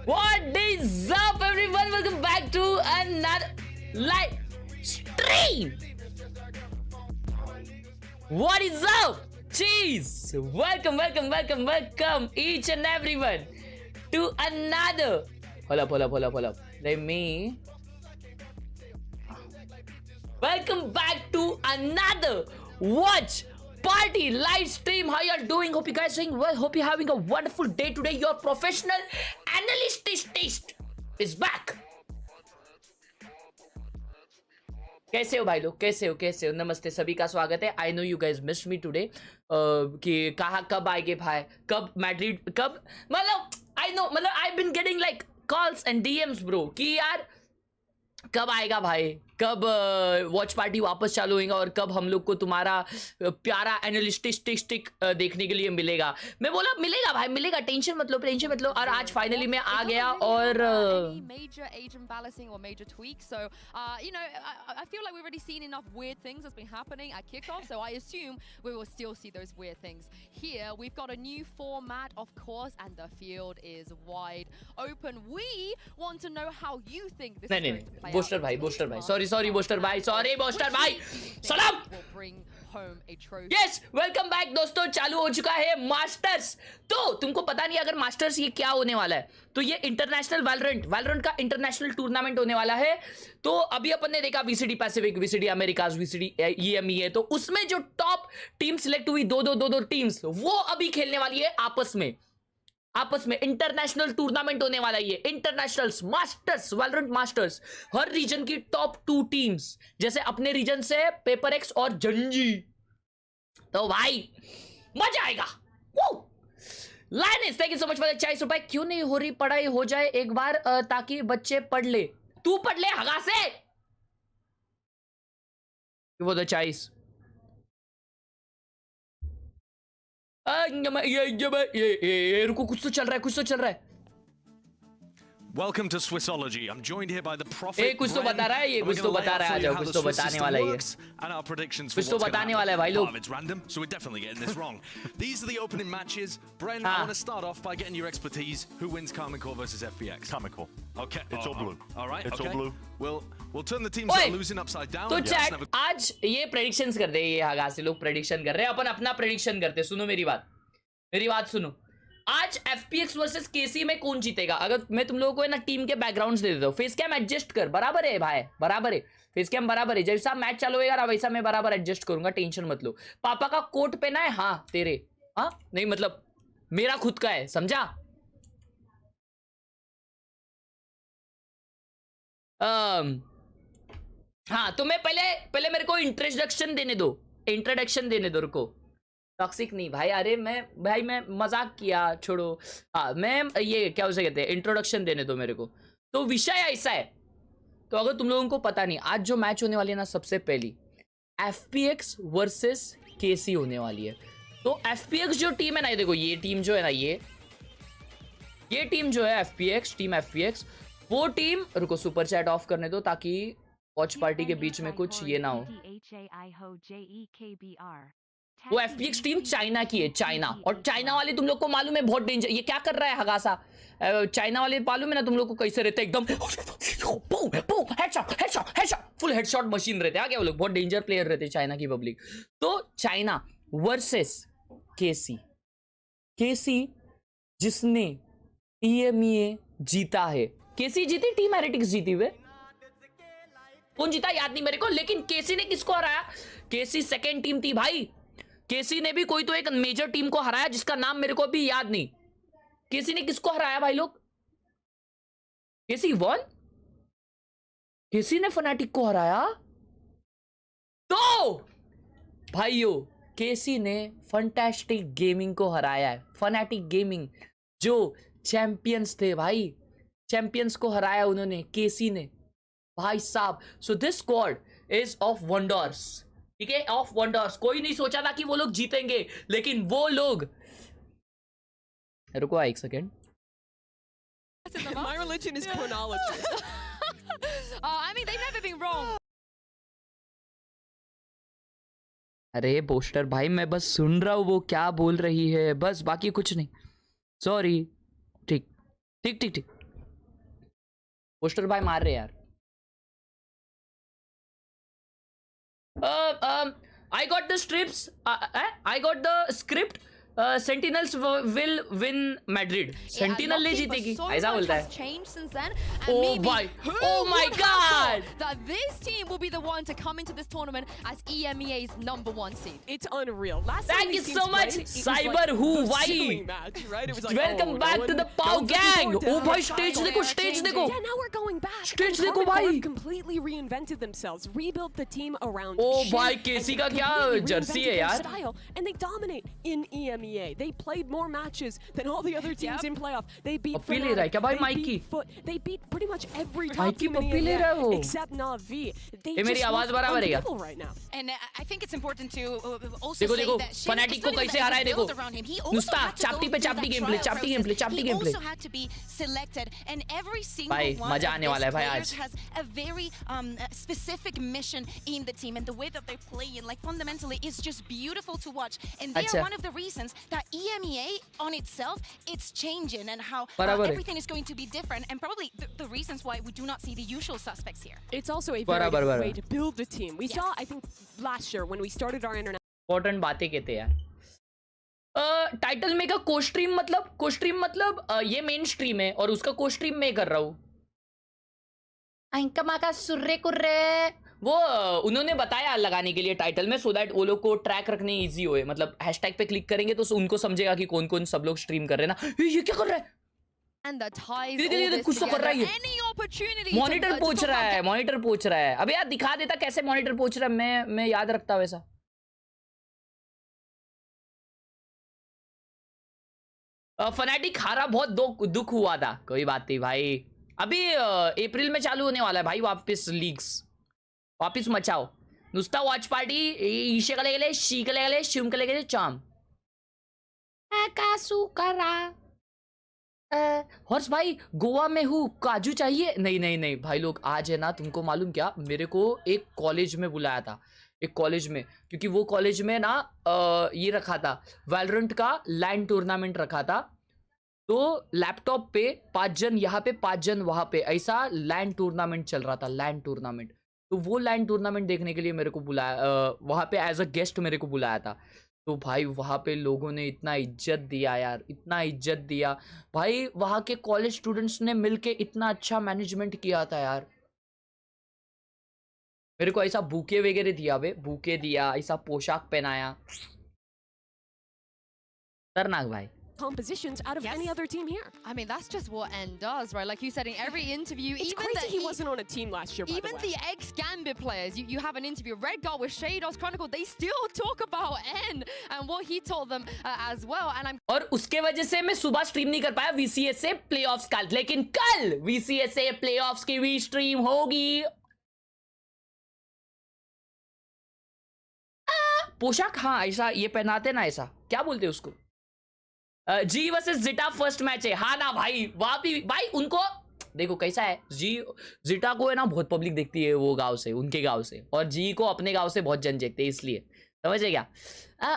What is up, everyone? Welcome back to another live stream. What is up? Jeez, welcome each and everyone to another. Hold up. Let me. Welcome back to another Watch Party live stream. How y'all doing? Hope you guys doing well. Hope you're having a wonderful day today. Your professional analyst is back. कैसे हो भाई लोग? कैसे हो? नमस्ते, सभी का स्वागत है. I know you guys missed me today. कि कहाँ कब आएंगे भाई, कब मैड्रिड, कब मतलब आई नो, मतलब I been getting like calls and DMs bro कि यार कब आएगा भाई, कब वॉच पार्टी वापस चालू होगा और कब हम लोग को तुम्हारा प्यारा एनालिस्टिक देखने के लिए मिलेगा. मैं बोला मिलेगा भाई, मिलेगा, टेंशन मत लो. और आज फाइनली मैं आ गया और major agent balancing or major tweaks. So you know, I feel like we've already seen enough weird things that's been happening at kickoff, so I assume we will still see those weird things. Here we've got a new format, of course, and the field is wide open. We want to know how you think this is going to play out. Booster भाई, sorry booster भाई, सलाम. Yes, welcome back दोस्तों. चालू हो चुका है masters. तो तुमको पता नहीं अगर मास्टर्स ये क्या होने वाला है, तो ये इंटरनेशनल वैलोरेंट का इंटरनेशनल टूर्नामेंट होने वाला है. तो अभी अपन ने देखा VCT Pacific, VCT Americas, VCT EMEA. तो उसमें जो टॉप टीम सिलेक्ट हुई, दो टीम्स, वो अभी खेलने वाली है आपस में इंटरनेशनल टूर्नामेंट होने वाला है. ये इंटरनेशनल मास्टर्स, वैलोरेंट मास्टर्स. हर रीजन की टॉप 2 टीम्स, जैसे अपने रीजन से पेपर एक्स और GEN.G. तो भाई मजा आएगा. लाइनेस, thank you so much for the 40 रुपए. क्यों नहीं हो रही पढ़ाई, हो जाए एक बार ताकि बच्चे पढ़ ले. तू पढ़ ले हगा से. वो द 40 रुको, कुछ तो चल रहा है. Welcome to Swissology. I'm joined here by the prophet. कुछ तो बता रहा है ये, कुछ तो बता रहा है. आ जाओ, कुछ तो बताने वाला है ये. And our predictions for कुछ तो बताने वाला है भाई लोग. It's random, so we're definitely getting this wrong. These are the opening matches. Bren, I want to start off by getting your expertise. Who wins Karmikor versus FPX? Karmikor. Okay. It's all blue. All right. It's all blue. We'll turn the teams that are losing upside down. तो chat आज ये predictions कर रहे हैं, ये हगासी लोग prediction कर रहे हैं, अपन अपना प्रेडिक्शन करते हैं. सुनो मेरी बात सुनो. आज FPX वर्सेस KC में कौन जीतेगा? अगर मैं तुम लोगों को ना टीम के बैकग्राउंड्स दे देता हूं, फेस कैम एडजस्ट कर, बराबर है भाई, बराबर है, फेस कैम बराबर है. जैसा मैच चालू होएगा ना वैसा मैं बराबर एडजस्ट करूंगा, टेंशन मत लो. पापा का कोट पहना है? हाँ तेरे, हाँ नहीं मतलब मेरा खुद का है, समझा? हाँ तो मैं पहले मेरे को इंट्रोडक्शन देने दो. रुको, टॉक्सिक नहीं भाई, अरे मैं मजाक किया, छोड़ो. हाँ मैं ये क्या उसे कहते हैं, इंट्रोडक्शन देने दो मेरे को. तो विषय ऐसा है, तो अगर तुम लोगों को पता नहीं, आज जो मैच होने वाली है ना, सबसे पहली FPX वर्सेस KC होने वाली है. तो FPX जो टीम है ना, ये देखो, ये टीम जो है ना, ये टीम जो है FPX, टीम FPX, वो टीम, रुको सुपर चैट ऑफ करने दो ताकि वॉच पार्टी के बीच में कुछ ये ना हो. वो FPX टीम चाइना की है, चाइना. और चाइना वाले तुम लोग को मालूम है बहुत डेंजर. ये क्या कर रहा है हगासा? चाइना वाले मालूम है ना तुम लोग को कैसे रहते हैं, एकदम हेडशॉट मशीन रहते हैं क्या वो लोग, बहुत डेंजर प्लेयर रहते हैं चाइना की पब्लिक। तो चाइना वर्सेस केसी, केसी जिसने EMEA जीता है, केसी जीती, टीम एरेटिक्स जीती हुए, कौन जीता याद नहीं मेरे को, लेकिन केसी ने किसको हराया, केसी सेकेंड टीम थी भाई, केसी ने भी कोई तो एक मेजर टीम को हराया जिसका नाम मेरे को अभी याद नहीं। केसी ने किसको हराया भाई लोग, केसी वन, केसी ने फनाटिक को हराया। तो भाइयों केसी ने फंटास्टिक गेमिंग को हराया है, फनाटिक गेमिंग जो चैंपियंस थे भाई, चैंपियंस को हराया उन्होंने, केसी ने भाई साहब। So this squad is of wonders, ठीक है, ऑफ वंडर्स। कोई नहीं सोचा था कि वो लोग जीतेंगे, लेकिन वो लोग, रुको एक second, My religion is chronology. I mean, they've never been wrong. अरे पोस्टर भाई मैं बस सुन रहा हूँ वो क्या बोल रही है, बस बाकी कुछ नहीं, सॉरी। ठीक ठीक ठीक ठीक, पोस्टर भाई मार रहे यार। I got the strips. I got the script. Sentinels will win Madrid. Sentinel ले जीतेगी, ऐसा बोलता है। Oh my, oh my God! That this team will be the one to come into this tournament as EMEA's #1 seed. It's unreal. Thank you so much, Cyber Who Why. Welcome back to the Pow Gang. Oh भाई stage देखो, stage देखो। Yeah, now we're going back. Stage देखो भाई। Completely reinvented themselves, rebuilt the team around. Oh भाई केसी का क्या Jersey है यार। And they dominate in EMEA. They played more matches than all the other teams in playoff. They beat पप्पी ले रहा है क्या भाई Mikey? They beat pretty much every top Mikey team in पप्पी ले रहा है वो। except Navi. ये मेरी आवाज बराबर है क्या? Right now. And I think it's important to also देखो say देखो that Shin, फनाटिक को it's not कैसे even हराया that he देखो, built around him. He also नुस्ता had to चापटी go पे through चापटी that गेम प्ले, trial चापटी गेम प्ले, process. चापटी He game play. also had to be selected, and every single भाई, one मजा of आने वाला है these भाई players आज। has a very specific mission in the team, and the way that they play and like fundamentally is just beautiful to watch. And they अच्छा। are one of the reasons that EMEA on itself, it's changing, and how बराबर है। everything is going to be different, and probably the reasons why we do not see the usual suspects here. It's also a very बराबर, different बराबर। way to build the team. We saw, I think, last year when we started our international. Important बातें कहते हैं यार। Title में का को stream मतलब ये मेन स्ट्रीम है और उसका को स्ट्रीम में कर रहा हूँ। का सुर्रे कुर्रे वो उन्होंने बताया लगाने के लिए टाइटल में, सो दैट वो लोग को ट्रैक रखने इजी होए, मतलब हैशटैग पे क्लिक करेंगे तो उनको समझेगा कि कौन कौन सब लोग स्ट्रीम कर रहे हैं ना। ये क्या कर रहा है, And the ties धीरे all धीरे this कुछ तो कर रहा together. है ये। Any opportunity मॉनिटर to पूछ talk रहा about है, मॉनिटर पूछ रहा है। अबे यार दिखा देता कैसे मॉनिटर पूछ रहा है, मैं याद रखता वैसा। फनाटिक हारा, बहुत दुख हुआ था, कोई बात नहीं भाई। अभी अप्रैल में चालू होने वाला है भाई वापस लीग्स, वापस मचाओ। नुस्ता वॉच पार्टी ईशे कले गेले, शी कले गेले, शिम कले गेले, चाम कासू करा। हर्ष भाई गोवा में हूँ, काजू चाहिए? नहीं नहीं नहीं भाई लोग, आज है ना, तुमको मालूम क्या, मेरे को एक कॉलेज में बुलाया था, एक कॉलेज में, क्योंकि वो कॉलेज में ना ये रखा था, वैलोरेंट का लैंड टूर्नामेंट रखा था। तो लैपटॉप पे 5 जन यहाँ पे, 5 जन वहाँ पे, ऐसा लैंड टूर्नामेंट चल रहा था, लैंड टूर्नामेंट। तो वो लैंड टूर्नामेंट देखने के लिए मेरे को बुलाया, वहाँ पे एज अ गेस्ट मेरे को बुलाया था। तो भाई वहाँ पे लोगों ने इतना इज्जत दिया यार, इतना इज्जत दिया भाई, वहाँ के कॉलेज स्टूडेंट्स ने मिलके इतना अच्छा मैनेजमेंट किया था यार। मेरे को ऐसा बुके वगैरह दिया, बे बुके दिया, ऐसा पोशाक पहनाया, खतरनाक भाई। Compositions out of any other team here. I mean, that's just what N does, right? Like you said, in every interview, It's even crazy the he wasn't on a team last year, by even the way. the ex-Gambit players, you have an interview, Red Guard with Shadows Chronicle, they still talk about N and what he told them as well. And I'm और उसके वजह से मैं सुबह stream नहीं कर पाया VCS से प्लेऑफ्स का, लेकिन कल VCS से प्लेऑफ्स की भी स्ट्रीम होगी। पोशाक, हाँ ऐसा ये पहनाते ना, ऐसा क्या बोलते हैं उसको, जी वर्सेस जिटा फर्स्ट मैच है। हाँ ना भाई, वहां भी भाई उनको देखो कैसा है, जी जिटा को है ना बहुत पब्लिक देखती है वो गांव से, उनके गांव से, और जी को अपने गांव से बहुत जन देखते हैं, इसलिए समझे क्या।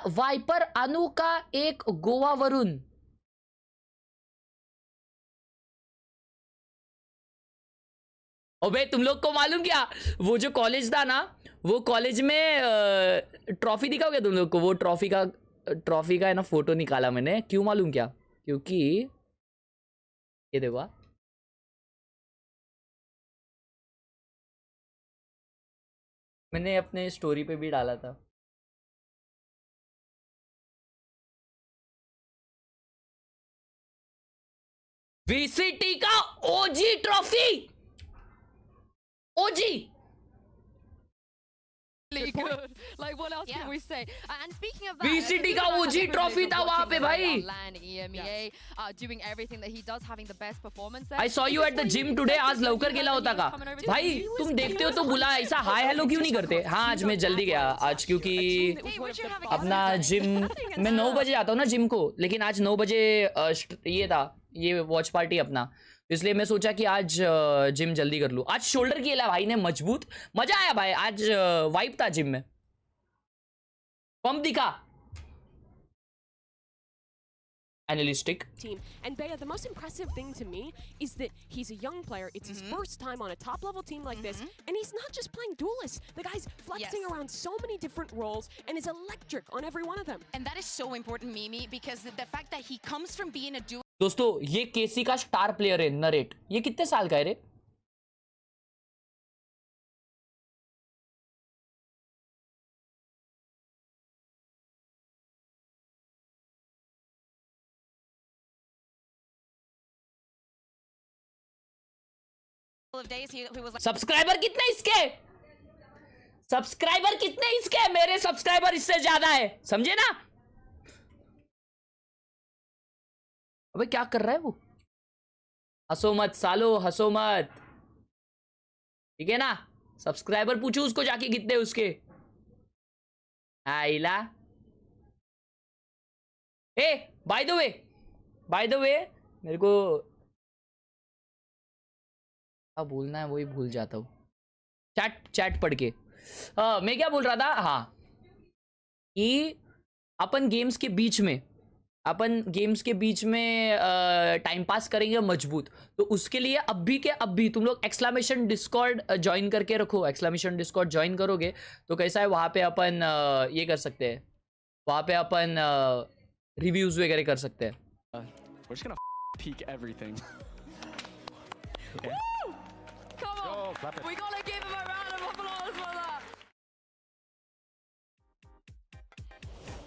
वाइपर अनु का एक गोवा वरुण, अबे तुम लोग को मालूम क्या, वो जो कॉलेज था ना, वो कॉलेज में ट्रॉफी दिखा क्या तुम लोग को? वो ट्रॉफी का है ना फोटो निकाला मैंने। क्यों मालूम क्या? क्योंकि ये देखो, मैंने अपने स्टोरी पे भी डाला था। वीसीटी का ओजी trophy, OG. Really good. Like what else Yeah. can we say? And speaking of that, VCT का OG trophy था वहाँ पे भाई। LAN EMEA doing everything that he does, having the best performance there. I saw you at the gym today। आज लवकर गेला होता का भाई, तुम देखते हो तो बुला, ऐसा हाय हेलो क्यों नहीं करते? हाँ आज मैं जल्दी गया आज, क्योंकि अपना जिम मैं 9 बजे आता हूँ ना जिम को, लेकिन आज 9 बजे ये था, ये वॉच पार्टी अपना, इसलिए मैं सोचा कि आज जिम जल्दी कर लूं। आज शोल्डर किया भाई ने मजबूत, मजा आया भाई। आज वाइब था जिम में, पंप दिखा। Analytic team. And Bea, the most impressive thing to me is that he's a young player. It's his first time on a top-level team like this, and he's not just playing duelist. The guy's flexing around so many different roles and is electric on every one of them. And that is so important, Mimi, because the fact that he comes from being a duelist. दोस्तों ये केसी का star player है narrate. ये कितने साल का है रे? सब्सक्राइबर कितने इसके? सब्सक्राइबर कितने इसके? मेरे सब्सक्राइबर इससे ज्यादा है, समझे ना? अबे क्या कर रहा है वो? हंसो मत सालो, हंसो मत, ठीक है ना? सब्सक्राइबर पूछो उसको जाके कितने उसके। आइला ए बाय द वे मेरे को क्या बोलना है वही भूल जाता हूँ, चैट पढ़ के। मैं क्या बोल रहा था, हाँ, कि अपन गेम्स के बीच में टाइम पास करेंगे मजबूत, तो उसके लिए अभी तुम लोग एक्सक्लेमेशन डिस्कॉर्ड ज्वाइन करके रखो। एक्सक्लेमेशन डिस्कॉर्ड ज्वाइन करोगे तो कैसा है, वहाँ पे अपन ये कर सकते हैं, वहाँ पे अपन रिव्यूज वगैरह कर सकते हैं। We're just gonna peek everything. Okay. Come on, we gotta give him a round of applause for that.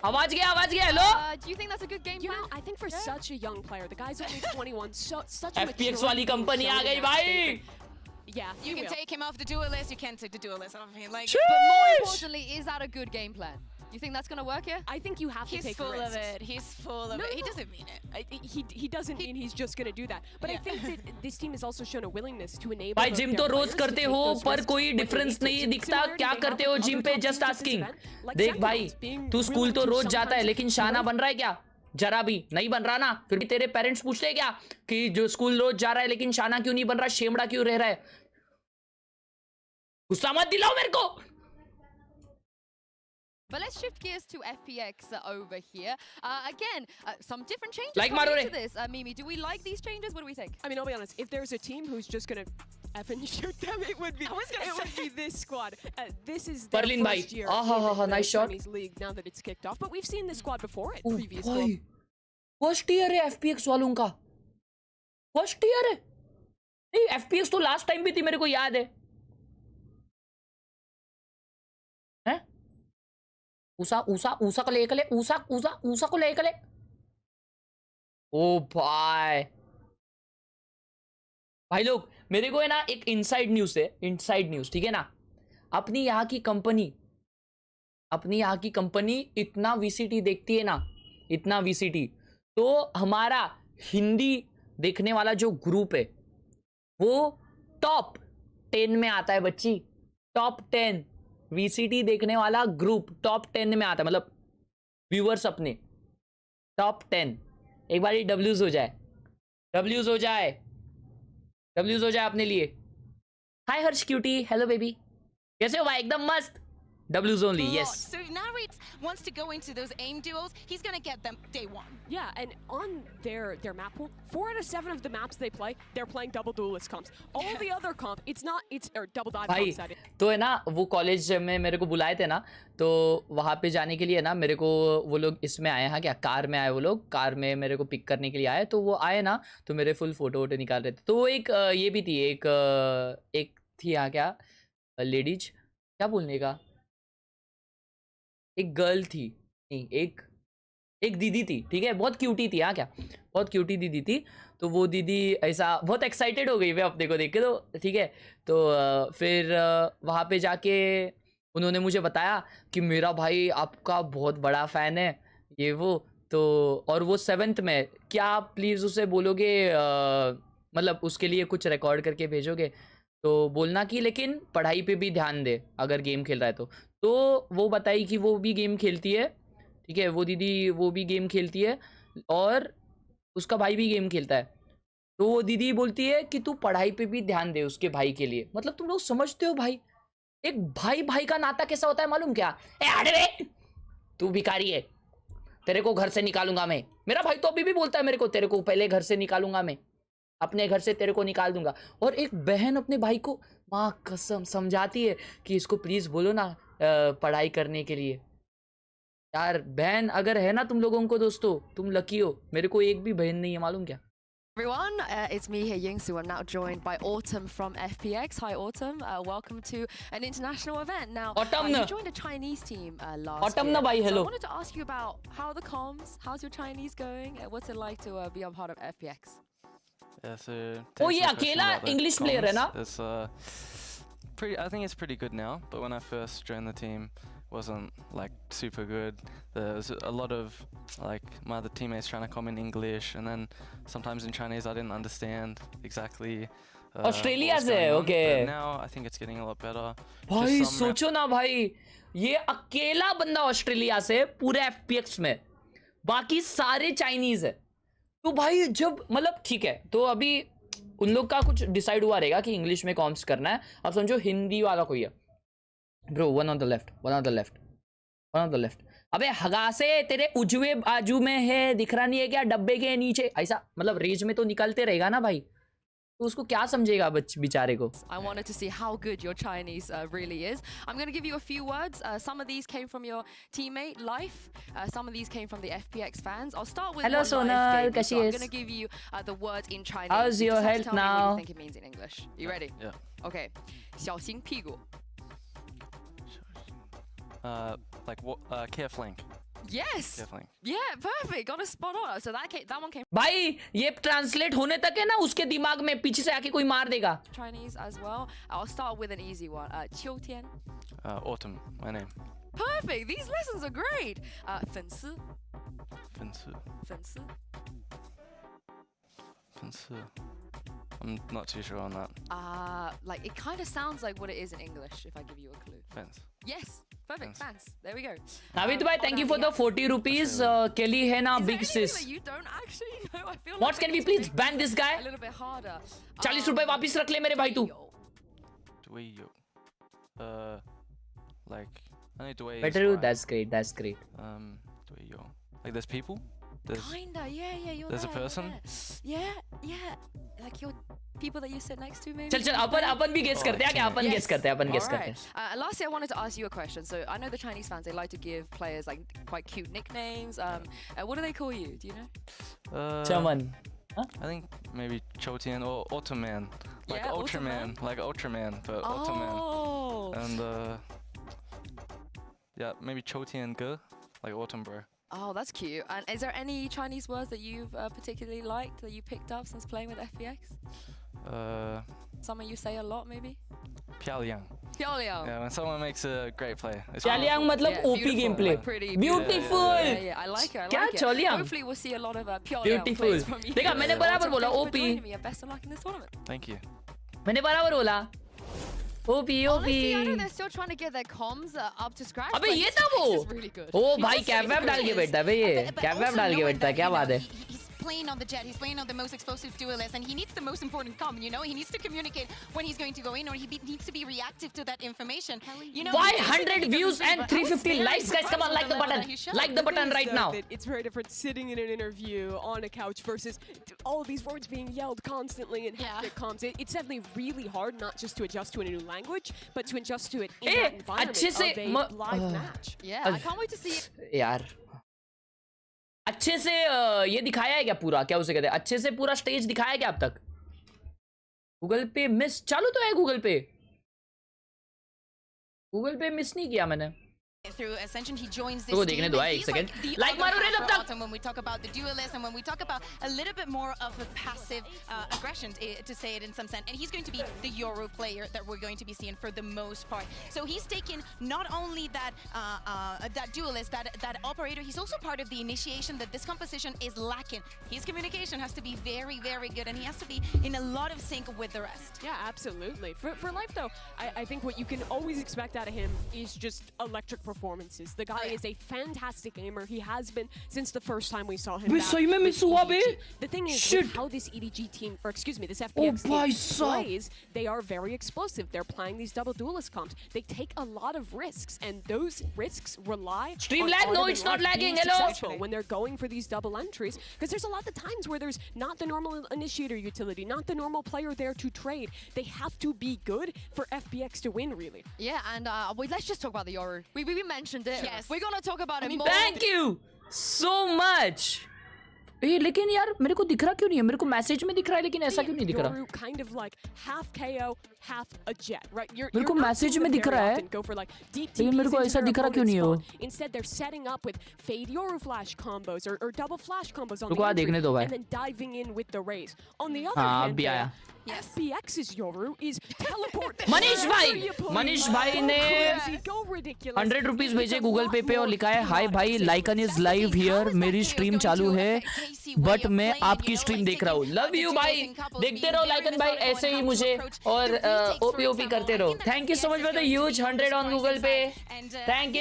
आवाज गया hello. Do you think that's a good game You plan? know, I think for such a young player, the guy's only 21, such a FPX वाली company आ गई भाई। Yeah, You can take him off the duelist. You can't take the duelist off him. Like, But more importantly, is that a good game plan? You think that's gonna work here? I think you have to he's take full risks. of it. He's full of No, it. He no. doesn't mean it. He doesn't mean he's just going to do that. But I think that this team has also shown a willingness to enable भाई their gym तो players rose to करते take हो, those पर risks कोई when they difference need to. नहीं दिखता। Similarly, क्या they करते have हो other जिम पे? top just teams at this asking. event, like देख भाई, Sentinels being तू स्कूल willing तो to रोज जाता है, sometimes, लेकिन शाना बन रहा है क्या? जरा भी नहीं बन रहा ना। फिर भी तेरे पेरेंट्स पूछते हैं क्या कि जो स्कूल रोज जा रहा है लेकिन शाना क्यों नहीं बन रहा, शेमड़ा क्यों रह रहा है? गुस्सा मत दिलाओ मेरे को। But let's shift gears to FPX over here. Again, some different changes Like coming Marore. into this. Mimi, do we like these changes? What do we think? I mean, I'll be honest. If there's a team who's just going to effing shoot them, it would be this squad. This is their Perlin bhai. first year Ah, in nice the shot. Chinese league now that it's kicked off. But we've seen this squad before at ओ previous भाई, World. First year है FPX वालों का, first year है। नहीं, FPX तो last time भी थी, मेरे को याद है। हैं? ऊसा को लेकर ले, ऊसा को लेकर ले। ओ भाई लोग, मेरे को है ना एक इनसाइड न्यूज, ठीक है ना? अपनी यहाँ की कंपनी इतना VCT देखती है ना, इतना VCT, तो हमारा हिंदी देखने वाला जो ग्रुप है वो टॉप 10 में आता है बच्ची। टॉप 10 VCT देखने वाला ग्रुप टॉप 10 में आता है, मतलब व्यूअर्स अपने टॉप 10। एक बार W's हो जाए अपने लिए। हाय हर्ष क्यूटी, हेलो बेबी, कैसे हो भाई? एकदम मस्त W's only, lot. yes. So if Narrate wants to go into those aim duels, he's gonna get them day one. Yeah, and on their map pool, 4 out of 7 of the maps they play, they're playing double duelist comps. All the other comp, it's or double dive भाई comps. That is. तो है ना वो college में मेरे को बुलाए थे ना, तो वहाँ पे जाने के लिए ना मेरे को वो लोग इसमें आए हैं, क्या कार में आए, वो लोग कार में मेरे को पिक करने के लिए आए, तो वो आए ना तो मेरे फुल फोटो वोटो निकाल रहे थे। तो वो एक ये भी थी, एक थी यहाँ क्या लेडीज, क्या बोलने का, एक गर्ल थी, नहीं एक दीदी थी, ठीक है, बहुत क्यूटी थी, हाँ क्या बहुत क्यूटी दीदी थी। तो वो दीदी ऐसा बहुत एक्साइटेड हो गई वे अपने को देख के, तो ठीक है। तो फिर वहाँ पे जाके उन्होंने मुझे बताया कि मेरा भाई आपका बहुत बड़ा फ़ैन है, ये वो, तो और वो 7th में, क्या आप प्लीज़ उसे बोलोगे मतलब उसके लिए कुछ रिकॉर्ड करके भेजोगे, तो बोलना कि लेकिन पढ़ाई पे भी ध्यान दे अगर गेम खेल रहा है तो वो बताई कि वो भी गेम खेलती है, ठीक है, वो दीदी वो भी गेम खेलती है और उसका भाई भी गेम खेलता है। तो वो दीदी बोलती है कि तू पढ़ाई पे भी ध्यान दे उसके भाई के लिए। मतलब तुम लोग समझते हो भाई, एक भाई का नाता कैसा होता है मालूम क्या? ए हट, तू भिखारी है, तेरे को घर से निकालूंगा मैं। मेरा भाई तो अभी भी बोलता है मेरे को, तेरे को पहले घर से निकालूंगा मैं, अपने घर से तेरे को निकाल दूंगा। और एक बहन अपने भाई को माँ कसम समझाती है कि इसको प्लीज बोलो ना पढ़ाई करने के लिए। यार बहन अगर है ना तुम लोगों को दोस्तों, तुम लकी हो, मेरे को एक भी बहन नहीं है मालूम क्या। Everyone, it's me here, Yingsu. I'm now joined by Autumn from FPX. Hi, Autumn. Welcome to an international event. Now, you joined a Chinese team last year. Na bhai, hello. So I wanted to ask you about how are the comms, how's your Chinese going, what's it like to be a part of FPX? Yeah, so. Oh yeah, अकेला English player है ना? It's pretty. I think it's pretty good now. But when I first joined the team, wasn't like super good. There was a lot of like my other teammates trying to comment in English, and then sometimes in Chinese I didn't understand exactly. Australia से, okay. But now I think it's getting a lot better. भाई सोचो ना भाई, ये अकेला बंदा Australia से पूरे FPX में, बाकी सारे चाइनीज है। तो भाई जब मतलब ठीक है, तो अभी उन लोग का कुछ डिसाइड हुआ रहेगा कि इंग्लिश में कॉम्स करना है। अब समझो हिंदी वाला कोई है, bro one on the left, अबे हगा से तेरे उजवे बाजू में है, दिख रहा नहीं है क्या डब्बे के नीचे, ऐसा मतलब रेंज में तो निकलते रहेगा ना भाई, तो उसको क्या समझेगा बेचारे को। I wanted to see how good your Chinese really is. I'm going to give you a few words. Some of these came from your teammate Life. Some of these came from the FPX fans. I'll start with Hello Sonal, कैसी I'm है? going to give you the words in Chinese. How's your health tell me now? what you think it means in English. You ready? Yeah. Okay. 小心屁股. Like what? Care flank. Yes. Care flank. Yeah, perfect. Got a spot on. So that one came भाई ये translate होने तक है ना उसके दिमाग में पीछे से आके कोई मार देगा। Chinese as well. I'll start with an easy one. 秋天. Autumn, my name. Perfect. These lessons are great. 粉丝. 粉丝. 粉丝. 粉丝. I'm not too sure on that. Like it kind of sounds like what it is in English if I give you a clue. Fans. Yes, perfect. Fans. There we go. Navid bhai, thank you for the 40 rupees. Kelly है ना big sis. You don't actually know. I feel What, can we please ban this guy? A little bit harder. 40 रुपए वापस रख ले मेरे भाई तू। Dwayo. Like I know Dwayo. Better you. That's great. Dwayo. Like there's people. Kinda, yeah. You're there's there, a person. Yeah. Like your people that you sit next to, maybe. चल अपन भी guess करते हैं क्या? अपन guess करते हैं. Lastly, I wanted to ask you a question. So I know the Chinese fans, they like to give players like quite cute nicknames. What do they call you? Do you know? Chaman. I think maybe Chotian or Ultraman. Like Yeah, Ultraman. Like Ultraman, but Ultraman. Oh. And yeah, maybe Chotian Ge, like Autumn Bro. Oh, that's cute. And is there any Chinese words that you've particularly liked that you picked up since playing with FPX? Something you say a lot, maybe? Piaoliang. Piaoliang. Yeah, when someone makes a great play. Piaoliang मतलब OP gameplay. Beautiful. Yeah, I like it. क्या Piaoliang? Hopefully we'll see a lot of Piaoliang Beautiful. plays from you. देखा मैंने बराबर बोला OP. Best of luck in this tournament. Thank you. मैंने बराबर बोला. OP. Honestly, I know they're still trying to get their comms up to scratch. अबे but ये it's था वो. really good. ओ भाई कैप वैप डाल के बैठता है भाई ये. कैप वैप डाल के बैठता है, क्या बात है? playing on the Jet, he's playing on the most explosive duelist, and he needs the most important comm, you know? He needs to communicate when he's going to go in, or needs to be reactive to that information. You know, 500 views and 350 likes, guys. Come on, like the button. Like the button right now. It's very different sitting in an interview on a couch versus all of these words being yelled constantly in hectic comms. It's definitely really hard not just to adjust to a new language, but to adjust to it in that environment of a live match. Yeah, I can't wait to see it. यार अच्छे से ये दिखाया है क्या पूरा, क्या उसे कहते हैं, अच्छे से पूरा स्टेज दिखाया क्या अब तक? गूगल पे मिस चालू तो है, गूगल पे मिस नहीं किया मैंने. Through Ascension, he joins this तो team. देखने दो एक सेकंड. लाइक मारो रे तब तक. When we talk about the duelist and when we talk about a little bit more of a passive aggression, to say it in some sense, and he's going to be the Euro player that we're going to be seeing for the most part. So he's taken not only that duelist, that operator, he's also part of the initiation that this composition is lacking. His communication has to be very, very good, and he has to be in a lot of sync with the rest. Yeah, absolutely. For Life though, I think what you can always expect out of him is just electric performances. The guy is a fantastic gamer. He has been since the first time we saw him. The thing is, with how this EDG team, or excuse me, this FPX team plays, they are very explosive. They're playing these double duelist comps. They take a lot of risks, and those risks rely Stream on lag? No, it's not lagging. Hello. When they're going for these double entries, because there's a lot of times where there's not the normal initiator utility, not the normal player there to trade. They have to be good for FPX to win, really. Yeah, and let's just talk about the Yoru. We mentioned it. Yes. We're gonna talk about it more. Thank you so much. लेकिन यार मेरे को दिख रहा क्यों नहीं है? मेरे को मैसेज में दिख रहा है, लेकिन ऐसा क्यों नहीं दिख रहा? Kind of like half KO, half a jet, right? मेरे को मैसेज में दिख रहा है, लेकिन मेरे को ऐसा दिख रहा क्यों नहीं है वो? Instead, they're setting up with fade Yoru flash combos or double flash combos on रुको आ देखने दो भाई. and then diving in with the raise. On the other hand, अभी आया. FPX's Yoru is teleport. Manish भाई ने 100 रुपीज भेजे गूगल पे पे और लिखा है हाय भाई, लाइकन इज लाइव हियर. मेरी स्ट्रीम चालू है बट मैं आपकी स्ट्रीम देख रहा हूँ. लव यू भाई, देखते रहो लाइकन भाई, ऐसे ही मुझे और ओपी करते रहो. Thank you so much for the huge 100 on Google Pay. Thank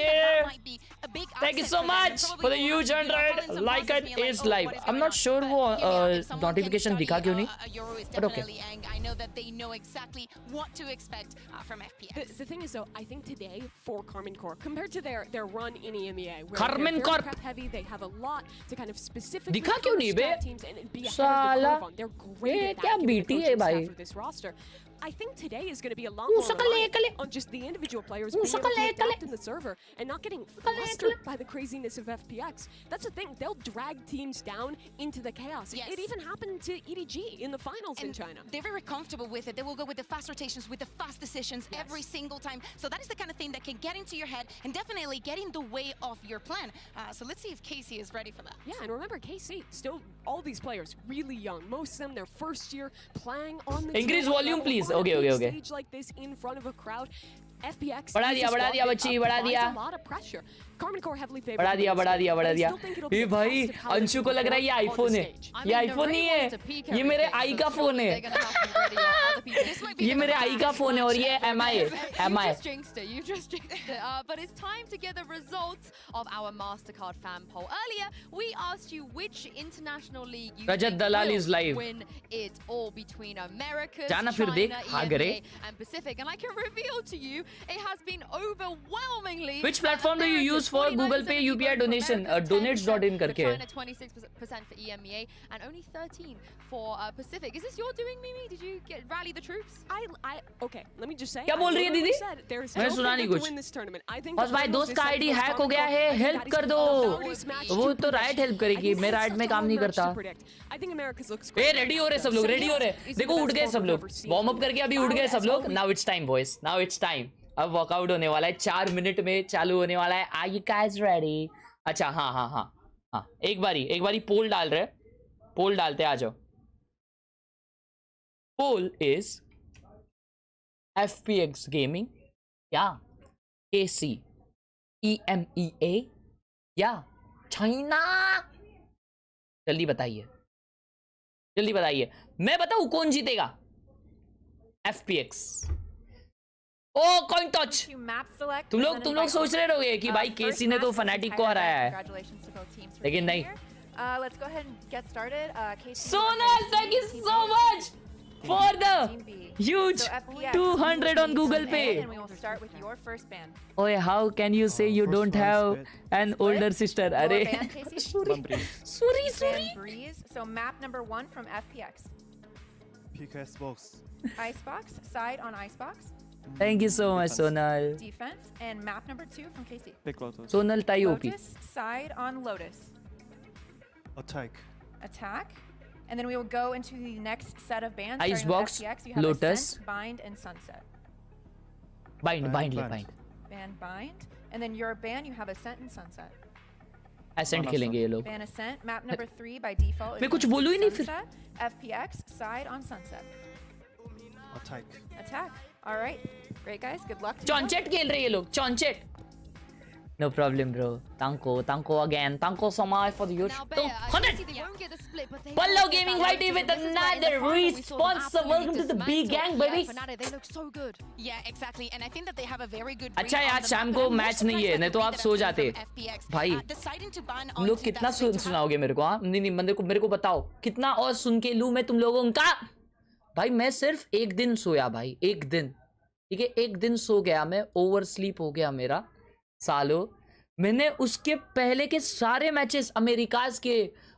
you so much for the huge 100. लाइकन is live. I am not sure वो नोटिफिकेशन दिखा क्यों नहीं, but okay. I know that they know exactly what to expect from FPX. The thing is, though, I think today for Karmine Corp, compared to their run in EMEA, where Karmine they're Corp very prep heavy, they have a lot to kind of specifically दिखा क्यों नहीं बे? teams and be ahead of the curve on. They're great at that, क्या given the BT है coaching भाई? staff of this roster. I think today is going to be a lot more reliant on just the individual players being able to adapt in the server and not getting flustered by the craziness of FPX. That's the thing. They'll drag teams down into the chaos. Yes. It even happened to EDG in the finals in China. They're very comfortable with it. They will go with the fast rotations, with the fast decisions every single time. So that is the kind of thing that can get into your head and definitely get in the way of your plan. So let's see if Casey is ready for that. Yeah, and remember, KC, still all these players really young. Most of them, their first year playing on the Increase volume, please. Okay. Stage like this in front of a crowd. FPX बढ़ा दिया बच्ची, बढ़ा दिया. A lot of pressure. Karmine Corp heavily favored. बढ़ा दिया. ये भाई अंशु को लग रहा है ये आईफोन है. ये आईफोन नहीं है, ये मेरे आई का फोन है. ये मेरे आई का फोन है और ये MI है. You just jinxed it. But it's time to get the results of our MasterCard fan poll. Earlier, we asked you which international league you Rajat think Dalal will is live. win it all between Americas, जाना फिर China, देख, आगरे. EMEA, and Pacific. And I can reveal to you, it has been overwhelmingly. Which platform do you use for Google Pay UPI donation? Donates.in करके है. China 26% for EMEA and only 13 for Pacific. Is this your doing, Mimi? Did you rally the troops? Okay, let me just say. क्या बोल रही है दीदी? मैंने सुना नहीं कुछ. बस भाई दोस्त का आईडी हैक हो गया है, हेल्प कर दो. वो तो राइट हेल्प करेगी, मैं राइट में काम नहीं करता. ए रेडी हो रहे सब लोग, रेडी हो रहे. देखो उठ गए सब लोग, वार्म अप करके अभी उठ गए सब लोग. Now it's time boys, now it's time. अब वर्कआउट होने वाला है, 4 मिनट में चालू होने वाला है. Are you guys ready? अच्छा हाँ, एक बारी पोल डाल रहे, पोल डालते, आ जाओ. पोल इज FPX Gaming या KC EMEA या चाइना. जल्दी बताइए, मैं बताऊं कौन जीतेगा? FPX. ओ कॉइन टच. तुम लोग सोच रहे होगे कि भाई केसी ने तो फनाटिक को हराया है, लेकिन नहीं, Let's go ahead and get started. Casey, Sonal, thank you so much for the Team B. huge So FPX, 200 on Google Pay. And we will start with your first ban. Oye, how can you say you don't have an older sister? Your Arey. ban, Casey? Suri. Ban Breeze. So map number 1 from FPX. PKS box. Icebox, side on Icebox. Thank you so much, Sonal. Defense. And map number 2 from Casey. Big Lotus. Sonal Tai OP. Lotus, side on Lotus. Attack. Attack. And then we will go into the next set of bans. Icebox, starting with FPX. You have Lotus. Ascent, Bind, and Sunset. Bind. Ban Bind. And then your ban, you have Ascent and Sunset. Ascent खेलेंगे ये लोग. Ban Ascent. Map number 3 by default is मैं कुछ going to बोलूं ही be नहीं फिर. Sunset. FPX, side on Sunset. Attack. Attack. All right. Great, guys. Good luck. to you. चॉन्चेट खेल रहे ये लोग. चॉन्चेट. No problem, bro. Tanko again. Tanko so much for the Now, YouTube. Bear, I can 100. see they won't get the split, but they Pallo will get Gaming that YT out. with This is where in the another final we saw them response. absolutely Welcome to the B dismantle. gang, baby. Yeah, Fnatic, they look so good. Yeah, exactly. And I think that they have a very good अच्छा read यार, on the शाम map, को but I'm more match नहीं है, surprised by नहीं the तो read आप that so I'm जाते. seeing from FPX. भाई, Deciding to ban तुम लोग onto कितना that straight to सुनाओगे मेरे को? हाँ, नहीं मेरे को बताओ कितना और सुन के लूं मैं तुम लोगों का. भाई मैं सिर्फ एक दिन सोया भाई, एक दिन. ठीक है, एक दिन सो गया मैं. ओवर स्लीप हो गया मेरा. सालों मैंने उसके पहले के सारे मैचेस अमेरिकाज के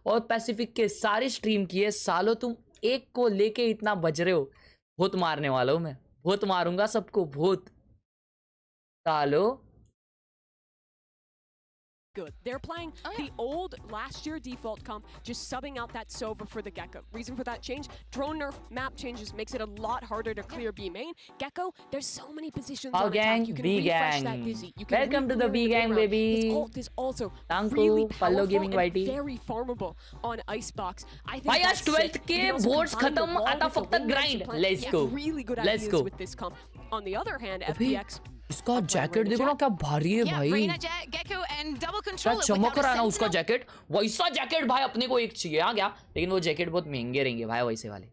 और पैसिफिक के सारे स्ट्रीम किए. सालों तुम एक को लेके इतना बज रहे हो. बहुत मारने वाला हूं मैं, बहुत मारूंगा सबको, बहुत. सालों Good. They're playing the old last year default comp, just subbing out that Sova for the Gecko. Reason for that change? Drone nerf, map changes, makes it a lot harder to clear B main. Gecko, there's so many positions Our on gang, attack. You can B refresh gang. that dizzy. You can Welcome to the re-clear B it gang, around. baby. His ult is also Thank really you, Pallo powerful Gaming and YT. very farmable on Icebox. I think भाई आज that's 12th sick. के You can also boards combine the खत्म wall आता with the फक्त wing grind. plan. Let's Yeah, go. really good Let's ideas go. with this comp. On the other hand, अबे, FPX इसका jacket देखो ना क्या भारी है Yeah, भाई. Reina, Gecko, and double क्या control it चमक without रहा a है ना उसका sentinel. जैकेट. वैसा जैकेट भाई अपने को एक चाहिए. हाँ क्या, लेकिन वो जैकेट बहुत महंगे रहेंगे भाई वैसे वाले.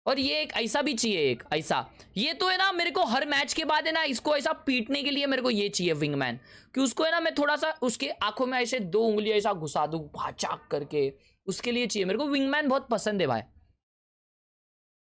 और ये एक ऐसा भी चाहिए, एक ऐसा. ये तो है ना मेरे को हर मैच के बाद है ना इसको ऐसा पीटने के लिए मेरे को ये चाहिए विंगमैन, कि उसको है ना मैं थोड़ा सा उसके आंखों में ऐसे 2 उंगलियां ऐसा घुसा दूं भाचाक करके. उसके लिए चाहिए मेरे को विंगमैन. बहुत पसंद है भाई.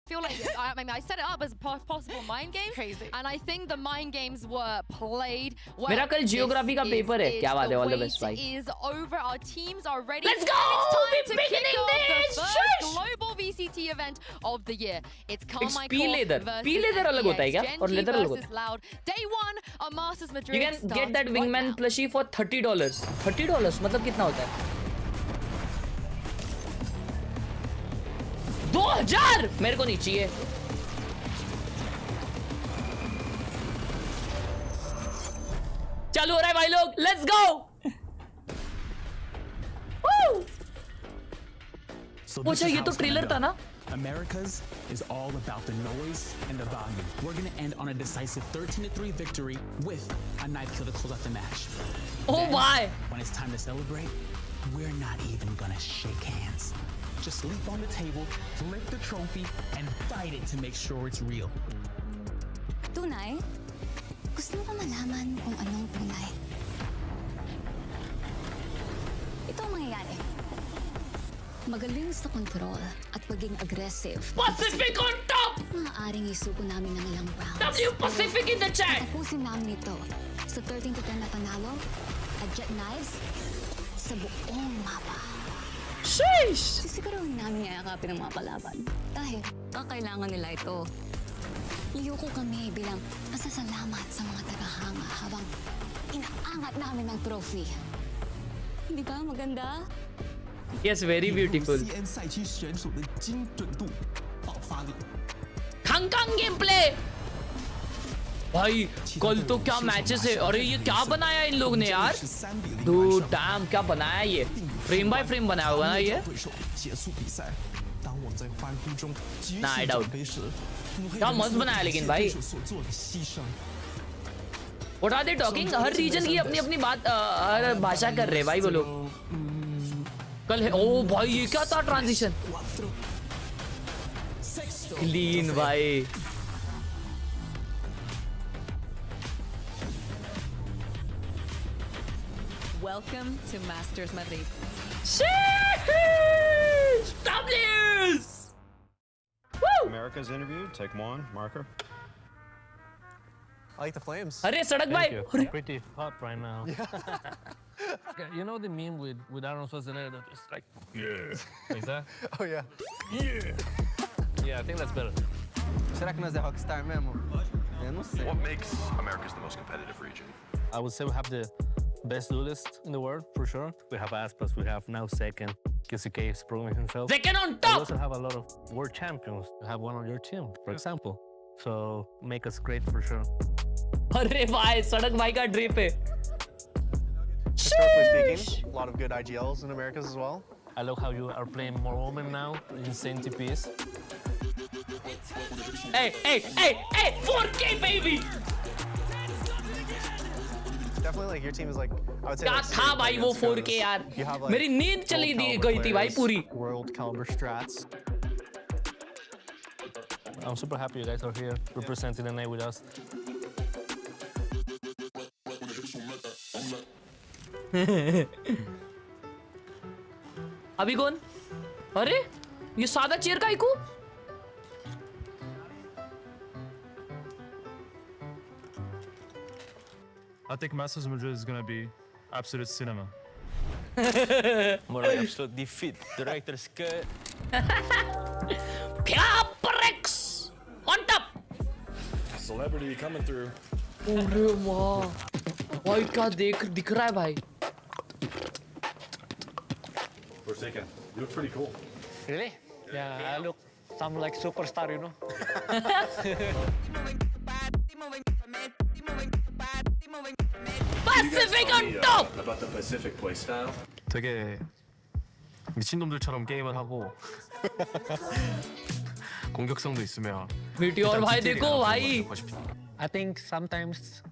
I feel like I mean I set it up as possible mind games, Crazy. and I think the mind games were played well. मेरा कल geography का paper है. क्या बात है, all the best, The भाई. wait is over. Our teams are ready. Let's go! And it's time We're to kick beginning off the this! first Shush! global VCT event of the year. It's Carmichael P-Leather. versus P-Leather अलग होता है क्या? FPX, और Gen.G leather अलग होता versus Loud. Day 1 of Masters Madrid. You can starts get that right wingman now. plushie for $30. $30 मतलब कितना होता है? 2000 मेरे को नहीं चाहिए. चालू हो रहा है भाई लोग. Let's go. अच्छा ये तो ट्रेलर था ना. Americas is all about the noise and the volume. We're going to end on a decisive 13-3 victory with a knife kill to close out the match. Oh Then, my. When it's time to celebrate, we're not even going to shake hands. Just leap on the table, lift the trophy, and fight it to make sure it's real. Tunay? Gusto mo ba malaman kung anong tunay? Ito ang mangyayari. Magaling sa control at pagiging aggressive. Pacific on top. Maaaring isuko namin ng ilang rounds. W Pacific in the chat. Tapusin namin ito sa 13-10 na panalo at jet knives sa buong mapa. Sheesh. Sisiguruhin namin yakapin ang mga kalaban dahil kakailangan nila ito. Liyoko kami bilang pasasalamat sa mga tagahanga habang inaangat namin ang trophy. Hindi ba maganda? Yes, very beautiful. CN 赛区选手的精准度、爆发力。 खंगकंग game play. भाई कल तो क्या matches है. अरे ये क्या बनाया इन लोग ने यार. Dude, damn, क्या बनाया ये. फ्रेम बाय फ्रेम बनाया होगा ना ये. Nah, I doubt. क्या मस्त बनाया लेकिन भाई. What are they talking? हर रीजन की अपनी अपनी बात हर भाषा कर रहे भाई वो लोग. कल है. ओ भाई ये क्या था ट्रांजिशन. क्लीन भाई. Welcome to Masters Madrid. Sheesh! W's! Woo! America's interview, take one, marker. I like the flames. अरे सड़क भाई Pretty hot right now. You know the meme with Arnold Schwarzenegger that is like, yeah, like that? Oh yeah. Yeah, I think that's better. Será que nós é rockstar mesmo? Eu não sei. What makes America's the most competitive region? I would say we have the best duelist in the world, for sure. We have Aspas, we have now second. QCK is proving himself. Second on We top! also have a lot of world champions. You have one on your team, for example. So make us great for sure. अरे भाई सड़क भाई का drip है Historically speaking, a lot of good IGLs in Americas as well. I love how you are playing more women now. Insane TPs. Hey 4K baby Definitely, like your team is like, I would say. क्या like, था same भाई thing वो as 4K goes. यार You have, like, मेरी नींद चली world गई caliber थी भाई players, पूरी World caliber strats. I'm super happy you guys are here representing the night with us. अभी कौन अरे ये सादा चेयर का eco I think Masters Madrid is going to be absolute cinema. More like absolute defeat. Director's cut. FPX on top Celebrity coming through. अरे वाह भाई क्या दिख रहा है भाई Forsaken. You look pretty cool. Really? Yeah, I look some like superstar, you know. Pacific on top About the Pacific play style. 되게 미친놈들처럼 게임을 하고 공격성도 있으며 Meteor भाई देखो भाई I think sometimes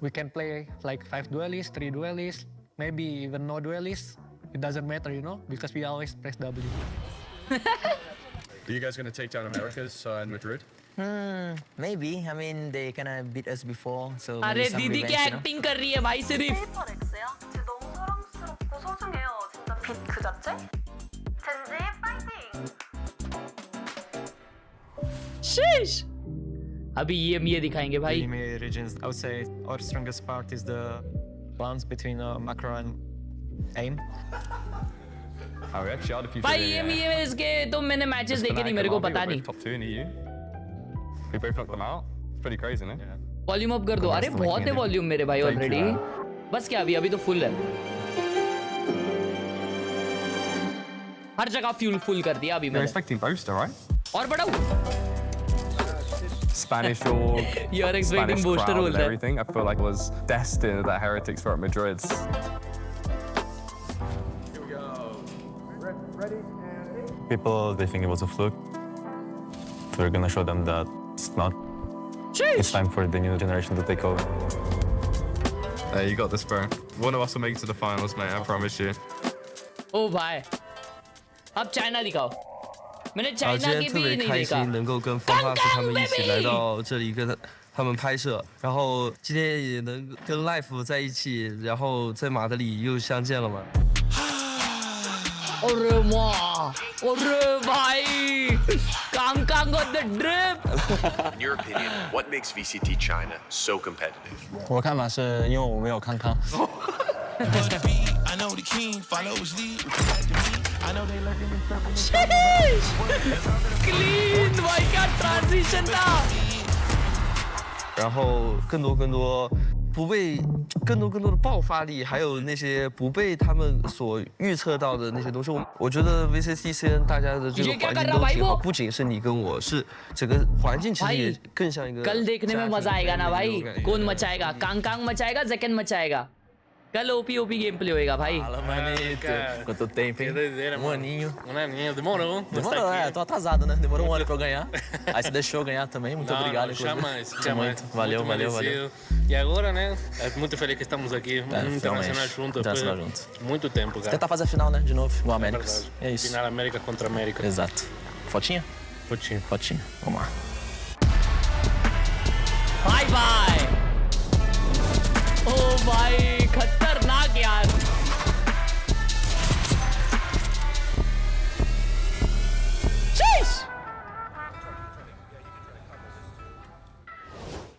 we can play like 5 duelists, 3 duelists, maybe even no duelists. It doesn't matter, you know, because we always press W. Are you guys going to take down America's in Madrid? Maybe. I mean, they kind of beat us before, so. अरे maybe some दीदी revenge, क्या you know? Acting कर रही है भाई सिर्फ शीश अभी ये दिखाएंगे भाई Enemy regions, I would say our strongest part is the balance between macro and aim. Oh, we actually are the future. भाई ये इसके तो मैंने मैचेस देखे नहीं मेरे को पता नहीं Top 2 in EU. We both knocked them out. It's pretty crazy, isn't it? Volume up कर दो अरे बहुत है वॉल्यूम मेरे भाई ऑलरेडी बस क्या अभी तो फुल है हर जगह फ्यूल फुल कर दिया अभी You're मैंने expecting Boaster, right? और बढ़ाऊं Spanish org, You're expecting Spanish booster crowd role and there. everything. I feel like it was destined that Heretics were at Madrid. People, they think it was a fluke. We're gonna show them that it's not. It's time for the new generation to take over. You got this, bro. One of us will make it to the finals, mate. I promise you. ओ भाई अब China दिखाओ मैंने China की भी नहीं देखा能够跟方法师他们一起来到这里跟他们拍摄，然后今天也能跟 Life 在一起，然后在马德里又相见了嘛。 अरे वाह अरे भाई Kong got the drip In your opinion, what makes VCT China so competitive? 我看法是因为我没有康康。 I know the king follows lead. I know they lurking in circles. clean भाई क्या transition था然后更多不被更多的爆发力，还有那些不被他们所预测到的那些东西，我觉得 VCT 大家的这个环境都挺好，不仅是你跟我，是整个环境其实也更像一个。 कल देखने में मजा आएगा ना भाई कौन मचाएगा कांग मचाएगा जेकन मचाएगा कल ओपी गेम प्ले होएगा भाई Fala, manito. Quanto tempo, hein? Um aninho. Um aninho, demorou. Demorou, tô atrasado, né? Demorou um ano pra eu ganhar. Aí você deixou eu ganhar também, muito obrigado. Jamais. Muito. Valeu. E agora, né? É muito feliz que estamos aqui, internacional junto. Internacional junto. Muito tempo, cara. Tentar fazer a final, né? De novo, igual a América. É isso. Final América contra América. Exato. Fotinha? Fotinha. Vamos lá. बाय ओ भाई खतरनाक यार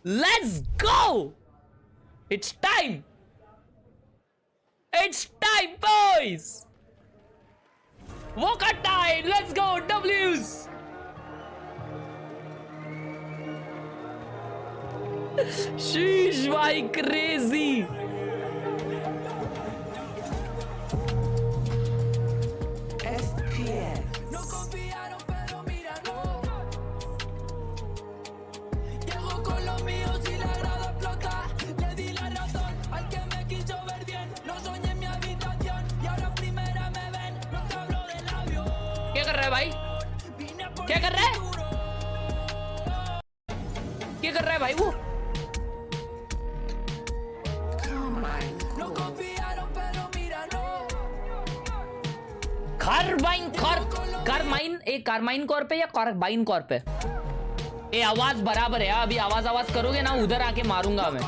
Let's go! It's time! It's time, boys! Walker time! Let's go, W's! Sheesh, why crazy? FPX. क्या कर रहा है भाई? क्या कर रहा है? क्या कर रहा है भाई वो? कारमाइन कॉर पे या कार्बाइन कॉर पे? ए आवाज बराबर है। अभी आवाज करोगे ना, उधर आके मारूंगा मैं।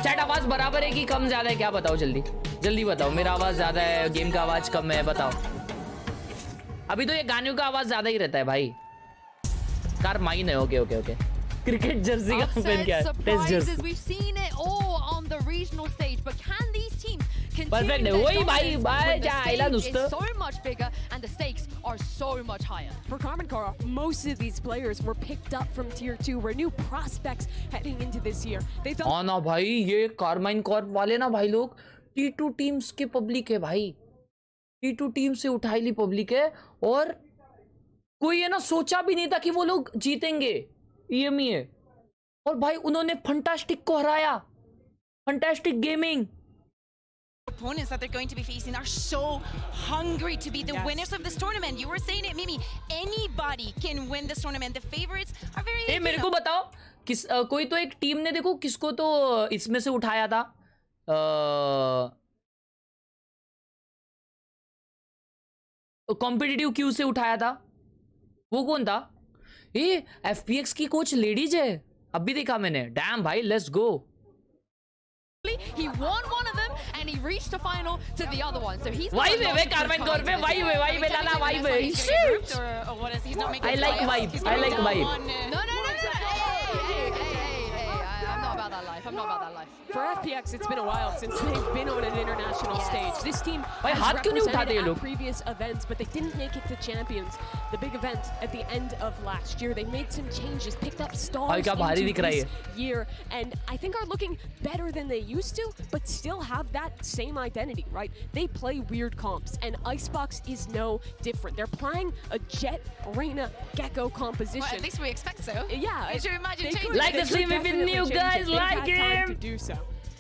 चैट आवाज बराबर है कि कम ज्यादा है? क्या बताओ, जल्दी बताओ। मेरा आवाज ज्यादा है, गेम का आवाज कम है, बताओ। अभी तो ये गानों का आवाज ज्यादा ही रहता है भाई। कारमाइन है। Okay okay okay. Cricket jersey का पहन क्या है? Test jersey. We've seen it all on the regional stage, but can these teams Perfect. continue वही their भाई dominance भाई when the जाइला stage नुसतं. is so much bigger and the stakes are so much higher? For Carmen Cora, most of these players were picked up from Tier 2, were new prospects heading into this year. They thought हाँ ना भाई, ये carmine Corp वाले ना भाई लोग T2 teams के public है भाई। T2 टीम से उठाई ली पब्लिक है, और कोई है ना सोचा भी नहीं था कि वो लोग जीतेंगे EMEA, और भाई उन्होंने फंटास्टिक को हराया। Fantastic gaming. Opponents that they're going to be facing are so hungry to be the winners of this tournament. You were saying it, Mimi. Anybody can win this tournament. The favorites are very. मेरे को बताओ, किस कोई तो एक team ने देखो किसको तो इसमें से उठाया था, कॉम्पिटिटिव क्यू से उठाया था। वो कौन था? ये FPX की कोच लेडीज है। अभी देखा मैंने। डैम भाई, let's go. He won one of them and he reached the final to the other one. So he's Why way carmine Corp पे? Why way Lala why way? I like vibe. I like vibe. No. I'm not about that life. I'm not about that life. for FPX, it's been a while since they've been on an international stage. This team भाई has हाथ क्यों नहीं उठाते ये represented लोग? at previous events, but they didn't make it to champions. The big event at the end of last year, they made some changes, picked up stars भाई क्या भारी into दिख रहा है this year, and I think are looking better than they used to, but still have that same identity, right? They play weird comps, and Icebox is no different. They're playing a Jet, Reyna, Gecko composition. Well, at least we expect so. Yeah. Could you imagine they changing could- Like they the could stream if it's definitely new, change guys, it. They've like had time him. to do so.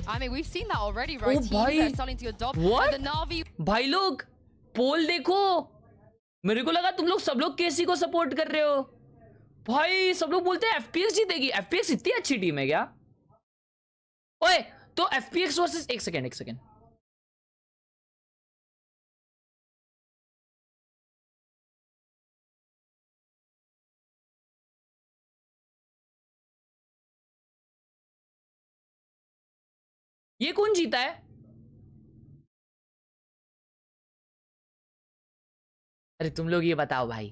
I mean, we've seen that already, right? Oh, Teams bhai. are starting to adopt What? the Navi. भाई लोग पोल देखो, मेरे को लगा तुम लोग सब लोग केसी को सपोर्ट कर रहे हो। भाई सब लोग बोलते हैं एफपीएक्स जीतेगी। एफपीएक्स इतनी अच्छी टीम है क्या? ओए तो एफपीएक्स वर्सेस एक सेकेंड ये कौन जीता है? अरे तुम लोग ये बताओ भाई,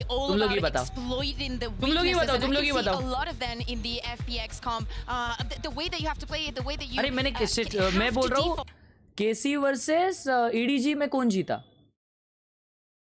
All तुम लोग ये about बताओ, exploiting the तुम लोग ये weaknesses, बताओ, and तुम I लोग can ये see बताओ। a lot of them in the FPX comp. The way that you have to play it, the way that you अरे मैंने have मैं बोल to रहा हूँ default. केसी वर्सेस ईडीजी में कौन जीता?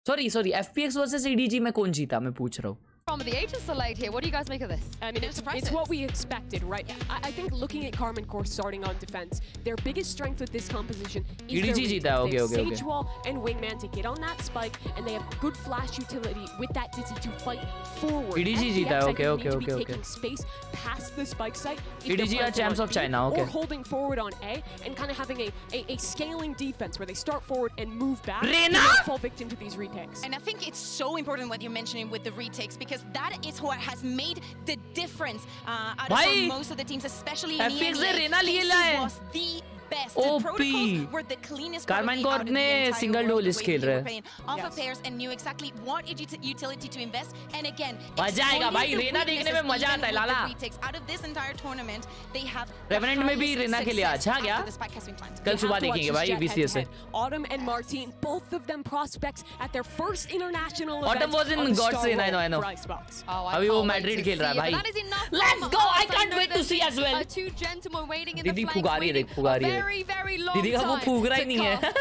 सॉरी एफपीएक्स वर्सेस ईडीजी में कौन जीता मैं पूछ रहा हूँ। From the agent select here, what do you guys make of this? I mean, it's what we expected, right? I think looking at Carmen Core starting on defense, their biggest strength with this composition is their EDG wings. जीता, They okay, have okay, okay. Sage Wall and Wingman to get on that spike, and they have good flash utility with that Dizzy to fight forward. EDG FPX, जीता, I okay, think, need to okay, be okay, taking okay. space past the spike site. if they're EDG are planting champs on of B, China, okay. Or holding forward on A, and kind of having a scaling defense where they start forward and move back. Reyna? and not fall victim to these retakes. And I think it's so important what you're mentioning with the retakes, because that is what has made the difference out Bhai, of most of the teams, especially in FPX ने EMEA. Reyna लिए KC लाए। was the best. OP. The protocols were the cleanest Carmine probably out God of the ने entire single world, duelist the way खेल they रहा were है। playing off of pairs and knew exactly what utility to invest. And again, मजा आएगा भाई, exploiting the Raina देखने में weaknesses मजा आता है, even with Lala. the retakes. Out of this entire tournament, they have the Revenant में भी highest रेना खेले आज, success हाँ क्या? after the spike has been planted. कल सुबह देखेंगे भाई VCS से। Autumn and Martin, both of them prospects at their first international Autumn event was in on the God's Star Reign, I know, I know. Roll for Icebox. Oh, I अभी वो can't wait Madrid to खेल रहा है see it, भाई। but that is enough Let's from go! I us. can't know wait to that see as well. Two gentlemen waiting in the दीदी flanks, फुगा रही है, waiting देख फुगा रही a है। very, very long दीदी का वो time फूक रहा ही to नहीं है। come.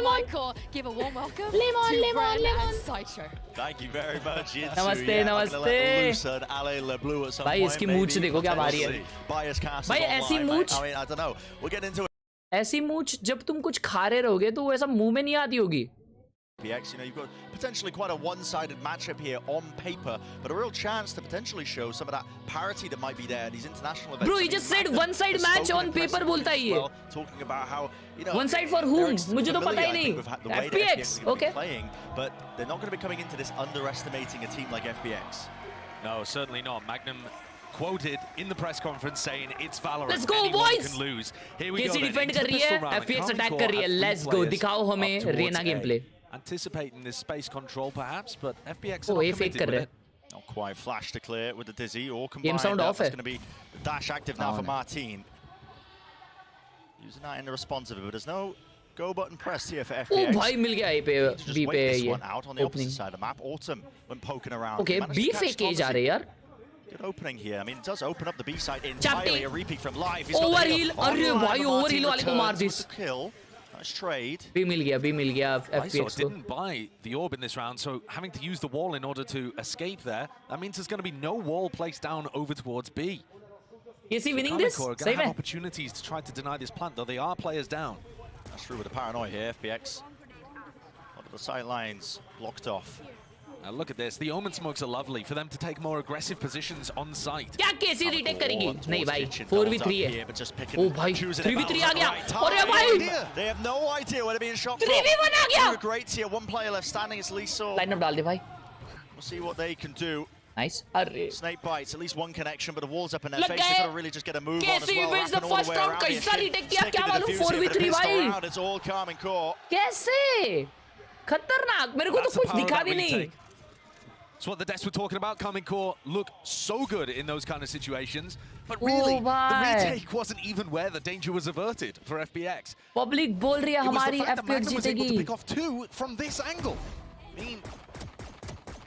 Michael, give a warm welcome to Bren and Sideshow. Thank you very much. नमस्ते नमस्ते। भाई इसकी मूछ देखो क्या भारी है। भाई ऐसी मूछ, ऐसी मूछ जब तुम कुछ खा रहे रहोगे तो वो ऐसा मुंह में नहीं आती होगी। FPX, you've got potentially quite a one-sided matchup here on paper, but a real chance to potentially show some of that parity that might be there at these international events. Bro, he just said one-side match on paper बोलता है ये। Talking about how, you know, One side for whom? मुझे तो पता ही नहीं। FPX, okay. Playing, but they're not going to be coming into this underestimating a team like FPX. No, certainly not. Magnum quoted in the press conference saying it's Valorant. Let's go, Anyone boys! can lose. Here we go. KC then, defend into कर the रही है, pistol round, and FPX Carmine attack Core कर रही है। has Let's two go, players दिखाओ up हमें towards Rena A. Gameplay. Anticipating this space control perhaps, but FPX Oh, are ये not fake committed कर रहे with हैं। it. Not quite flash to clear with the Dizzy or Game combined. sound off That's है। going to be the dash active now for Martin. Using that in the responsive, but there's no go button pressed here for FPX. ओ भाई मिल गया A पे, B पे this ये one out on the opposite opening। side of the map. Autumn when poking around. Okay, Managed B to catch fake A जा रहे यार। Good opening here. I mean, it does open up the B side Chapty. entirely. A repeat from live. Overheal, अरे भाई overheal वाले को मार this. Kill. Nice trade. B मिल गया ISO FPX को। didn't buy the orb in this round, so having to use the wall in order to escape there, that means there's going to be no wall placed down over towards B. Is he winning Carmine this? Core are सही going to have में? opportunities to try to deny this plant, though they are players down. That's true with the paranoia here. FPX. Look at the sight lines blocked off. Now look at this. The Omen smokes are lovely for them to take more aggressive positions on site. क्या KC retake करेगी? नहीं भाई, 4v3 है। ओ भाई, 3v3 आ गया। अरे भाई! They have no idea where they're being shot from. 3v1 आ गया। Great here. One player left standing. It's Lisa. Lineup डाल दे भाई। We'll see what they can do. Nice. अरे। Snake bites, at least one connection, but the wall's up in their लग face. गए। They've got to really just get a move on as KC well. wins the Wrapping all first way round, around here. कैसा retake किया? Snake क्या with the मालूम, defuse here, 4v3 but the pistol भाई। round, it's all Carmine Core. कैसे? खतरनाक। मेरे को तो That's the कुछ power of दिखा that भी नहीं। retake. It's what the devs were talking about. Carmine Core look so good in those kind of situations, but really, the भाई। retake wasn't even where the danger was averted for FPX. Public बोल रही है It was the हमारी fact that FPX Magnum was able to जीतेगी। pick off two from this angle. I mean,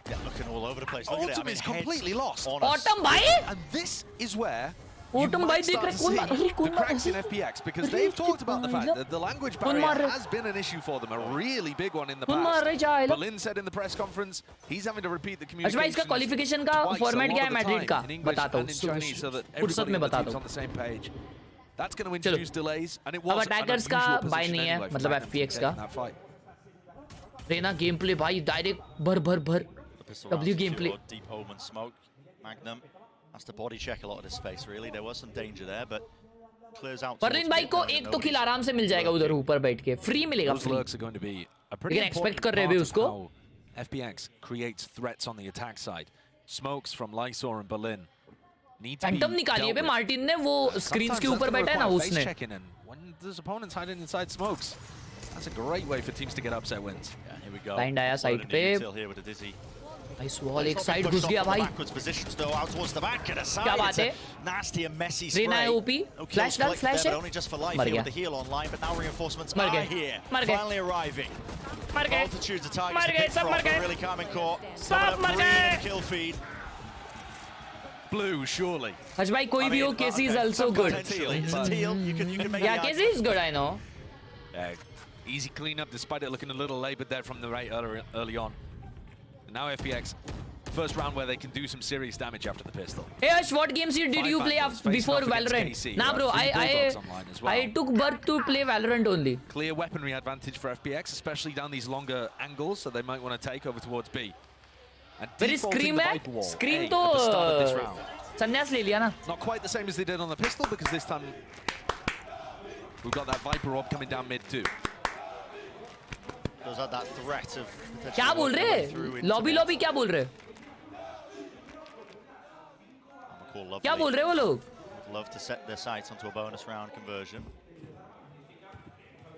yeah, looking all over the place. Look at it. I Autumn mean, is completely lost. on us. Autumn भाई? And this is where Autumn you भाई might देख start रहे to कौन see मार अरे कौन the मार cracks in FPX, because they've talked about the fact that the language कौन मार barrier रहा है? has been an issue for them, a really big one in the कौन मार रहा है past. चाहे लो? Berlin said in the press conference he's having to repeat the अच्छा communication. भाई इसका qualification का format क्या है मैड्रिड का? बताता हूँ। फुर्सत में बताता हूँ। on the same page. That's going to introduce delays, and it अब was an attackers का unusual buy position नहीं है, anyway for मतलब Magnum to FPX take का। in that fight. Rena game play भाई डायरेक्ट भर W game play. Deep home and smoke. Magnum has to body check a lot of this space, really. There was some danger there, but clears out. Berlin भाई को एक तो किल आराम से मिल जाएगा उधर ऊपर बैठ के। फ्री मिलेगा Those free. lurks are going to be a pretty लेकिन expect important कर रहे part हैं of उसको। how FPX creates threats on the attack side. Smokes from Lysor and Berlin need to be Phantom निकाली है बे dealt with. Martin ने, वो screens के Sometimes ऊपर that's gonna बैठा है ना require face उसने। checking, and when there's opponents hiding inside smokes, that's a great way for teams to get upset wins. Yeah, here we go. Blind आया side पे। Here with the Dizzy. Nice wall एक side घुस गया भाई। Positions though out towards the back and aside. क्या बात है? Nasty and messy Rena spray. है ओपी। फ्लैश डाल फ्लैश है। Only just for life मर here गया। with the heal online, but now reinforcements मर are गए। here. मर गए। Finally arriving. मर गए। Multitudes of targets मर to गए, pick सब from, मर गए। but really Carmine Core. सब मर गए। Kill feed. Blue, surely. हज भाई कोई भी हो, KC is also good. Potentially, it's a teal. You can make Yeah, the KC is good, I know. Easy cleanup despite it looking a little labored there from the right early on. And now FPX, first round where they can do some serious damage after the pistol. Hey Ash, what games did you play before Valorant? Nah bro, I took birth to play Valorant only. Clear weaponry advantage for FPX, especially down these longer angles, so they might want to take over towards B. And Where is Scream है? Scream तो संन्यास ले लिया ना? Not quite the same as they did on the pistol, because this time we've got that Viper orb coming down mid too. Does have that threat of क्या बोल रहे? Lobby क्या बोल रहे? क्या बोल रहे वो लोग? Love to set their sights onto a bonus round conversion.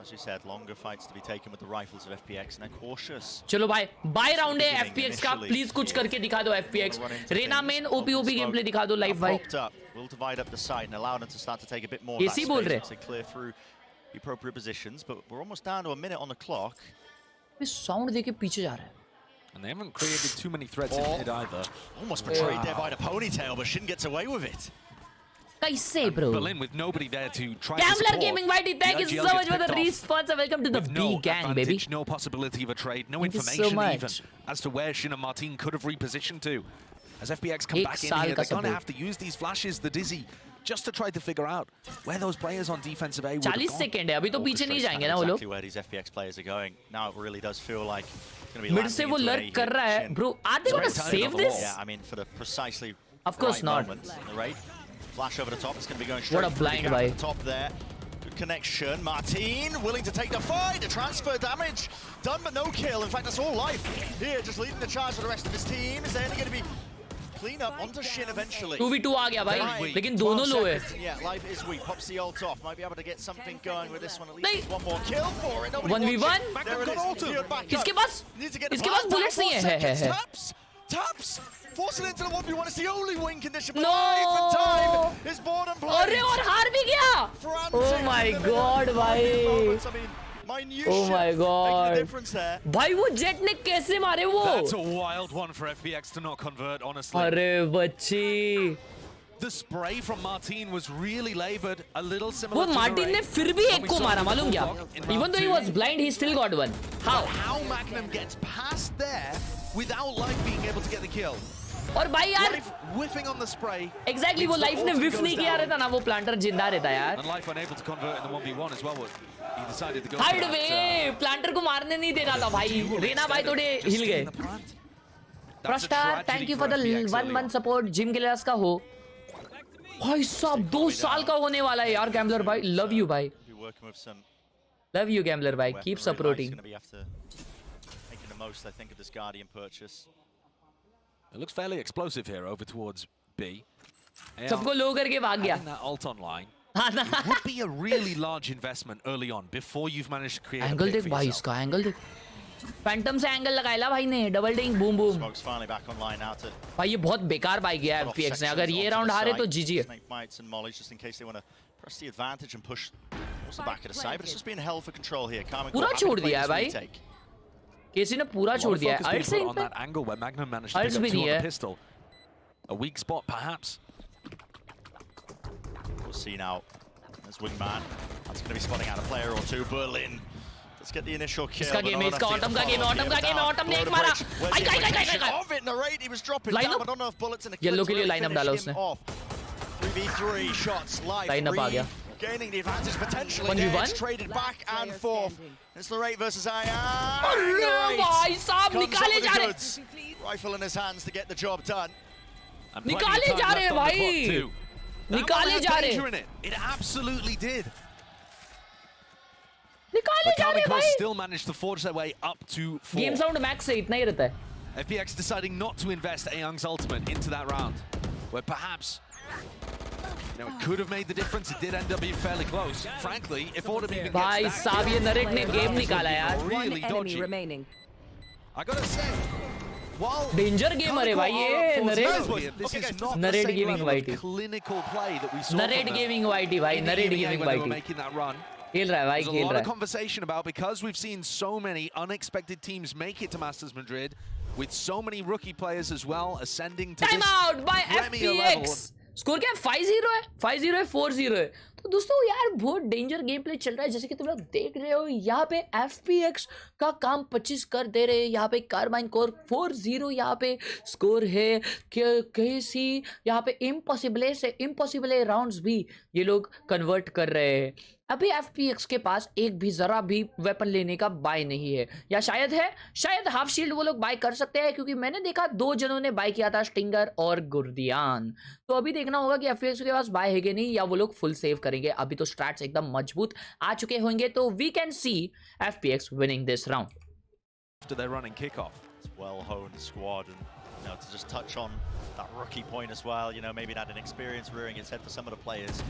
As you said, longer fights to be taken with the rifles of FPX, and they're cautious. चलो भाई बाय राउंड है FPX का, प्लीज कुछ करके दिखा दो FPX. Rena main OP game play दिखा दो लाइव भाई. We'll divide up the site and allow them to start to take a bit more ऐसी बोल रहे to clear through the appropriate positions, but we're almost down to a minute on the clock. ये sound देके पीछे जा रहा है. And they haven't created too many threats in mid either. Almost betrayed there by the ponytail, but Shin gets away with it. कैसे bro? Berlin with nobody there to try Gambler to support. Gaming Whitey, thank you so much for the response. Welcome to the B gang, baby. No possibility of a trade, no Thank you so information much. even as to where Shin and Martin could have repositioned to. As FPX come back in here, they're going to have to use these flashes, the Dizzy, just to try to figure out where those players on defensive A would have 40 gone. Second है, अभी तो पीछे नहीं जाएंगे ना वो लोग. Exactly where these FPX players are going. Now it really does feel like it's going to be mid से वो लर्क कर रहा है, bro. Are they going to save this? Yeah, I mean for the precisely Of course right not. moment in the raid. Flash over the top. It's going to be going straight. What a blind to by. the top there. Good connection. Martin willing to take the fight. The transfer damage done, but no kill. In fact, that's all life here, just leading the charge for the rest of his team. Is there any going to be clean up onto Shin eventually? 2v2 आ गया भाई, लेकिन दोनों लो है. Yeah, life is weak. Pops the ult off. Might be able to get something going with this one. At least one more kill for it. 1v1. There it is. किसके पास bullets नहीं है. Taps. Force it into the 1v1. It's the only win condition. But life and time is born and played. अरे और हार भी गया. Oh my god भाई. Oh my god. भाई वो जेट ने कैसे मारे वो? That's a wild one for FPX to not convert, honestly. अरे बच्ची. The spray from Martin was really labored, a little similar. वो मार्टिन ने फिर भी एक को मारा, मालूम क्या? Even though he was blind, he still got one. How Magnum gets past there without Life being able to get the kill? और भाई यार Life whiffing on the spray. Exactly वो लाइफ ने whiff नहीं किया रहता ना, वो प्लांटर जिंदा रहता यार. And Life unable to convert in the 1v1 as well. He decided to go. Third way planter को मारने नहीं दे रहा था भाई. रेना भाई थोड़े हिल गए. प्रस्टा, thank you for the 1 month support. Gym गिलास का हो. भाई साहब 2 साल का होने वाला है यार गैम्बलर भाई. Love you भाई. Love you गैम्बलर भाई. Keep supporting. Making the most, I think, of this Guardian purchase. It looks fairly explosive here over towards B. सबको लो करके भाग गया. That ult online. It would be a really large investment early on before you've managed to create a angle pick देख for भाई yourself. इसका angle देख. Phantom से angle लगाया भाई ने. Double ding boom boom. Smog's finally back online now to भाई ये बहुत बेकार बाइक गया है FPX ने. अगर ये राउंड हारे तो GG है. Snake bites and mollies just in case they want to press the advantage and push also back at the side, but it's just been held for control here. पूरा छोड़ दिया है भाई. केसी ने पूरा छोड़ दिया है. Focus being put on that angle where Magnum managed to pick up 2 on the pistol. A weak spot, perhaps. We'll see now. There's Wingman. That's going to be spotting out a player or two. Berlin. Let's get the initial kill. इसका game है, इसका autumn का game है, autumn का game है. Autumn ने एक मारा. Of it, narrate. He was dropping down, but not enough bullets in the yellow के लिए लाइन अप डाला उसने. 3v3 shots live. Line up आ गया. Gaining the advantage potentially. There. It's traded back and forth. It's Lorate versus Ayan. अरे भाई साहब निकाले जा रहे. Rifle in his hands to get the job done. निकाले जा रहे भाई. निकाले जा रहे. It absolutely did. निकाले जा रहे भाई. Still managed to forge their way up to 4. Game sound max से इतना ही रहता है. FPX deciding not to invest Ayoung's ultimate into that round, where perhaps it could have made the difference. It did end up being fairly close. Frankly, if Autumn even gets भाई that, साहब ये narrate ने game निकाला यार. really dodgy. I gotta say, while danger gamer है भाई ये नरेट. this is not नरेट the same गेमिंग level वाइटी. of clinical play that we saw. नरेट गेमिंग वाइटी भाई. नरेट गेमिंग when they were वाइटी. making that run. खेल रहा है भाई, There's a खेल lot रहा of है. conversation about, because we've seen so many unexpected teams make it to Masters Madrid, with so many rookie players as well ascending to Time this out by premier level. FPX. Score क्या है? 5-0 है. 5-0 है, 4-0 है. तो दोस्तों यार बहुत danger game play चल रहा है. जैसे कि तुम लोग देख रहे हो यहाँ पे FPX का काम 25 कर दे रहे हैं. यहाँ पे कार्बाइन कोर 4-0 यहाँ पे स्कोर है. कैसी यहाँ पे इम्पॉसिबल राउंड्स भी ये लोग कन्वर्ट कर रहे हैं. अभी FPX के पास एक भी जरा भी वेपन लेने का बाय नहीं है, या शायद हाफ शील्ड वो लोग बाय कर सकते हैं, क्योंकि मैंने देखा 2 जनों ने बाय किया था, स्टिंगर और गुर्दियान. तो अभी देखना होगा कि FPX के पास बाय है कि नहीं, या वो लोग फुल सेव करेंगे. अभी तो स्ट्रैट्स एकदम मजबूत आ चुके होंगे, तो we can see FPX winning this round. After their running kickoff. It's well-honed squad, and to just touch on that rookie point as well, maybe not an experience rearing its head for some of the players.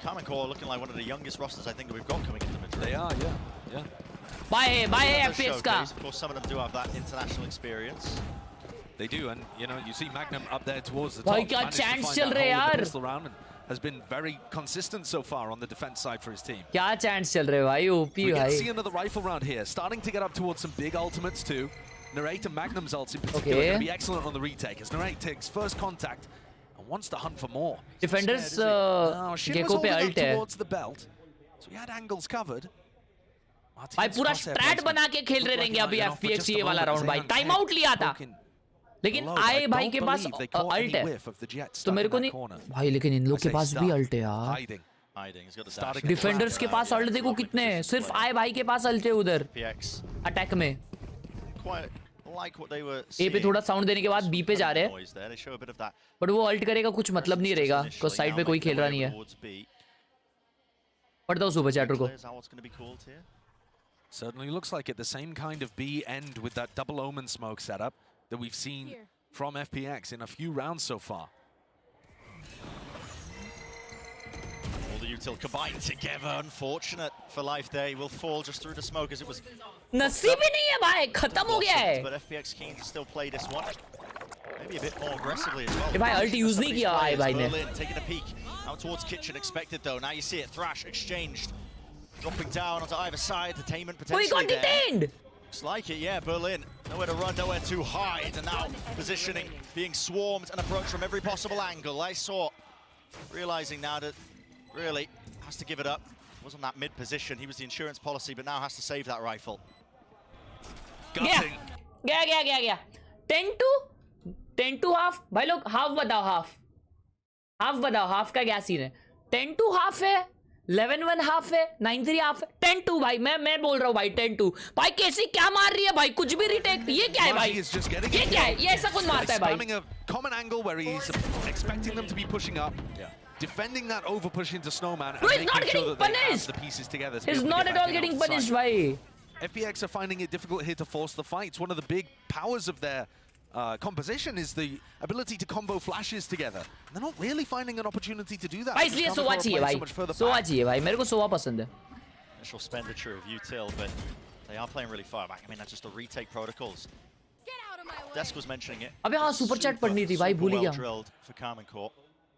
Common Core looking like one of the youngest rosters I think that we've got coming into Madrid. They are, yeah. Bye FPX का. Of course, some of them do have that international experience. They do, and you see Magnum up there towards the top. भाई क्या chance चल रहे हैं यार. Has been very consistent so far on the defense side for his team. क्या chance चल रहे हैं भाई OP We भाई. can see another rifle round here, starting to get up towards some big ultimates too. Narrate and Magnum's ults in particular going to be excellent on the retake as Narrate takes first contact and wants to hunt for more. Defenders Gecko पे ult है. Towards the belt, so he had angles covered. भाई पूरा straight बना के खेल रहे रहेंगे अभी FPX ये वाला राउंड भाई. टाइम आउट लिया था. लेकिन आए भाई के पास अल्ट है तो मेरे को नहीं भाई, लेकिन इन लोग के पास भी अल्ट है यार. डिफेंडर्स के पास अल्ट देखो कितने हैं. सिर्फ आए भाई के पास अल्ट है उधर अटैक में. ए पे थोड़ा साउंड देने के बाद बी पे जा रहे हैं, बट वो अल्ट करेगा कुछ मतलब नहीं रहेगा बिकॉज़ साइड पे कोई खेल रहा नहीं है. पढ़ता हूँ सुपर चैटर को. Certainly looks like it. The same kind of B end with that double omen smoke setup that we've seen from FPX in a few rounds so far. All the util combined together. Unfortunate for Life Day will fall just through the smoke as it was. नसीब ही नहीं है भाई, खत्म हो गया है. But FPX keen to still play this one. Maybe a bit more aggressively as well. ये भाई अल्ट यूज नहीं किया आए भाई ने. Taking a peek out towards kitchen, expected though. Now you see it. Thrash exchanged, dropping down onto either side. Detainment potentially. We got detained. Looks like it, yeah. Berlin, nowhere to run, nowhere to hide, and now positioning, being swarmed and approached from every possible angle. I saw, realizing now that really has to give it up. Wasn't that mid position. He was the insurance policy, but now has to save that rifle. गया 10 to half. भाई लोग half बताओ. Half बताओ, half का क्या scene है. 10 to half है, 11-1 half है, 9-3 हाफ है, 10-2 भाई. मैं बोल रहा हूँ भाई 10-2. भाई कैसी क्या मार रही है भाई, कुछ भी रिटेक. ये क्या है भाई, ये क्या है, ये ऐसा कुछ मारता है भाई. Common angle where he's expecting them to be pushing up, defending that over push into Snowman, and he's not making sure getting that they have punished. the pieces together. He's not at all getting punished भाई. FPX are finding it difficult here to force the fight. It's one of the big powers of their composition is the ability to combo flashes together. They're not really finding an opportunity to do that. भाई इसलिए सोवा चाहिए भाई, सोवा चाहिए भाई. मेरे को सोवा पसंद है. Initial expenditure of util, but they are playing really far back. I mean, that's just the retake protocols. Desk was mentioning it. अबे हाँ सुपर चैट पढ़नी थी भाई, भूल गया. Drilled for Common Core.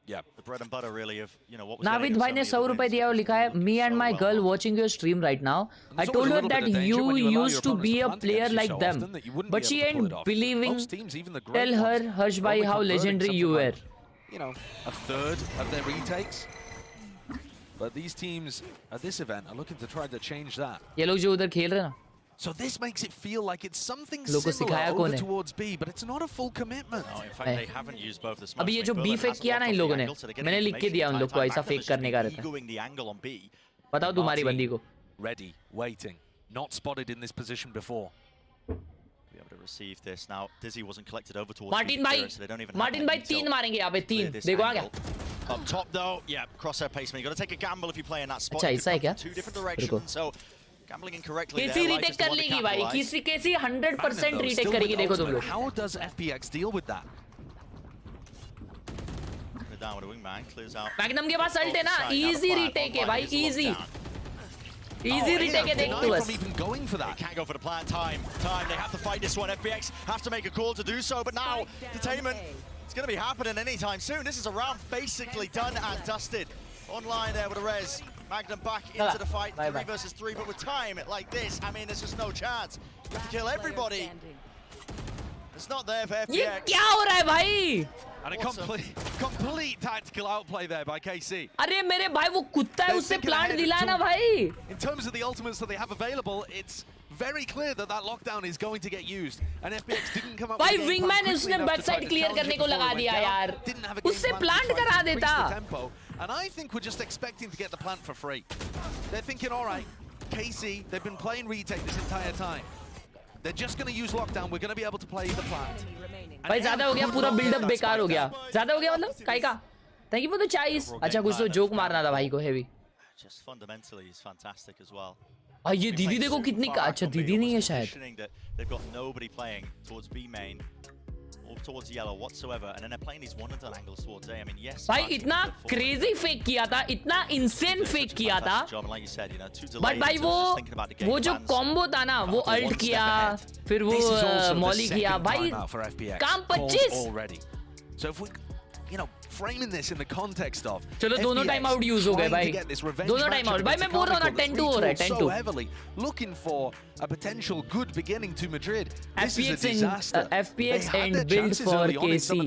Yeah, the bread and butter really of, you know, what was Navid भाई ने 100 रुपए दिया और लिखा है me and my girl watching your stream right now. I told her that you used to be a player like them, but she ain't believing. Tell her Harsh bhai how legendary you were. You know, a third of their retakes. But these teams at this event are looking to try to change that. ये लोग जो उधर खेल रहे हैं ना. So this makes it feel like it's something similar over towards B, but it's not a full commitment. No, in fact, they haven't used both the smokes. अभी ये जो B फेक किया ना इन लोगों ने, मैंने लिख के दिया उन लोग को ऐसा फेक करने का रहता है. बताओ तुम्हारी बंदी को. Ready, waiting, not spotted in this position before. Be able to receive this now. Dizzy wasn't collected over towards Martin भाई, Martin भाई 3 मारेंगे यहाँ पे 3. देखो आ गया. Up top though, yeah, crosshair placement. You got to take a gamble if you play in that spot. अच्छा ऐसा है क्या? Two different directions, so gambling incorrectly. कैसी रीटेक कर लेगी भाई, कैसी 100% रीटेक करेगी देखो तुम लोग. How does FPX deal with that? Down with a wingman, clears out. Magnum के पास अल्ट है ना, इजी रीटेक है भाई, इजी. Easy retake है देख तू बस. Even going for that. They can't go for the plan. Time. They have to fight this one. FPX have to make a call to do so, but now detainment. It's going to be happening anytime soon. This is a round basically done and dusted. Online there with a res. Magnum back into the fight. 3 versus 3, but with time like this, I mean, there's just no chance. You have to kill everybody. It's not there for FPX. ये क्या हो रहा है भाई? And a complete tactical outplay there by KC. अरे मेरे भाई वो कुत्ता है, उससे प्लांट दिलाया ना भाई. In terms of the ultimates that they have available, it's very clear that that lockdown is going to get used. And FPX didn't come up with भाई विंगमैन उसने बैक साइड क्लियर करने को लगा दिया यार. उससे प्लांट करा देता. And I think we're just expecting to get the plant for free. They're thinking, all right, KC, they've been playing retake this entire time. They're just going to use lockdown. We're going to be able to play the plant. भाई ज़्यादा हो गया, पूरा buildup बेकार हो गया. ज़्यादा हो गया मतलब काई का. Thank you for the chase. अच्छा कुछ तो जोक मारना था भाई को heavy. Just fundamentally is fantastic as well. ये दीदी देखो कितनी का. अच्छा दीदी नहीं है शायद. They've got nobody playing towards B main. or towards yellow whatsoever, and then they're playing these one and done angles towards A. I mean, yes. भाई इतना crazy fake किया था, इतना insane fake किया था. Job, and like you said, you know, two But delays. भाई वो जो combo था ना, वो ult किया, फिर वो molly किया, भाई काम 25. Already. So if we, you know, framing this in the context of चलो दोनों टाइम आउट यूज हो गए भाई, दोनों टाइम आउट भाई. मैं बोल रहा हूँ ना 10-2 हो रहा है, 10-2. So heavily looking for a potential good beginning to Madrid. This is a disaster. FPX and build for KC.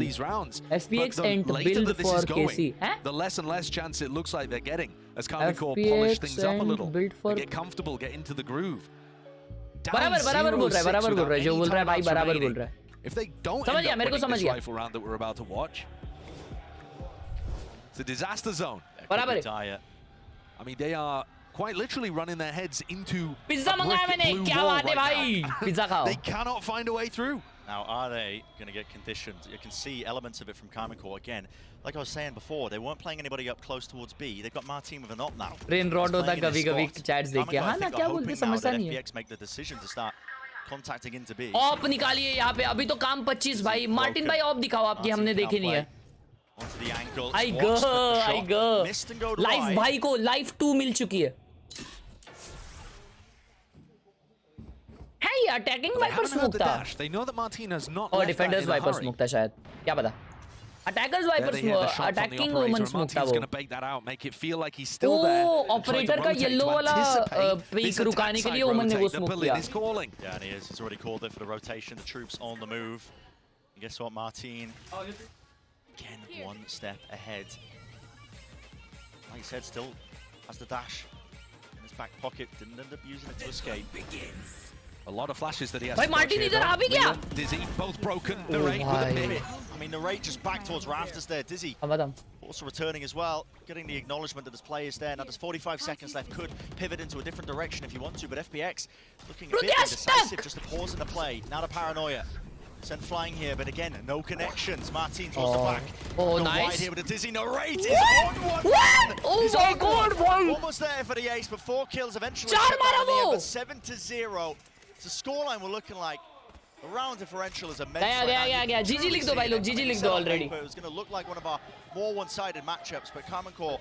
FPX and build for KC. The less and less chance it looks like they're getting as Carmichael polish things up a little. They get comfortable, get into the groove. बराबर बोल रहा है, जो बोल रहा है भाई बराबर बोल रहा है. If they don't end up winning this rifle round that we're about to watch, it's a disaster zone. Dire. I mean, they are quite literally running their heads into pizza मंगाया मैंने, क्या बात है भाई, पिज्जा खाओ. They cannot find a way through. Now, are they going to get conditioned? You can see elements of it from Carmichael again. Like I was saying before, they weren't playing anybody up close towards B. They've got Martin with an op now. Rain rod होता कभी-कभी chats देख के, हाँ ना क्या बोलते समझता नहीं है. FPX make the decision to start contacting into B. Op निकालिए यहाँ पे, अभी तो काम 25 भाई. मार्टिन भाई ऑप दिखाओ आपकी, हमने देखे नहीं है. Onto the angle. I go. Life भाई को life 2 मिल चुकी है. Hey, attacking Viper smoke था. They know that Martinez not. और defenders Viper smoke था शायद. क्या पता. Attackers Viper smoke, attacking woman smoke था वो. Oh, operator का yellow वाला peak रुकाने के लिए woman ने वो smoke किया. Yeah, and he is. He's already called it for the rotation. The troops on the move. And guess what, Martin? Again, one step ahead. Like you said, still has the dash in his back pocket. Didn't end up using it to escape. A lot of flashes that he has. भाई Martin इधर आ भी गया. Dizzy, both broken. Narrate with a pivot. I mean, Narrate just back towards rafters there. Dizzy also returning as well, getting the acknowledgement that there's players there. Now there's 45 seconds left. Could pivot into a different direction if you want to, but FPX looking a bit indecisive. Just a pause in the play. Now the paranoia. Sent flying here, but again, no connections. Martin towards the back. Oh, nice. Wide here with a Dizzy. Narrate is on one. What? Oh my god, boy. Almost there for the ace, but 4 kills eventually. But 7-0. The scoreline we're looking like. The round differential is immense. गया. GG लिख दो भाई लोग, GG लिख दो already. It was going to look like one of our more one-sided matchups, but Carmichael,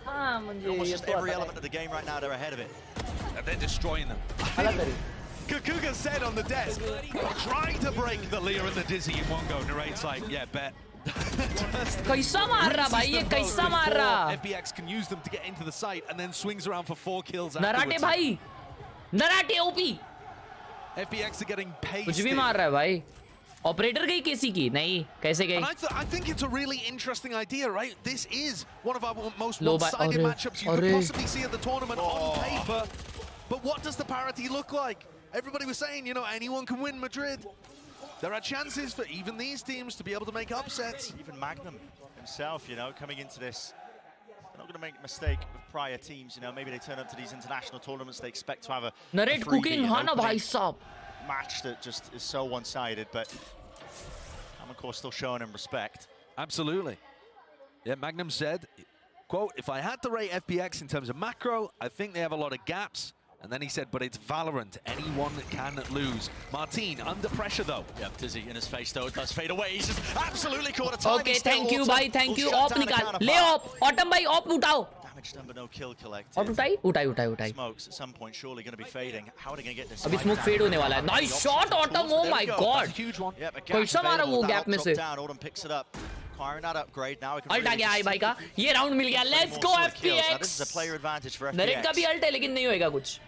almost just every element of the game right now, they're ahead of it. And they're destroying them. Kukuga said on the desk, trying to break the Lear and the Dizzy in one go. Narrate's like, yeah, bet. कैसा मार रहा भाई ये, कैसा मार रहा. FPX can use them to get into the site and then swings around for 4 kills. Narate भाई, Narate OP. FPX are getting paid. कुछ भी मार रहा है भाई. Operator गई किसी की नहीं, कैसे गई? I think it's a really interesting idea, right? This is one of our most one-sided matchups you could possibly see at the tournament on paper. But what does the parity look like? Everybody was saying, you know, anyone can win Madrid. There are chances for even these teams to be able to make upsets. Even Magnum himself, you know, coming into this, they're not going to make a mistake with prior teams. You know, maybe they turn up to these international tournaments, they expect to have a Narrate cooking, Hana bhai sab. Match that just is so one-sided, but I'm of course still showing him respect. Absolutely. Yeah, Magnum said, quote, if I had to rate FPX in terms of macro, I think they have a lot of gaps. And then he said, but it's Valorant. Anyone can lose. Martin, under pressure, though. Yep, Dizzy in his face, though. It does fade away. He's just absolutely caught a time. Okay, thank you, bhai. Thank you. Op nikal. Le op. Autumn bhai, op utao. Damage done, but no kill collected. Op utai. Smokes at some point surely going to be fading. How are they going to get this? अभी smoke fade होने वाला है. Nice shot, Autumn. Oh my god. Huge one. Yep, कैसा मारा वो gap में से? Autumn picks it up. Acquiring that upgrade now. Ult आ गया आई भाई का. ये round मिल गया. Let's go FPX. This is a player advantage for FPX. Narrate का भी ult है लेकिन नहीं होएगा कुछ.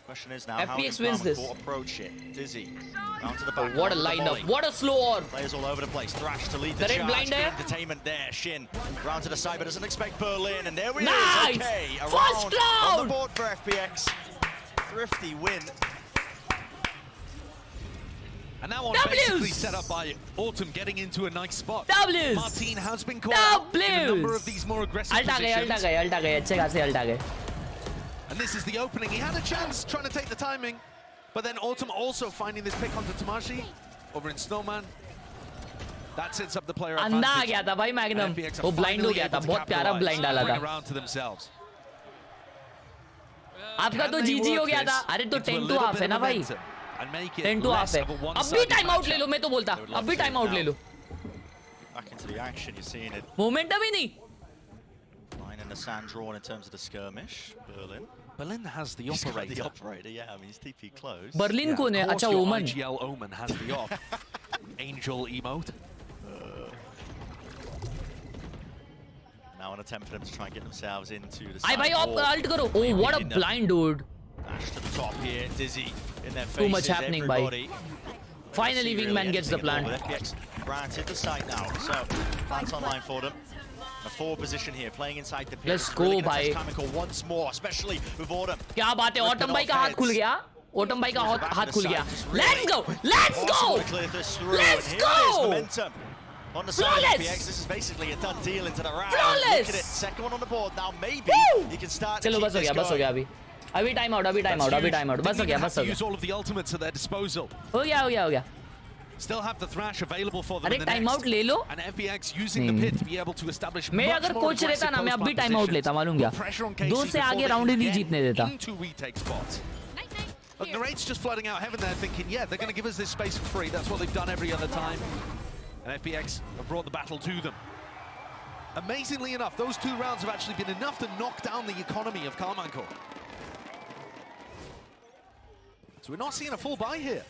Question is now FPX how wins this. Approach it. Dizzy down to the back. What a lineup! What a slow orb! Players all over the place. Thrash to lead the charge. Blind Entertainment there. Shin round to the side, but doesn't expect Berlin. And there we nice! is. Okay, first round on the board for FPX. Thrifty win. And that one basically set up by Autumn getting into a nice spot. W's. Martin has been caught out in a number of these more aggressive positions. Ult आ गए. अच्छे खासे ult आ गए. And this is the opening. He had a chance trying to take the timing, but then Autumn also finding this pick onto Tamashi over in Snowman. That sets up the player advantage. अंधा आ गया था भाई Magnum. वो blind हो गया था. बहुत प्यारा blind डाला था. Around to themselves. आपका तो GG हो गया था. अरे तो 10 to half है ना भाई. and make it 10 to half less है. of a अब भी one-sided टाइम आउट ले matchup. लो, मैं तो बोलता अब भी टाइम आउट ले लो. Back into the action, you're seeing it. Momentum ही नहीं. Line in the sand drawn in terms of the skirmish. Berlin has the He's got operator. the operator, yeah. I mean, he's TP close. Berlin कौन है? Of अच्छा course your ओमन. IGL Omen has the op. Angel emote. Now an attempt for them to try and get themselves into the आई भाई side of wall. Alt करो. Oh, what a blind dude. Dash to the top here, Dizzy in their faces. Too much happening, bhai. everybody. Finally, See Wingman really gets the anything at plan. all, but FPX granted the site now, so plans online for them. A forward position here, playing inside the pit. Let's It's go, really gonna bhai. test Chemical once more, especially with Autumn. क्या बात है? Autumn भाई का हाथ खुल गया. Autumn भाई का हाथ खुल गया. Let's go. Let's go. Possible to clear this through, Let's and here it is, go. momentum. On the side of Flawless. FPX, this is basically a done deal into the round. Flawless. Look at it, second one on the board. Now maybe you can start to चलो keep बस हो this गया, बस हो going. गया अभी. अभी time out, अभी टाइम आउट, अभी टाइम आउट. बस हो गया, बस हो Use गया. all of the ultimates at their disposal. हो गया, हो गया, हो गया. Still have the thrash available for them अरे in the time next. Out ले लो. And FPX using the pit to be able to establish मैं much अगर more कोच रहता aggressive ना, मैं अब भी post-plant टाइम आउट positions. लेता, मालूम क्या? Put pressure on KC 2 से before आगे they राउंड ही can नहीं get जीतने देता. into retake spots. Look, Narrate's just flooding out heaven there thinking, yeah, they're going to give us this space for free. That's what they've done every other time. And FPX have brought the battle to them. Amazingly enough, those 2 rounds have actually been enough to knock down the economy of Karmanko. So we're not seeing a full buy here.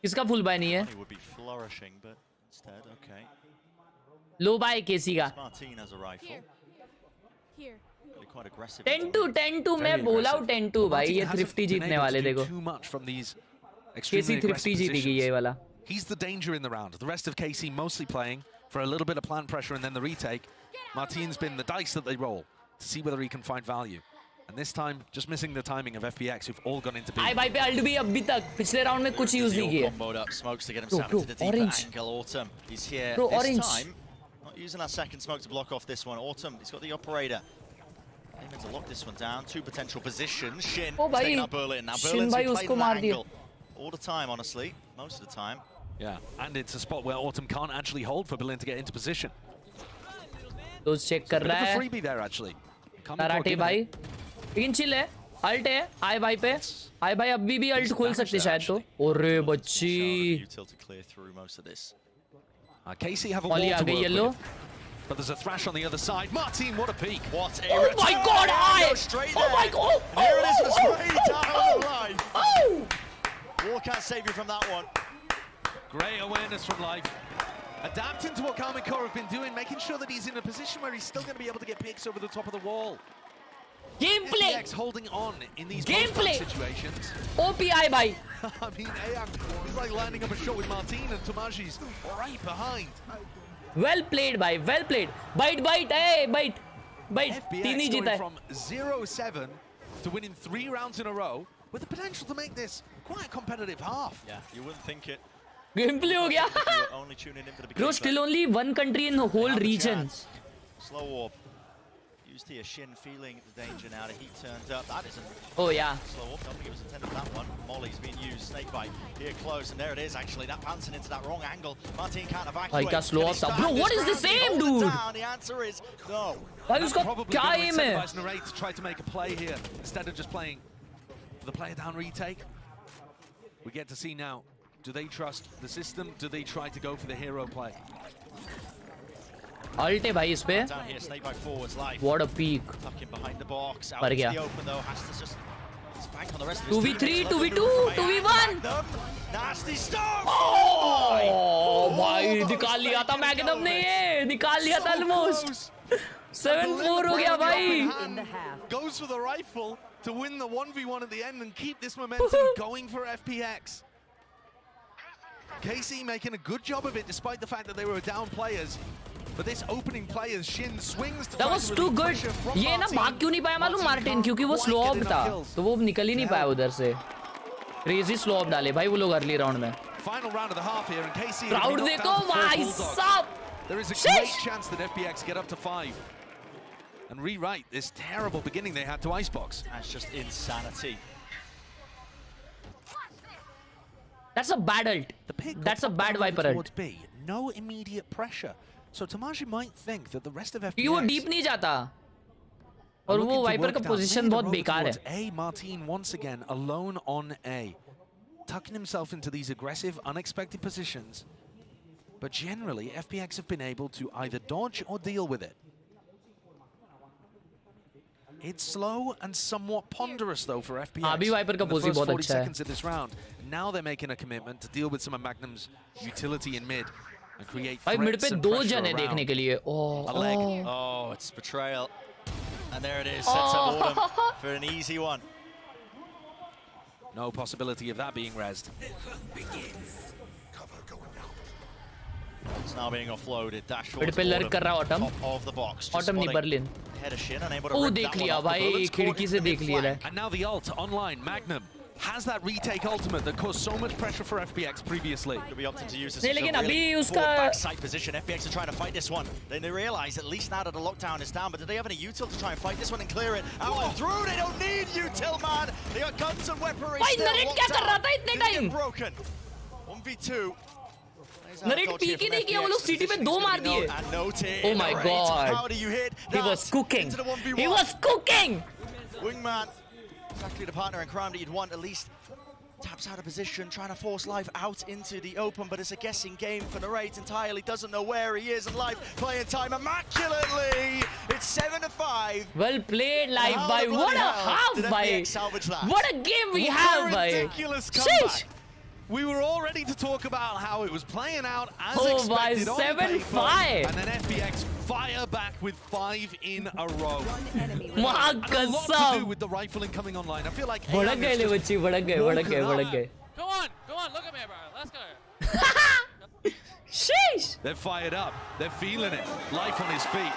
किसका full buy नहीं है? He would be flourishing, but instead, okay. लो buy KC का. Martin has a rifle. Here. Really quite aggressive. 10-2 मैं बोला हूँ 10-2 भाई. ये thrifty जीतने वाले देखो. Too much from these KC extremely thrifty aggressive जीतेगी ये positions. वाला. He's the danger in the round. The rest of KC mostly playing for a little bit of plant pressure and then the retake. Martin's been the dice that they roll to see whether he can find value. And this time, just missing the timing of FPX, who've all gone into B. आई भाई पे alt भी अभी तक पिछले round में कुछ use नहीं किए. Comboed up smokes to get himself Bro, into the deeper orange. angle. Autumn, he's here Bro, this orange. time. Not using that second smoke to block off this one. Autumn, he's got the operator. Aiming to lock this one down. 2 potential positions. Shin Oh, is taking bhai. out Berlin. Now Shin Berlin's bhai been usko playing maar that diya. angle all the time, honestly. Most of the time. Yeah, and it's a spot where Autumn can't actually hold for Berlin to get into position. Those check कर Bit रहा of a है. freebie there, actually. Karate भाई. लेकिन chill है. Alt है. आई भाई पे. आई भाई अभी भी अल्ट खोल सकते शायद तो. अरे बच्ची. Util to clear through most of this. KC have a Molly wall uh to गई work yellow. with. But there's a thrash on the other side. Martin, what a peek. What a Oh my return. God, I. Goes straight Oh my there. God. And here it is for the Oh, spray down oh, the line. Oh. War can't save you from that one. Great awareness from life. Adapting to what Karmanko have been doing, making sure that he's in a position where he's still going to be able to get picks over the top of the wall. Gameplay. FPX holding on in these Gameplay. situations. OPI भाई. I mean, Ayak is like lining up a shot with Martin and Tomaji's right behind. Well played भाई. Well played. Bite. Hey, bite. तीन ही FPX जीता going है. from 0-7 to winning 3 rounds in a row with the potential to make this quite a competitive half. Yeah, you wouldn't think it. Gameplay हो गया. If you were only tuning in for the Bro, beginning, still only one country in the whole Now the region. chance. Slow warp. Used here, Shin feeling the danger now. The heat turned up. That isn't Oh yeah. slow warp. Don't think it was intended for that one. Molly's being used. Snakebite here close, and there it is actually. That bouncing into that wrong angle. Martin can't evacuate. भाई क्या slow Can he up था. stand Bro, what this is the round? same, Hold it dude? down. The answer is no. भाई उसका Probably क्या gonna aim है? incentivize Narrate to try to make a play here instead of just playing for the player down retake. We get to see now, do they trust the system? Do they try to go for the hero play? Ult है भाई इस पे. Down here, Snakebite forwards life. What a peak. Tucking behind the box. Out मर into गया. the open though. Has to just spank on the rest of his 2v3, teammates. 2v2, 2v1. Nasty stuff. Oh भाई निकाल लिया था magnum ने ये. निकाल लिया था almost. 7-4 हो गया भाई. Goes for the rifle to win the 1v1 at the end and keep this momentum going for FPX. KC making a good job of it despite the fact that they were down players. But this opening play as Shin swings to That was too good. ये ना भाग क्यों नहीं पाया मालूम Martin क्योंकि वो slow of था तो वो निकल ही नहीं पाया उधर से. क्रेजी स्लो ऑफ डाले भाई वो लोग अर्ली राउंड में. Final round of the half here and KC. Crowd देखो भाई साहब. There is a great chance that FPX get up to 5 and rewrite this terrible beginning they had to Icebox. That's just insanity. That's a bad ult. That's a bad Viper ult. B. No immediate pressure. So Tamaji might think that the rest of FPX... क्योंकि वो deep नहीं जाता. और वो wiper का position बहुत बेकार है. A, Martin once again alone on A, tucking himself into these aggressive, unexpected positions. But generally, FPX have been able to either dodge or deal with it. It's slow and somewhat ponderous, though, for FPX. अभी wiper का in the पोजी first बहुत 40 अच्छा है. seconds of this round. Now they're making a commitment to deal with some of Magnum's utility in mid and create भाई mid threats पे and दो pressure जन है around. देखने के लिए. A leg. Oh, it's betrayal. And there it is. Sets up Autumn for an easy one. No possibility of that being rezzed. It's now being offloaded. Dash mid towards पे lurk कर रहा Autumn. Autumn. Top of the box. Just Autumn नहीं spotting Berlin. head of Shin, unable to oh rip देख that one लिया off. The भाई bullet's caught खिड़की से into the देख लिया है. And now the ult online. Magnum has that retake ultimate that caused so much pressure for FPX previously. Could be opting to use this नहीं, as a लेकिन really अभी poor उसका- backside position. FPX are trying to fight this one. Then they realize at least now that the lockdown is down, but do they have any util to try and fight this one and clear it? Out and through, they don't need util, man. They got guns and weaponry भाई still. नरेट क्या कर रहा था इतने Didn't time? get broken. 1v2. नरेट peek ही नहीं किया, वो लोग सिटी पे दो मार दिए. Oh my god. How do you hit He was cooking. into the 1v1? He was cooking. Wingman, exactly the partner in crime that you'd want. At least taps out of position, trying to force Life out into the open, but it's a guessing game for Narrate entirely. Doesn't know where he is, and Life playing time immaculately. It's 7-5. Well played, Live How by. the What a bloody hell half did by. FPX salvage that? What a game we What have, a by. ridiculous comeback. We were all ready to talk about how it was playing out as expected on 7-5. paper, and then FPX fire back with 5 in a row. माँ And a lot to do कसम. with the rifling coming online. I feel like भड़क गए ले बच्ची, भड़क गए, भड़क गए, भड़क गए. Come on, look at me, bro. Let's go. Sheesh. They're fired up. They're feeling it. Life on his feet.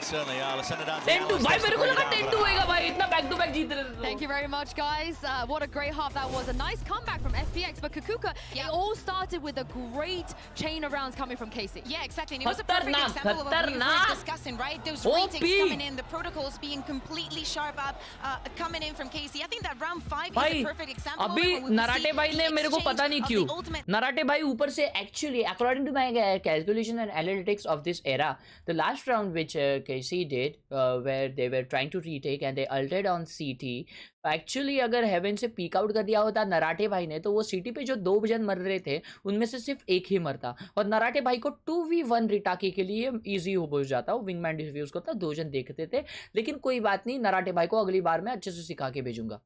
Certainly are. Let's send it down to 10-2 भाई मेरे को लगा 10-2 होएगा भाई, इतना back to back जीत रहे थे. Thank you very much, guys. What a great half that was. A nice comeback from FPX, but Kukuka, it all started with a great chain of rounds coming from Casey. Yeah, exactly. And it was a perfect example of what we were discussing, right? Those retakes coming in, the protocols being completely sharp up, coming in from Casey. I think that round 5 is a perfect example. अभी नराटे भाई ने मेरे को पता नहीं क्यों नराटे भाई ऊपर से actually according to my calculation and analytics of this era, the last round which Casey did where they were trying to retake and they ulted on CT, actually अगर हेवन से पीक आउट कर दिया होता नराटे भाई ने, तो वो city पे जो 2 जन मर रहे थे उनमें से सिर्फ एक ही मरता और नराटे भाई को 2v1 रिटाकी के लिए इजी हो जाता. वो विंगमैन डिफ्यूज को था, 2 जन देखते थे, लेकिन कोई बात नहीं, नराटे भाई को अगली बार मैं अच्छे से सिखा के भेजूंगा.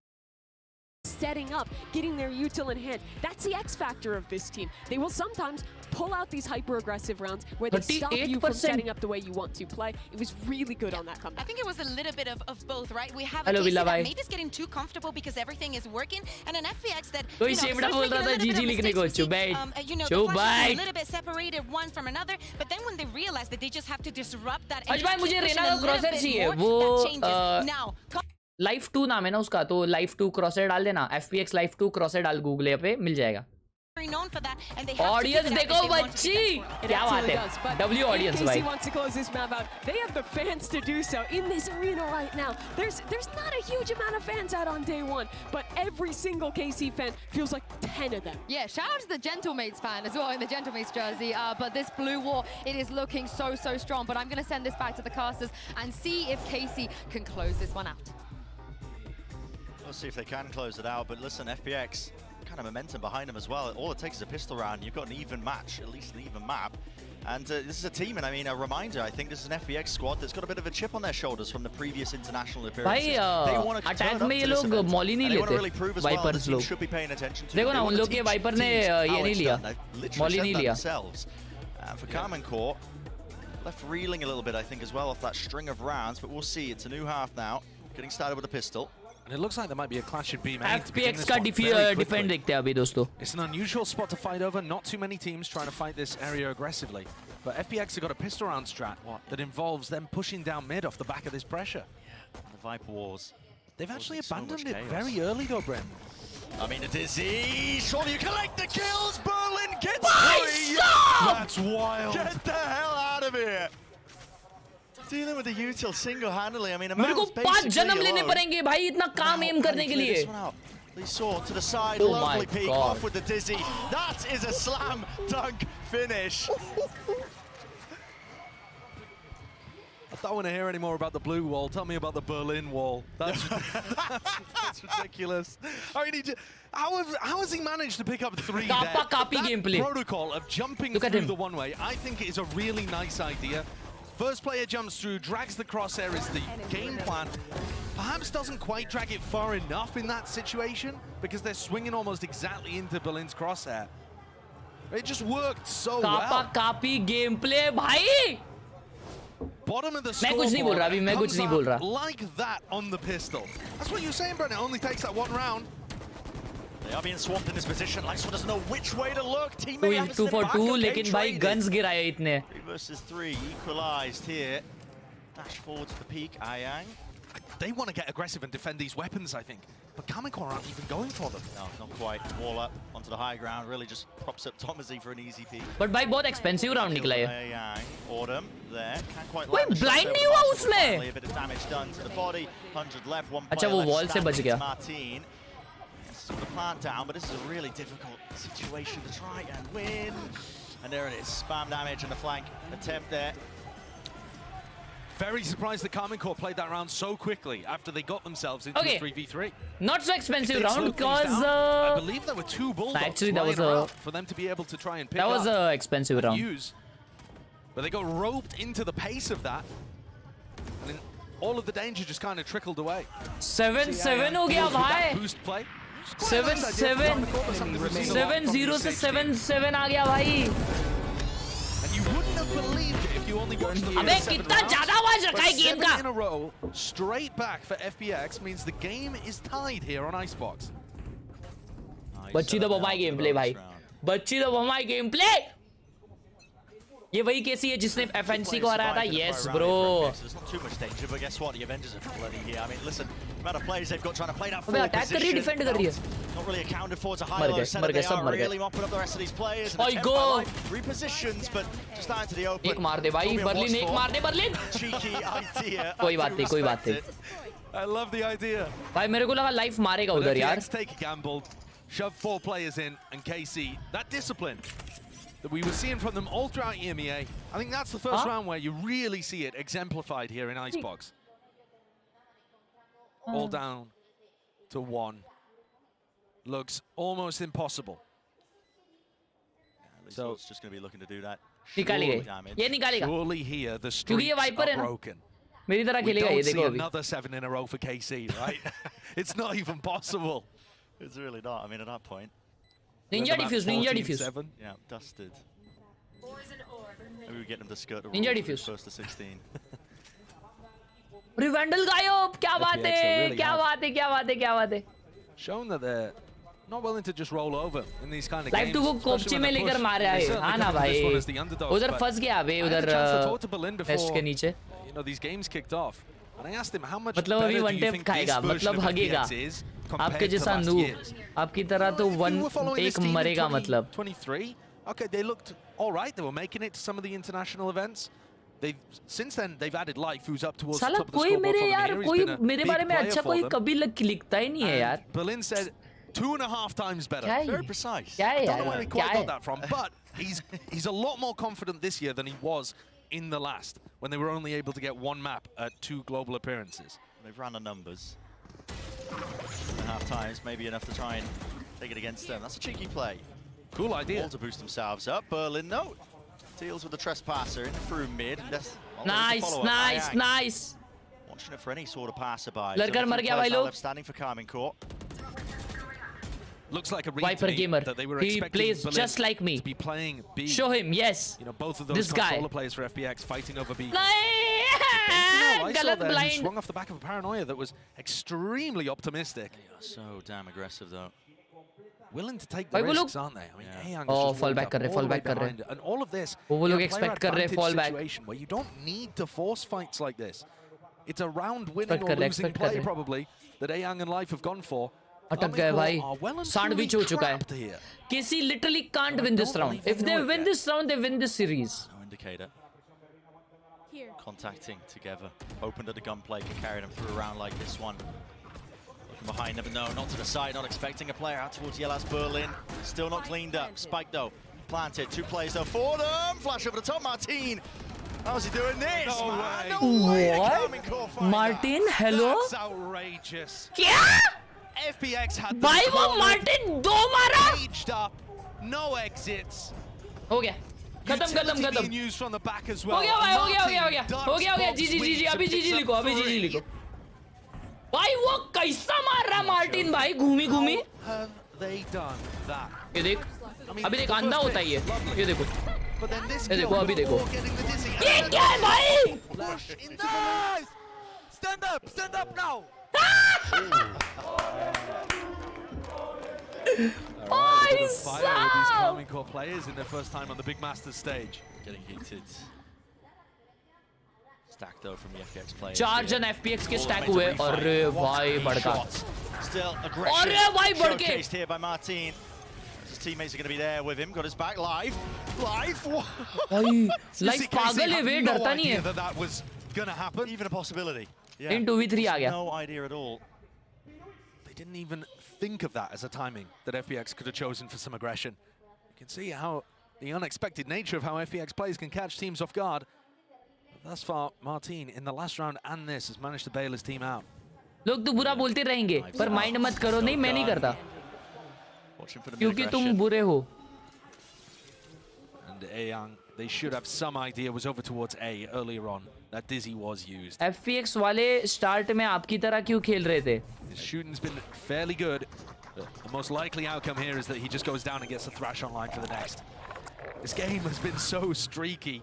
Setting up, getting their util in hand. That's the X factor of this team. They will sometimes pull out these hyper-aggressive rounds where they stop you from setting up the way you want to play. It was really good on that comeback. I think it was a little bit of both, right? We have Hello, a Casey Villa that bhai. maybe is getting too comfortable because everything is working, and an FPX that कोई you know, शेवड़ा starts बोल making रहा a था little bit जीजी of लिखने mistakes. को, We see, चुबाइट, you know, the flashes चुबाइट. a little bit separated one from another, but then when they realize that they just have to disrupt that. आज भाई मुझे रेना का क्रॉसर चाहिए, वो now. लाइफ 2 नाम है ना उसका, तो लाइफ 2 क्रॉसर डाल देना, FPX लाइफ 2 क्रॉसर डाल गूगल पे मिल जाएगा. Known for that, and they have audience देखो बच्ची, क्या बात है, W ऑडियंस भाई. Casey wants to close this map out. They have the fans to do so in this arena right now. There's not a huge amount of fans out on day 1, but every single KC fan feels like 10 of them. Yeah, shout out to the Gentlemates fan as well in the Gentlemates jersey. But this blue wall, it is looking so strong. But I'm going to send this back to the casters and see if Casey can close this one out. We'll see if they can close it out, but listen, FPX, kind of momentum behind them as well. All it takes is a pistol round. You've got an even match, at least an even map. And this is a team, and I mean, a reminder, I think this is an FPX squad that's got a bit of a chip on their shoulders from the previous international appearances. भाई attack में ये लोग Molly नहीं लेते, wipers लोग. देखो ना, उन लोग के वाइपर ने ये नहीं लिया, मॉली नहीं लिया. For Carmen Core, left reeling a little bit, I think, as well off that string of rounds, but we'll see. It's a new half now, getting started with a pistol. And it looks like there might be a clash in B main. FPX का defend देखते हैं अभी दोस्तों. It's an unusual spot to fight over. Not too many teams trying to fight this area aggressively. But FPX have got a pistol round strat that involves them pushing down mid off the back of this pressure. Yeah, the Viper Wars. They've actually abandoned it very early though, Brent. I mean, a dizzy. Surely you collect the kills. Berlin gets free. That's wild. Get the hell out of here. Dealing with the util single-handedly. I mean, मेरे को 5 जन्म लेने पड़ेंगे भाई इतना काम M करने के लिए. They saw to the side, Oh lovely my peek God. off with the dizzy. That is a slam dunk finish. I don't want to hear any more about the blue wall. Tell me about the Berlin wall. That's ridiculous. I mean, how has he managed to pick up 3 there? That gameplay protocol of jumping through the one-way, I think it is a really nice idea. First player jumps through, drags the crosshair is the game plan. Perhaps doesn't quite drag it far enough in that situation because they're swinging almost exactly into Berlin's crosshair. It just worked so well. Copy gameplay, bhai. Bottom of the scoreboard comes up like that on the pistol. That's what you were saying, Brent. It only takes that 1 round. They are being swamped in this position. Lifestyle doesn't know which way to look. 2 for 2, लेकिन भाई guns गिराए इतने. 3 versus 3, equalized here. Dash forward to the peak, Ayang. They want to get aggressive and defend these weapons, I think. But Kamiko aren't even going for them. No, not quite. Wall up onto the high ground. Really just props up Thomasy for an easy peek. But भाई बहुत expensive round निकला ये. Ayang, Autumn there. Can't quite कोई blind नहीं हुआ उसमें. A bit of damage done to the body. 100 left. 1 अच्छा वो wall से बच गया. Martin. With the plant down, but this is a really difficult situation to try and win. And there it is, spam damage and a flank attempt there. Very surprised that Karmincore played that round so quickly after they got themselves into a 3v3. Not so expensive round because I believe there were 2 bulldogs actually that was for them to be able to try and pick that was up a expensive round. Use. But they got roped into the pace of that. And then all of the danger just kind of trickled away. 7-7 हो गया भाई. Boost play. 7-7 7-0 से 7-7 आ गया भाई. And you wouldn't have believed it if you only watched the अबे कितना ज़्यादा आवाज रखा है गेम का. 7 in a row straight back for FPX means the game is tied here on Icebox. बच्ची द बमाई गेमप्ले भाई. बच्ची द बमाई गेमप्ले. ये वही केसी है जिसने FNC को हराया था. Yes bro. There's not too much danger, but guess what? The Avengers are bloody here. I mean, listen, the amount of players they've got trying to play that full attack कर रही है, defend कर रही है. Not really accounted for. It's a high-low setup. They are really mopping up the rest of these players. And go. Repositions, but just out into the open. एक मार दे भाई. Berlin एक मार दे बर्लिन. Cheeky idea. कोई बात नहीं, कोई बात नहीं. I love the idea. भाई मेरे को लगा लाइफ मारेगा उधर यार. Take a gamble, shove 4 players in, and KC, that discipline that we were seeing from them all throughout EMEA. I think that's the first round where you really see it exemplified here in Icebox. All down to 1. Looks almost impossible. Yeah, so it's just going to be looking to do that. Surely here the streets are broken. मेरी तरह We खेलेगा ये don't see देखो अभी. another 7 in a row for KC, right? It's not even possible. It's really not. I mean, at that point. Ninja defuse, ninja defuse. Yeah, dusted. Maybe we get them to skirt the Ninja rules defuse. First to 16. Revandal गायब. क्या बात है? क्या बात है? क्या बात है? क्या बात है? Shown that they're not willing to just roll over in these kind of Live games. to वो कोपची में लेकर मारा है. हाँ ना भाई. उधर फंस गया बे उधर नेस्ट के नीचे. You know these games kicked off. And I asked him how much मतलब अभी वन टेप खाएगा. मतलब हगेगा. आपके जैसा नूब. आपकी तरह तो एक मरेगा मतलब. 23. Okay, they looked all right. They were making it to some of the international events. Since then they've added Life, who's up towards the top of the कोई scoreboard मेरे from यार here. He's कोई been a मेरे big बारे में player अच्छा for कोई them. कभी लिखता ही नहीं है यार. Berlin said 2.5 times better. क्या Very precise. क्या है I don't यार? know where he quite got that from, but he's a lot more confident this year than he was in the last, when they were only able to get 1 map at 2 global appearances. They've run the numbers. 2.5 times, maybe enough to try and take it against them. That's a cheeky play. Cool idea. All to boost themselves up. Berlin, no. Deals with the trespasser in through mid. Nice, nice, nice. Watching it for any sort of passerby. लड़का मर गया भाई लोग. Standing for Karmincore. Looks like a Viper gamer. that they were he plays Berlin just like me. to be playing B. Show him, yes. You know, both of those this guy. solo players for FPX fighting over B. गलत blind. He swung off the back of a paranoia that was extremely optimistic. They are so damn aggressive though. Willing to take the risks, aren't they? I mean, Ayang oh, just fall back कर रहे, fall back कर रहे. And all of this, वो लोग expect कर रहे fall back. Situation where you don't need to force fights like this. It's a round winning or losing play probably that Ayang and Life have gone for. अटक गए भाई. Sandwich हो चुका है. KC literally can't win this round. If they win this round, they win this series. No indicator. Contacting together. Opened at the gunplay, can carry them through a round like this one. Looking behind them, no, not to the side, not expecting a player out towards Yellows Berlin. Still not cleaned up. Spike though, planted. 2 players though for them. Flash over the top, Martin. How's he doing this? No man? way. No way. What? Martin, hello? That's outrageous. क्या? FPX had भाई वो Martin दो मारा? Caged up, no exits. हो गया. खत्म खत्म खत्म. Being used from the back as well. हो गया भाई हो गया हो गया हो गया हो गया हो गया जी अभी जी लिखो अभी जी लिखो. भाई वो कैसा मार रहा मार्टिन भाई घूमी घूमी. Have they done that? ये देख अभी देख अंधा होता ही है ये देखो ये देखो अभी देखो ये क्या है भाई stand up now. भाई Fire with these Carmine Core players in their first time on the big Masters stage. Getting heated. Stacked though from the FPX players. 4 जन FPX के स्टैक हुए अरे भाई बड़का Still aggression. अरे भाई बड़के Showcased here by Martin. His teammates are going to be there with him. Got his back live. भाई लाइफ पागल है वे डरता नहीं है. That was gonna happen. Even a possibility. Yeah. In 2v3 आ गया. No idea at all. They didn't even think of that as a timing that FPX could have chosen for some aggression. You can see how the unexpected nature of how FPX plays can catch teams off guard. But thus far, Martin in the last round and this has managed to bail his team out. लोग तो बुरा बोलते रहेंगे पर mind मत करो नहीं मैं नहीं करता क्योंकि तुम बुरे हो. And Ayang, they should have some idea was over towards A earlier on. That Dizzy was used. FPX वाले स्टार्ट में आपकी तरह क्यों खेल रहे थे? His shooting's been fairly good. The most likely outcome here is that he just goes down and gets a thrash online for the next. This game has been so streaky.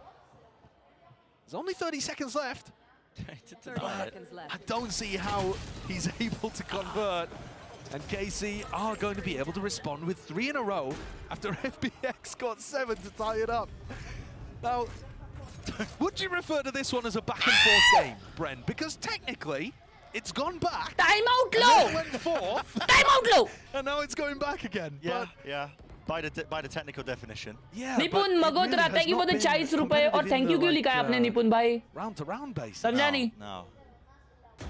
There's only 30 seconds left. 30 seconds left. I don't see how he's able to convert. And KC are going to be able to respond with 3 in a row after FPX got 7 to tie it up. Now, would you refer to this one as a back and forth game, Bren? Because technically, it's gone back. Time out low. It went forth. Time out low. And now it's going back again. Yeah, yeah. By the technical definition. Yeah. निपुन मगोत रहता है कि वो तो 40 रुपए और thank you क्यों लिखा है आपने निपुन भाई? Round to round basis. समझा नहीं? No.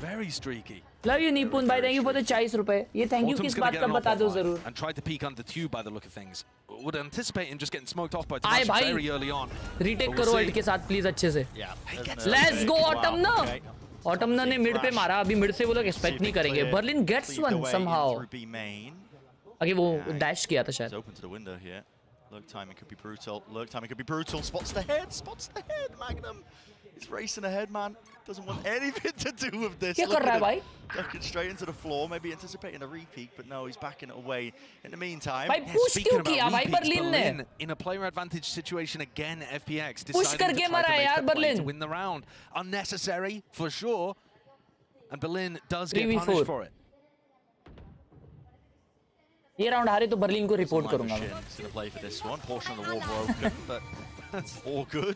Very streaky. Love you निपुन भाई thank you for the 40 रुपए. ये thank you किस बात का बता दो जरूर. And tried to peek under tube by the look of things. Would anticipate him just getting smoked off by Dimash very early on. Retake करो ult के साथ please अच्छे से. Yeah. Let's go Autumna. Autumna ने mid पे मारा अभी mid से वो लोग expect नहीं करेंगे. Berlin gets one somehow. अगे वो dash किया था शायद. Open to the window here. Lurk timing could be brutal. Lurk timing could be brutal. Spots the head. Spots the head. Magnum. He's racing ahead, man. Doesn't want anything to do with this. क्या कर रहा है भाई? Ducking straight into the floor. Maybe anticipating a repeat, but no, he's backing it away. In the meantime, भाई push क्यों किया भाई Berlin ने? In a player advantage situation again, FPX push deciding करके to try मरा to make यार the play Berlin. to win the round. Unnecessary for sure. And Berlin does get punished for it. ये round हारे तो Berlin को report करूंगा मैं. Gonna play for this one. Portion of the wall broken, but that's all good.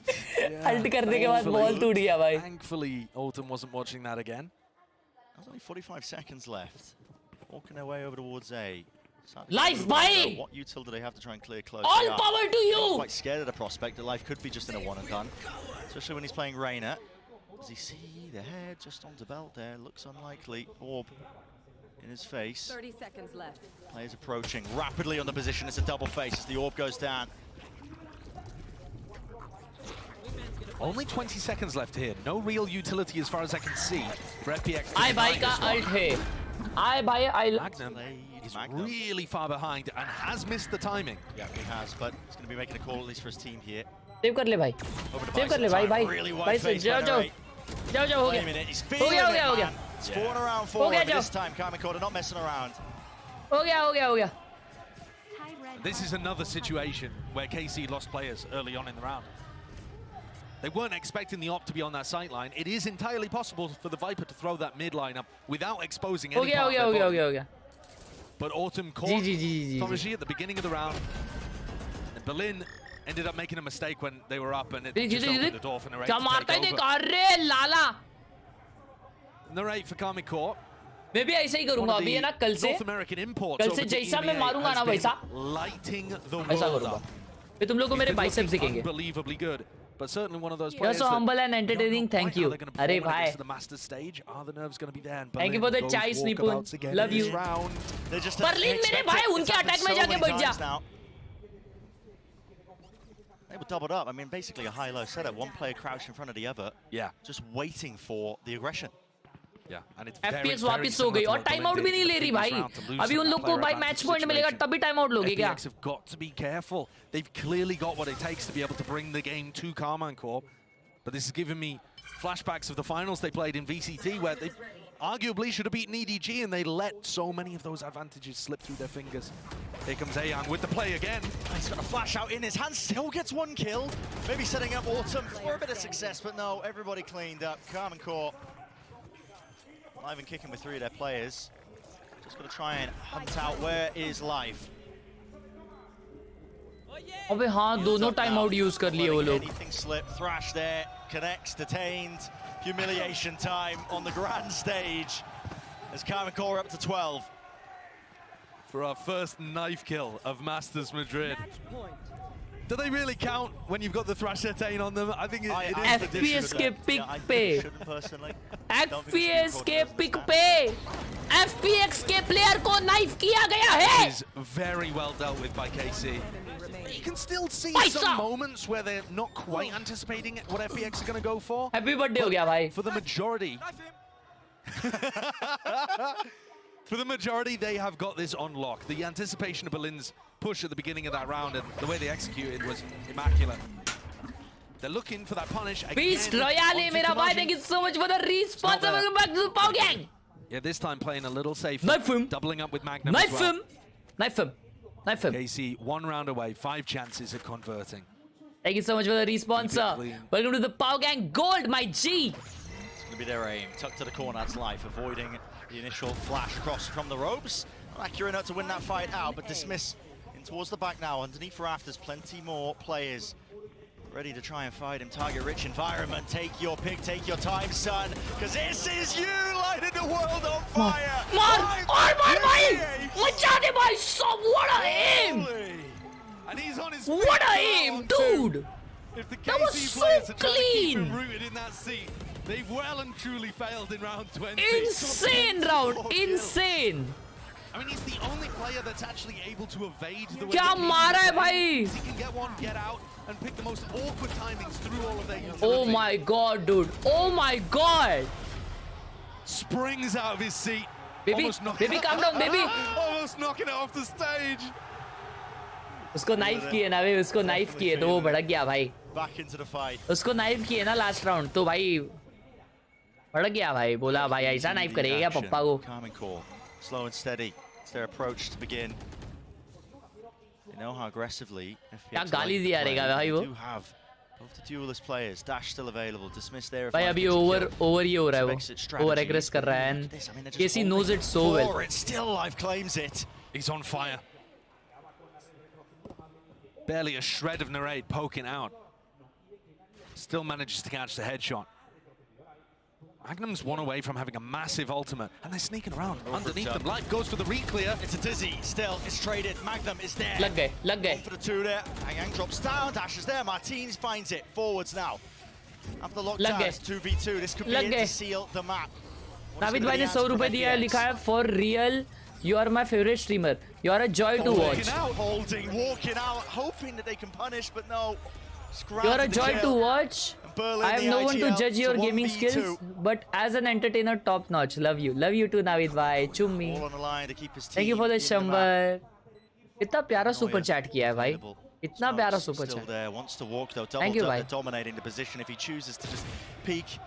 Ult करने के बाद ball टूट गया भाई. Thankfully, Autumn wasn't watching that again. There's only 45 seconds left. Walking their way over towards A. Life, bye! What util do they have to try and clear close? All power to you! Quite scared of the prospect that Life could be just in a one and done. Especially when he's playing Reyna. Does he see the head just on the belt there? Looks unlikely. Orb in his face. 30 seconds left. Players approaching rapidly on the position. It's a double face as the orb goes down. Only 20 seconds left here. No real utility as far as I can see for FPX. I buy का ult है. I buy Magnum is really far behind and has missed the timing. Yeah, he has, but he's going to be making a call at least for his team here. Save कर ले भाई. Save कर ले भाई भाई. भाई से जाओ जाओ. जाओ जाओ हो गया. हो गया हो गया हो गया. Spawn around forward this time. Carmen Corder not messing around. हो गया हो गया हो गया. This is another situation where KC lost players early on in the round. They weren't expecting the op to be on that sight line. It is entirely possible for the Viper to throw that mid line up without exposing any part of their body. But Autumn caught Thomas at the beginning of the round. And Berlin ended up making a mistake when they were up and it just opened the door for Narrate to take over. Narrate for Karmic Core. मैं भी ऐसा ही करूंगा अभी है ना कल से जैसा मैं मारूंगा ना वैसा ऐसा करूंगा फिर तुम लोग को मेरे बाइसेप्स दिखेंगे. But certainly one of those You're players. so humble and entertaining. Thank you. अरे भाई. The master stage. Are the nerves going to be there? Thank you for the chais, Nipun. Love you. Berlin मेरे भाई उनके attack में जाके बैठ जा. They were doubled up. I mean, basically a high-low setup. One player crouched in front of the other. Yeah. Just waiting for the aggression. Yeah, and it's FPS वापस हो गई और टाइम आउट भी नहीं ले रही भाई. अभी उन लोग को भाई मैच पॉइंट मिलेगा तभी टाइम आउट लोगे क्या? FPX have got to be careful. They've clearly got what it takes to be able to bring the game to Karmancorp. But this has given me flashbacks of the finals they played in VCT where they arguably should have beaten EDG and they let so many of those advantages slip through their fingers. Here comes Ayan with the play again. He's got a flash out in his hand, still gets one kill. Maybe setting up Autumn for a bit of success, but no, everybody cleaned up. Karmancorp not even kicking with 3 of their players. Just got to try and hunt out where is life. अबे हाँ दोनों time out use कर लिए वो लोग. Anything slip, Thrash there, connects, detained. Humiliation time on the grand stage as Karmancorp up to 12. For our first knife kill of Masters Madrid. Do they really count when you've got the Thrash Etain on them? I think it is. FPS के pick पे. FPS के pick पे. FPX के player को knife किया गया है. Is very well dealt with by KC. You can still see some moments where they're not quite anticipating what FPX are going to go for. Happy birthday हो गया भाई. For the majority. For the majority, they have got this on lock. The anticipation of Berlin's push at the beginning of that round and the way they executed was immaculate. They're looking for that punish. Beast Royale, mera bhai, thank you so much for the response. Welcome back to the Pow Gang. Yeah, this time playing a little safer. Knife him. Doubling up with Magnum Knife as well. him. Knife him. Knife him. KC, 1 round away, 5 chances of converting. Thank you so much for the response, sir. Welcome to the Pow Gang Gold, my G. It's going to be their aim. Tucked to the corner, that's life, avoiding the initial flash cross from the ropes. Not accurate enough to win that fight out, but dismiss in towards the back now. Underneath rafters, plenty more players ready to try and fight him. Target-rich environment. Take your pick, take your time, son, because this is you lighting the world on fire. Mar! Machade bhai, stop! What a aim! And he's on his what a aim, dude! If the that was KC so players are trying to keep clean! him rooted in that seat, they've well and truly failed in round 20. Insane round! Insane! I mean, he's the only player that's actually able to evade the way क्या that मारा है he's playing. भाई? He can get one, get out, and pick the most awkward timings through all of their utility. Oh my god, dude! Oh my god! Springs out of his seat. Baby, baby, calm down, baby. Almost knocking it off the stage. उसको knife किए ना भाई, उसको knife किए तो वो भड़क गया भाई. Back into the fight. उसको नाइफ किए ना लास्ट राउंड तो भाई भड़क गया भाई. बोला भाई ऐसा नाइफ करेगा क्या पप्पा को? Karmancorp, slow and steady. It's their approach to begin. They know how aggressively क्या गाली दिया रहेगा भाई वो? do have both the duelist players. Dash still available. Dismiss there. भाई अभी ओवर ये हो रहा है वो. ओवर एग्रेस कर रहा है and KC knows it so well. It still life claims it. He's on fire. Barely a shred of Narade poking out. Still manages to catch the headshot. Magnum's one away from having a massive ultimate, and they're sneaking around underneath them. Life goes for the re-clear. It's a dizzy, still, it's traded. Magnum is there. लग गए. One for the 2 there. Yang drops down, Dash is there. Martins finds it. Forwards now. After the lockdown, it's 2v2. This could be it to seal the map. Navid भाई ने 100 रुपए दिया है, लिखा है for real. You are my favorite streamer. You are a joy to watch. Holding, walking out, hoping that they can punish, but no. You are a joy to watch. I have no one to judge your gaming skills, but as an entertainer, top notch. Love you. Love you too, Navid bhai. Chummi. Thank you for the Shambar. इतना प्यारा super chat किया है भाई. इतना प्यारा super chat. Wants to walk though. Thank you, bhai. Dominating the position. If he chooses to just peek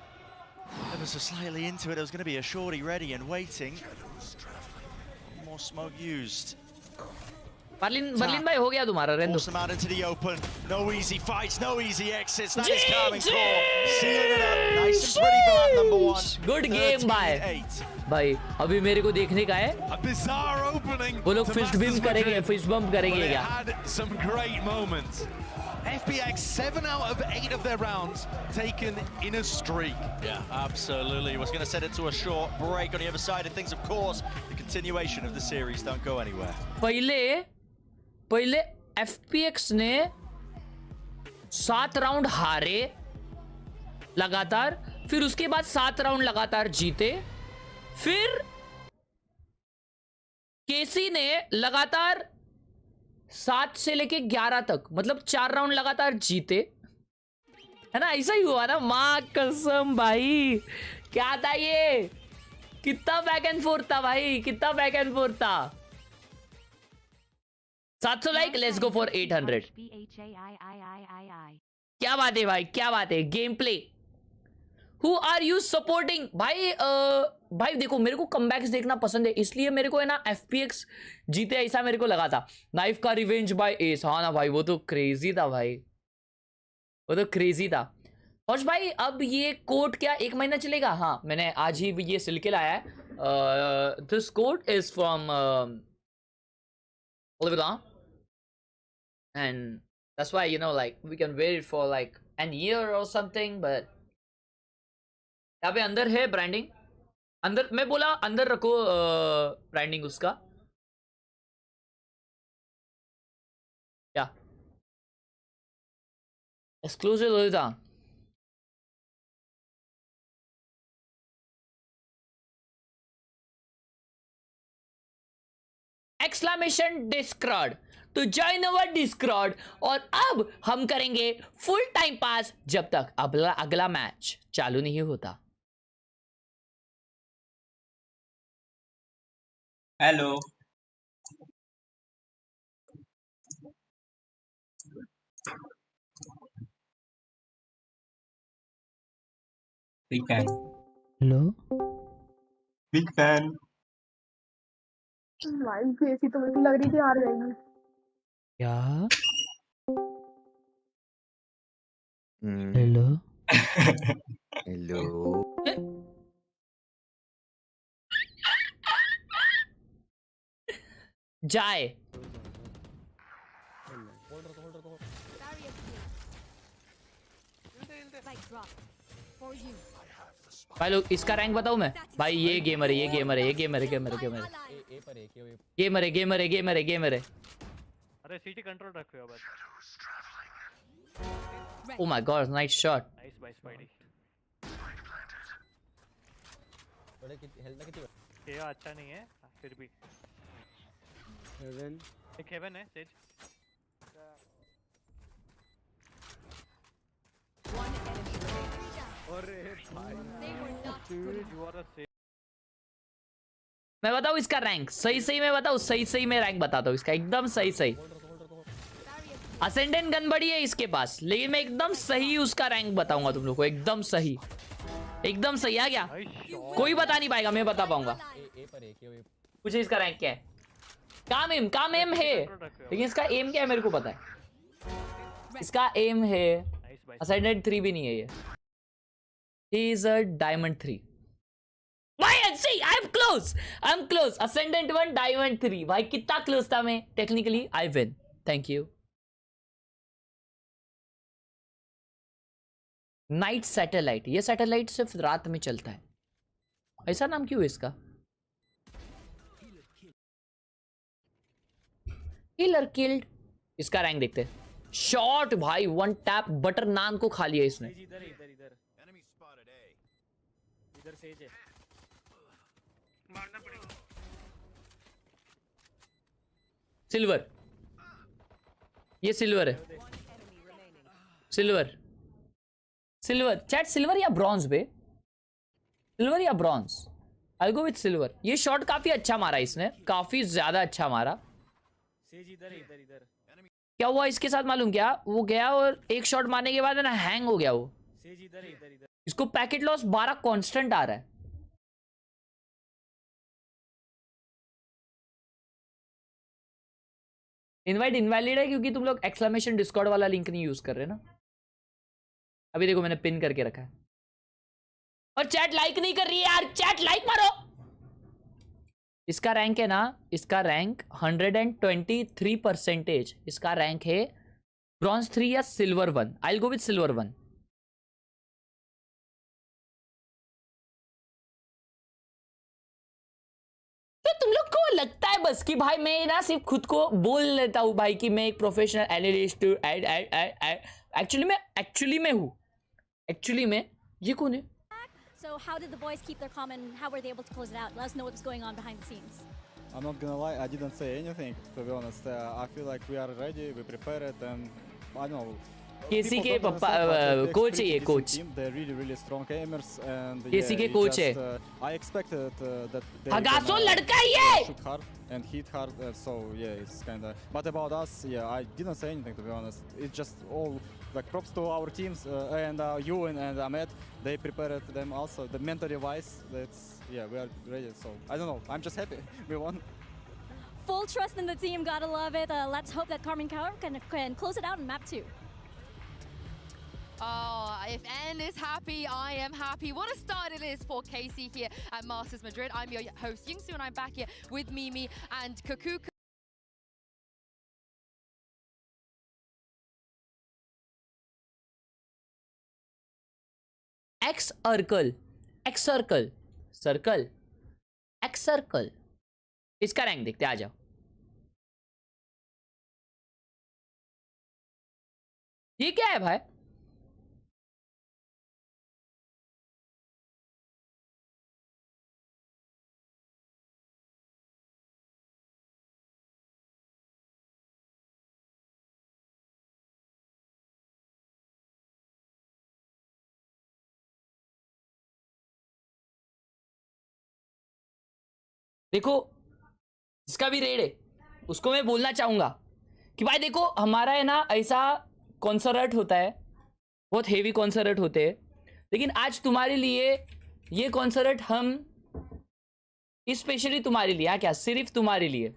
ever so slightly into it, there was going to be a shorty ready and waiting. More smoke used. Berlin भाई हो गया तुम्हारा रेंदो. Force them out into the open. No easy fights, no easy exits. That is Karmancorp. Sealing it up. Nice and pretty for that number 1. Good game भाई. भाई अभी मेरे को देखने का है. A bizarre opening. वो लोग fist bump करेंगे, fist bump करेंगे क्या? Had some great moments. FPX 7 out of 8 of their rounds taken in a streak. Yeah, absolutely. Was going to set it to a short break on the other side of things, of course. The continuation of the series don't go anywhere. पहले FPX ने 7 round हारे लगातार, फिर उसके बाद 7 round लगातार जीते, फिर केसी ने लगातार 7 से लेके 11 तक, मतलब 4 राउंड लगातार जीते, है ना? ऐसा ही हुआ ना, माँ कसम भाई। क्या था ये? कितना बैक एंड फोर्थ था भाई, कितना बैक एंड फोर्थ था। 700 लाइक, लेट्स गो फॉर 800। क्या बात है भाई, क्या बात है। Game play, who are you supporting भाई? भाई देखो, मेरे को कमबैक्स देखना पसंद है, इसलिए मेरे को है ना FPX जीते ऐसा मेरे को लगा था। नाइफ का रिवेंज बाय एस, हाँ ना भाई, वो तो क्रेजी था भाई, वो तो क्रेजी था। और भाई अब ये कोट क्या 1 महीना चलेगा? हाँ, मैंने आज ही ये सिल के लाया है। This coat is from and that's why, you know, like we can wear it for like an year or something, but यहाँ पे अंदर है ब्रांडिंग, अंदर मैं बोला अंदर रखो ब्रांडिंग उसका। क्या एक्सक्लूसिव होता? एक्सक्लेमेशन डिस्कॉर्ड, तो जॉइन अवर डिस्कॉर्ड। और अब हम करेंगे फुल टाइम पास जब तक अगला मैच चालू नहीं होता। Hello, big fan. Hello, big fan. Live भी ऐसी तो मेरे को लग रही थी हार जाएगी। क्या? हेलो हेलो, जाए भाई लोग, इसका रैंक बताऊं मैं भाई? ये गेमर है, ये गेमर है, ये गेमर है, गेमर है, गेमर है, गेमर है, गेमर है, गेमर है, गेमर है। अरे सीटी कंट्रोल रखो बस। Oh my god, nice shot. Nice by Spidey. थोड़े हेल्थ कितनी ये अच्छा नहीं है फिर भी। हेवन, एक हेवन है सेज। अरे भाई, मैं बताऊं इसका रैंक? सही सही मैं बताऊं, सही सही मैं रैंक बताता हूँ इसका, एकदम सही सही। असेंडेंट गन बड़ी है इसके पास, लेकिन मैं एकदम सही उसका रैंक बताऊंगा तुम लोग को, एकदम सही, एकदम सही। आ गया, कोई बता नहीं पाएगा, मैं बता पाऊंगा। पूछे इसका रैंक क्या है? काम एम है, लेकिन इसका एम क्या है मेरे को पता है। इसका एम है असेंडेंट 3 भी नहीं है ये। He is a diamond 3. Why? See, I'm close. I'm close. Ascendant 1, diamond 3. भाई कितना close था मैं? Technically, I win. Thank you. Night satellite. ये satellite सिर्फ रात में चलता है। ऐसा नाम क्यों है इसका? Killer killed. इसका रैंक देखते हैं। शॉट भाई, 1 टैप बटर नान को खा लिया इसने। इधर सेज है, मारना पड़ेगा। सिल्वर, ये सिल्वर है, सिल्वर, सिल्वर। चैट सिल्वर या ब्रॉन्ज बे? सिल्वर या bronze? I go with silver. ये शॉट काफी अच्छा मारा इसने, काफी ज्यादा अच्छा मारा। सेज इधर है, इधर इधर। क्या हुआ इसके साथ मालूम क्या? वो गया और एक शॉट मारने के बाद है ना हैंग हो गया वो। सेज इधर है, इधर इधर। इसको पैकेट लॉस 12 कांस्टेंट आ रहा है। इनवाइट इनवैलिड है क्योंकि तुम लोग एक्सक्लेमेशन डिस्कॉर्ड वाला लिंक नहीं यूज कर रहे ना। अभी देखो मैंने पिन करके रखा है। और चैट लाइक नहीं कर रही है यार, चैट लाइक मारो। इसका रैंक है ना, इसका रैंक 123%। इसका रैंक है ब्रॉन्ज 3 या silver 1। I will go with silver 1। तो तुम लोग को लगता है बस कि भाई मैं ना सिर्फ खुद को बोल लेता हूँ भाई कि मैं एक प्रोफेशनल एनालिस्ट हूँ। एक्चुअली मैं हूँ। एक्चुअली में ये कौन है? So how did the boys keep their calm and how were they able to close it out? Let us know what's going on behind the scenes. I'm not gonna lie, I didn't say anything, to be honest. I feel like we are ready, we prepare it, and I don't know. केसी के people don't पापा understand, but coach है FPX ये is a coach decent team. They're really, really strong gamers, and केसी के it coach है just, I expected that they हगासो gonna लड़का ही है shoot hard and hit hard, so yeah, it's kind of. But about us, yeah, I didn't say anything, to be honest. It's just all like props to our teams and you and Ahmed. They prepared them also. The mentally wise, that's yeah, we are ready. So I don't know. I'm just happy we won. Full trust in the team, gotta love it. Let's hope that Carmen Cower can close it out in map 2. Oh, if N is happy, I am happy. What a start it is for Casey here at Masters Madrid. I'm your host, Yingsu, and I'm back here with Mimi and Cuckoo. X circle, X circle, circle, X circle. इसका rank देखते आ जाओ. ये क्या है भाई? देखो इसका भी रेड है. उसको मैं बोलना चाहूंगा कि भाई देखो हमारा है ना ऐसा कॉन्सर्ट होता है, बहुत हेवी कॉन्सर्ट होते हैं, लेकिन आज तुम्हारे लिए ये कॉन्सर्ट हम स्पेशली तुम्हारे लिए, क्या सिर्फ तुम्हारे लिए.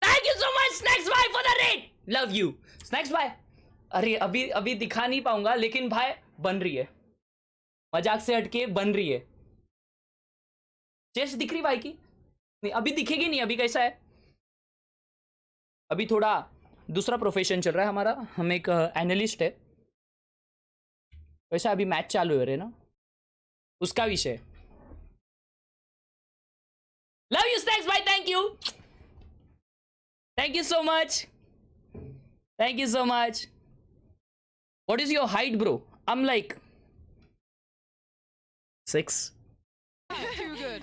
Thank you so much Snacks Bhai for the raid. Love you Snacks Bhai. अरे अभी दिखा नहीं पाऊंगा, लेकिन भाई बन रही है, मजाक से हटके बन रही है. चेस्ट दिख रही भाई की? नहीं अभी दिखेगी नहीं. अभी कैसा है, अभी थोड़ा दूसरा प्रोफेशन चल रहा है हमारा. हम एक एनालिस्ट है, वैसा अभी मैच चालू हो रहे ना, उसका विषय. Love you Snacks Bhai, thank you. Thank you so much. Thank you so much. What is your height, bro? I'm like 6. Too good.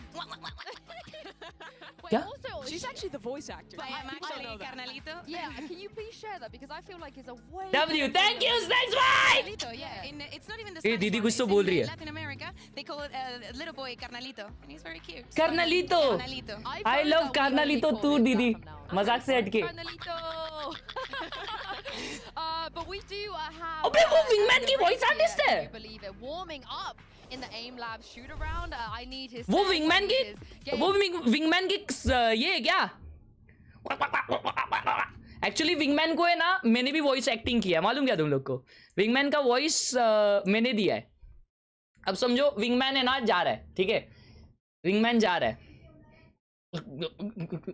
Wait, also, she's actually the voice actor. I am actually Carnalito. Yeah, can you please share that, because I feel like it's a way. W, thank you Snacks Bhai. Carnalito, yeah. It's not even the Hey, Spanish दीदी one, कुछ तो it's बोल in रही है. Latin America, they call it little boy Carnalito, and he's very cute. Carnalito. Carnalito. I love Carnalito too, दीदी. मजाक से हटके. Carnalito. But we do have. अबे वो विंगमैन की वॉइस आर्टिस्ट है. I believe it. Warming up in the AIM Lab shoot around. I need his. वो wingman की ये है क्या? एक्चुअली विंगमैन को है ना, मैंने भी वॉइस एक्टिंग किया, मालूम क्या तुम लोग को? विंगमैन का वॉइस मैंने दिया है. अब समझो विंगमैन है ना, जा रहा है, ठीक है, विंगमैन जा रहा है.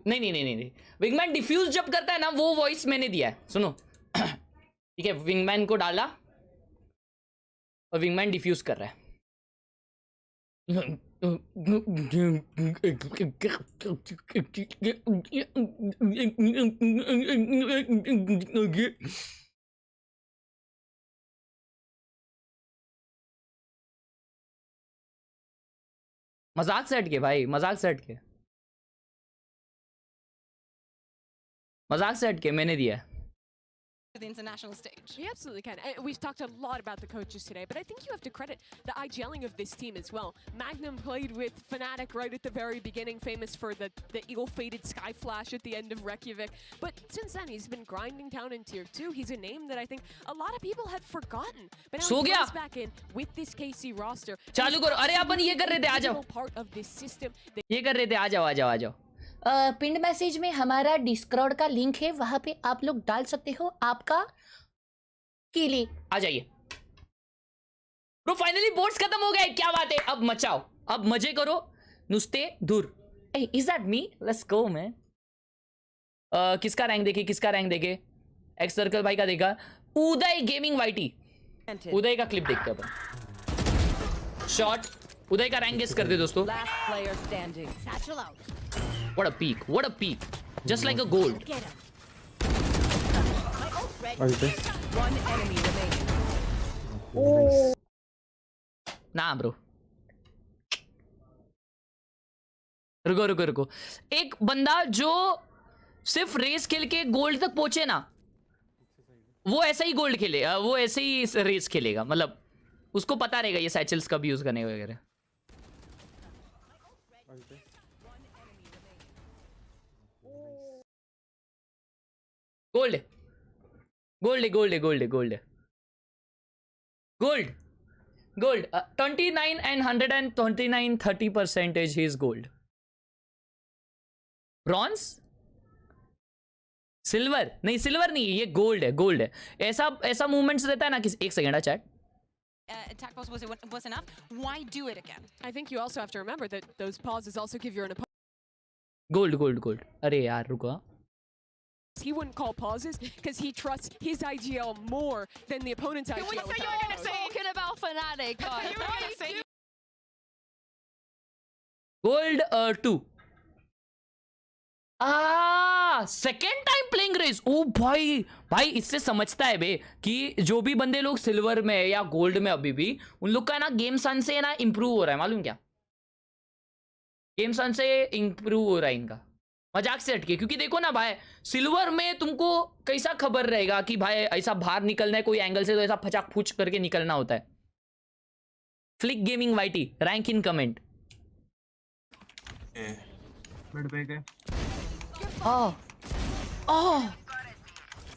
नहीं, विंगमैन डिफ्यूज जब करता है ना, वो वॉइस मैंने दिया है. सुनो ठीक है, विंगमैन को डाला और विंगमैन डिफ्यूज कर रहा है. मजाक से हटके भाई, मजाक से हटके, मजाक से हटके मैंने दिया है. the international stage. You absolutely can. We've talked a lot about the coaches today, but I think you have to credit the IGLing of this team as well. Magnum played with Fnatic right at the very beginning, famous for the ill-fated Sky Flash at the end of Reykjavik. But since then, he's been grinding down in Tier 2. He's a name that I think a lot of people had forgotten. But now he comes back in with this KC roster. चालू करो. अरे अपन ये कर रहे थे, आ जाओ. Part of this system. ये कर रहे थे, आ जाओ, आ जाओ, आ जाओ. पिंड मैसेज में हमारा डिस्कॉर्ड का लिंक है, वहां पे आप लोग डाल सकते हो आपका के लिए. आ जाइए ब्रो. फाइनली बोर्ड्स खत्म हो गए. क्या बात है. अब मचाओ, अब मजे करो. नुस्ते दूर. Is that me? Let's go man. किसका रैंक देखे, किसका रैंक देखे? एक्स सर्कल भाई का देखा. उदय गेमिंग वाईटी. उदय का क्लिप देखते अपन. शॉट. उदय का रैंक गेस कर दे दोस्तों. What a peak! What a peak! Just like a gold. One enemy remaining. Oh. Nah, bro. रुको रुको रुको. एक बंदा जो सिर्फ रेस खेल के गोल्ड तक पहुंचे ना, वो ऐसा ही गोल्ड खेले, वो ऐसे ही रेस खेलेगा. मतलब उसको पता रहेगा ये सैचल्स कब यूज करने वगैरह. Gold gold gold gold gold gold gold 29 and 129 30% he is gold. Bronze, silver नहीं, सिल्वर नहीं, ये गोल्ड है, गोल्ड है. ऐसा ऐसा मूवमेंट्स रहता है ना. किस एक second chat. Attack pause was enough. Why do it again? I think you also have to remember that those pauses also give your opponent. Gold gold gold. अरे यार रुको. He wouldn't call pauses because he trusts his IGL more than the opponent's IGL. You're talking about Fnatic, guys. Gold 2. Second time playing race. ओ भाई भाई, इससे समझता है बे कि जो भी बंदे लोग सिल्वर में या गोल्ड में अभी भी, उन लोग का ना गेम सन से ना इंप्रूव हो रहा है. मालूम क्या? गेम सन से इंप्रूव हो रहा है इनका. मजाक से हटके. क्योंकि देखो ना भाई, सिल्वर में तुमको कैसा खबर रहेगा कि भाई ऐसा बाहर निकलना है कोई एंगल से, तो ऐसा फचाक फूच करके निकलना होता है. Flick Gaming YT rank in comment.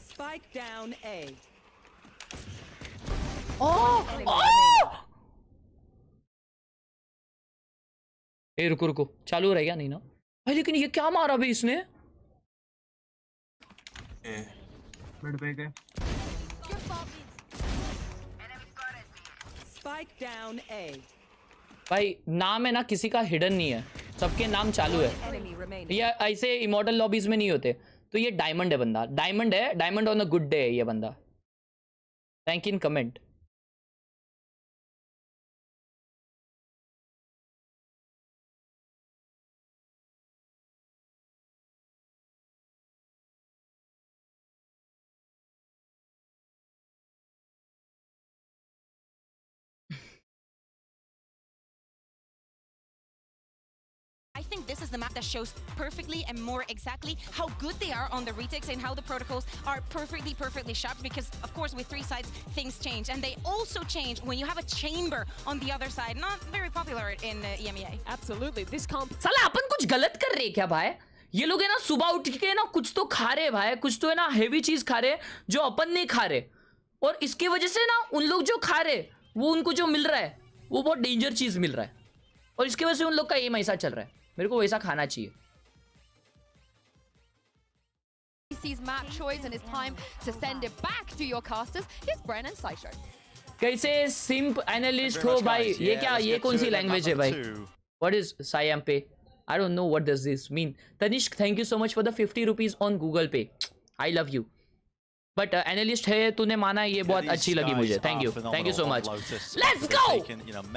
Spike down A. ए रुको रुको, चालू रहेगा नहीं ना भाई. लेकिन ये क्या मारा भाई इसने. Spike down A. भाई नाम है ना किसी का हिडन नहीं है, सबके नाम चालू है. ये ऐसे इमॉर्टल लॉबीज में नहीं होते. तो ये डायमंड है बंदा, डायमंड है, diamond on the good day है ये बंदा. Rank in comment. I think this is the map that shows perfectly and more exactly how good they are on the retakes and how the protocols are perfectly sharp, because of course with 3 sides things change, and they also change when you have a chamber on the other side. Not very popular in EMEA. Absolutely. This comp. साला अपन कुछ गलत कर रहे क्या भाई? ये लोग है ना सुबह उठ के ना कुछ तो खा रहे भाई, कुछ तो है ना हेवी चीज खा रहे जो अपन नहीं खा रहे, और इसकी वजह से ना उन लोग जो खा रहे वो उनको जो मिल रहा है वो बहुत डेंजर चीज मिल रहा है, और इसकी वजह से उन लोग का एम ऐसा चल रहा है. मेरे को वैसा खाना चाहिए. Sees map choice and it's time to send it back to your casters. Here's Bren and Saisho. कैसे सिंप एनालिस्ट हो भाई? ये क्या, ये कौन सी लैंग्वेज है भाई? What is Salunkhe? I don't know what does this mean. Tanishq, thank you so much for the 50 rupees on Google Pay. I love you. But analyst है, तूने माना, ये बहुत अच्छी लगी मुझे. Thank you so much. Let's go.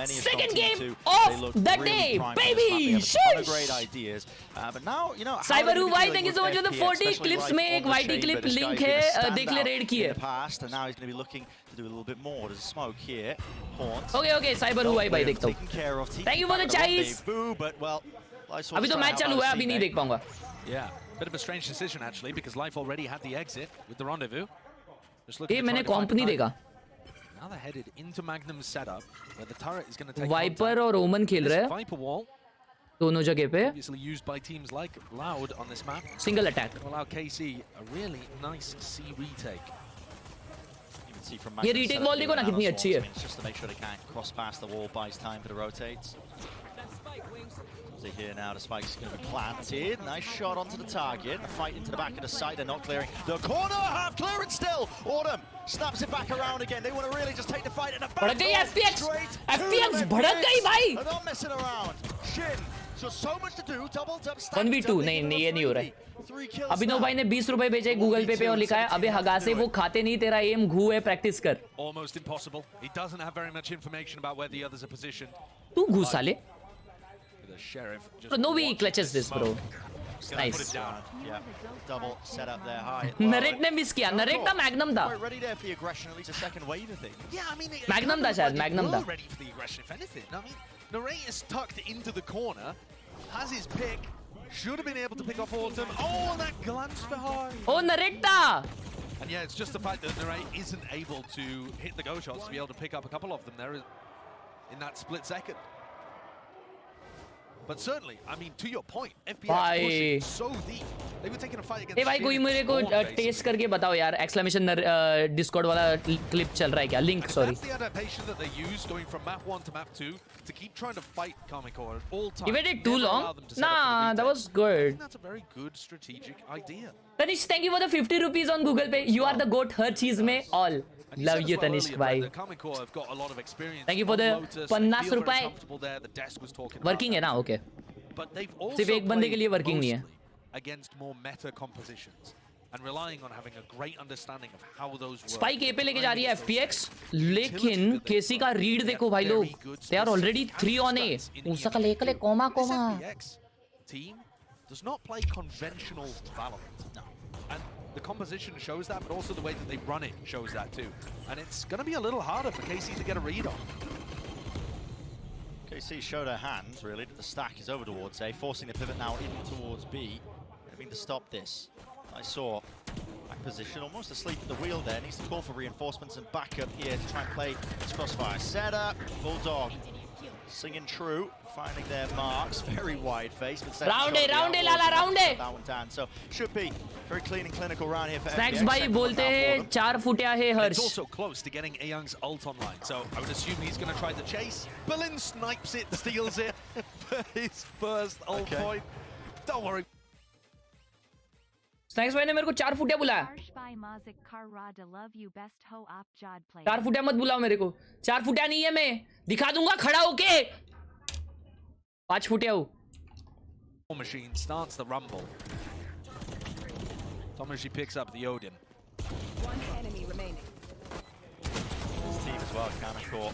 Second game of the day baby. Cyber Y, thank you so much for the 40 clips में एक वाईटी क्लिप लिंक है, देख ले, रेड की है. ओके साइबर वाई भाई देखता हूं. Thank you for the choice. अभी तो मैच चालू है, अभी नहीं देख पाऊंगा. Bit of a strange decision actually, because Life already had the exit with the rendezvous. ये मैंने कॉम्प नहीं देखा। Now they're headed into Magnum's setup, where the turret is going to take Viper और ओमन खेल रहे हैं Viper wall, दोनों जगह पे। obviously used by teams like Loud on this map. Single attack. Allow KC a really nice C retake. ये retake wall देखो ना कितनी अच्छी है। Just to make sure they can't cross past the wall, buys time for the rotates. Here now, the spike's going to be planted. Nice shot onto the target. A fight into the back of the side. They're not clearing the corner. Half clearance still. Autumn snaps it back around again. They want to really just take the fight in a भड़क गई FPX. FPX भड़क गई भाई. They're not messing around. Shin. So much to do. Double tap. 1v2 नहीं ये नहीं हो रहा है। अभिनव भाई ने 20 रुपए भेजे गूगल पे और लिखा है अबे हगासे वो खाते नहीं तेरा एम घू है प्रैक्टिस कर। Almost impossible. He doesn't have very much information about where the others are positioned. तू घू साले। Bro, no way he clutches this, bro. Nice. Yeah, double set up there high. Narrate ने miss किया। Narrate का magnum था। Ready there for the aggression, at least a second wave of things. Yeah, I mean, magnum था शायद, magnum था। Ready for the aggression, if anything. I mean, Narrate is tucked into the corner, has his pick, should have been able to pick off Autumn. Oh, that glance behind. Oh, narrate था। And yeah, it's just the fact that Narrate isn't able to hit the go shots to be able to pick up a couple of them there in that split second. But certainly, I mean, to your point, FPX pushing so deep. They were taking a fight against. ए भाई कोई मेरे को test करके बताओ यार exclamation Discord वाला clip चल रहा है क्या link sorry That's the adaptation that they use going from map 1 to map 2 to keep trying to fight Karmic Core at all times. You waited too long? Nah, that was good. That's a very good strategic idea. Tanish, thank you for the 50 rupees on Google Pay. You are the goat हर चीज में all. Love you Tanishk भाई. Thank you for the 50 रुपए. Working है ना okay. सिर्फ एक बंदे के लिए वर्किंग नहीं है. Against more meta compositions and relying on having a great understanding of how those work. Spike A पे लेके जा रही है FPX, लेकिन केसी का रीड देखो भाई लोग. They are already 3 on A. ऊसा का लेकर ले coma. FPX team does not play conventional Valorant. No. And the composition shows that, but also the way that they run it shows that too. And it's going to be a little harder for KC to get a read on. KC showed her hand, really, that the stack is over towards A, forcing the pivot now in towards B. Having to stop this. I saw back position, almost asleep at the wheel there. Needs to call for reinforcements and backup here to try and play this crossfire. Setup, Bulldog singing true, finding their marks. Very wide face. But round A, Lala, round A. That one down. So should be very clean and clinical round here for Snacks भाई बोलते हैं 4 फुटिया है हर्ष. It's also close to getting Ayoung's ult online, so I would assume he's going to try to chase. Berlin snipes it, steals it for his first ult point. Don't worry. Snacks भाई ने मेरे को 4 फुटिया बुलाया. 4 फुटिया मत बुलाओ मेरे को. 4 फुटिया नहीं है मैं. दिखा दूंगा खड़ा होके. 5 फुटिया हूँ. Machine starts the rumble. Tomashi picks up the Odin. One enemy remaining. This team as well, Kanako.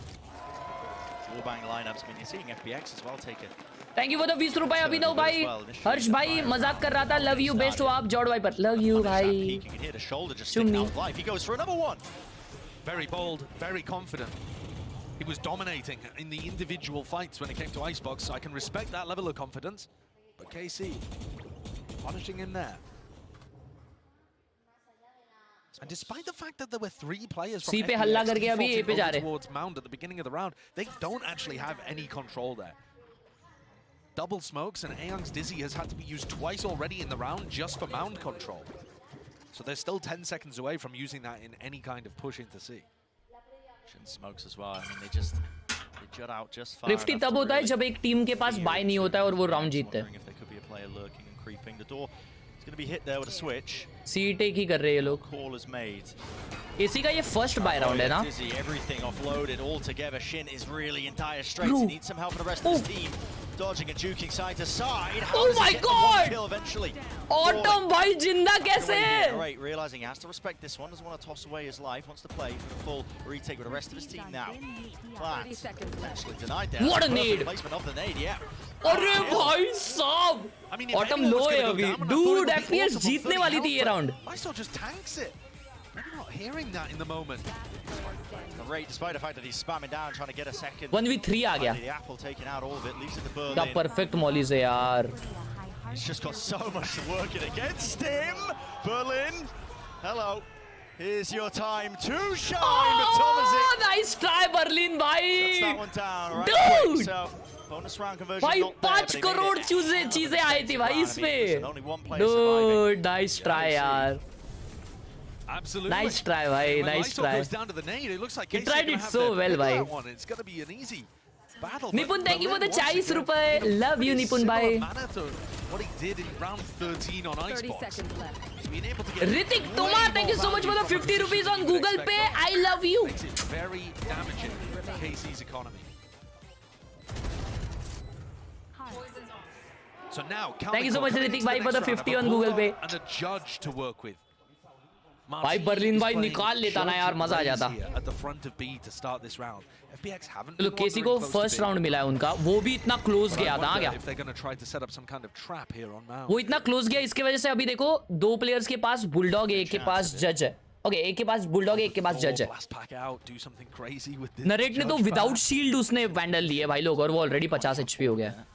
Wallbang lineups. I mean, you're seeing FPX as well take it. Thank you for the 20 रुपए अभिनव भाई. हर्ष भाई मजाक कर रहा था. Love you best हो आप जॉर्ड wiper. Love you भाई. Chumni. He goes for another one. Very bold, very confident. He was dominating in the individual fights when it came to Icebox. I can respect that level of confidence. But KC punishing him there. And despite the fact that there were 3 players from C पे हल्ला करके अभी A पे जा रहे. towards Mound at the beginning of the round, they don't actually have any control there. Double smokes and Ayoung's Dizzy has had to be used twice already in the round just for Mound control. So they're still 10 seconds away from using that in any kind of push into C. Smokes as well. I mean, they jut out just far. 50 तब होता है जब एक team के पास bye नहीं होता है और वो राउंड जीतते हैं. If there could be a player lurking and creeping, the door is going to be hit there with a switch. C take ही कर रहे हैं ये लोग. Call is made. AC का ये first buy round है ना? Dizzy, everything offloaded all together. Shin is really in dire straits. He needs some help from the rest of his team. Dodging and juking side to side. How oh my god! Kill eventually. Autumn भाई जिंदा कैसे? Right, realizing he has to respect this one. Doesn't want to toss away his life. Wants to play for the full retake with the rest of his team now. But actually denied there. What a nade! Placement of the nade, yeah. अरे भाई साहब! Autumn low है अभी. Dude, FPX जीतने वाली थी ये round. Iso just tanks it. I'm not hearing that in the moment. The rate, despite the fact that he's spamming down, trying to get a second. 1v3 आ गया. The apple taking out all of it, leaves it to Berlin. The perfect molly से यार. He's just got so much working against him. Berlin, hello. Here's your time to shine, but Thomas Oh, nice try, Berlin, bhai. That's that one down, right? Dude! Quick, so bonus round conversion भाई not there, 5 but crore they made it. चीजें आई थी भाई I mean, listen, only one player इसमें. Dude, nice try, yaar. Absolutely. Nice try, bhai. When Nice Lysol try. goes down to the nade, it looks like He KC tried gonna it have so their well, pick of bhai. that one. It's going to be an easy battle. Nipun, thank you for the Berlin once chais again, rupai. Love you, pretty Nipun, similar bhai. manner to what he did in round 13 on 30 Icebox. seconds left. Being able to get Ritik way Tomar, thank you more so much for the value from 50 a rupees position on than you Google expect Pay. from. I love you. Makes it very damaging to KC's economy. So now, Thank you so much, Ritik bhai, for the 50 on Google Pay. And a judge to work with. भाई Berlin भाई निकाल लेता ना यार, मजा आ जाता. At the front of B to start this round. FPX haven't चलो केसी को फर्स्ट राउंड मिला है उनका, वो भी इतना क्लोज गया था. क्या if they're going to try to set up some kind of trap here on Mount. वो इतना क्लोज गया, इसके वजह से अभी देखो 2 प्लेयर्स के पास बुलडॉग है, एक के पास जज है. ओके, एक के पास बुलडॉग है, एक के पास जज है. नरेट ने तो विदाउट शील्ड उसने वैंडल लिए भाई लोग, और वो ऑलरेडी 50 HP हो गया है.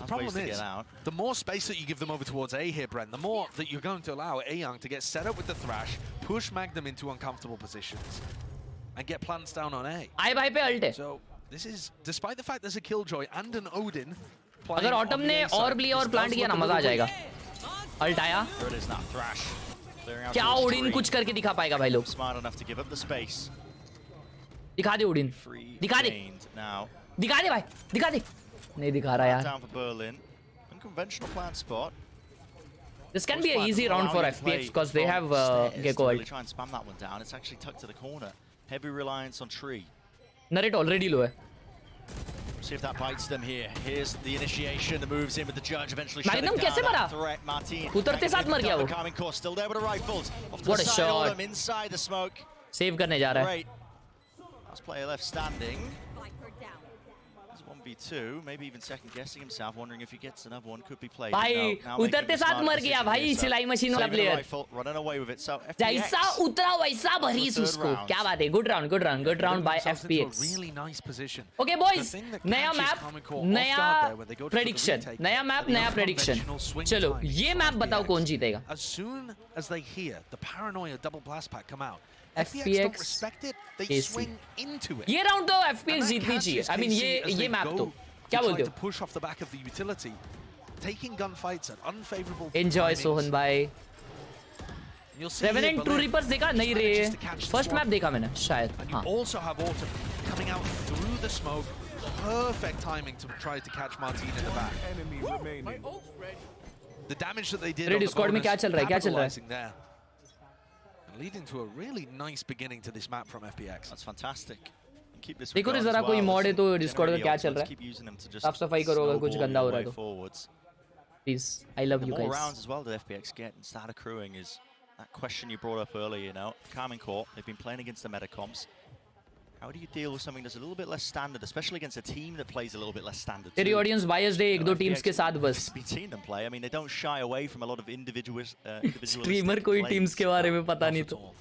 The problem is, the more space that you give them over towards A here, Brent, the more that you're going to allow A-Young to get set up with the Thrash, push Magnum into uncomfortable positions, and get plants down on A. आई भाई पे ult है. So, this is, despite the fact there's a Killjoy and an Odin, अगर autumn ने ऑर्ब लिया और plant किया ना, मजा आ जाएगा. अल्ट आया. क्या ओडिन कुछ करके दिखा पाएगा भाई लोग? दिखा दे ओडिन, दिखा दे, दिखा दे भाई, दिखा दे. नहीं दिखा रहा यार. Down for Berlin. Unconventional plant spot. This can be an easy round for FPX because they have Gecko ult. Try and spam that one down. It's actually tucked to the corner. Heavy reliance on tree. Narrate already low है. See if that bites them here. Here's the initiation. The moves in with the judge. Eventually Magnum कैसे मरा? उतरते साथ मर गया वो. Still there with the rifles. What a shot. Inside the smoke. Save करने जा रहा है. Last player left standing. 1v2, maybe even second guessing himself, wondering if he gets another one, could be played. भाई उतरते साथ मर गया भाई, सिलाई मशीन वाला player. Running away with it. So जैसा उतरा वैसा भरीस उसको. क्या बात है? Good round by FPX. Really nice position. Okay boys, नया मैप, नया prediction, नया मैप, नया prediction. चलो ये मैप बताओ कौन जीतेगा? As soon as they hear the paranoia double blast pack come out, FPX ये राउंड तो FPX जीतनी चाहिए. I mean ये मैप तो क्या बोलते हो? Push off the back of the utility, taking gunfights at unfavorable. Enjoy Sohan भाई. Revenant True Reapers देखा नहीं रे? First मैप देखा मैंने शायद. हाँ. Also have Autumn coming out through the smoke. Perfect timing to try to catch Martin in the back. The damage that they did. Ready Discord में क्या चल रहा है? क्या चल रहा है? Leading to a really nice beginning to this map from FPX. That's fantastic. Keep this. देखो जरा कोई मॉड है तो डिस्कॉर्ड का क्या चल रहा है? साफ सफाई करो अगर कुछ गंदा हो रहा है तो. Please, I love you guys. More rounds as well that FPX get and start accruing is that question you brought up earlier. You know, Carmine Court. They've been playing against the Metacoms. How do you deal with something that's a little bit less standard, especially against a team that plays a little bit less standard? तेरी audience biased है एक दो teams के साथ बस. Been seeing them play. I mean, they don't shy away from a lot of individuals. Streamer कोई teams के बारे में पता नहीं तो.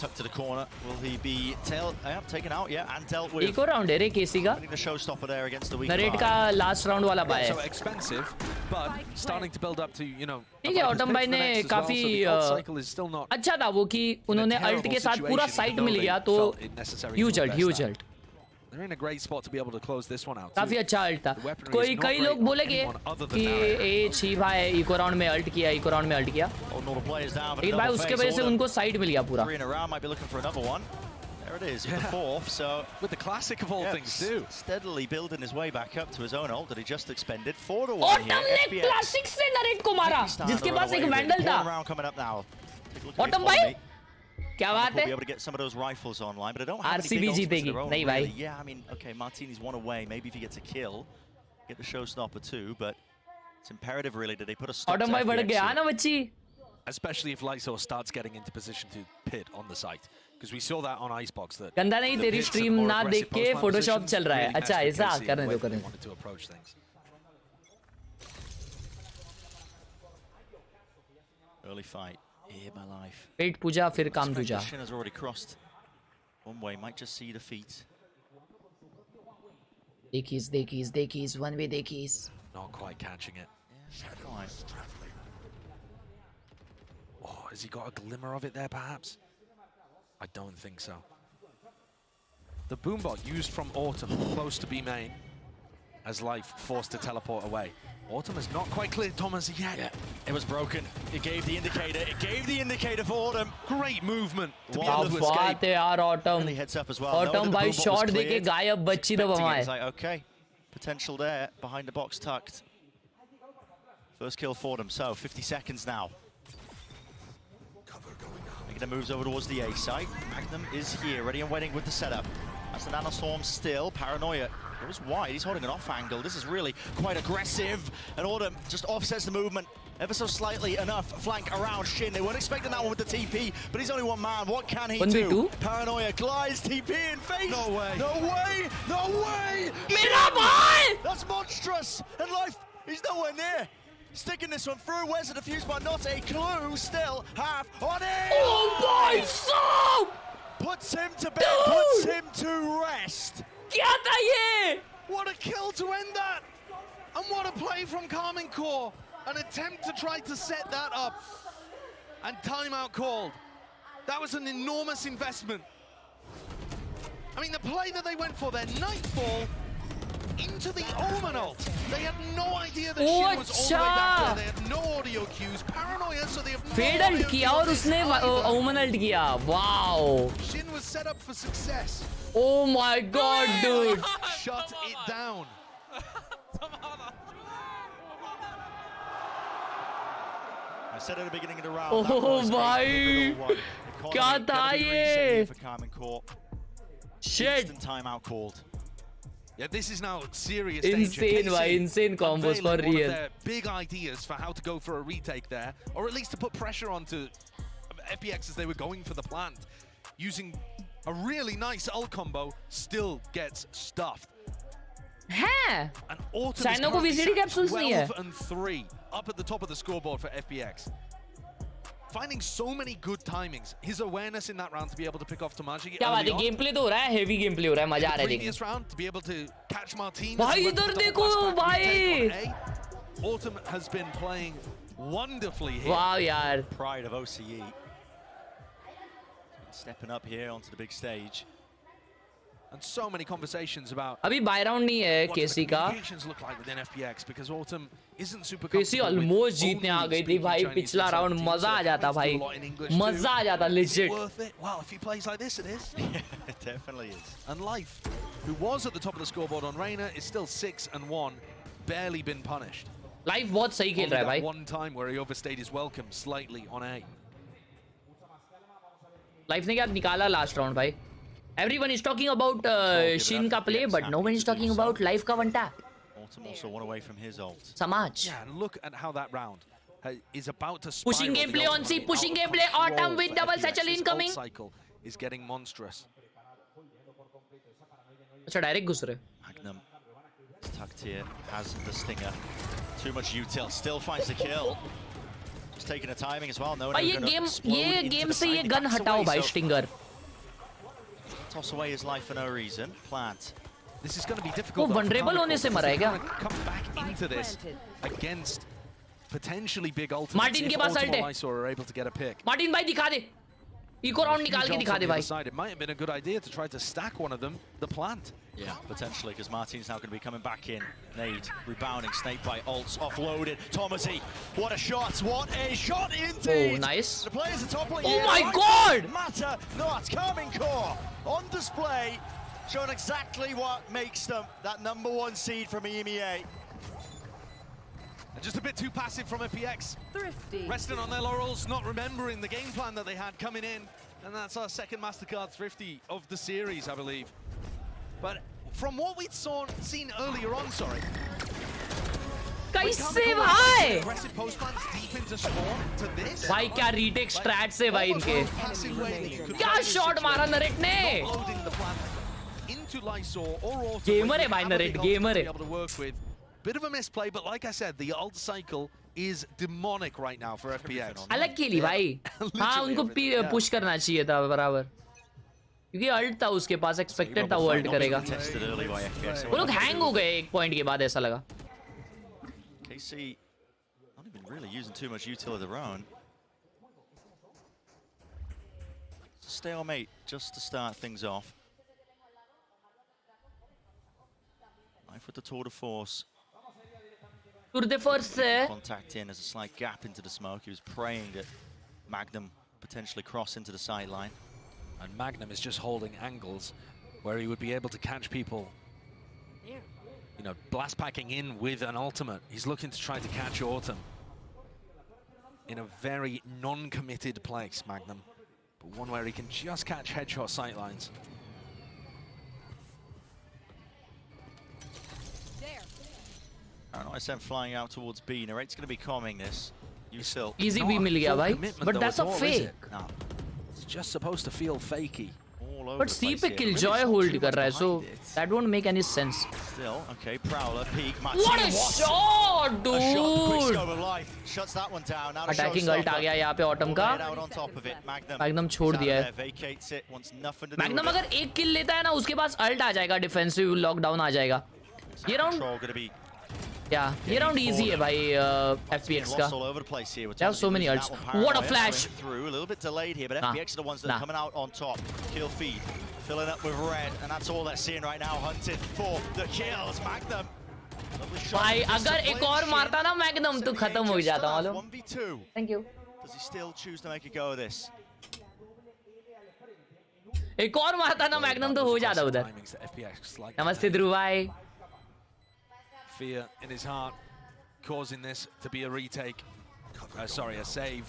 Tucked to the corner. Will he be taken out? Yeah, and dealt with. एक और round है रे केसी का. The showstopper there against the weak. Narrate का last round वाला बाय है. So expensive, but starting to build up to, you know. ठीक है, ऑटम भाई ने काफी अच्छा था वो कि उन्होंने अल्ट के साथ पूरा साइट मिल गया तो huge ult. They're in a great spot to be able to close this one out. काफी अच्छा अल्ट था. कई लोग बोलेंगे कि ए छी भाई इको राउंड में अल्ट किया, इको राउंड में अल्ट किया. लेकिन भाई उसके वजह से उनको साइट मिल गया पूरा. There it is, the fourth. So with the classic of all things too. Steadily building his way back up to his own ult that he just expended. 4-1 here. Autumn ने क्लासिक से narrate को मारा जिसके पास एक vandal था. Autumn भाई क्या बात है? RCB जीतेगी नहीं भाई. Yeah, I mean, okay, Martini's one away. Maybe if he gets a kill, get the showstopper too. But it's imperative really that they put a stop. Autumn भाई बढ़ गया ना बच्ची. Especially if Lysol starts getting into position to pit on the site. Because we saw that on Icebox that गंदा नहीं तेरी stream ना देख के फोटोशॉप चल रहा है. अच्छा ऐसा करने दो. Early fight. Here my life. पेट पूजा फिर काम दूजा. Has already crossed. One way might just see defeat. देखीस 1v देखीस. Not quite catching it. Yeah, Oh, has he got a glimmer of it there, perhaps? I don't think so. The boombot used from Autumn, close to B main, as Life forced to teleport away. Autumn has not quite cleared Thomas yet. Yeah, it was broken. It gave the indicator. It gave the indicator for Autumn. Great movement to be able to escape. Autumn. Really heads up as well. Autumn by shot देके गायब बच्ची तो बमाए. Like, okay, potential there behind the box tucked. First kill for them. So 50 seconds now. Magnum moves over towards the A site. Magnum is here, ready and waiting with the setup. That's the nanostorm still. Paranoia goes wide. He's holding an off angle. This is really quite aggressive. And Autumn just offsets the movement ever so slightly enough. Flank around Shin. They weren't expecting that one with the TP, but he's only one man. What can he do? Paranoia glides TP in face. No way. No way. No way. Mera bhai! That's monstrous. And Life, he's nowhere near. Sticking this one through. Where's the defuse? But not a clue. Still half on it. Oh my God! Puts him to bed. Puts him to rest. क्या था ये? What a kill to end that! And what a play from Carmine Core. An attempt to try to set that up. And timeout called. That was an enormous investment. I mean, the play that they went for there, Nightfall into the Omen ult. They had no idea that Shin was all the way back there. They had no audio cues. Paranoia, so they have no Fade ult किया और उसने Omen ult किया. Wow. Shin was set up for success. Oh my God, dude. Shut it down. I said at the beginning of the round. Oh my. क्या था ये? Shit. Instant timeout called. Yeah, this is now serious Insane, why insane combos for real. One of their big ideas for how to go for a retake there, or at least to put pressure onto FPX as they were going for the plant. Using a really nice ult combo, still gets stuffed. हैं? And Autumn China को VCT capsules नहीं है. 12 and 3 up at the top of the scoreboard for FPX. Finding so many good timings. His awareness in that round to be able to pick off Tamaji. क्या बात है? Gameplay तो हो रहा है, heavy gameplay हो रहा है, मजा आ रहा है देखने. Previous round to be able to catch Martinez. भाई इधर देखो भाई. Autumn has been playing wonderfully here. Wow यार. Pride of OCE. Stepping up here onto the big stage. And so many conversations about अभी buy round नहीं है KC का. Look like within FPX because Autumn isn't super KC almost जीतने आ गई थी भाई पिछला round मजा आ जाता भाई. मजा आ जाता legit. Worth it. Well, if he plays like this, it is. Yeah, it definitely is. And Life, who was at the top of the scoreboard on Reina, is still 6 and 1, barely been punished. Life बहुत सही खेल रहा है भाई. One time where he overstayed his welcome slightly on A. Life ने क्या निकाला last round भाई. Everyone is talking about Shin का play, but no one is talking about Life का one tap. Autumn also one away from his ult. Samaj. Yeah, and look at how that round is about to spiral. Pushing gameplay on C, pushing gameplay. Autumn with double satchel incoming. Cycle is getting monstrous. अच्छा direct घुस रहे. Magnum tucked here, has the stinger. Too much util, still finds the kill. Just taking the timing as well. No, भाई ये game से ये gun हटाओ भाई Stinger. Toss away his life for no reason. Plant. This is going to be difficult. वो vulnerable होने से मरा है क्या? Come back into this against potentially big ultimates. Martin के पास ult है. Are able to get a pick. Martin भाई दिखा दे. एक और round निकाल के दिखा दे भाई. It might have been a good idea to try to stack one of them. The plant. Yeah, potentially, because Martin's now going to be coming back in. Nade, rebounding, snake by ults, offloaded. Thomasy, what a shot, what a shot indeed! Oh, nice. The players are toppling. Oh my God! Matter not, Carmine Core on display, showing exactly what makes them that #1 seed from EMEA. And just a bit too passive from FPX. Thrifty. Resting on their laurels, not remembering the game plan that they had coming in. And that's our second MasterCard Thrifty of the series, I believe. But from what we'd seen earlier on, कैसे भाई? Aggressive post plans deep into spawn to this. भाई क्या retake strats है भाई इनके? क्या shot मारा narrate ने? Into Lysor or Autumn. Gamer है भाई नरेट, gamer है. Bit of a misplay, but like I said, the ult cycle is demonic right now for FPX. अलग खेली भाई. हाँ उनको push करना चाहिए था बराबर. क्योंकि अल्ट था उसके पास, एक्सपेक्टेड था वो अल्ट करेगा. वो लोग हैंग हो गए एक पॉइंट के बाद ऐसा लगा. KC not even really using too much util of their own. stalemate just to start things off. Life with the tour de force. Tour de force. Contact in as a slight gap into the smoke. He was praying that Magnum potentially cross into the sideline. And Magnum is just holding angles where he would be able to catch people. You know, blast packing in with an ultimate. He's looking to try to catch Autumn in a very non-committed place, Magnum, but one where he can just catch headshot sightlines. ISM flying out towards B. Narrate's going to be calming this. You still easy B mil gaya bhai, but that's a fake. No, it's just supposed to feel fakey. But C पे Killjoy hold कर रहा है, so that won't make any sense. Still, okay, Prowler, peek, What a shot, dude! A shot, quick scope of life, shuts that one down. Now Attacking ult आ गया यहाँ पे Autumn का. Magnum छोड़ दिया है. Magnum अगर एक kill लेता है ना, उसके पास ult आ जाएगा, defensive lockdown आ जाएगा. ये round, yeah, ये round easy है भाई FPX का. They have so many ults. What a flash! A little bit delayed here, but FPX are the ones that are coming out on top. Kill feed, filling up with red, and that's all they're seeing right now. Hunted for the kills, Magnum. भाई अगर एक और मारता ना Magnum तो खत्म हो जाता मालूम. 1v2. Thank you. Does he still choose to make a go of this? एक और मारता ना Magnum तो हो जाता उधर. नमस्ते ध्रुव भाई. Fear in his heart, causing this to be a retake. Sorry, a save.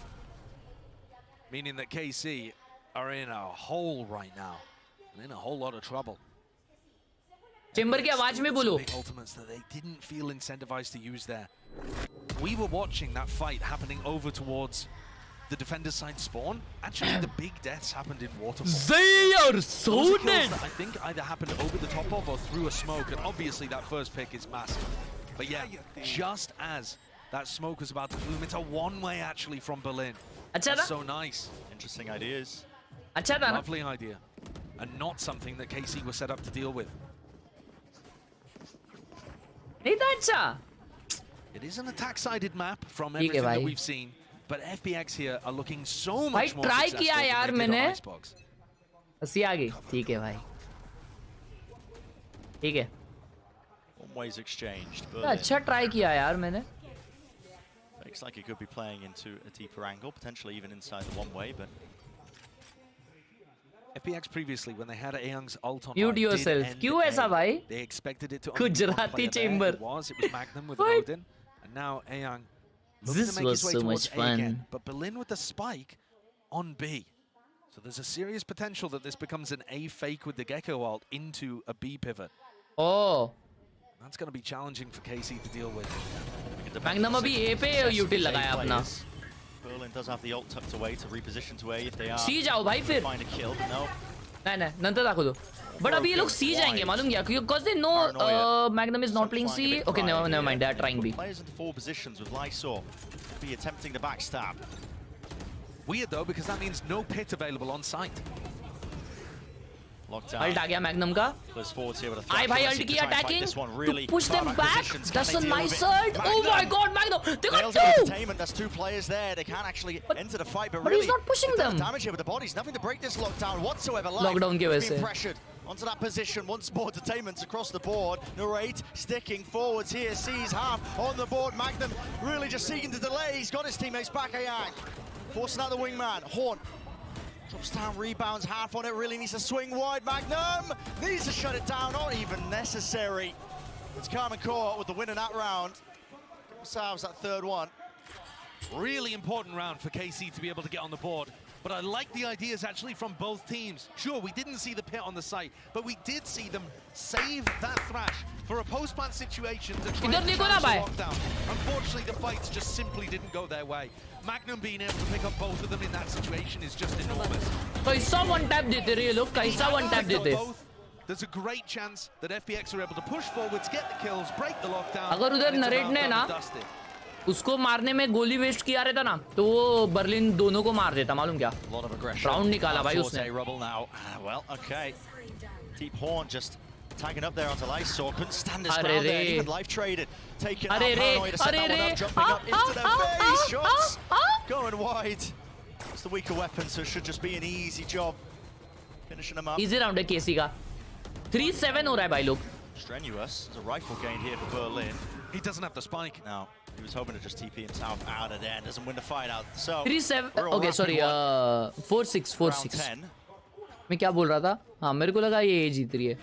Meaning that KC are in a hole right now, and in a whole lot of trouble. Chamber की आवाज में बोलो. Ultimates that they didn't feel incentivized to use there. We were watching that fight happening over towards the defender's side spawn. Actually, the big deaths happened in waterfall. They are so dead. I think either happened over the top of or through a smoke, and obviously that first pick is massive. But yeah, just as that smoke was about to bloom, it's a one-way actually from Berlin. That's so nice. Interesting ideas. Lovely idea, and not something that KC was set up to deal with. It is an attack-sided map from everything that we've seen. But FPX here are looking so much more successful किया यार than they did मैंने. on Icebox. हंसी आ गई. ठीक है भाई. ठीक है. One ways exchanged. अच्छा try किया यार मैंने. Looks like he could be playing into a deeper angle, potentially even inside the one way, but FPX previously, when they had Ayoung's ult on, Mute yourself. क्यों ऐसा भाई? They expected it to Gujarati chamber. It was Magnum with an Odin, and now Ayong. This was so much fun. Again, but Berlin with the spike on B. So there's a serious potential that this becomes an A fake with the Gecko ult into a B pivot. Oh. That's going to be challenging for KC to deal with. Magnum अभी A पे util लगाया अपना. Berlin does have the ult tucked away to reposition to A if they are. C जाओ भाई फिर. Find a kill. No. नहीं नंतर दाखो दो. But अभी ये लोग C जाएंगे मालूम क्या? Because they know Magnum is not playing C. Okay, never mind. They are trying B. Players into 4 positions with Lysor. Be attempting the backstab. Weird though, because that means no pit available on site. Lockdown. Ult आ गया Magnum का. आई भाई ult किया attacking. To push them back. That's a nice ult. Oh my God, Magnum. They got 2. That's 2 players there. They can't actually enter the fight, but really, he's not pushing them. Damage here with the bodies. Nothing to break this lockdown whatsoever. Lockdown की वजह से. Pressured onto that position. Once more, detainments across the board. Narrate sticking forwards here. Sees half on the board. Magnum really just seeking to delay. He's got his teammates back. Ayang forcing out the wingman. Horn. Drops down, rebounds, half on it, really needs to swing wide. Magnum needs to shut it down, not even necessary. It's Carmen Core with the win in that round. Themselves that third one. Really important round for KC to be able to get on the board. But I like the ideas actually from both teams. Sure, we didn't see the pit on the site, but we did see them save that thrash for a post-plant situation to try to challenge the lockdown. Unfortunately, the fights just simply didn't go their way. Magnum being able to pick up both of them in that situation is just enormous. कैसा one tap देते रे लोग कैसा one tap देते. There's a great chance that FPX are able to push forwards, get the kills, break the lockdown. अगर उधर narrate ने ना उसको मारने में गोली वेस्ट किया रहता ना तो वो बर्लिन दोनों को मार देता मालूम क्या. राउंड निकाला भाई उसने. Well, okay. Deep Horn just tagging up there onto Lysor. Couldn't stand his ground there. Even life traded. Taking out Paranoid to set that one up, jumping up into their face. Shots going wide. It's the weaker weapon, so it should just be an easy job Finishing him up. Easy round है केसी का. 3-7 हो रहा है भाई लोग. Strenuous. There's a rifle gained here for Berlin. He doesn't have the spike. No. He was hoping to just TP himself out of there. Doesn't win the fight out. So 3-7. Okay, sorry. 4-6. 4-6. मैं क्या बोल रहा था? हाँ, मेरे को लगा ये जीत रही है.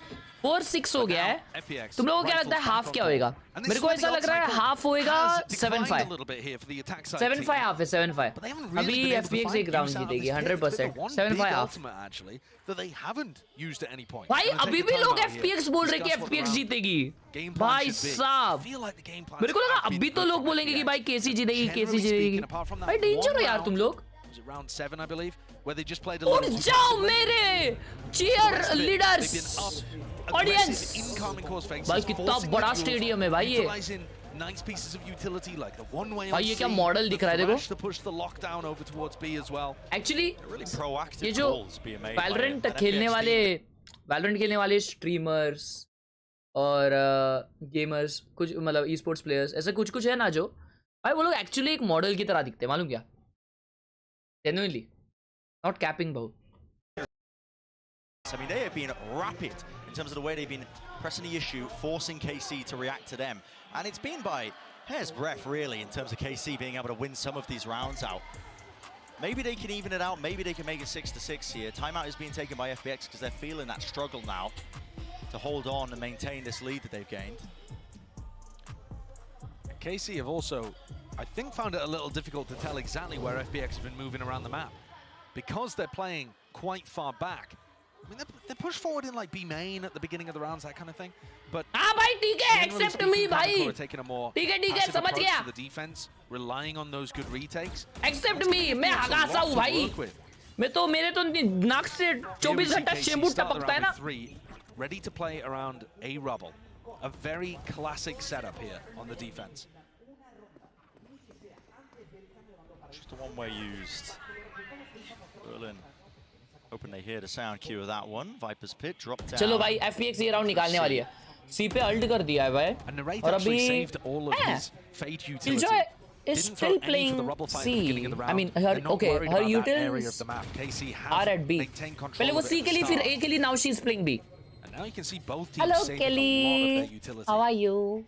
4-6 हो गया है. तुम लोगों को क्या लगता है हाफ क्या होएगा? मेरे को ऐसा लग रहा है हाफ होएगा 7-5. 7-5 हाफ है 7-5. अभी FPX एक राउंड जीतेगी 100%. 7-5 हाफ. भाई अभी भी लोग FPX बोल रहे कि FPX जीतेगी. भाई साहब. मेरे को लगा अभी तो लोग बोलेंगे कि भाई केसी जीतेगी, केसी जीतेगी. भाई डेंजर हो यार तुम लोग. Round 7, I believe, where they just played a lot of जाओ मेरे cheer leaders audience. भाई कितना बड़ा स्टेडियम है भाई ये. Nice pieces of utility like the one way. भाई ये क्या मॉडल दिख रहा है देखो. To push the lockdown over towards B as well. Actually, really proactive ये जो Valorant खेलने वाले streamers और gamers कुछ मतलब e-sports players ऐसा कुछ है ना जो भाई वो लोग actually एक मॉडल की तरह दिखते हैं मालूम क्या? Genuinely, not capping bro. I mean, they have been rapid in terms of the way they've been pressing the issue, forcing KC to react to them. And it's been by hair's breadth, really, in terms of KC being able to win some of these rounds out. Maybe they can even it out. Maybe they can make it 6-6 here. Timeout is being taken by FPX because they're feeling that struggle now to hold on and maintain this lead that they've gained. KC have also, I think, found it a little difficult to tell exactly where FPX have been moving around the map. Because they're playing quite far back. I mean, they push forward in like B main at the beginning of the rounds, that kind of thing. But भाई ठीक है, accept me भाई. Taking a more ठीक है समझ गया. the defense, relying on those good retakes. Accept me, मैं हगासा हूँ भाई. मैं तो मेरे तो नाक से 24 घंटा शैम्पू टपकता है ना. Ready to play around A rubble. A very classic setup here on the defense. Just a one-way used. Berlin hoping they hear the sound cue of that one. Viper's pit dropped down. चलो भाई FPX ये round निकालने वाली है. C पे alt कर दिया है भाई. और अभी Killjoy is still playing C. I mean her utils are at B. पहले वो C के लिए फिर A के लिए now she's playing B. And now you can see both teams Hello saving Kelly. a lot of their utility. How are you?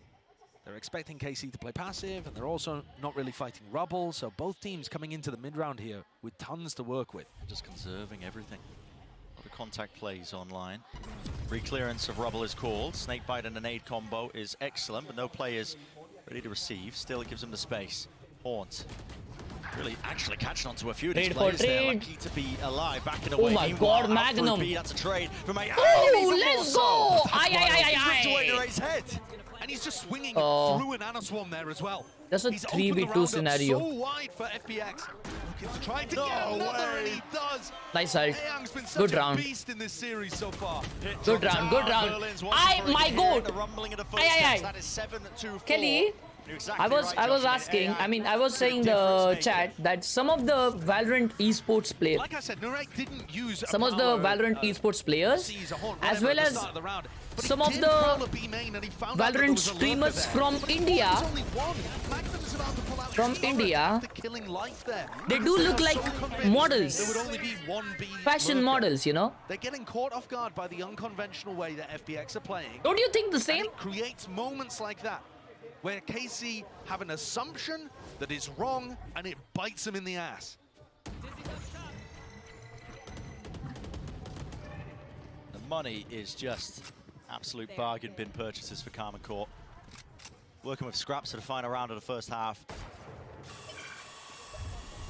They're expecting KC to play passive, and they're also not really fighting rubble, so both teams coming into the mid-round here with tons to work with. Just conserving everything. A lot of contact plays online. Re-clearance of rubble is called. Snakebite and a nade combo is excellent, but no players ready to receive. Still, it gives them the space. Haunt. Really actually catching onto a few of these players there. Lucky to be alive, backing away. Oh my god, Magnum. That's a trade from a... Oh, let's go! Aye. And he's just swinging through an Anaswarm there as well. That's a 3v2 scenario. So wide for FPX. Looking to try to get another, and he does. Nice ult. Taeyang's been such Good a round. beast in this series so far. Good round. My god. Aye. Kelly, I was asking, I mean, I was saying the chat that some of the Valorant esports players, like I said, Nurek didn't use some of the Valorant esports players, as well as some of the Valorant streamers from India, they do look like models, fashion models, you know. They're getting caught off guard by the unconventional way that FPX are playing. Don't you think the same? And it creates moments like that, where KC have an assumption that is wrong and it bites them in the ass. The money is just absolute bargain bin purchases for Carmen Court. Working with scraps to the final round of the first half.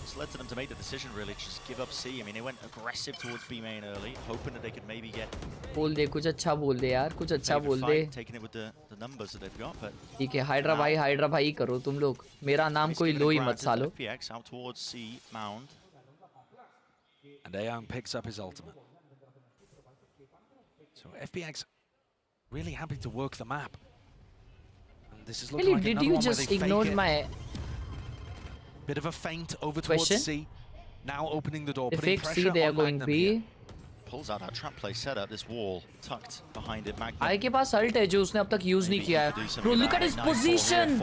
It's led to them to make the decision really to just give up C. I mean, they went aggressive towards B main early, hoping that they could maybe get... बोल दे कुछ अच्छा बोल दे यार कुछ अच्छा बोल दे. Taking it with the numbers that they've got, but ठीक है हाइड्रा भाई करो तुम लोग. मेरा नाम कोई लो ही मत सालो. FPX out towards C mound. And Aang picks up his ultimate. So FPX really happy to work the map. And this is looking like did another you one just where they ignore fake it. my Bit of a feint over towards C. Now opening the door, they putting fake pressure C, they are on going Magnum B. here. Pulls out that trap play setup, this wall tucked behind it. Magnum. आई के पास alt है जो उसने अब तक use नहीं किया है. Bro, look at his position.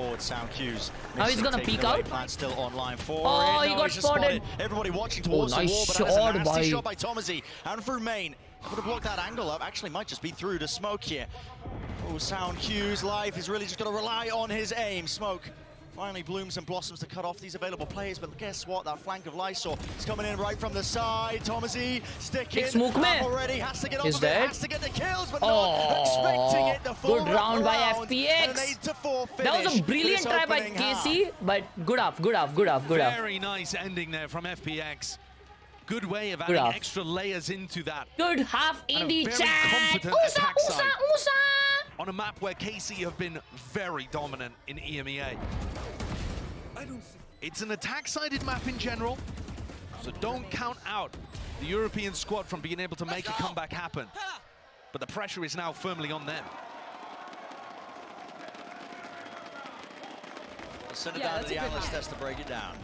Now he's gonna peek out. Oh, he got spotted. Everybody watching towards nice the wall, but that is a nasty shot shot by Tomazi. And through main, Would have blocked that angle up. Actually, might just be through to Smoke here. Oh, Salunkhe's life is really just going to rely on his aim. Smoke finally blooms and blossoms to cut off these available players, but guess what? That flank of Lysor is coming in right from the side. Thomasy sticking already, has to get off of it, has to get the kills, but not expecting it. The full good round by round, FPX. That was a brilliant try by KC, but good off. Very nice ending there from FPX. Good way of adding extra layers into that. Good half in the chat. Usa. On a map where KC have been very dominant in EMEA. It's an attack-sided map in general, so don't count out the European squad from being able to make a comeback happen. But the pressure is now firmly on them. I'll send it down to the analyst test to break it down.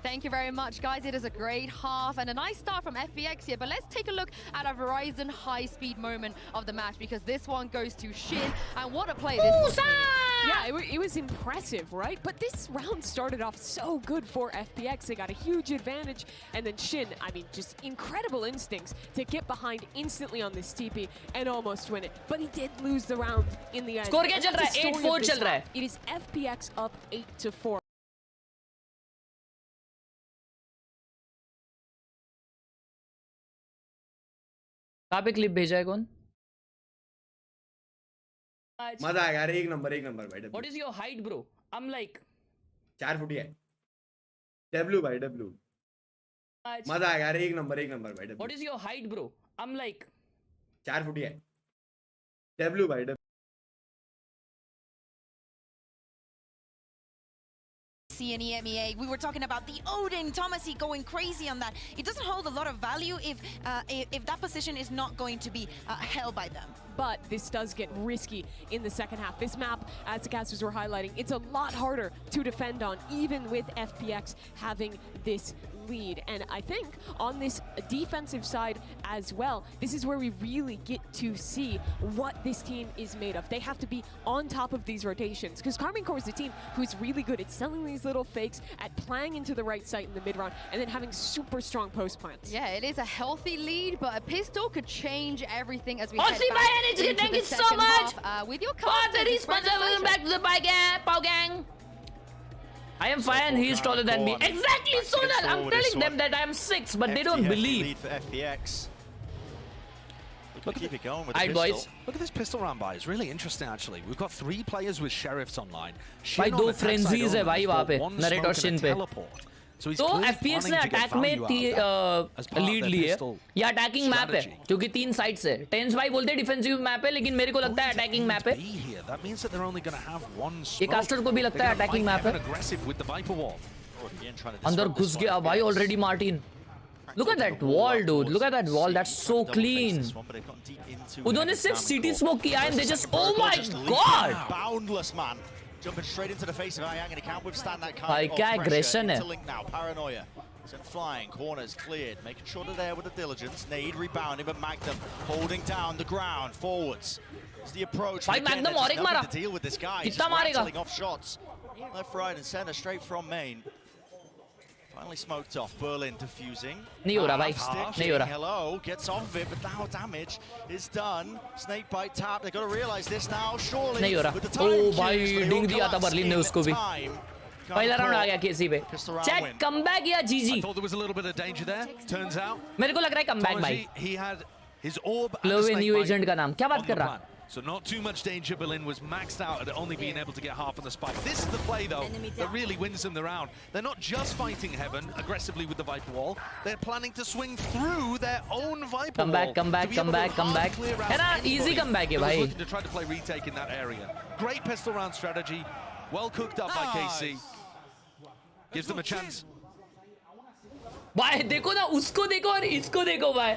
Thank you very much, guys. It is a great half and a nice start from FPX here. But let's take a look at a Verizon high-speed moment of the match, because this one goes to Shin. And what a play this was. Yeah, it was impressive, right? But this round started off so good for FPX. They got a huge advantage. And then Shin, I mean, just incredible instincts to get behind instantly on this TP and almost win it. But he did lose the round in the end. Score क्या चल रहा है? 8-4 चल रहा है. It is FPX up 8-4. कहाँ पे clip भेजा है कौन? मजा आएगा यार. एक नंबर भाई. What is your height, bro? I'm like 4 foot है. W भाई W. मजा आएगा यार. एक नंबर भाई. What is your height, bro? I'm like 4 foot है. W भाई W. In EMEA, we were talking about the Odin, Thomasy going crazy on that. It doesn't hold a lot of value if that position is not going to be held by them. But this does get risky in the second half. This map, as the casters were highlighting, it's a lot harder to defend on, even with FPX having this lead. And I think on this defensive side as well, this is where we really get to see what this team is made of. They have to be on top of these rotations, because Karmine Corp is a team who's really good at selling these little fakes, at playing into the right site in the mid round, and then having super strong post plants. Yeah, it is a healthy lead, but a pistol could change everything as we head back into thank you so much half, with your welcome back to the Pau Gang. I am fine, he's taller than me. Exactly, Sonal. I'm telling them that I'm 6, but they don't believe. Lead for FPX. Keep it going with the pistol. Boys. Look at this pistol round by. It's really interesting, actually. We've got 3 players with sheriffs online. भाई 2 frenzies है भाई वहाँ पे, Narrate और Shin पे. तो FPX ने attack में लीड ली है. ये अटैकिंग मैप है क्योंकि 3 साइड्स है. टेंस भाई बोलते हैं डिफेंसिव मैप है, लेकिन मेरे को लगता है अटैकिंग मैप है. ये कास्टर को भी लगता है अटैकिंग मैप है. अंदर घुस गया भाई already Martin. Look at that wall, dude. Look at that wall. That's so clean. उन्होंने सिर्फ CT smoke किया है and they just, oh my god. Boundless man. Jumping straight into the face of Ayang, and he can't withstand that kind of क्या pressure. aggression है. Link now, paranoia. Sent flying, corners cleared, making sure they're there with the diligence. Nade rebounding, but Magnum holding down the ground forwards. It's the approach. भाई Magnum और एक मारा. To deal with this guy. कितना मारेगा? Off shots, left, right, and center, straight from main. Finally smoked off. Berlin diffusing. नहीं हो रहा भाई. नहीं हो रहा. Hello gets off of it, but now damage is done. Snake bite tap. They've got to realize this now. Surely. नहीं हो रहा. ओ भाई डिंग दिया था बर्लिन ने उसको भी. पहला राउंड आ गया केसी पे. चैट कमबैक या जीजी. I thought there was a little bit of danger there. Turns out. मेरे को लग रहा है कमबैक भाई. He had his orb. Chloe new agent का नाम. क्या बात कर रहा? So not too much danger. Berlin was maxed out at only being able to get half on the spike. This is the play, though, that really wins them the round. They're not just fighting Heaven aggressively with the Viper Wall. They're planning to swing through their own Viper Wall. Come back. है ना? Easy comeback है भाई. Looking to try to play retake in that area. Great pistol round strategy. Well cooked up by KC. Gives them a chance. भाई देखो ना, उसको देखो और इसको देखो भाई.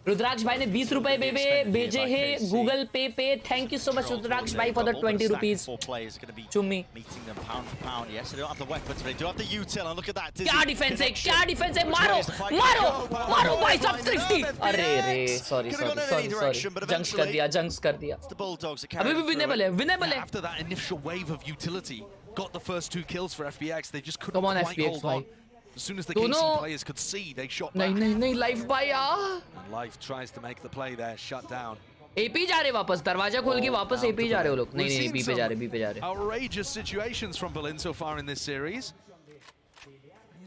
रुद्राक्ष भाई ने 20 रुपए भेजे हैं गूगल पे पे. थैंक यू सो मच रुद्राक्ष भाई फॉर द 20 रुपीस. चुम्मी. क्या डिफेंस है. मारो भाई साहब 350. अरे सॉरी जंक्स कर दिया. अभी भी विनेबल है. After that initial wave of utility, got the first 2 kills for FPX. They just couldn't Come on, quite FPX, hold on. As soon as the KC players could see, they shot back. नहीं life by And Life tries to make the play there, shut down. AP जा रहे वापस, दरवाजा खोल के वापस AP जा रहे हो लोग. नहीं B पे जा रहे, B पे जा रहे. Outrageous situations from Berlin so far in this series.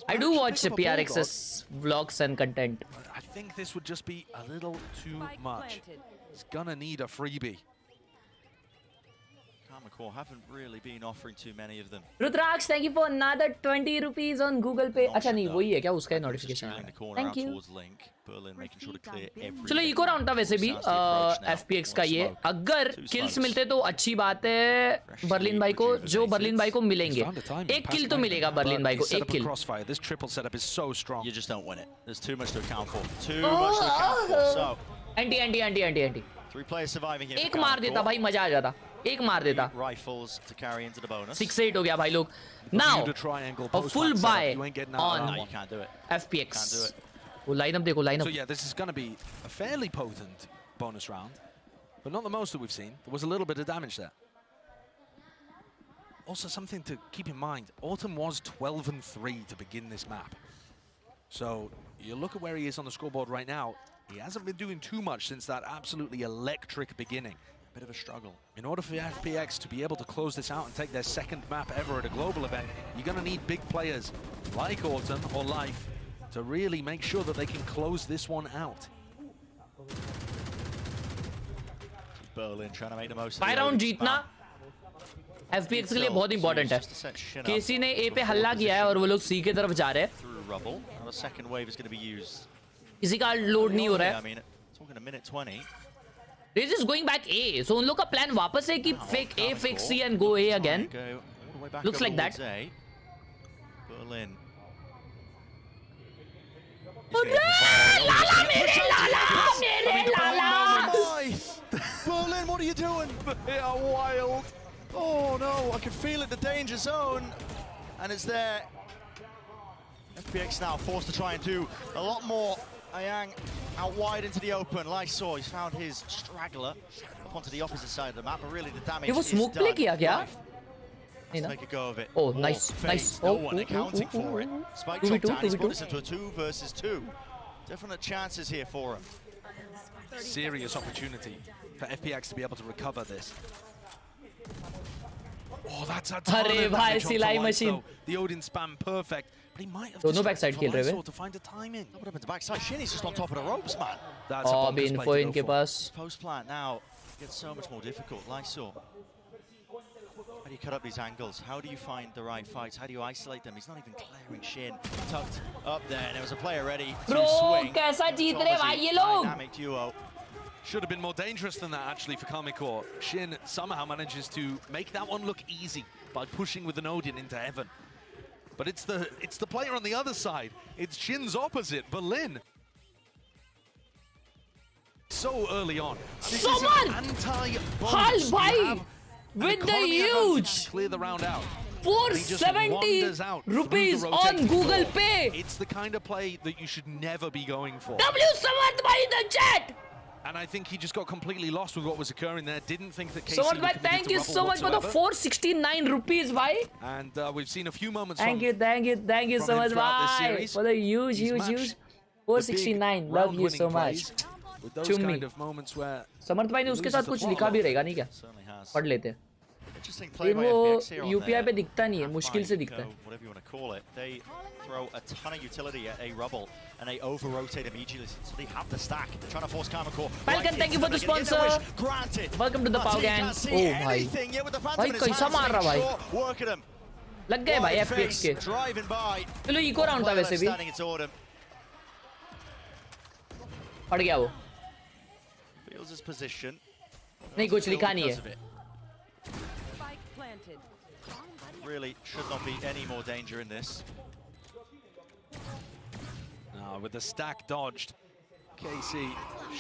I do watch PRX's vlogs and content. I think this would just be a little too much. It's gonna need a freebie. Karmakor haven't really been offering too many of them. Rudraksh, thank you for another 20 rupees on Google Pay. अच्छा नहीं वही है क्या उसका notification है. Thank you. Berlin making sure to clear every. चलो eco round था वैसे भी FPX का ये. अगर kills मिलते तो अच्छी बात है बर्लिन भाई को, जो बर्लिन भाई को मिलेंगे. एक kill तो मिलेगा बर्लिन भाई को, एक kill. This triple setup is so strong. You just don't win it. There's too much to account for. Too much to account for. So. Anti. 3 players surviving here. एक मार देता भाई मजा आ जाता. एक मार देता. Rifles to carry into the bonus. 6-8 हो गया भाई लोग. Now a full buy on you can't do it. FPX. Can't do it. वो लाइनअप देखो lineup. So yeah, this is going to be a fairly potent bonus round, but not the most that we've seen. There was a little bit of damage there. Also something to keep in mind, Autumn was 12-3 to begin this map. So you look at where he is on the scoreboard right now, he hasn't been doing too much since that absolutely electric beginning. Bit of a struggle. In order for FPX to be able to close this out and take their second map ever at a global event, you're going to need big players like Autumn or Life to really make sure that they can close this one out. Berlin trying to make the most. 5 round जीतना FPX के लिए बहुत important है. KC ने A पे हल्ला किया है और वो लोग C के तरफ जा रहे हैं. किसी का लोड नहीं हो रहा है. They're just going back A. So उन लोग का प्लान वापस है कि fake A, fake C and go A again. Looks like that. Berlin. लाला मेरे लाला. Berlin, what are you doing? They are wild. Oh no, I can feel it, the danger zone. And it's there. FPX now forced to try and do a lot more. Ayang out wide into the open. Lysor, he's found his straggler up onto the opposite side of the map, but really the damage is done. Play किया क्या? Let's make a go of it. Oh, nice, nice. No one accounting for it. Spike top down, he's put this into a 2 versus 2. Definite chances here for him. Serious opportunity for FPX to be able to recover this. Oh, that's a ton of damage onto Life, the Odin spam perfect. But he might have दोनों backside खेल रहे हैं. to find a timing. What happened to backside? Shinny's just on top of the ropes, man. That's a अभी info इनके पास. Post plant now gets so much more difficult. Lysor. How do you cut up these angles? How do you find the right fights? How do you isolate them? He's not even clearing Shin. Tucked up there, and there was a player ready to swing. कैसा जीत रहे भाई ये लोग? Dynamic duo. Should have been more dangerous than that, actually, for Karmakor. Shin somehow manages to make that one look easy by pushing with an Odin into heaven. But it's the player on the other side. It's Shin's opposite, Berlin. So early on. Someone! Hal bhai! With the huge! Clear the round out. 470 rupees on Google Pay! It's the kind of play that you should never be going for. W Samarth bhai in the chat! And I think he just got completely lost with what was occurring there. Didn't think that KC Samarth bhai, thank you so much for the 469 rupees, bhai. And we've seen a few moments thank you so much, bhai. For the huge 469. Love you so much. With those kind of moments where Samarth bhai ने उसके साथ कुछ लिखा भी रहेगा नहीं क्या? पढ़ लेते हैं. लेकिन वो UPI पे दिखता नहीं है, मुश्किल से दिखता है. Whatever you want to call it, they throw a ton of utility at a rubble and they over-rotate immediately, so they have the stack. They're trying to force Karmakor. Falcon, thank you for the sponsor. Granted. Welcome to the Pow Gang. Oh भाई, भाई कैसा मार रहा भाई? Work at him. लग गए भाई FPX के. चलो इको राउंड था वैसे भी. पड़ गया वो. Feels his position. नहीं कुछ लिखा नहीं है. Really should not be any more danger in this. Now, with the stack dodged, KC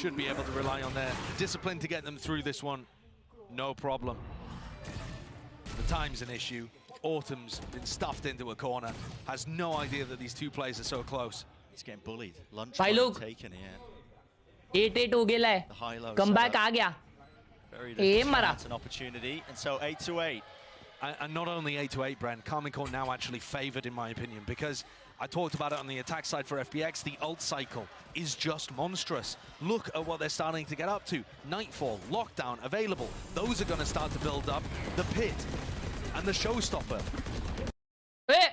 should be able to rely on their discipline to get them through this one. No problem. The time's an issue. Autumn's been stuffed into a corner. Has no idea that these two players are so close. He's getting bullied. Lunch taken here. 8-8 हो गया है. Comeback आ गया. Very an opportunity, and so 8-8. And not only 8-8, Bren, Karmine Corp now actually favored in my opinion, because I talked about it on the attack side for FPX. The ult cycle is just monstrous. Look at what they're starting to get up to. Nightfall, Lockdown available. Those are going to start to build up. The Pit and the Showstopper. Hey!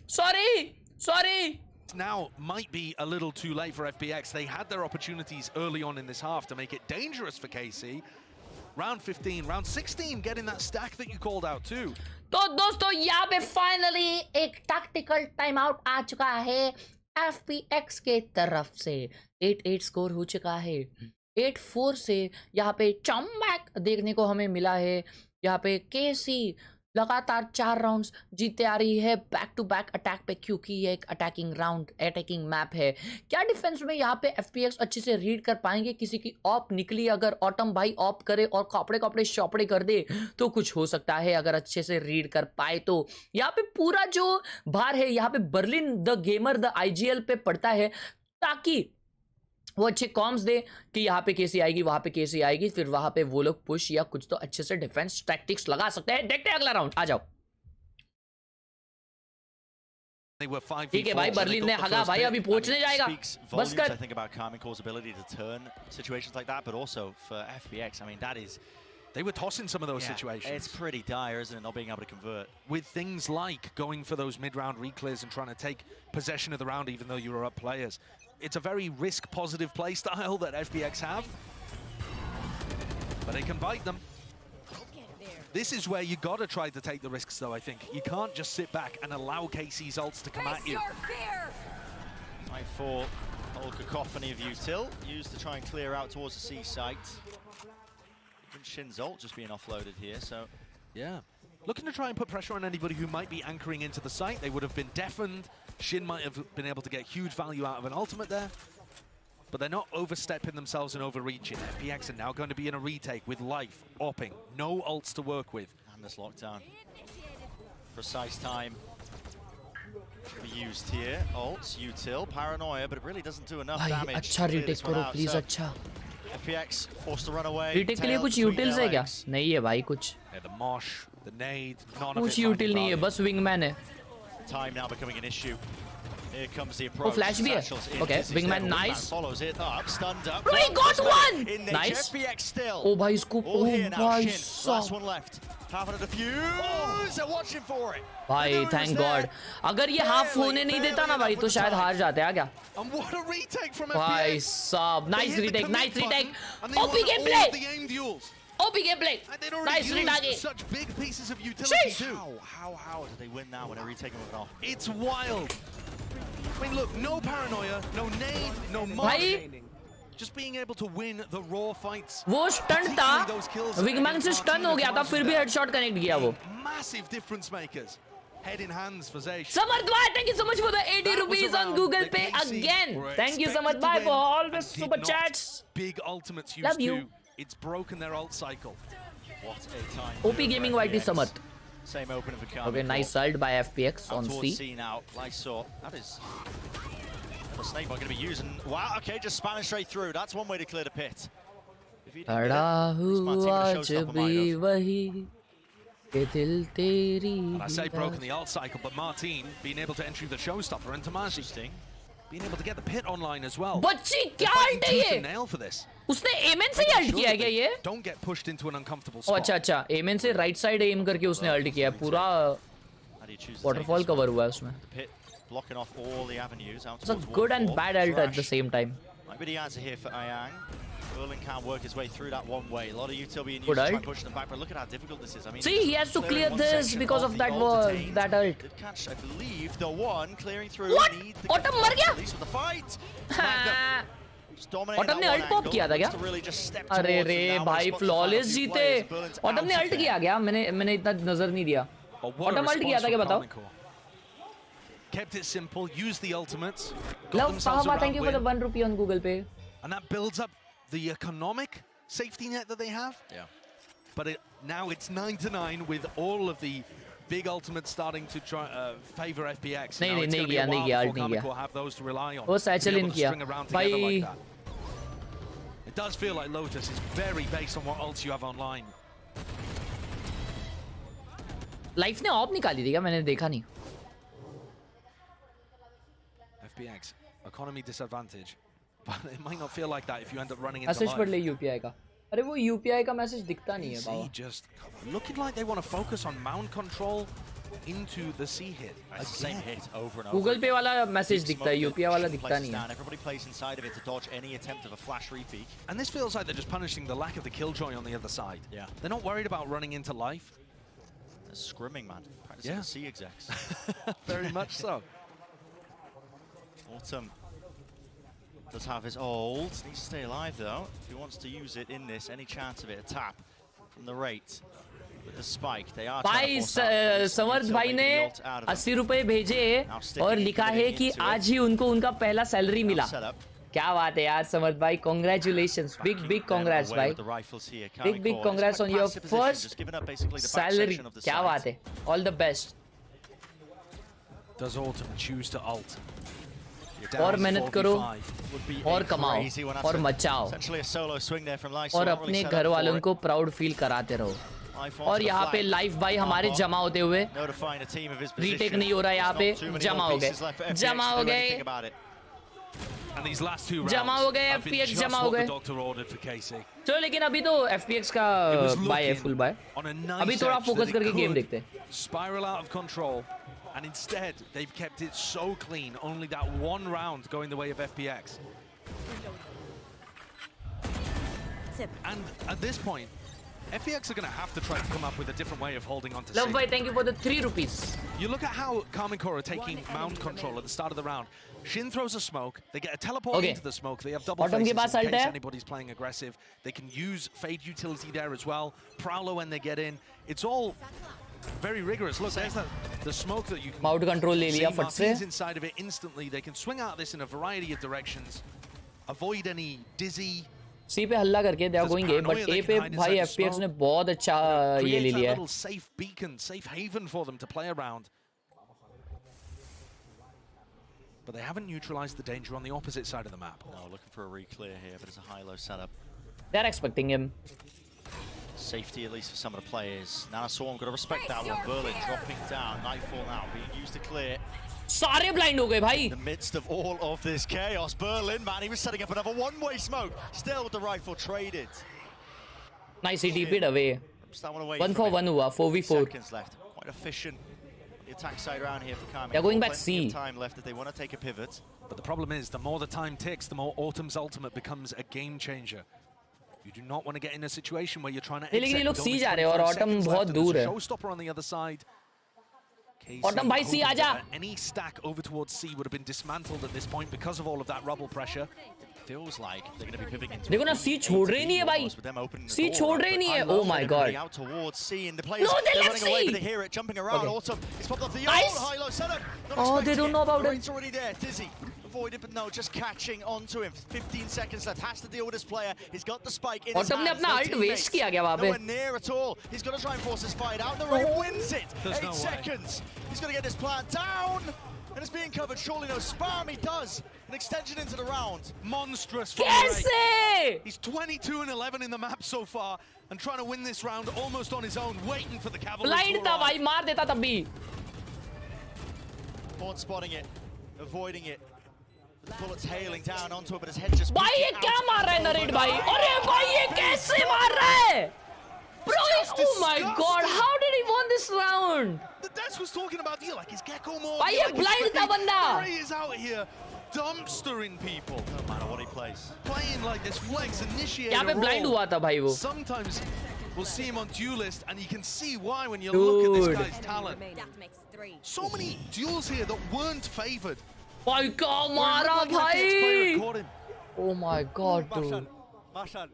Sorry! Now might be a little too late for FPX. They had their opportunities early on in this half to make it dangerous for KC. Round 15, round 16, getting that stack that you called out too. तो दोस्तों यहाँ पे finally एक tactical time out आ चुका है FPX के तरफ से। 8-8 स्कोर हो चुका है। 8-4 से यहाँ पे कमबैक देखने को हमें मिला है। यहाँ पे KC लगातार 4 राउंड्स जीते आ रही है बैक टू बैक अटैक पे, क्योंकि ये एक अटैकिंग मैप है। क्या डिफेंस में यहाँ पे FPX अच्छे से रीड कर पाएंगे? किसी की ऑप निकली, अगर ऑटम भाई ऑप करे और कपड़े शॉपड़े कर दे तो कुछ हो सकता है, अगर अच्छे से रीड कर पाए तो। यहाँ पे पूरा जो भार है यहाँ पे Berlin the gamer the IGL पे पड़ता है, ताकि वो अच्छे कॉम्स दे कि यहाँ पे कैसी आएगी, वहां पे कैसी आएगी, फिर वहां पे वो लोग पुश या कुछ तो अच्छे से डिफेंस टैक्टिक्स लगा सकते हैं। देखते हैं अगला राउंड, आ जाओ। ठीक है भाई, बर्लिन ने हगा भाई, अभी पहुंचने जाएगा। बस कर। I think about Karmine Corp's ability to turn situations like that, but also for FPX, I mean, that is... They were tossing some of those situations. It's pretty dire, isn't it, not being able to convert. With things like going for those mid-round reclears and trying to take possession of the round even though you were up players. It's a very risk-positive play style that FPX have. But they can bite them. This is where you gotta try to take the risks though, I think. You can't just sit back and allow KC's ults to come at you. Right for whole cacophony of util, used to try and clear out towards the C site. Even Shin's ult just being offloaded here, so... Yeah. Looking to try and put pressure on anybody who might be anchoring into the site. They would have been deafened. Shin might have been able to get huge value out of an ultimate there. But they're not overstepping themselves and overreaching. FPX are now going to be in a retake with life, opping, no ults to work with. And this lockdown. Precise time to be used here. Ults, util, paranoia, but it really doesn't do enough damage. अच्छा retake करो please, अच्छा। FPX forced to run away. Retake के लिए कुछ utils है क्या? नहीं है भाई कुछ। Yeah, the mosh, the nade, none of कुछ it util नहीं है, बस wingman है। Time now becoming an issue. Here comes the approach. Oh, flash भी है। Okay, wingman nice. Follows it up, stunned up. Bro, he got one. Nice. FPX still. Oh भाई इसको, oh भाई last one left. Having a defuse. They're watching for it. भाई thank God. अगर ये half होने नहीं देता ना भाई तो शायद हार जाते हैं क्या? And what a retake from भाई साहब, nice retake, nice retake. OP gameplay. OP gameplay. Nice retake. Such big pieces of utility too. How did they win now when they're retaking it off? It's wild. I mean, look, no paranoia, no nade, no mosh. Just being able to win the raw fights. वो stun था, wingman से stun हो गया था, फिर भी headshot connect किया वो। Massive difference makers. Head in hands for Zay. Samarth bhai, thank you so much for the 80 rupees on Google Pay again. Thank you Samarth bhai for all the super chats. Big ultimates used to. It's broken their ult cycle. What a time. OP Gaming YT Samarth. Same opener for Karmine. Okay, nice ult by FPX on C. Now, like saw. That is the snake bot going to be using. Wow, okay, just spanning straight through. That's one way to clear the pit. खड़ा हुआ जब भी वही के दिल तेरी। I say broken the ult cycle, but Martin being able to enter the showstopper and Tamashi being able to get the pit online as well. बच्ची क्या ult है ये? Nail for this. उसने aim से ही ult किया है क्या ये? Don't get pushed into an uncomfortable spot. अच्छा अच्छा, aim से right side aim करके उसने ult किया है, पूरा waterfall cover हुआ है उसमें। Blocking off all the avenues out. It's a good and bad ult at the same time. Might be the answer here for Ayang. Berlin can't work his way through that one way. A lot of util being used to try and push them back, but look at how difficult this is. I mean, see, he has to clear this because of that that ult. Did catch, I believe, the one clearing through. What? Autumn मर गया? At least with the fight. Autumn ने ult pop किया था क्या? अरे रे भाई flawless जीते. Autumn ने ult किया क्या? मैंने इतना नजर नहीं दिया. Autumn ult किया था क्या बताओ? Kept it simple, used the ultimates. Love Sahaba, thank you for the 1 rupee on Google Pay. And that builds up the economic safety net that they have. Yeah. But now it's 9-9 with all of the big ultimates starting to try favor FPX. नहीं किया have those to rely on. वो Satchel इन किया. Like it does feel like Lotus is very based on what ults you have online. Life ने op निकाली थी क्या? मैंने देखा नहीं. FPX economy disadvantage, but it might not feel like that if you end up running into message life. पढ़ ले UPI का. अरे वो UPI का मैसेज दिखता नहीं है KC Baba. just looking like they want to focus on mount control into the C hit. It's the same hit over and over. Google Pay वाला मैसेज दिखता है, UPI वाला दिखता नहीं है. Everybody plays inside of it to dodge any attempt of a flash repeat. And this feels like they're just punishing the lack of the killjoy on the other side. Yeah. They're not worried about running into life. They're scrimming, man. Practicing the C execs. Very much so. Autumn does have his ult. Needs to stay alive though. If he wants to use it in this, any chance of it, a tap from the rate. With the spike, they are भाई समर्थ भाई ने 80 रुपए भेजे और लिखा है कि आज ही उनको उनका पहला सैलरी मिला. क्या बात है यार समर्थ भाई, congratulations, big congrats भाई, big congrats on your first salary. क्या बात है, all the best. Does Autumn choose to ult? और मेहनत करो और कमाओ और मचाओ और अपने घर वालों को प्राउड फील कराते रहो. और यहाँ पे लाइफ भाई हमारे जमा होते हुए, रीटेक नहीं हो रहा है, यहाँ पे जमा हो गए जमा हो गए FPX जमा हो गए. चलो लेकिन अभी तो FPX का बाय है, फुल बाय. अभी थोड़ा फोकस करके गेम देखते हैं. Spiral out of control, and instead they've kept it so clean. Only that one round going the way of FPX. And at this point, FPX are going to have to try to come up with a different way of holding on to Love C. boy, thank you for the 3 rupees. You look at how Karmin Core are taking mount control at the start of the round. Shin throws a smoke, they get a teleport into the smoke, they have double faces in case anybody's playing aggressive. They can use Fade utility there as well. Prowler when they get in. It's all very rigorous. Look, there's the smoke that you can Mount control ले लिया फट से. Martin's inside of it instantly. They can swing out this in a variety of directions. Avoid any dizzy. C पे हल्ला करके they are going A, but A पे भाई FPX ने बहुत अच्छा ये ले लिया है. Safe beacon, safe haven for them to play around. But they haven't neutralized the danger on the opposite side of the map. No, looking for a re-clear here, but it's a high-low setup. They're expecting him. Safety at least for some of the players. Nanasaw, got to respect that one. Berlin dropping down. Nightfall now being used to clear. सारे blind हो गए भाई. In the midst of all of this chaos, Berlin, man, he was setting up another one-way smoke. Still with the rifle traded. Nice, he TP'd away. 1 for 1 हुआ, 4v4. Seconds left. Quite efficient. The attack side around here for Karmin. They're going back C. Time left if they want to take a pivot. But the problem is, the more the time ticks, the more Autumn's ultimate becomes a game changer. You do not want to get in a situation where you're trying to. लेकिन ये लोग C जा रहे हैं और Autumn बहुत दूर है. Showstopper on the other side. Autumn भाई C आजा. Any stack over towards C would have been dismantled at this point because of all of that rubble pressure. Feels like they're going to be pivoting into. देखो ना C छोड़ रहे नहीं है भाई. C छोड़ रहे नहीं है. Oh my god. Out towards C and the players. No, they left running away, C. but they hear it jumping around. Autumn, it's popped off the Nice. high-low setup. Oh, they don't know about it. It's already there. Dizzy. Avoided, but no, just catching onto him. 15 seconds left. Has to deal with this player. He's got the spike in his Autumn ने hands. अपना ult waste किया क्या वहाँ पे? Nowhere near at all. He's got to try and force this fight out. The Ray wins it. 8 seconds. He's got to get this plant down. And it's being covered. Surely no spam. He does. An extension into the round. Monstrous from कैसे? He's 22 and 11 in the map so far and trying to win this round almost on his own, waiting for the cavalry. Blind था भाई, मार देता तब भी. Horn spotting it, avoiding it. The bullets hailing down onto it, but his head just. भाई ये क्या मार रहा है नरेट भाई? अरे भाई ये कैसे मार रहा है? Bro, oh my god, how did he win this round? The Des was talking about you, like his Gecko more. भाई ये blind था बंदा. Ray is out here dumpstering people. No matter what he plays. Playing like this flex initiator. यहाँ पे blind हुआ था भाई वो. Sometimes we'll see him on Duelist and you can see why when you look at this guy's talent. So many duels here that weren't favored. भाई क्या मारा भाई? Oh my god, dude. Marshall,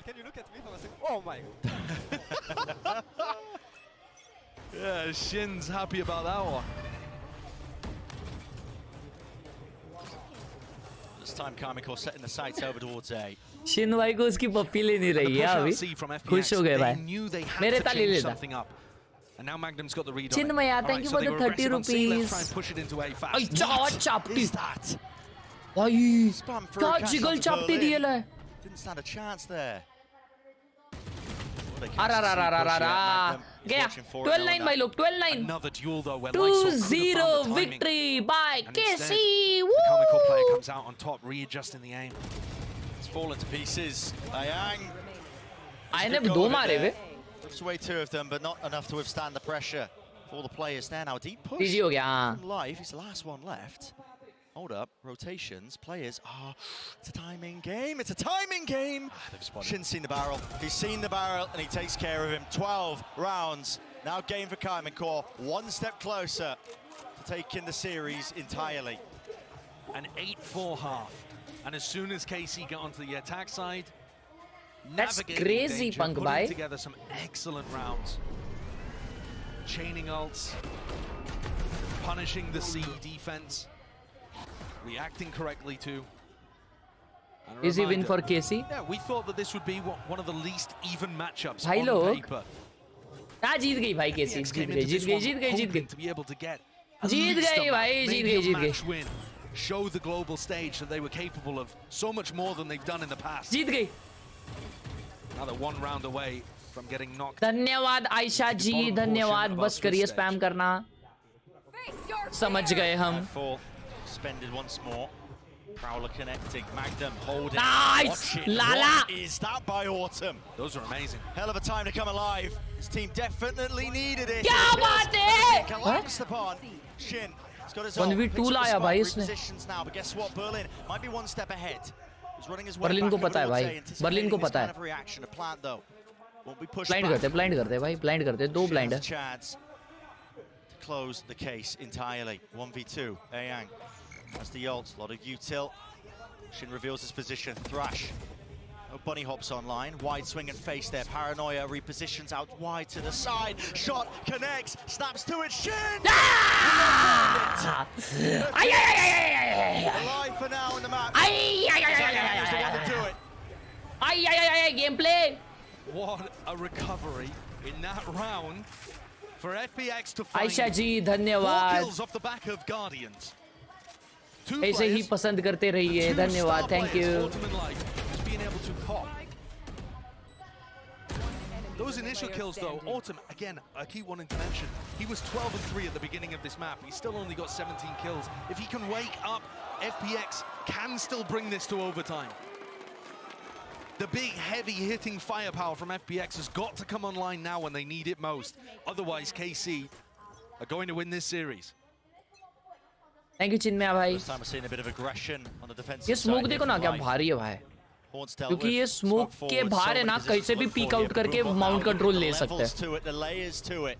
can you look at me for a second? Oh my god. Yeah, Shin's happy about that one. This time Karmiko setting the sights over towards A. Shin भाई को उसकी पप्पी ले नहीं रही है अभी. खुश हो गए भाई. मेरे ताली लेता. And now Magnum's got the read Chin on it. Maya, thank you for the 30 rupees. Let's try and push it into A fast. Ay, chapti. Is that? भाई Spam for क्या a catch jiggle onto चापती Berlin. दिए है. Didn't stand a chance there. गया 12-9 भाई लोग 12-9 2-0 victory by KC. Comical player comes out on top, readjusting the aim. It's fallen to pieces. Ayang. आयने दो मारे वे. Rips away two of them, but not enough to withstand the pressure for all the players there. Now a deep push. GG हो गया. Live, he's the last one left. Hold up, rotations, players. It's a timing game. It's a timing game. Shin's seen the barrel. He's seen the barrel and he takes care of him. 12 rounds. Now game for Karmine Corp. One step closer to taking the series entirely. An 8-4 half. And as soon as KC get onto the attack side, that's crazy, Punk putting bhai. Together some excellent rounds. Chaining ults, punishing the C defense, reacting correctly too. Easy win for KC. Yeah, we thought that this would be one of the least even matchups भाई on लोग paper. जीत गई भाई KC, जीत गई To be able to get जीत गई भाई, जीत गई. Win, show the global stage that they were capable of so much more than they've done in the past. जीत गई. Now they're one round away from getting knocked. धन्यवाद आयशा जी, धन्यवाद. बस करिए spam करना. समझ गए हम. Suspended once more. Prowler connecting, Magnum holding. Nice! Lala! What is that by Autumn? Those are amazing. Hell of a time to come alive. His team definitely needed it. क्या बात है? Collapsed upon Shin. He's got his 1v2 लाया भाई इसने. Now, but guess what? Berlin might be one step ahead. He's running his way Berlin को back पता है into भाई. Rote, बर्लिन को पता है. anticipating this kind of reaction. A plant though won't be pushed blind back. करते भाई, blind करते. दो ब्लाइंड है. Chance to close the case entirely. 1v2. Ayang has the ult. A lot of util. Shin reveals his position. Thrash. Oh, bunny hops online. Wide swing and face there. Paranoia repositions out wide to the side. Shot connects. Snaps to it. Shin! Alive for now in the map. Gameplay. What a recovery in that round for FPX to find Ayesha जी, 4 धन्यवाद. kills off the back of Guardians. ऐसे ही पसंद करते रहिए. धन्यवाद. Thank you. Just being able to pop. Those initial kills though, Autumn, again, I keep wanting to mention, he was 12-3 at the beginning of this map. He's still only got 17 kills. If he can wake up, FPX can still bring this to overtime. The big, heavy hitting firepower from FPX has got to come online now when they need it most. Otherwise, KC are going to win this series. Thank you Chinmaya भाई. This time we're seeing a bit of aggression on the defensive ये side smoke here देखो ना from क्या Live. भारी है भाई. Horns dealt क्योंकि with. ये स्मोक Smoke के forward, बाहर है so ना, many कहीं से भी positions peak to look out for करके here. Boombot mount now control with ले the सकते levels हैं. to it, the layers to it.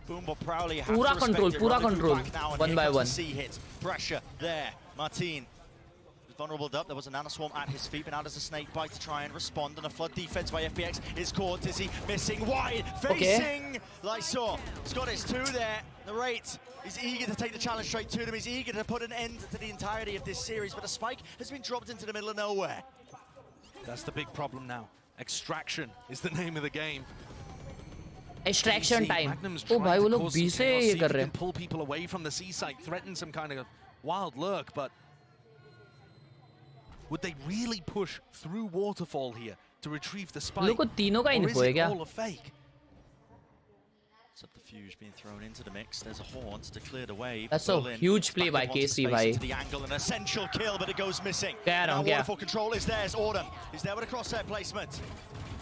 Boombot Prowley have पूरा to respect कंट्रोल, it. पूरा Rendezvous control. back now, and 1 here by comes the 1. C hit. Pressure there. Martin was vulnerable up. There was a nanoswarm at his feet, but now there's a snake bite to try and respond. And a flood defense by FPX is caught. Dizzy missing wide, facing Lysor. Scott is 2 there. The rate is eager to take the challenge straight to them. He's eager to put an end to the entirety of this series, but a spike has been dropped into the middle of nowhere. That's the big problem now. Extraction is the name of the game. Extraction time. Magnum's O trying भाई to वो लोग cause B some से chaos, ये see if कर he रहे can हैं. pull people away from the C site, threaten some kind of wild lurk, but would they really push through Waterfall here to retrieve the spike? लोग को तीनों का Or is info है it क्या? all a fake? Subterfuge being thrown into the mix. There's a Haunt to clear the way. That's a Berlin huge play by back up onto KC space भाई. into the angle, an essential kill, but it goes missing. क्या Now रहा क्या? Waterfall control is theirs. Autumn is there with a crosshair placement.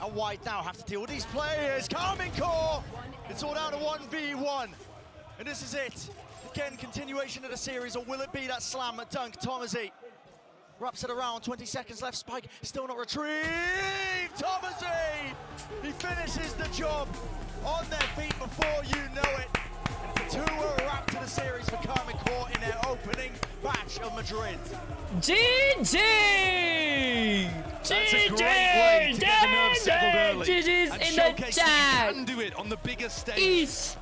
And White now have to deal with these players. Karmine Corp! It's all down to 1v1. And this is it. Again, continuation of the series, or will it be that slam at Dunk? Thomasy wraps it around, 20 seconds left. Spike still not retrieved. Thomasy! He finishes the job on their feet before you know it. And the 2 were wrapped to the series for Karmine Corp in their opening batch of Madrid. GG! That's a great way to get the nerves settled early. GG's and in the showcase that chat. you can do it on the biggest stage.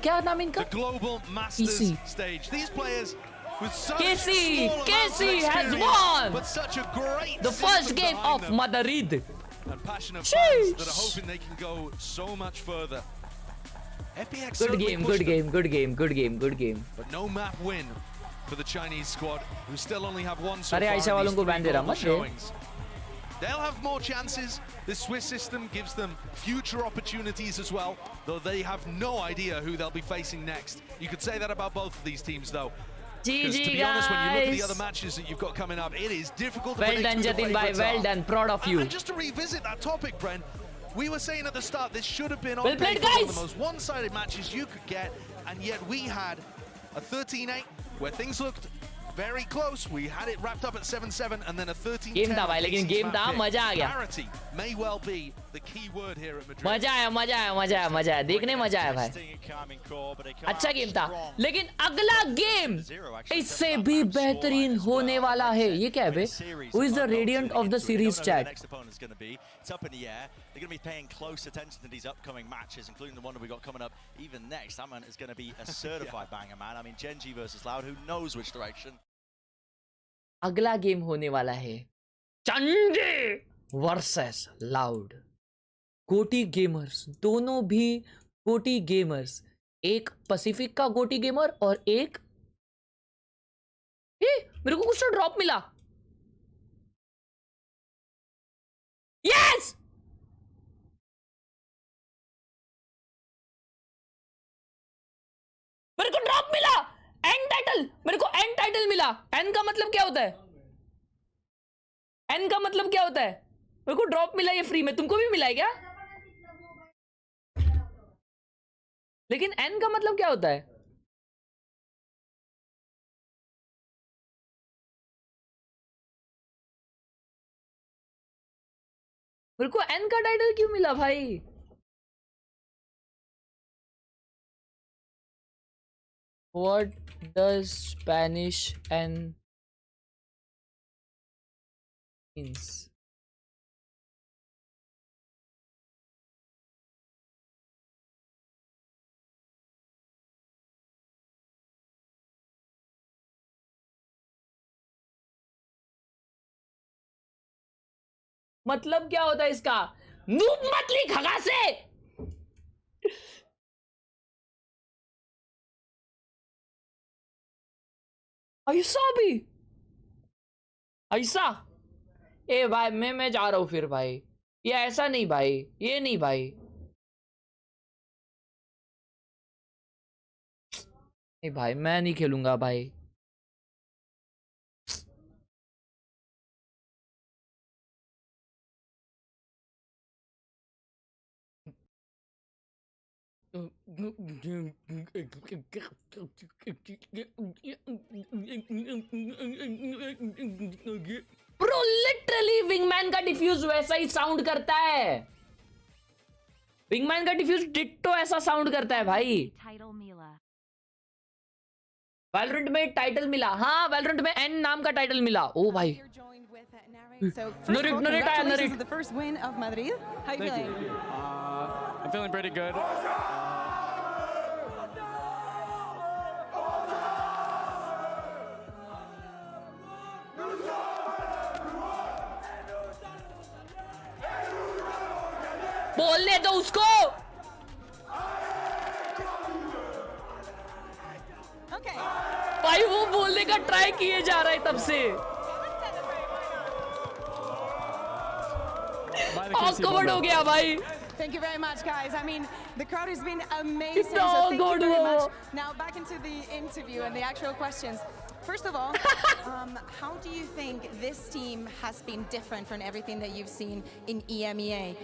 क्या नाम इनका? The Global Masters stage. These players with such KC small amounts of has experience, won but such a great the first system game behind of them. Madrid. And passionate fans that are hoping they can go so much further. FPX Good game, good game, good game, good game, good game. But no map win for the Chinese squad, who still only have 1 so अरे far Ayesha in वालों these को 3 ban दे रहा global मत दे. showings. They'll have more chances. This Swiss system gives them future opportunities as well, though they have no idea who they'll be facing next. You could say that about both of these teams, though. Because to be honest, when you look at the other matches that you've got coming up, it is difficult to predict who the favorites are. Well done, proud of you. And just to revisit that topic, Brent, we were saying at the start this should have been on Well played, paper one of guys. the most one-sided matches you could get, and yet we had a 13-8 where things looked very close. We had it wrapped up at 7-7 and then a 13-10. Game था भाई, लेकिन game था, मजा आ गया. Parity may well be the key word here at Madrid. मजा आया, देखने मजा आया भाई. अच्छा गेम था, लेकिन अगला गेम इससे भी बेहतरीन होने वाला है. ये क्या है बे? Who is the radiant of the series chat? It's up in the air. They're going to be paying close attention to these upcoming matches, including the one that we got coming up even next. That man is going to be a certified banger, man. I mean, Gen.G versus Loud, who knows which direction? अगला game होने वाला है Gen.G versus loud. गोटी gamers, दोनों भी गोटी gamers. एक Pacific का गोटी गेमर और एक मेरे को कुछ तो ड्रॉप मिला. यस मेरे को ड्रॉप मिला. एन टाइटल, मेरे को एन टाइटल मिला. एन का मतलब क्या होता है? एन का मतलब क्या होता है? मेरे को ड्रॉप मिला ये फ्री में. तुमको भी मिला है क्या? लेकिन एन का मतलब क्या होता है? मेरे को एन का टाइटल क्यों मिला भाई? What does Spanish N means? मतलब क्या होता है इसका? नूब मत लिख खगा से. ऐसा भी ऐसा? ए भाई मैं जा रहा हूं फिर भाई. ये ऐसा नहीं भाई, ये नहीं भाई. नहीं भाई मैं नहीं खेलूंगा भाई. Bro, literally विंगमैन का डिफ्यूज वैसा ही साउंड करता है. विंगमैन का डिफ्यूज डिट्टो ऐसा साउंड करता है भाई. वैलोरेंट में टाइटल मिला. हाँ वैलोरेंट में एन नाम का टाइटल मिला. ओ भाई narrate. The first win of Madrid. How you feeling? I'm feeling pretty good. बोलने दो उसको. Okay. भाई वो बोलने का ट्राई किए जा रहा है तब से. कवर्ड हो गया भाई. Thank you very much, guys. I mean, the crowd has been amazing. No, so thank you very God, much. Now back into the interview and the actual questions. First of all, how do you think this team has been different from everything that you've seen in EMEA?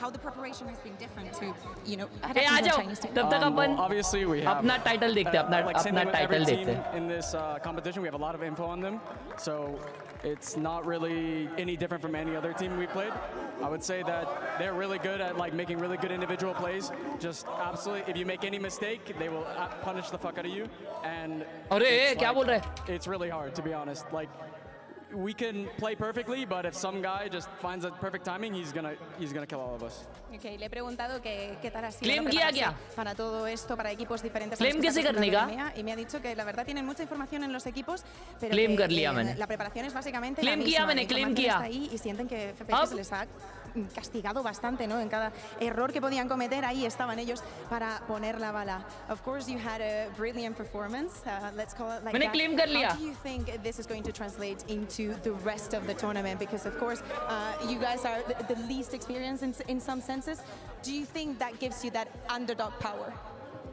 How the preparation has been different to, you know, Chinese team? तब तक अपन Obviously, we have अपना title देखते हैं. अपना title देखते हैं. In this competition, we have a lot of info on them, so it's not really any different from any other team we played. I would say that they're really good at like making really good individual plays. Just absolutely, if you make any mistake, they will punish the fuck out of you. And क्या बोल रहा है? it's really hard, to be honest. Like, we can play perfectly, but if some guy just finds the perfect timing, he's gonna kill all of us. Okay, le he preguntado qué tal ha sido Claim किया क्या? para todo esto, para equipos diferentes. Claim कैसे करने का? Y me ha dicho que la verdad tienen mucha información en los equipos, pero Claim que, कर लिया मैंने. la preparación es básicamente Claim la किया misma. मैंने, claim किया. Está ahí y sienten que FPX se les ha castigado bastante, ¿no? En cada error que podían cometer, ahí estaban ellos para poner la bala. Of course, you had a brilliant performance. Let's call it like मैंने that. claim कर लिया. How do you think this is going to translate into the rest of the tournament? Because of course, you guys are the least experienced in some senses. Do you think that gives you that underdog power?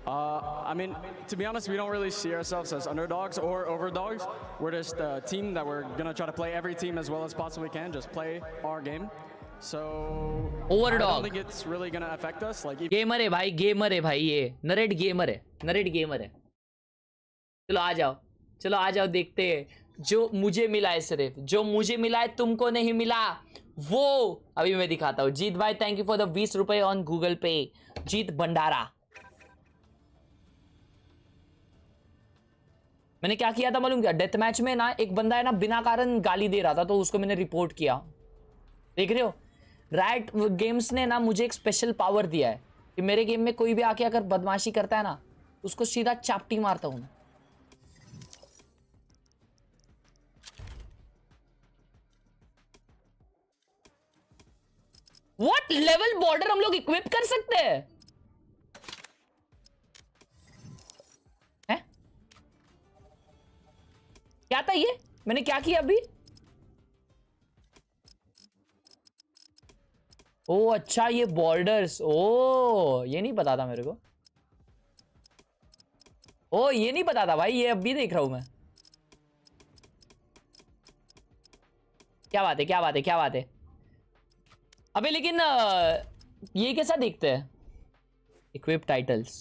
I mean, to be honest, we don't really see ourselves as underdogs or overdogs. We're just a team that we're going to try to play every team as well as possibly can, just play our game. So, Overdog. I don't think it's really going to affect us. Like, gamer है भाई, gamer है भाई, ये narrate gamer है, narrate gamer है. चलो आ जाओ, चलो आ जाओ, देखते हैं जो मुझे मिला है, सिर्फ जो मुझे मिला है तुमको नहीं मिला वो अभी मैं दिखाता हूँ. जीत भाई थैंक यू फॉर द 20 रुपए ऑन गूगल पे. जीत भंडारा. मैंने क्या किया था मालूम क्या? डेथ मैच में ना एक बंदा है ना बिना कारण गाली दे रहा था, तो उसको मैंने रिपोर्ट किया. देख रहे हो, राइट गेम्स ने ना मुझे एक स्पेशल पावर दिया है कि मेरे गेम में कोई भी आके अगर बदमाशी करता है ना, उसको सीधा चापटी मारता हूं. व्हाट लेवल बॉर्डर हम लोग इक्विप कर सकते हैं? क्या था ये? मैंने क्या किया अभी? ओ अच्छा, ये बॉर्डर्स. ओ ये नहीं पता था मेरे को. ओ ये नहीं पता था भाई, ये अभी देख रहा हूं मैं. क्या बात है, क्या बात है, क्या बात है. अबे लेकिन ये कैसा देखते हैं? इक्विप टाइटल्स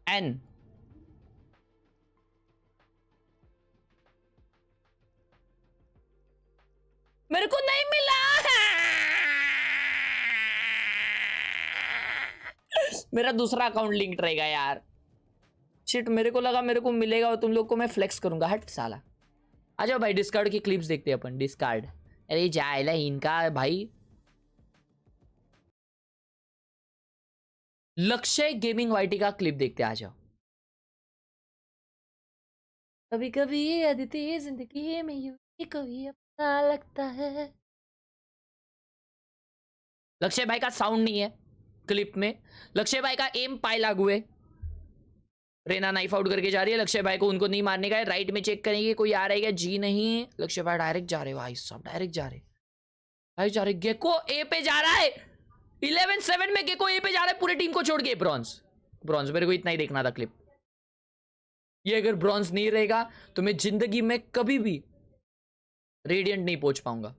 एन मेरे को नहीं मिला. मेरा दूसरा अकाउंट लिंक रहेगा यार. शिट, मेरे को लगा मेरे को मिलेगा और तुम लोग को मैं फ्लेक्स करूंगा. हट साला. आ जाओ भाई, डिस्कार्ड की क्लिप्स देखते हैं अपन. डिस्कार्ड. अरे जायला इनका भाई. लक्ष्य गेमिंग वाईटी का क्लिप देखते आ जाओ. कभी कभी अदिति जिंदगी में यूं कभी लगता है. लक्ष्य भाई का साउंड नहीं है क्लिप में. लक्ष्य भाई का एम पाई लागू है. रेना नाइफ आउट करके जा रही है. लक्ष्य भाई को उनको नहीं मारने का है. राइट में चेक करेंगे कोई आ रहा है क्या. जी नहीं. लक्ष्य भाई डायरेक्ट जा रहे भाई साहब, डायरेक्ट जा रहे भाई, जा रहे. गेको ए पे जा रहा है. 11-7 में गेको ए पे जा रहा है पूरी टीम को छोड़ के. ब्रॉन्ज, ब्रॉन्ज मेरे को इतना ही देखना था क्लिप. ये अगर ब्रॉन्ज नहीं रहेगा तो मैं जिंदगी में कभी भी रेडियंट नहीं पहुंच पाऊंगा.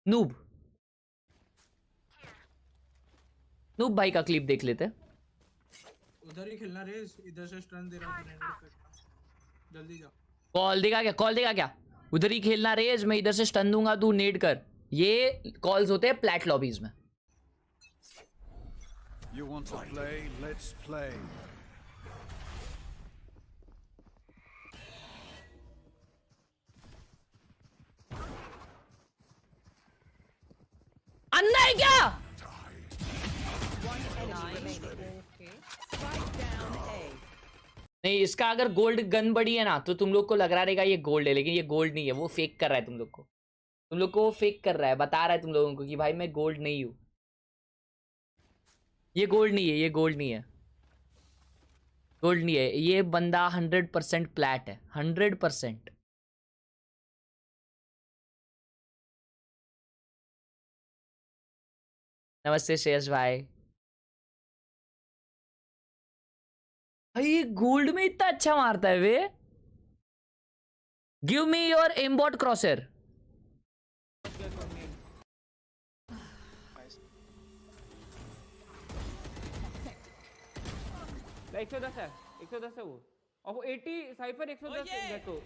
नूब, नूब भाई का क्लिप देख लेते हैं. उधर ही खेलना रेस, इधर से स्टन दे रहा हूं. जल्दी जा. कॉल देगा क्या? कॉल देगा क्या? उधर ही खेलना रेस, मैं इधर से स्टन दूंगा, तू नेड कर. ये कॉल्स होते हैं प्लैट लॉबीज में. You want to play? Let's play. अन्ना है क्या? नहीं, इसका अगर गोल्ड गन बड़ी है ना तो तुम लोग को लग रहा रहेगा ये गोल्ड है, लेकिन ये गोल्ड नहीं है. वो फेक कर रहा है तुम लोग को. तुम लोग को वो फेक कर रहा है, बता रहा है तुम लोगों को कि भाई मैं गोल्ड नहीं हूं. ये गोल्ड नहीं है, ये गोल्ड नहीं है, गोल्ड नहीं है. ये बंदा 100% प्लैट है. 100%. नमस्ते श्रेयस भाई. ये गोल्ड में इतना अच्छा मारता है वे. Give me your एम्बॉट क्रॉसर. है 110 है, 110 है वो. और वो 80 साइफर 110 है तो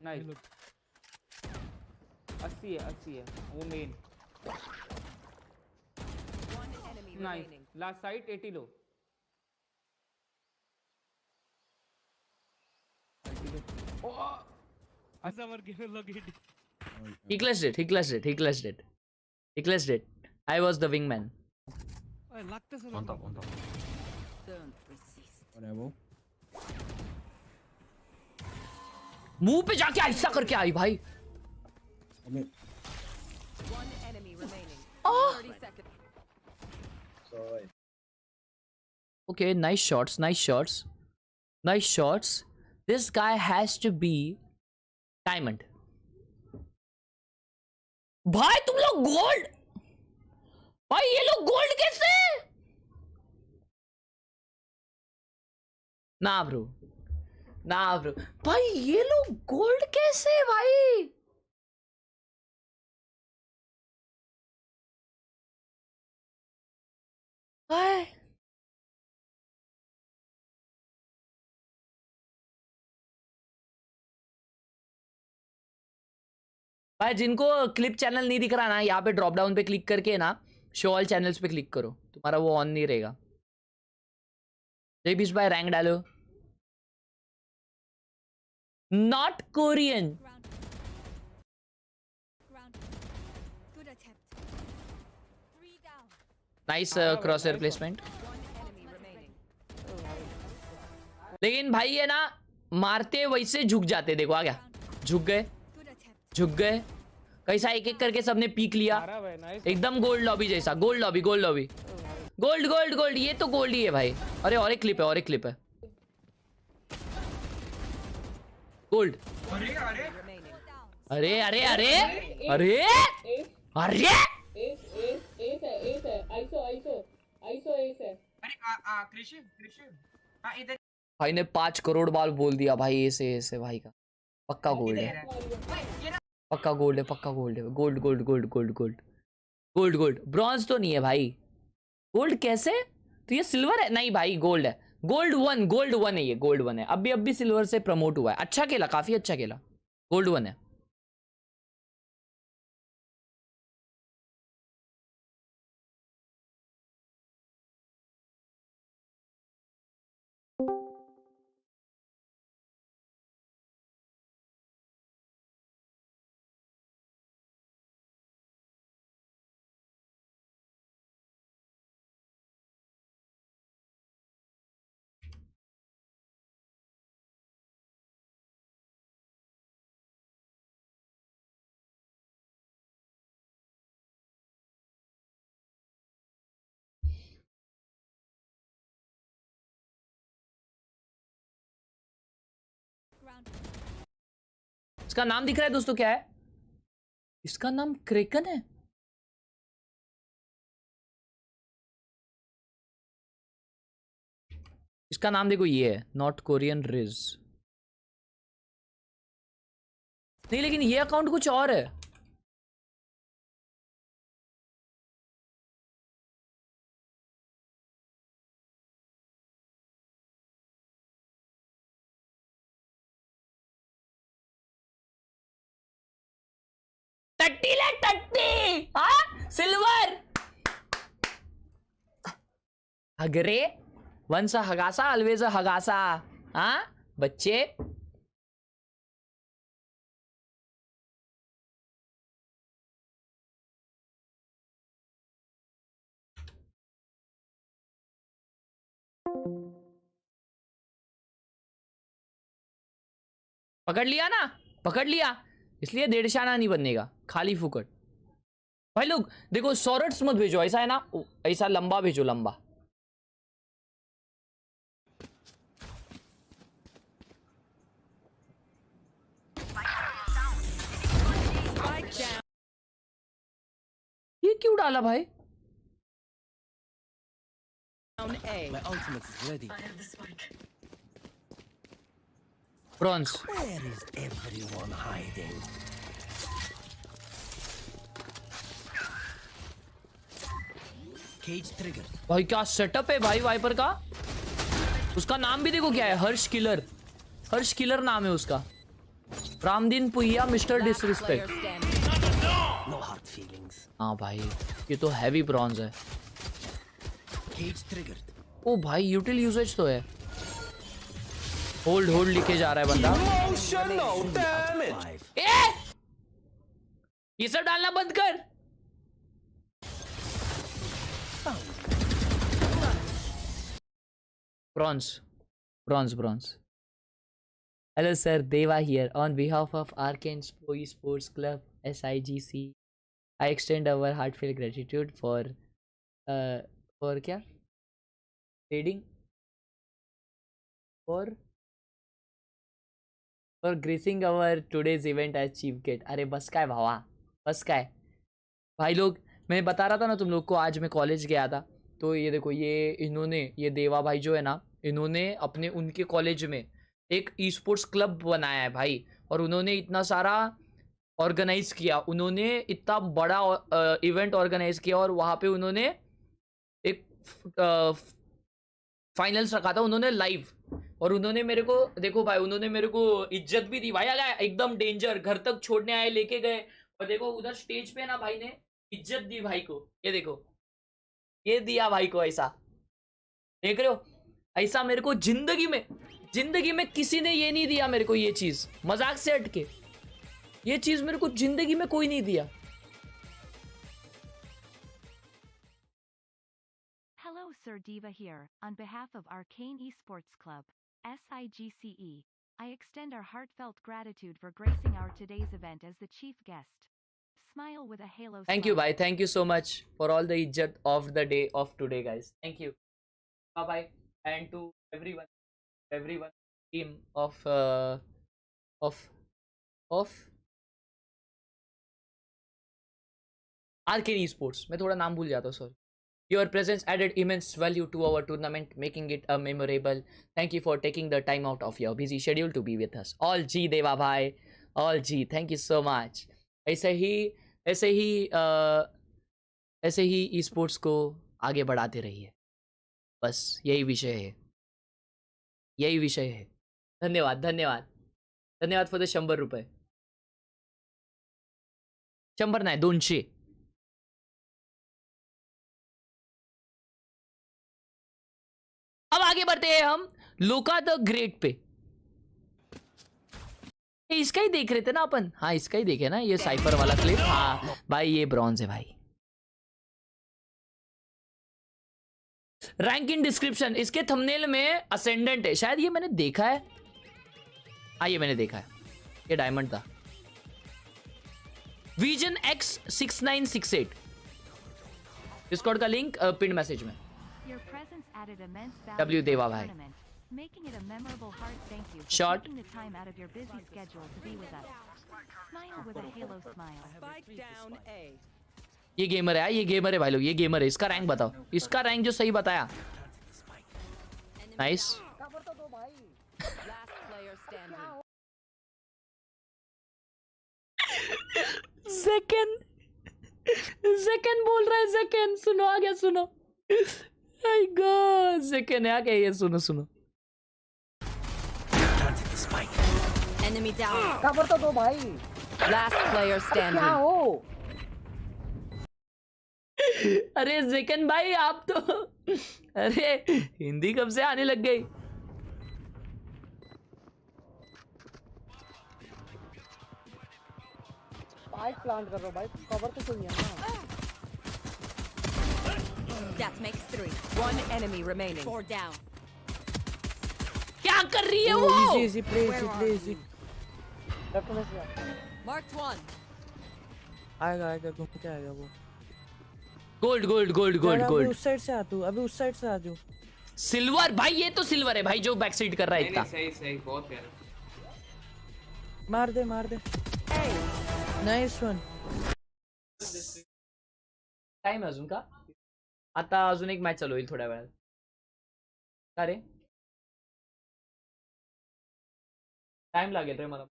नाइस. 80 है वो main. Nice. Last sight 80 low. He clutched it. He clutched it. He clutched it. He clutched it. I was the wingman. On top, on top. Whatever. मुंह पे जाके ऐसा करके आई भाई. One enemy remaining. Oh. 30 seconds. Sorry. Okay, nice shots. Nice shots. Nice shots. This guy has to be diamond. भाई तुम लोग gold. भाई ये लोग गोल्ड कैसे? ना ब्रो. ना ब्रो. भाई ये लोग गोल्ड कैसे भाई? भाई भाई जिनको क्लिप चैनल नहीं दिख रहा ना, यहाँ पे ड्रॉप डाउन पे क्लिक करके ना शो ऑल चैनल्स पे क्लिक करो, तुम्हारा वो ऑन नहीं रहेगा. जय बीस भाई रैंक डालो. Not Korean. Nice क्रॉसर placement. लेकिन भाई ये ना मारते वैसे झुक जाते. देखो आ गया. झुक गए. झुक गए. कैसा एक एक करके सबने पीक लिया. एकदम गोल्ड लॉबी जैसा. Gold lobby. Gold lobby. Gold gold gold. ये तो गोल्ड ही है भाई. अरे और एक क्लिप है. और एक क्लिप है. गोल्ड. अरे अरे अरे अरे अरे भाई ने 5 करोड़ बार बोल दिया भाई. ऐसे ऐसे भाई का पक्का गोल्ड है. पक्का गोल्ड है. पक्का गोल्ड है. Gold gold gold gold gold gold gold. Bronze तो नहीं है भाई. गोल्ड कैसे? तो ये सिल्वर है. नहीं भाई गोल्ड है. गोल्ड 1 है. ये गोल्ड 1 है. अभी सिल्वर से प्रमोट हुआ है. अच्छा खेला. काफी अच्छा खेला. गोल्ड 1 है. इसका नाम दिख रहा है दोस्तों. क्या है इसका नाम? क्रेकन है. इसका नाम देखो. ये है नॉट कोरियन रिज. नहीं लेकिन ये अकाउंट कुछ और है. टट्टी हाँ सिल्वर. हगरे वंस हगासा ऑलवेज हगासा. हाँ बच्चे. पकड़ लिया ना. पकड़ लिया. इसलिए 1.5 आना नहीं बनने का. खाली फुकट. भाई लोग देखो सॉरट्स मत भेजो. ऐसा है ना. ऐसा लंबा भेजो. लंबा. ये क्यों डाला भाई? My ultimate is ready. Bronze. Where is everyone hiding? Cage trigger. भाई क्या सेटअप है भाई वाइपर का. उसका नाम भी देखो क्या है. हर्ष किलर. हर्ष किलर नाम है उसका. रामदीन पुइया mister disrespect. No hard feelings. हाँ भाई ये तो हैवी ब्रॉन्ज है. ओ भाई यूटिल यूसेज तो है। होल्ड होल्ड लिखे जा रहा है बंदा। ये सब डालना बंद कर। Bronze. Hello sir, Deva here. On behalf of Arcane Sports Club SIGC, I extend our heartfelt gratitude for क्या? Trading for gracing our today's event as chief guest. अरे बस का है भावा, बस का है भाई लोग। मैं बता रहा था ना तुम लोग को, आज मैं कॉलेज गया था तो ये देखो, ये देवा भाई जो है ना, इन्होंने अपने उनके कॉलेज में एक ई स्पोर्ट्स क्लब बनाया है भाई, और उन्होंने इतना सारा ऑर्गेनाइज किया, उन्होंने इतना बड़ा इवेंट ऑर्गेनाइज किया, और वहाँ पे उन्होंने एक फाइनल्स रखा था उन्होंने लाइव, और उन्होंने मेरे को देखो भाई, उन्होंने मेरे को इज्जत भी दी भाई। आया एकदम डेंजर, घर तक छोड़ने आए, लेके गए, और देखो उधर स्टेज पे ना भाई ने इज्जत दी भाई को। ये देखो, ये दिया भाई को, ऐसा देख रहे हो, ऐसा मेरे को जिंदगी में किसी ने ये नहीं दिया मेरे को, ये चीज मजाक से हटके, ये चीज मेरे को जिंदगी में कोई नहीं दिया। Hello Sir Diva here, on behalf of Arcane Esports Club, SIGCE, I extend our heartfelt gratitude for gracing our today's event as the chief guest. Smile with a halo. Thank you bye, thank you so much for all the izzat of the day of today guys. Thank you. Bye bye, and to everyone team of Arcane Esports. मैं थोड़ा नाम भूल जाता हूँ, sorry. Your presence added immense value to our tournament, making it a memorable. Thank you for taking the time out of your busy schedule to be with us. All G देवा भाई, all G. Thank you so much. ऐसे ही esports को आगे बढ़ाते रहिए, बस यही विषय है। धन्यवाद फॉर द 100 रुपये। 100 नाही, 200। अब आगे बढ़ते हैं हम लोका द ग्रेट पे। इसका ही देख रहे थे ना अपन, हाँ इसका ही देखे ना, ये साइफर वाला क्लिप। हाँ भाई, ये ब्रॉन्ज है भाई। रैंक इन डिस्क्रिप्शन, इसके थंबनेल में असेंडेंट है, शायद ये मैंने देखा है। हाँ ये मैंने देखा है, ये डायमंड था। विजन X 6968, डिस्कॉर्ड का लिंक पिन मैसेज में। W देवा भाई, शॉर्ट। ये गेमर है, भाई लोग, ये गेमर है। इसका रैंक बताओ, इसका रैंक जो सही बताया। नाइस। सेकंड बोल रहा है, सेकंड सुनो, आ गया, सुनो। आई गॉड, सेकंड आ गया, ये सुनो। Enemy down. कवर तो दो भाई। Last player standing. क्या हो? अरे सेकंड भाई, आप तो अरे हिंदी कब से आने लग गई। स्पाइक प्लांट कर रहा भाई, कवर तो चाहिए ना। That makes 3. 1 enemy remaining. 4 down. क्या कर रही है वो? Easy, please. Marked 1. आएगा, घूम के आएगा वो। गोल्ड। अभी उस साइड से आ तू, सिल्वर भाई, ये तो सिल्वर है भाई, जो बैक साइड कर रहा है इतना। सही, बहुत प्यारा। मार दे। Nice one. टाइम आहे अजून का? आता अजून एक मॅच चालू होईल थोड्या वेळात। का रे? टाइम लागेल रे मला।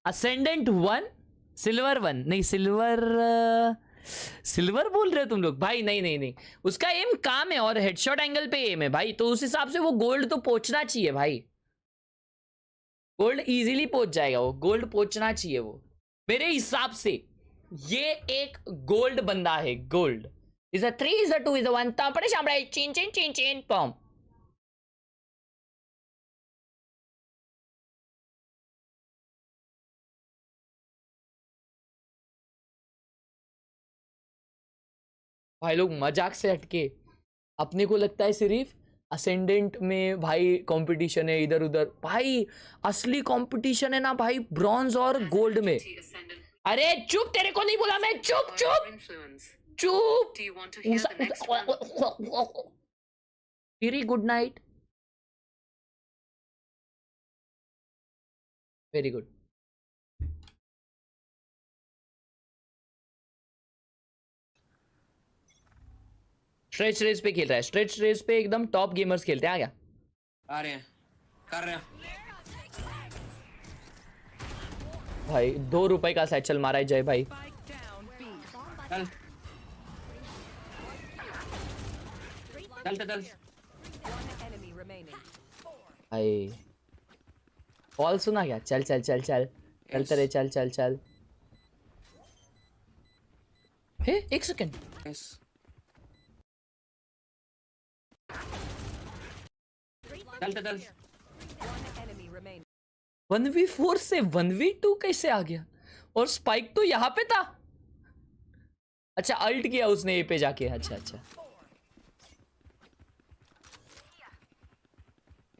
असेंडेंट 1, सिल्वर 1 नहीं, सिल्वर बोल रहे हो तुम लोग भाई। नहीं, उसका एम काम है और हेडशॉट एंगल पे एम है भाई, तो उस हिसाब से वो गोल्ड तो पहुंचना चाहिए भाई। गोल्ड इजीली पहुंच जाएगा, वो गोल्ड पहुंचना चाहिए वो, मेरे हिसाब से। ये एक गोल्ड बंदा है, gold. Is a 3, is a 2, is a 1. तापड़े शामड़े चिन चिन चिन चिन पम. भाई लोग मजाक से हटके अपने को लगता है सिर्फ असेंडेंट में भाई कंपटीशन है इधर उधर. भाई असली कंपटीशन है ना भाई ब्रॉन्ज और गोल्ड में. अरे चुप, तेरे को नहीं बोला मैं. चुप चुप चुप. Very good night. Very good. Stretch race पे खेल रहा है. स्ट्रेच रेस पे एकदम टॉप गेमर्स खेलते हैं. आ गया, आ रहे हैं, कर रहे हैं. भाई 2 रुपए का सैचल मारा है जय भाई. चल चल चल. भाई कॉल सुना क्या? चल चल चल चल चलते रहे. चल चल चल. हे एक सेकंड. यस. चल चल. 1v4 से 1v2 कैसे आ गया? और स्पाइक तो यहाँ पे था. अच्छा अल्ट किया उसने ए पे जाके. अच्छा अच्छा.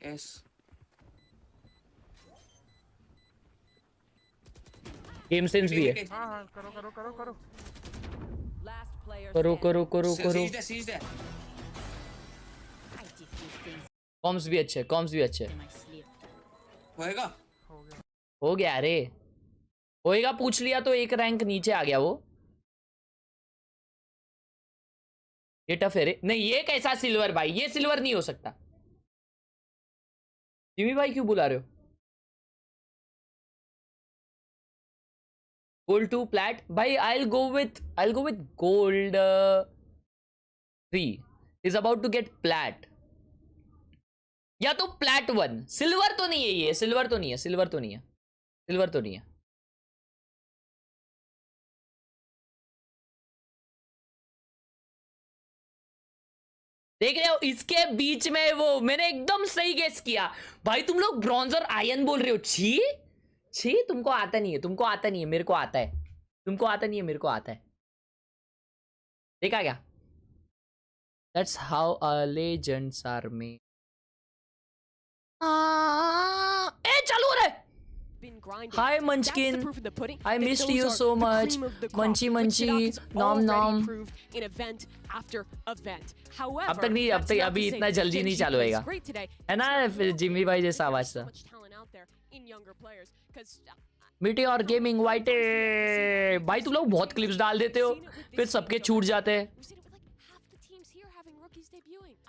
यस. गेम सेंस भी है. हाँ करो करो करो करो. करो करो करो करो. सीज दे. कॉम्स भी अच्छे, कॉम्स भी अच्छे. होएगा. हो गया रे. होएगा पूछ लिया तो एक रैंक नीचे आ गया वो. ये टफ है रे. नहीं ये कैसा सिल्वर भाई? ये सिल्वर नहीं हो सकता. जिमी भाई क्यों बुला रहे हो? गोल्ड 2 प्लैट भाई. I'll go with gold 3 is about to get plat. या तो प्लैट 1. सिल्वर तो नहीं है ये. सिल्वर तो नहीं है. सिल्वर तो नहीं है. सिल्वर तो नहीं है. देख रहे हो इसके बीच में वो मैंने एकदम सही गेस किया. भाई तुम लोग ब्रॉन्ज और आयरन बोल रहे हो. छी छी. तुमको आता नहीं है. तुमको आता नहीं है. मेरे को आता है. तुमको आता नहीं है. मेरे को आता है. देखा क्या? That's how legends are made. ए चालू हो रहा है. Hi Munchkin, I missed you so much. Munchy munchy, nom nom. अब तक नहीं, अब तक अभी इतना जल्दी नहीं चालू होएगा है ना जिमी भाई जैसा आवाज था. मीटियोर गेमिंग वाइटे. भाई तुम लोग बहुत क्लिप्स डाल देते हो फिर सबके छूट जाते हैं.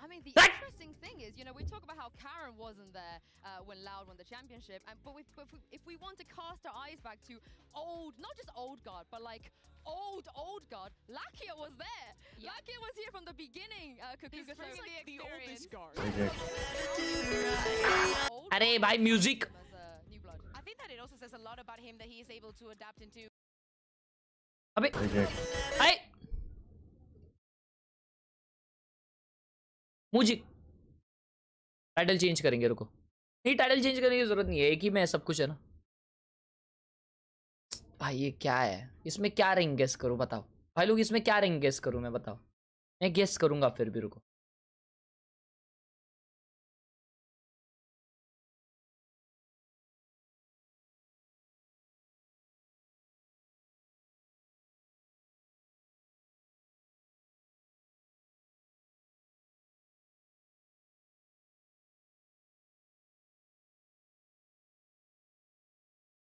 I mean, the interesting thing is, you know, we talk about how Karen wasn't there when Loud won the championship, but if we want to cast our eyes back to old, not just old guard, but like old guard, Lakia was there. Yeah. Lakia was here from the beginning. Kukuga, so like the oldest guard. अरे भाई music. I think that it also says a lot about him that he is able to adapt into. अबे आई music. Title change करेंगे. रुको. नहीं title change करने की जरूरत नहीं है. एक ही में सब कुछ है ना. भाई ये क्या है? इसमें क्या रैंक गेस करूं बताओ भाई लोग. इसमें क्या रैंक गेस करूं मैं बताओ. मैं गेस करूंगा फिर भी. रुको.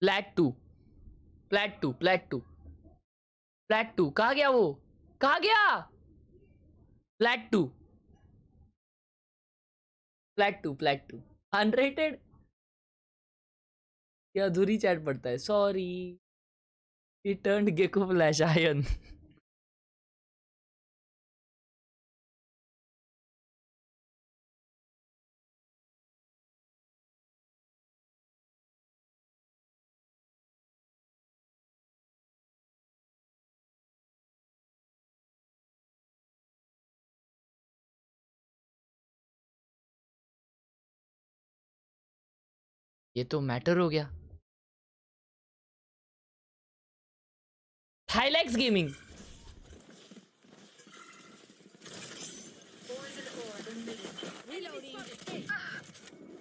प्लैट 2 कहा गया वो? कहा गया? Plat 2 unrated. ये अधूरी चैट पड़ता है. सॉरी. रिटर्न गेको फ्लैश आयन. ये तो मैटर हो गया। Highlights gaming.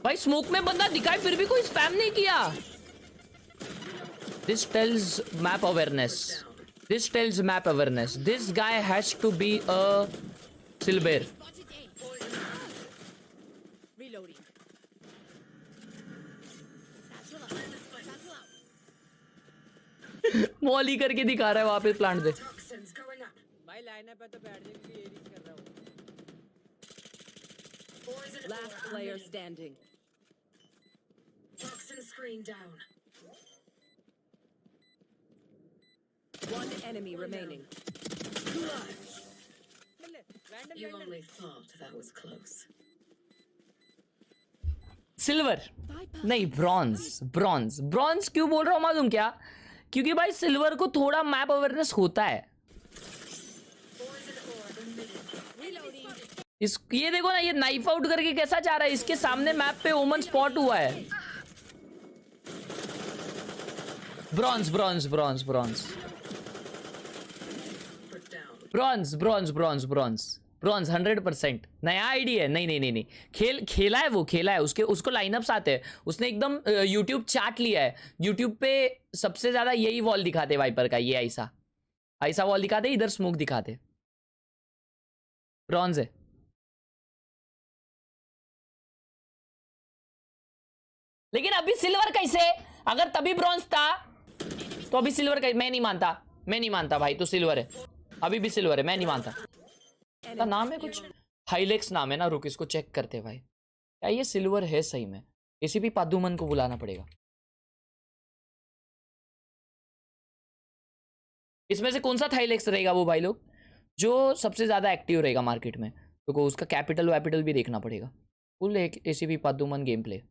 भाई स्मोक में बंदा दिखाई फिर भी कोई स्पैम नहीं किया। This tells map awareness. This tells map awareness. This guy has to be a silver. Molly करके दिखा रहा है वहां पे प्लांट दे। भाई लाइनअप पे तो बैठ जाएंगे ये रीच कर रहा हूं। Last player standing. Toxin screen down. One enemy remaining. You only thought that was close. Silver नहीं, ब्रॉन्ज। ब्रॉन्ज ब्रॉन्ज क्यों बोल रहा हूं मालूम क्या? क्योंकि भाई सिल्वर को थोड़ा मैप अवेयरनेस होता है। ये देखो ना, ये नाइफ आउट करके कैसा जा रहा है। इसके सामने मैप पे ओमन स्पॉट हुआ है। Bronze bronze bronze bronze bronze bronze bronze bronze bronze 100% नया आईडी है। नहीं नहीं नहीं नहीं, खेला है, वो खेला है। उसको लाइनअप्स आते हैं। उसने एकदम यूट्यूब चार्ट लिया है। यूट्यूब पे सबसे ज्यादा यही वॉल दिखाते वाइपर का, ये ऐसा ऐसा वॉल दिखाते, इधर स्मोक दिखाते। ब्रॉन्ज है। लेकिन अभी सिल्वर कैसे? अगर तभी ब्रॉन्ज था तो अभी सिल्वर कैसे? मैं नहीं मानता, मैं नहीं मानता भाई। तो सिल्वर है, अभी भी सिल्वर है, मैं नहीं मानता। इसका नाम है कुछ हाइलेक्स नाम है ना। रुक, इसको चेक करते भाई, क्या ये सिल्वर है सही में? एसीपी पादुमन को बुलाना पड़ेगा। इसमें से कौन सा थाइलेक्स रहेगा वो भाई लोग जो सबसे ज्यादा एक्टिव रहेगा मार्केट में? तो उसका कैपिटल वैपिटल भी देखना पड़ेगा। फुल एसीपी पादुमन गेम प्ले,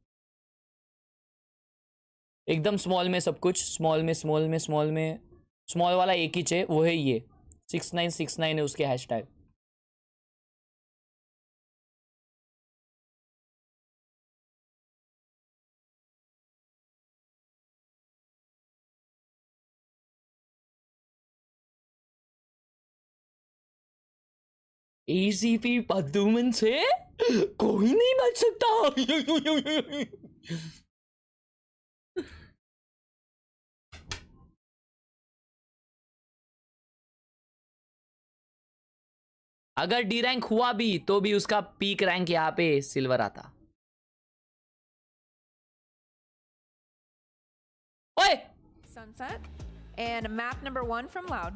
एकदम स्मॉल में सब कुछ। स्मॉल में स्मॉल में स्मॉल में स्मॉल वाला एक ही है, वो है ये 6969 है उसके हैशटैग। एसीपी पादुमन से कोई नहीं बच सकता। अगर डी रैंक हुआ भी तो भी उसका पीक रैंक यहाँ पे सिल्वर आता। ओए! Sunset and map number 1 from Loud.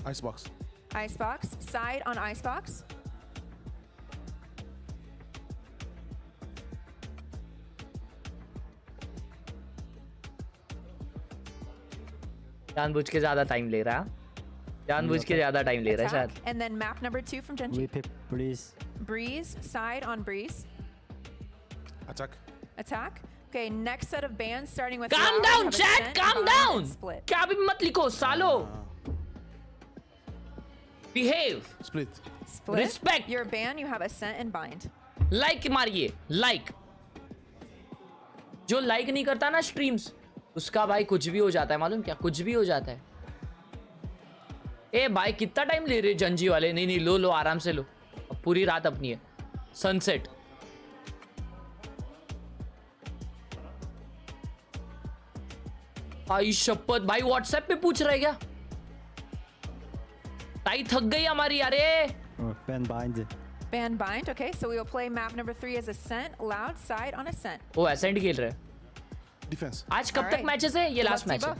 Icebox. Icebox, side on Icebox. जानबूझ के ज्यादा टाइम ले रहा है। जानबूझ के ज्यादा टाइम ले रहा है शायद। And then map number 2 from Gen.G. Breeze. Breeze, side on Breeze. Attack. Attack. Okay, next set of bans starting with Calm Loud. down, We have chat. Ascent, Calm Bind, down. and Split. क्या भी मत लिखो सालो। Behave. Split. Split. Respect. Your ban, you have Ascent and Bind. Like मारिए, like. जो like नहीं करता ना स्ट्रीम्स, उसका भाई कुछ भी हो जाता है मालूम क्या? कुछ भी हो जाता है। ए भाई कितना टाइम ले रहे जंजी वाले? नहीं नहीं, लो लो, आराम से लो, अब पूरी रात अपनी है। सनसेट भाई शपथ। भाई व्हाट्सएप पे पूछ रहे क्या? टाई थक गई हमारी। अरे Ban bind. Ban Bind. Okay, so we will play map number 3 as Ascent. Loud, side on Ascent. वो एसेंट खेल रहे हैं। Defense. आज कब तक मैचेस है? ये लास्ट मैच है।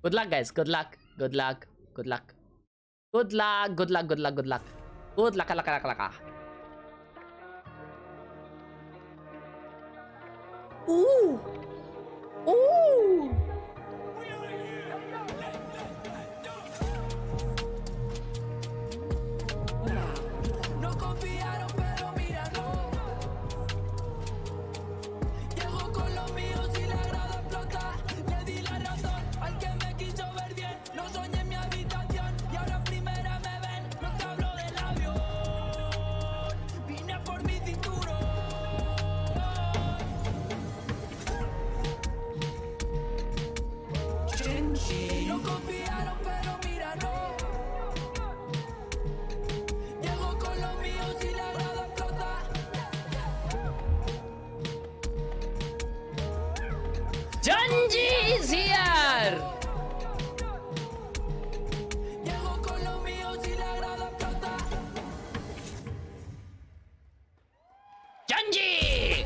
Good luck guys, good luck, good luck, good luck, good luck, good luck, good luck, good luck, good luck, luck, luck, luck. Ooh, ooh. GEN.G is here. GEN.G.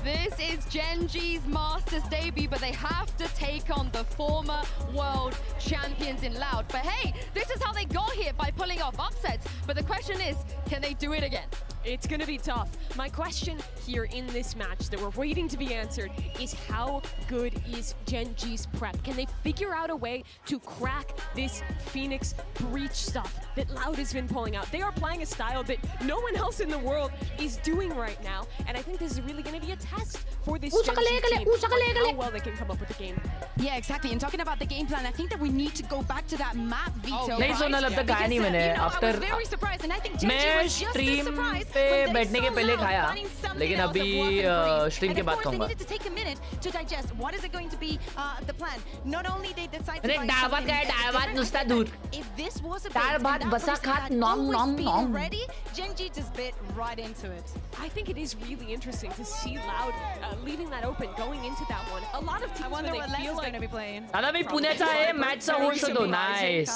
This is Gen.G's Masters debut, but they have to take on the former world champions in Loud. But hey, this is how they got here, by pulling off upsets. But the question is, can they do it again? It's going to be tough. My question here in this match that we're waiting to be answered is how good is Gen.G's prep? Can they figure out a way to crack this Phoenix breach stuff that Loud has been pulling out? They are playing a style that no one else in the world is doing right now, and I think this is really going to be a test for this Gen.G team on how well they can come up with a game. Yeah, exactly. And talking about the game plan, I think that we need to go back to that map, Vito. नहीं सुना लगता कहा नहीं मैंने I was very surprised, and I think Gen.G was just as surprised पे बैठने के पहले खाया, लेकिन अभी स्ट्रीम के बाद खाऊंगा. They needed to take a minute to digest. What is it going to be the plan? Not only they decide to buy डावा क्या है, डावा नुस्ता दूर. If this was a दाल भात बसा खात nom nom nom. Ready, Gen.G just bit right into it. I think it is really interesting to see Loud leaving that open, going into that one. A lot of teams, I wonder when what they feel Lex is like going to be playing. दादा भी पुणेचा आहे, मॅचचा host होतो. Nice.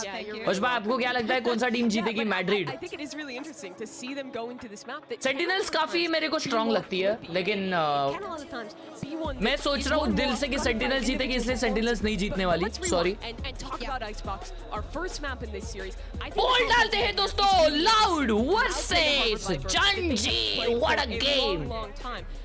Pushpa आपको क्या लगता है कौन सा टीम जीतेगी? Madrid. I think it is really interesting to see them go into this map. Sentinels काफी मेरे को स्ट्रांग लगती है, लेकिन मैं सोच रहा हूँ दिल से कि सेंटिनल्स जीतेगी, इसलिए सेंटिनल्स नहीं जीतने वाली. सॉरी. बोल डालते हैं दोस्तों. Loud versus GEN.G. What a game.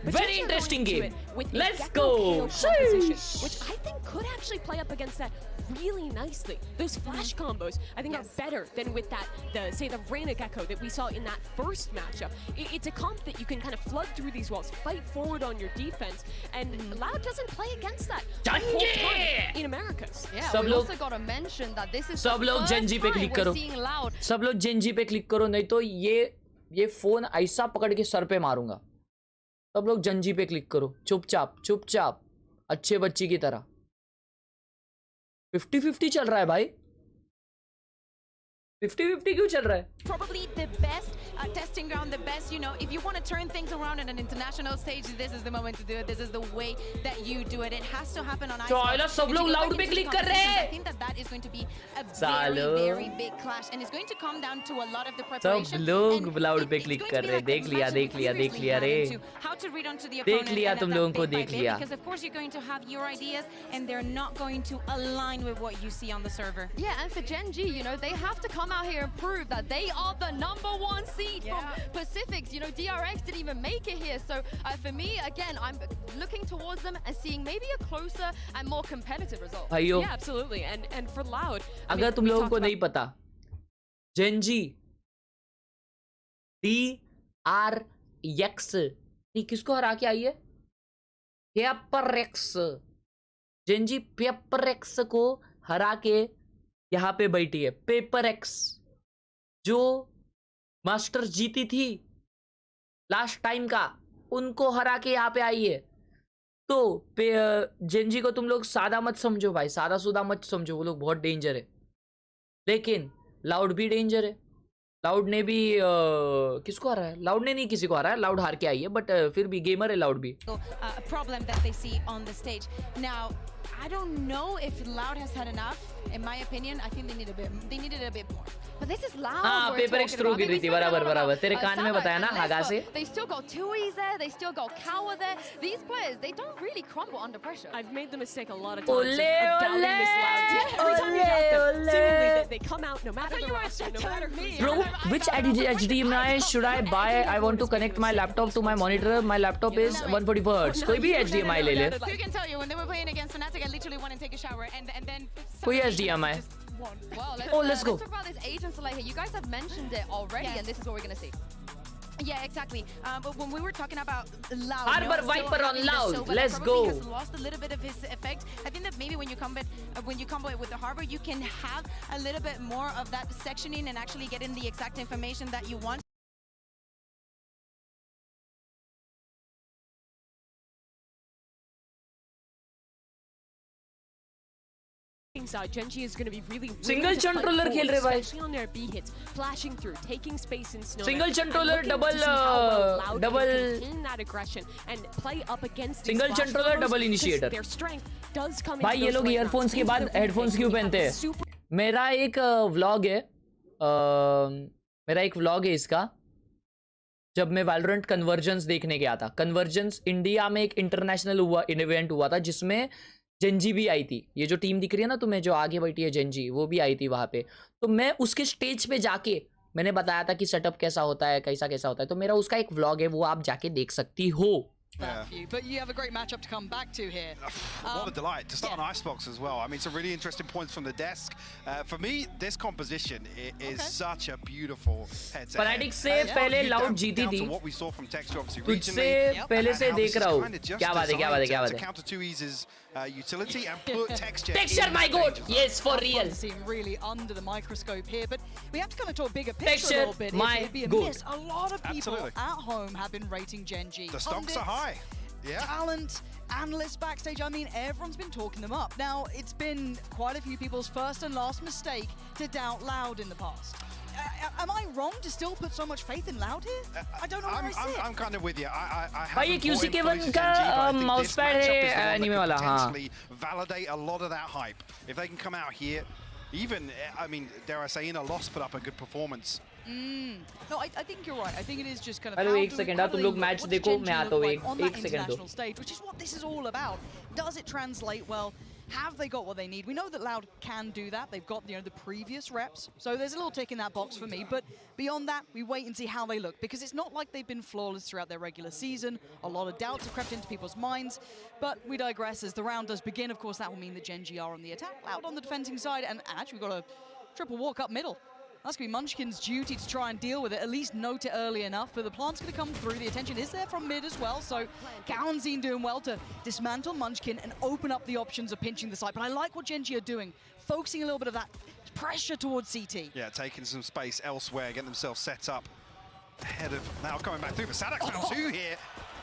Very interesting game. Let's go. Which I think could actually play up against that really nicely. Those flash combos I think are better than with that, the Reyna Echo that we saw in that first matchup. It's a comp that you can kind of flood through these walls, fight forward on your defense, and Loud doesn't play against that in Americas. Yeah, we also got to mention that this is सब लोग GEN.G पे click करो. सब लोग GEN.G पे click करो, नहीं तो ये फोन ऐसा पकड़ के सर पे मारूंगा. सब लोग GEN.G पे क्लिक करो, चुपचाप चुपचाप, अच्छे बच्ची की तरह. 50-50 चल रहा है भाई. 50-50 क्यों चल रहा है? Probably the best testing ground, the best, you know, if you want to turn things around at an international stage, this is the moment to do it. This is the way that you do it. It has to happen on ice. तो सब लोग loud पे click कर रहे हैं. I think that is going to be a very, very big clash, and it's going to come down to a lot of the preparation. सब लोग loud पे क्लिक कर रहे हैं. देख लिया रे. How to read onto the देख लिया तुम लोगों को, देख लिया. Because of course you're going to have your ideas, and they're not going to align with what you see on the server. Yeah, and for Gen.G, you know, they have to come out here and prove that they are the #1 seed from Pacifics. You know, DRX didn't even make it here. So for me, again, I'm looking towards them and seeing maybe a closer and more competitive result. भाइयों, Yeah, absolutely. And for Loud, अगर तुम लोगों को नहीं पता, GEN.G DRX ये किसको हरा के आई है? FPX. GEN.G FPX को हरा के यहाँ पे बैठी है. FPX जो मास्टर्स जीती थी लास्ट टाइम का, उनको हरा के यहाँ पे आई है. तो GEN.G को तुम लोग सादा मत समझो भाई, सादा सुदा मत समझो. वो लोग बहुत डेंजर है, लेकिन लाउड भी डेंजर है. लाउड ने भी किसको हरा है? लाउड ने नहीं किसी को हरा है. लाउड हार के आई है, बट फिर भी गेमर है लाउड भी. Problem that they see on the stage. Now, I don't know if Loud has had enough. In my opinion, I think they needed a bit more. But this is Loud. हाँ, FPX through गिर रही थी. बराबर. तेरे कान में बताया ना, हागा से. They still got Tui's there. They still got Kawa there. These players, they don't really crumble under pressure. I've made the mistake a lot of times of doubting this Loud team. Every time you doubt them, seemingly they come out no matter the roster, no matter who. Bro, which HDMI should I buy? I want to connect my laptop to my monitor. My laptop is 144 Hz. कोई भी HDMI ले ले. Who can tell you, when they were playing against Fnatic, I literally went and take a shower, and then कोई HDMI. Well, let's go. Let's talk about this agent Salunkhe. You guys have mentioned it already, and this is what we're going to see. Yeah, exactly. But when we were talking about Loud, Harbor Viper on Loud. Let's go. Has lost a little bit of his effect. I think that maybe when you combo it with the Harbor, you can have a little bit more of that sectioning and actually getting the exact information that you want. side, Gen.G is going to be really Single controller खेल रहे भाई. especially on their B hits, flashing through, taking space in snow. Single controller double contain that aggression and play up against these Single flash controller combos, double 'cause initiator. Their strength does come भाई into ये those लोग late earphones rounds. के बाद headphones क्यों पहनते हैं? मेरा एक व्लॉग है इसका, जब मैं वैलोरेंट कन्वर्जेंस देखने गया था. कन्वर्जेंस इंडिया में एक इंटरनेशनल इवेंट हुआ था जिसमें जेन.जी भी आई थी. ये जो टीम दिख रही है ना तुम्हें जो आगे बैठी है जेन.जी, वो भी आई थी वहां पे. तो मैं उसके स्टेज पे जाके मैंने बताया था कि सेटअप कैसा होता है, कैसा होता है. तो मेरा उसका एक व्लॉग है, वो आप जाके देख सकती हो. But you have a great matchup to come back to here. What a delight to start on Icebox as well. I mean, some really interesting points from the desk. For me, this composition is such a beautiful head-to-head. Fnatic से पहले loud जीती थी. What we saw from Texture obviously तुझसे पहले से देख रहा हूँ. क्या बात है. Counter 2E's utility and put Texture, my god. Yes, for real. Seem really under the microscope here, but we have to kind of talk bigger picture a little bit. My god. A lot of people at home have been rating Gen.G. The stocks are high. Yeah. Talent, analysts backstage, I mean, everyone's been talking them up. Now, it's been quite a few people's first and last mistake to doubt Loud in the past. Am I wrong to still put so much faith in Loud here? I don't know where I sit. I'm kind of with you. I भाई ये QC के one का mouse pad है anime वाला. हाँ. Validate a lot of that hype. If they can come out here, even, I mean, dare I say, in a loss, put up a good performance. No, I think you're right. I think it is just kind of. Hello एक second तुम लोग match देखो, मैं आता हूँ एक second दो. Stage, which is what this is all about. Does it translate well? Have they got what they need? We know that Loud can do that. They've got the previous reps, so there's a little tick in that box for me. But beyond that, we wait and see how they look, because it's not like they've been flawless throughout their regular season. A lot of doubts have crept into people's minds, but we digress. As the round does begin, of course, that will mean that Gen.G are on the attack, Loud on the defending side, and actually we've got a triple walk up middle. That's going to be Munchkin's duty to try and deal with it, at least note it early enough, but the plant's going to come through. The attention is there from mid as well, so Galanzine doing well to dismantle Munchkin and open up the options of pinching the site. But I like what Gen.G are doing, focusing a little bit of that pressure towards CT. Yeah, taking some space elsewhere, getting themselves set up ahead of now coming back through. But Sadak found two here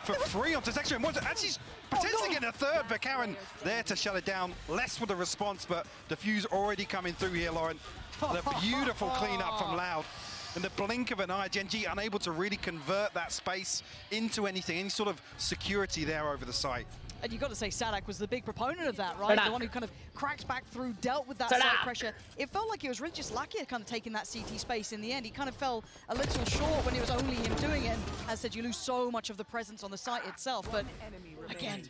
for free onto Texture, and wants to actually potentially getting a third, but Karen there to shut it down. Less with the response, but Diffuse already coming through here, Lauren. The beautiful cleanup from Loud. In the blink of an eye, Gen.G unable to really convert that space into anything, any sort of security there over the site. And you've got to say Sadak was the big proponent of that, right? The one who kind of cracked back through, dealt with that side pressure. It felt like he was really just lucky at kind of taking that CT space in the end. He kind of fell a little short when it was only him doing it. And as I said, you lose so much of the presence on the site itself. But again,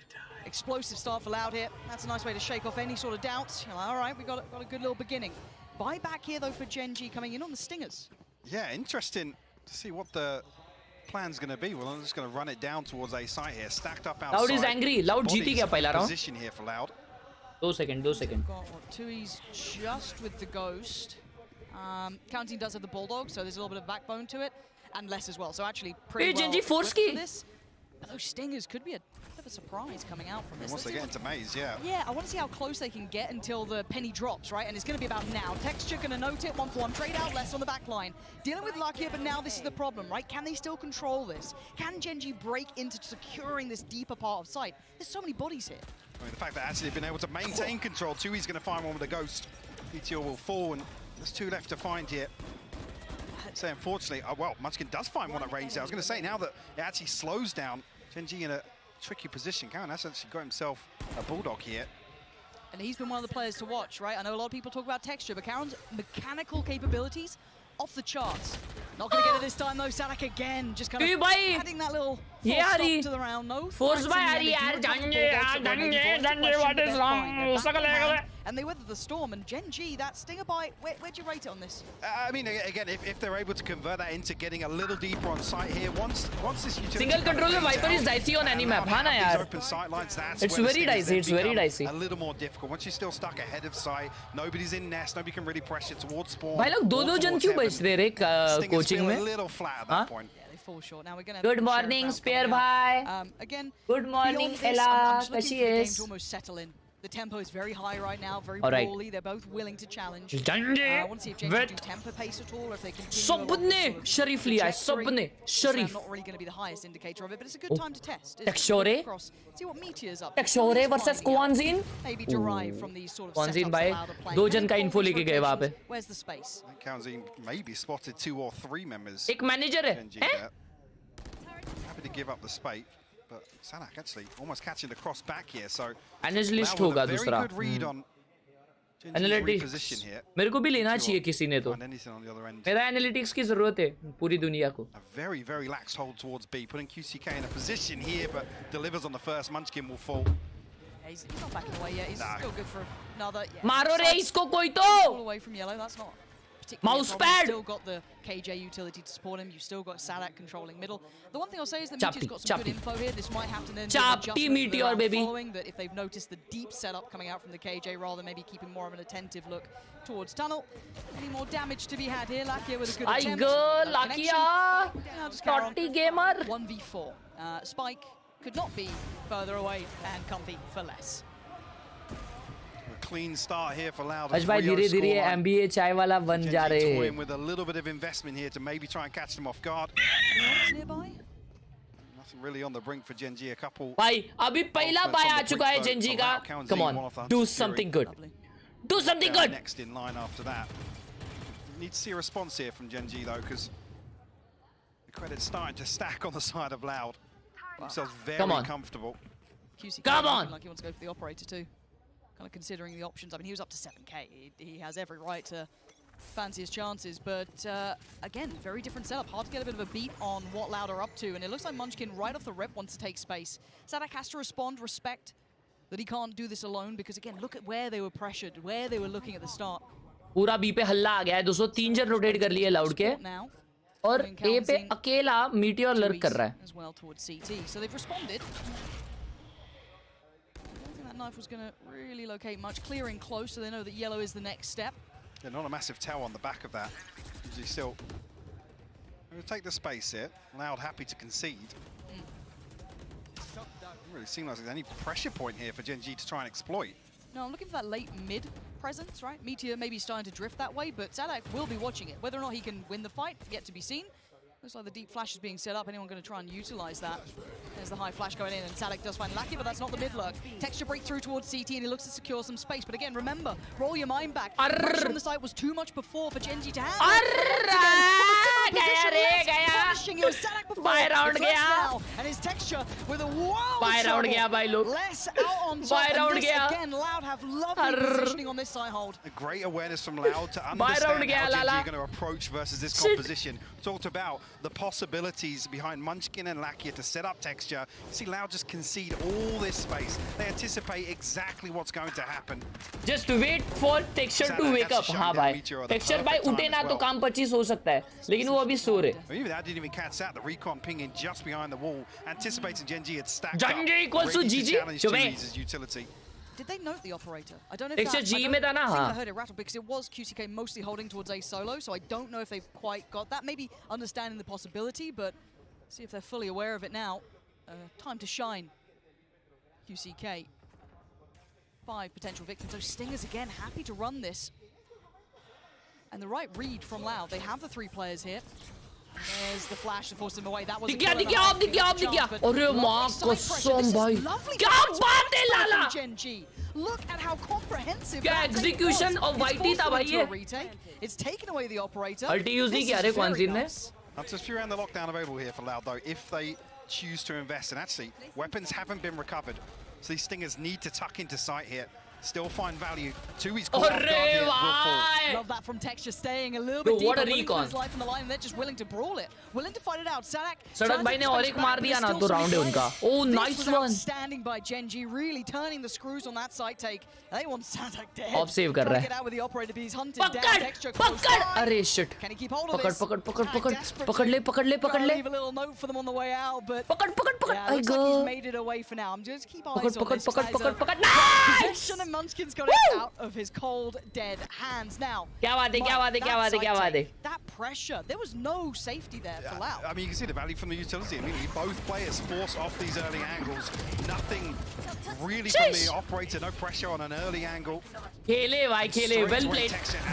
explosive start for Loud here. That's a nice way to shake off any sort of doubts. You're like, all right, we got a good little beginning. Buyback here, though, for Gen.G coming in on the Stingers. Yeah, interesting to see what the plan's going to be. Well, I'm just going to run it down towards A site here, stacked up outside. Loud is angry. Loud जीती क्या पहला round? Position here for Loud. 2 seconds. Got what, 2E's just with the Ghost. Counting does have the Bulldog, so there's a little bit of backbone to it, and less as well. So actually, pretty well Gen.G force for this. But those Stingers could be a bit of a surprise coming out from this. Once they get into Maze, yeah. Yeah, I want to see how close they can get until the penny drops, right? And it's going to be about now. Texture going to note it, 1-for-1, trade out less on the back line. Dealing with luck here, but now this is the problem, right? Can they still control this? Can Gen.G break into securing this deeper part of sight? There's so many bodies here. I mean, the fact that actually they've been able to maintain control, 2E's going to find one with a Ghost. ETL will fall, and there's 2 left to find here. So unfortunately, well, Munchkin does find one at range there. I was going to say, now that it actually slows down, Gen.G in a tricky position. Karen has actually got himself a Bulldog here. And he's been one of the players to watch, right? I know a lot of people talk about Texture, but Karen's mechanical capabilities off the charts. Not going to get it this time, though. Sadak again, just kind of adding that little force stop to the round. No force by what is wrong? And they weather the storm, and Gen.G, that Stinger bite, where'd you rate it on this? I mean, again, if they're able to convert that into getting a little deeper on site here, once this utility single controller Viper is dicey on any map, हाँ ना यार. Open sight lines, that's it's very dicey. It's very dicey. A little more difficult. Once you're still stuck ahead of sight, nobody's in nest, nobody can really pressure towards spawn. भाई लोग दो जन क्यों बच दे रहे कोचिंग में? A little flat at that point. Yeah, they fall short. Now we're gonna. Good morning, Spear bhai. Again. Good morning, Ella. I'm just looking for the game to almost settle in. The tempo is very high right now, very Alright. brawly. They're both willing to challenge. GEN.G I want to see if Gen.G with do tempo pace at all, or if they continue सबने शरीफ लिया है, सबने शरीफ. not really going to be the highest indicator of it, but it's a good time to test. Texture See what Meteor's up. Texture versus Kwanzin. Maybe derive from these sort of Kwanzin setups भाई Loud are playing. दो जन का info लेके गए वहाँ पे. Where's the space? Kwanzin maybe spotted 2 or 3 members. एक manager है. GEN.G there. Happy to give up the spate, but Salunkhe actually almost catching the cross back here. So analyst होगा दूसरा. good read on एनालिटिक्स मेरे को भी लेना चाहिए किसी ने तो. मेरा एनालिटिक्स की जरूरत है पूरी दुनिया को. A very lax hold towards B, putting QCK in a position here, but delivers on the first. Munchkin will fall. He's not backing away yet. He's still good for another. मारो रे इसको कोई तो. All away from yellow. That's not. Mouse pad. Still got the KJ utility to support him. You still got Salunkhe controlling middle. The one thing I'll say is that Meteor's got some good info here. This might have to then be an adjustment Meteor, baby. Following that if they've noticed the deep setup coming out from the KJ, rather than maybe keeping more of an attentive look towards tunnel. Any more damage to be had here? Lakia with a good attempt. Lakia, naughty gamer. 1v4. Spike could not be further away and comfy for less. Clean start here for Loud. आज भाई धीरे-धीरे MBA चाय वाला बन जा रहे हैं. With a little bit of investment here to maybe try and catch them off guard. Nearby. Nothing really on the brink for GEN.G. A couple. भाई अभी पहला बाय आ चुका है GEN.G का. Come on, do something good. Do something good. Next in line after that. Need to see a response here from GEN.G though, because the credit's starting to stack on the side of Loud. Themselves very comfortable. Come on. Like he wants to go for the operator too. Kind of considering the options. I mean, he was up to 7k. He has every right to fancy his chances, but again, very different setup. Hard to get a bit of a beat on what Loud are up to, and it looks like Munchkin right off the rip wants to take space. Salunkhe has to respond, respect that he can't do this alone, because again, look at where they were pressured, where they were looking at the start. पूरा B पे हल्ला आ गया है. 203 जन rotate कर लिए loud के, और ए पे अकेला मीटियोर लर्क कर रहा है. As well towards CT, so they've responded. Knife was going to really locate much. Clearing close, so they know that yellow is the next step. Yeah, not a massive tell on the back of that. Usually still going to take the space here. Loud happy to concede. Doesn't really seem like there's any pressure point here for GEN.G to try and exploit. No, I'm looking for that late mid presence, right? Meteor maybe starting to drift that way, but Salunkhe will be watching it. Whether or not he can win the fight, yet to be seen. Looks like the deep flash is being set up. Anyone going to try and utilize that? There's the high flash going in, and Salunkhe does find Lakia, but that's not the mid lurk. Texture breakthrough towards CT, and he looks to secure some space. But again, remember, roll your mind back. Pressure from the side was too much before for GEN.G to handle. Punishing you, Salunkhe before. And his texture with a wild less out on top. And this again, Loud have lovely positioning on this side hold. A great awareness from Loud to understand how GEN.G are going to approach versus this composition. Talked about the possibilities behind Munchkin and Lakia to set up texture. See Loud just concede all this space. They anticipate exactly what's going to happen. Just wait for texture to wake up. हाँ भाई. Texture भाई उठे ना तो काम 25 हो सकता है. लेकिन वो अभी सो रहे. Even that didn't even catch that. The recon pinging just behind the wall, anticipating GEN.G had stacked GEN.G up. equals to GG. His utility. Did they note the operator? I don't know if that, I think I heard it rattle because it was QCK mostly holding towards A solo, so I don't know if they've quite got that. Maybe understanding the possibility, but see if they're fully aware of it now. Time to shine. QCK. 5 potential victims. So Stingers again happy to run this. And the right read from Loud. They have the 3 players here. There's the flash to force him away. That was दिख गया. अरे माँ कसम भाई. क्या बात है लाला. GEN.G. Look at how comprehensive. क्या execution of YT था भाई ये. It's taken away the operator. Ulti use नहीं किया रे Kwanzin ने. Up to a few around the lockdown available here for Loud though, if they choose to invest. And actually, weapons haven't been recovered, so these Stingers need to tuck into sight here. Still find value. 2 he's caught off guard here. Will fall. Love that from Texture, staying a little bit deeper. What a recon. His life on the line, and they're just willing to brawl it, willing to fight it out. सड़क भाई ने और एक मार दिया ना तो round है उनका. Oh, nice one. Standing by GEN.G, really turning the screws on that side take. They want Salunkhe dead. Off save कर रहा है. Get out with the operator, but he's hunted down. पकड़. अरे shit. Can he keep hold of this? पकड़ ले. Leave a little note for them on the way out, but पकड़. yeah, looks like he's made it away for now. I'm just keep eyes on this. पकड़. Nice. Position time Munchkin's got it out of his cold, dead hands. Now, क्या बात है, क्या बात है, क्या बात है, क्या बात है? That pressure, there was no safety there for Loud. I mean, you can see the value from the utility. I mean, both players force off these early angles. Nothing really from the operator. No pressure on an early angle. खेले भाई, खेले.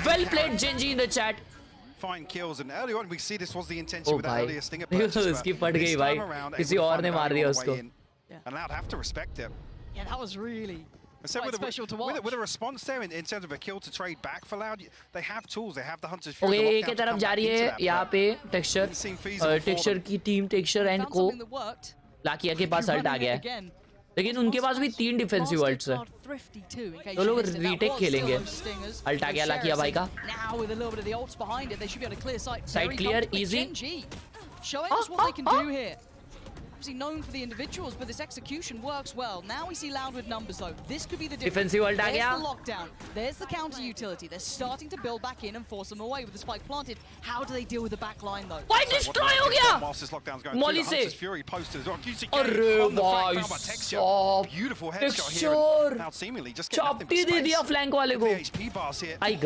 Well played, Gen.G in the chat. Find kills, and early on we see this was the intention with that earlier stinger purchase. उसकी पट गई भाई. किसी और ने मार दिया उसको. And Loud have to respect it. Yeah, that was really so quite special to watch. With a response there in terms of a kill to trade back for Loud, they have tools, they have the Hunter's Fury. Okay, एक तरफ जा रही है यहाँ पे texture की team texture and को लाकिया के पास अल्ट आ गया है, लेकिन उनके पास भी 3 डिफेंसिव अल्ट्स है. तो लोग रीटेक खेलेंगे. अल्ट आ गया लाकिया भाई का. Side clear easy. Showing us what they can do here. Obviously known for the individuals, but this execution works well. Now we see Loud with numbers though. This could be the difference. Defensive ult aa gaya. There's the lockdown. There's the counter utility. They're starting to build back in and force them away with the spike planted. How do they deal with the back line though? Why destroy ho gaya? Molly se. Fury posted. Arre bhai saab. Beautiful headshot here. Now seemingly just get nothing but space. चपटी दे दिया flank वाले को. HP bars here. आई ग.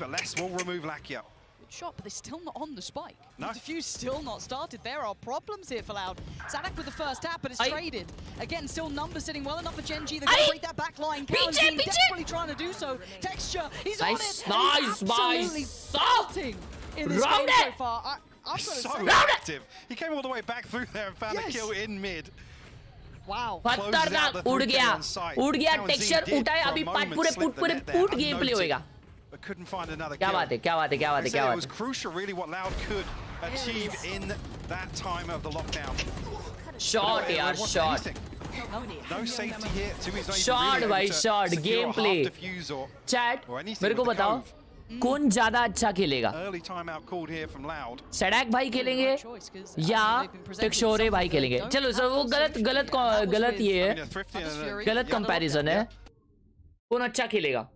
But less will remove Lakia. Shot, but they're still not on the spike. No. The defuse still not started. There are problems here for Loud. Sadak with the first tap, but it's traded. Again, still numbers sitting well enough for Gen.G. They're going to break that back line. Cowan desperately trying to do so. Texture, he's on it. Nice, absolutely salting in this game so far. I've got to say. Active. He came all the way back through there and found a kill in mid. Wow. खतरनाक उड़ गया texture उठाए. अभी पूरे पूट game play होएगा. Couldn't find another क्या बात है, क्या बात है, क्या बात है, क्या बात है. It was crucial really what Loud could achieve in that time of the lockdown. Shot यार, shot. No safety here. Shot भाई, shot. Game play. Chat, मेरे को बताओ कौन ज्यादा अच्छा खेलेगा? Early timeout called here from Loud. सड़क भाई खेलेंगे या टेक्सचोरे भाई खेलेंगे? चलो सर वो गलत ये है, गलत कंपैरिजन है. कौन अच्छा खेलेगा?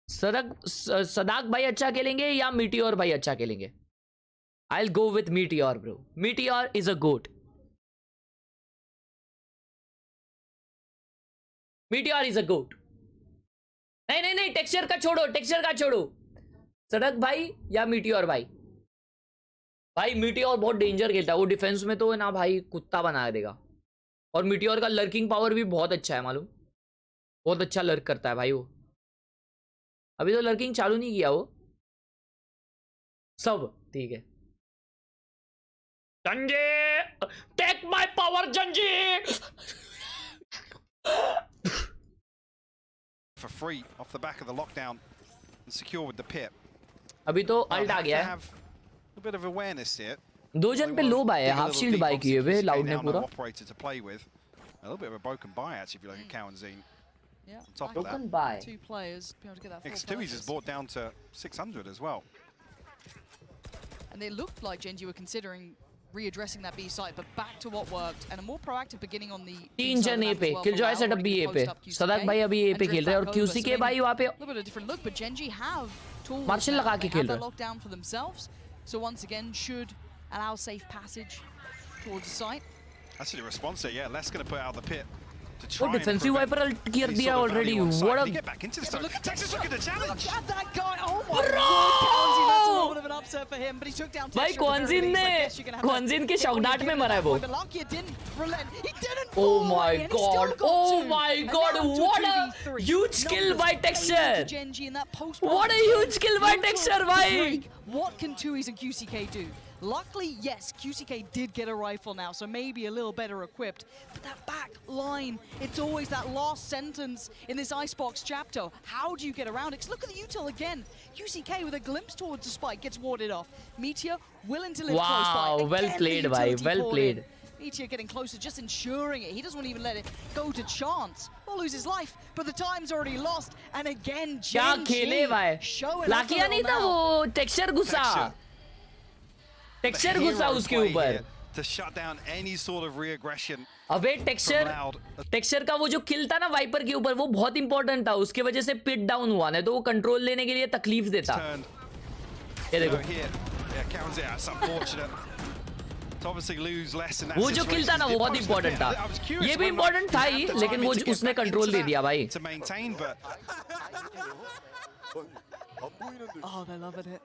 सदाक भाई अच्छा खेलेंगे या मीटियोर भाई अच्छा खेलेंगे? I'll go with Meteor bro. Meteor is a goat. Meteor is a goat. नहीं टेक्सचर का छोड़ो. सड़क भाई या मीटियोर भाई? भाई मीटियोर बहुत डेंजर खेलता है. वो डिफेंस में तो ना भाई कुत्ता बना देगा. और मीटियोर का लर्किंग पावर भी बहुत अच्छा है मालूम. बहुत अच्छा लर्क करता है भाई वो. अभी तो लर्किंग चालू नहीं किया वो. सब ठीक है. Gen.G, take my power, Gen.G. For free off the back of the lockdown and secure with the pit. अभी तो अल्ट आ गया है. A bit of awareness here. 2 जन पे लो बाय है. हाफ शील्ड बाय किए हुए लाउड ने पूरा. Operator to play with. A little bit of a broken buy actually if you look at Cowan Zine. Yeah, top of broken that. buy. 2 players be able to get that full X2 is brought down to 600 as well. And it looked like Gen.G were considering readdressing that B site, but back to what worked and a more proactive beginning on the 3 जन ए पे. Killjoy setup भी ए पे. सदाक भाई अभी ए पे खेल रहे हैं और QCK भाई वहां पे. A little bit of different look, but Gen.G have tools Marshal लगा के खेल रहे हैं. lockdown for themselves, so once again should allow safe passage towards the site. That's a response there. Yeah, Les going to put out the pit. वो defensive wiper alt कर दिया already. What a get back into the start. Texas look at the challenge. Look at that guy. Oh my god. That's a little bit of an upset for him, but he took down भाई कौनजिन के शॉकडार्ट में मरा है वो. Oh my god. Oh my god. What a huge kill by Texture. What a huge kill by Texture भाई. What can Tui's and QCK do? Luckily, yes, QCK did get a rifle now, so maybe a little better equipped. But that back line, it's always that last sentence in this Icebox chapter. How do you get around it? 'Cause look at the util again. QCK with a glimpse towards the spike gets warded off. Meteor willing to live close by. Wow, well played, bhai. Well played. Meteor getting closer, just ensuring it. He doesn't want to even let it go to chance. Or lose his life, but the time's already lost. And again, Gen.G showing up लाकिया नहीं था वो. Texture घुसा. Texture घुसा उसके ऊपर. To shut down any sort of reaggression. अबे texture का वो जो किल था ना वाइपर के ऊपर वो बहुत इंपॉर्टेंट था. उसके वजह से पिट डाउन हुआ ना तो वो कंट्रोल लेने के लिए तकलीफ देता. ये देखो. वो जो किल था ना वो बहुत इंपॉर्टेंट था, ये भी इंपॉर्टेंट था ही, लेकिन वो उसने कंट्रोल दे दिया भाई. Oh, they're loving it.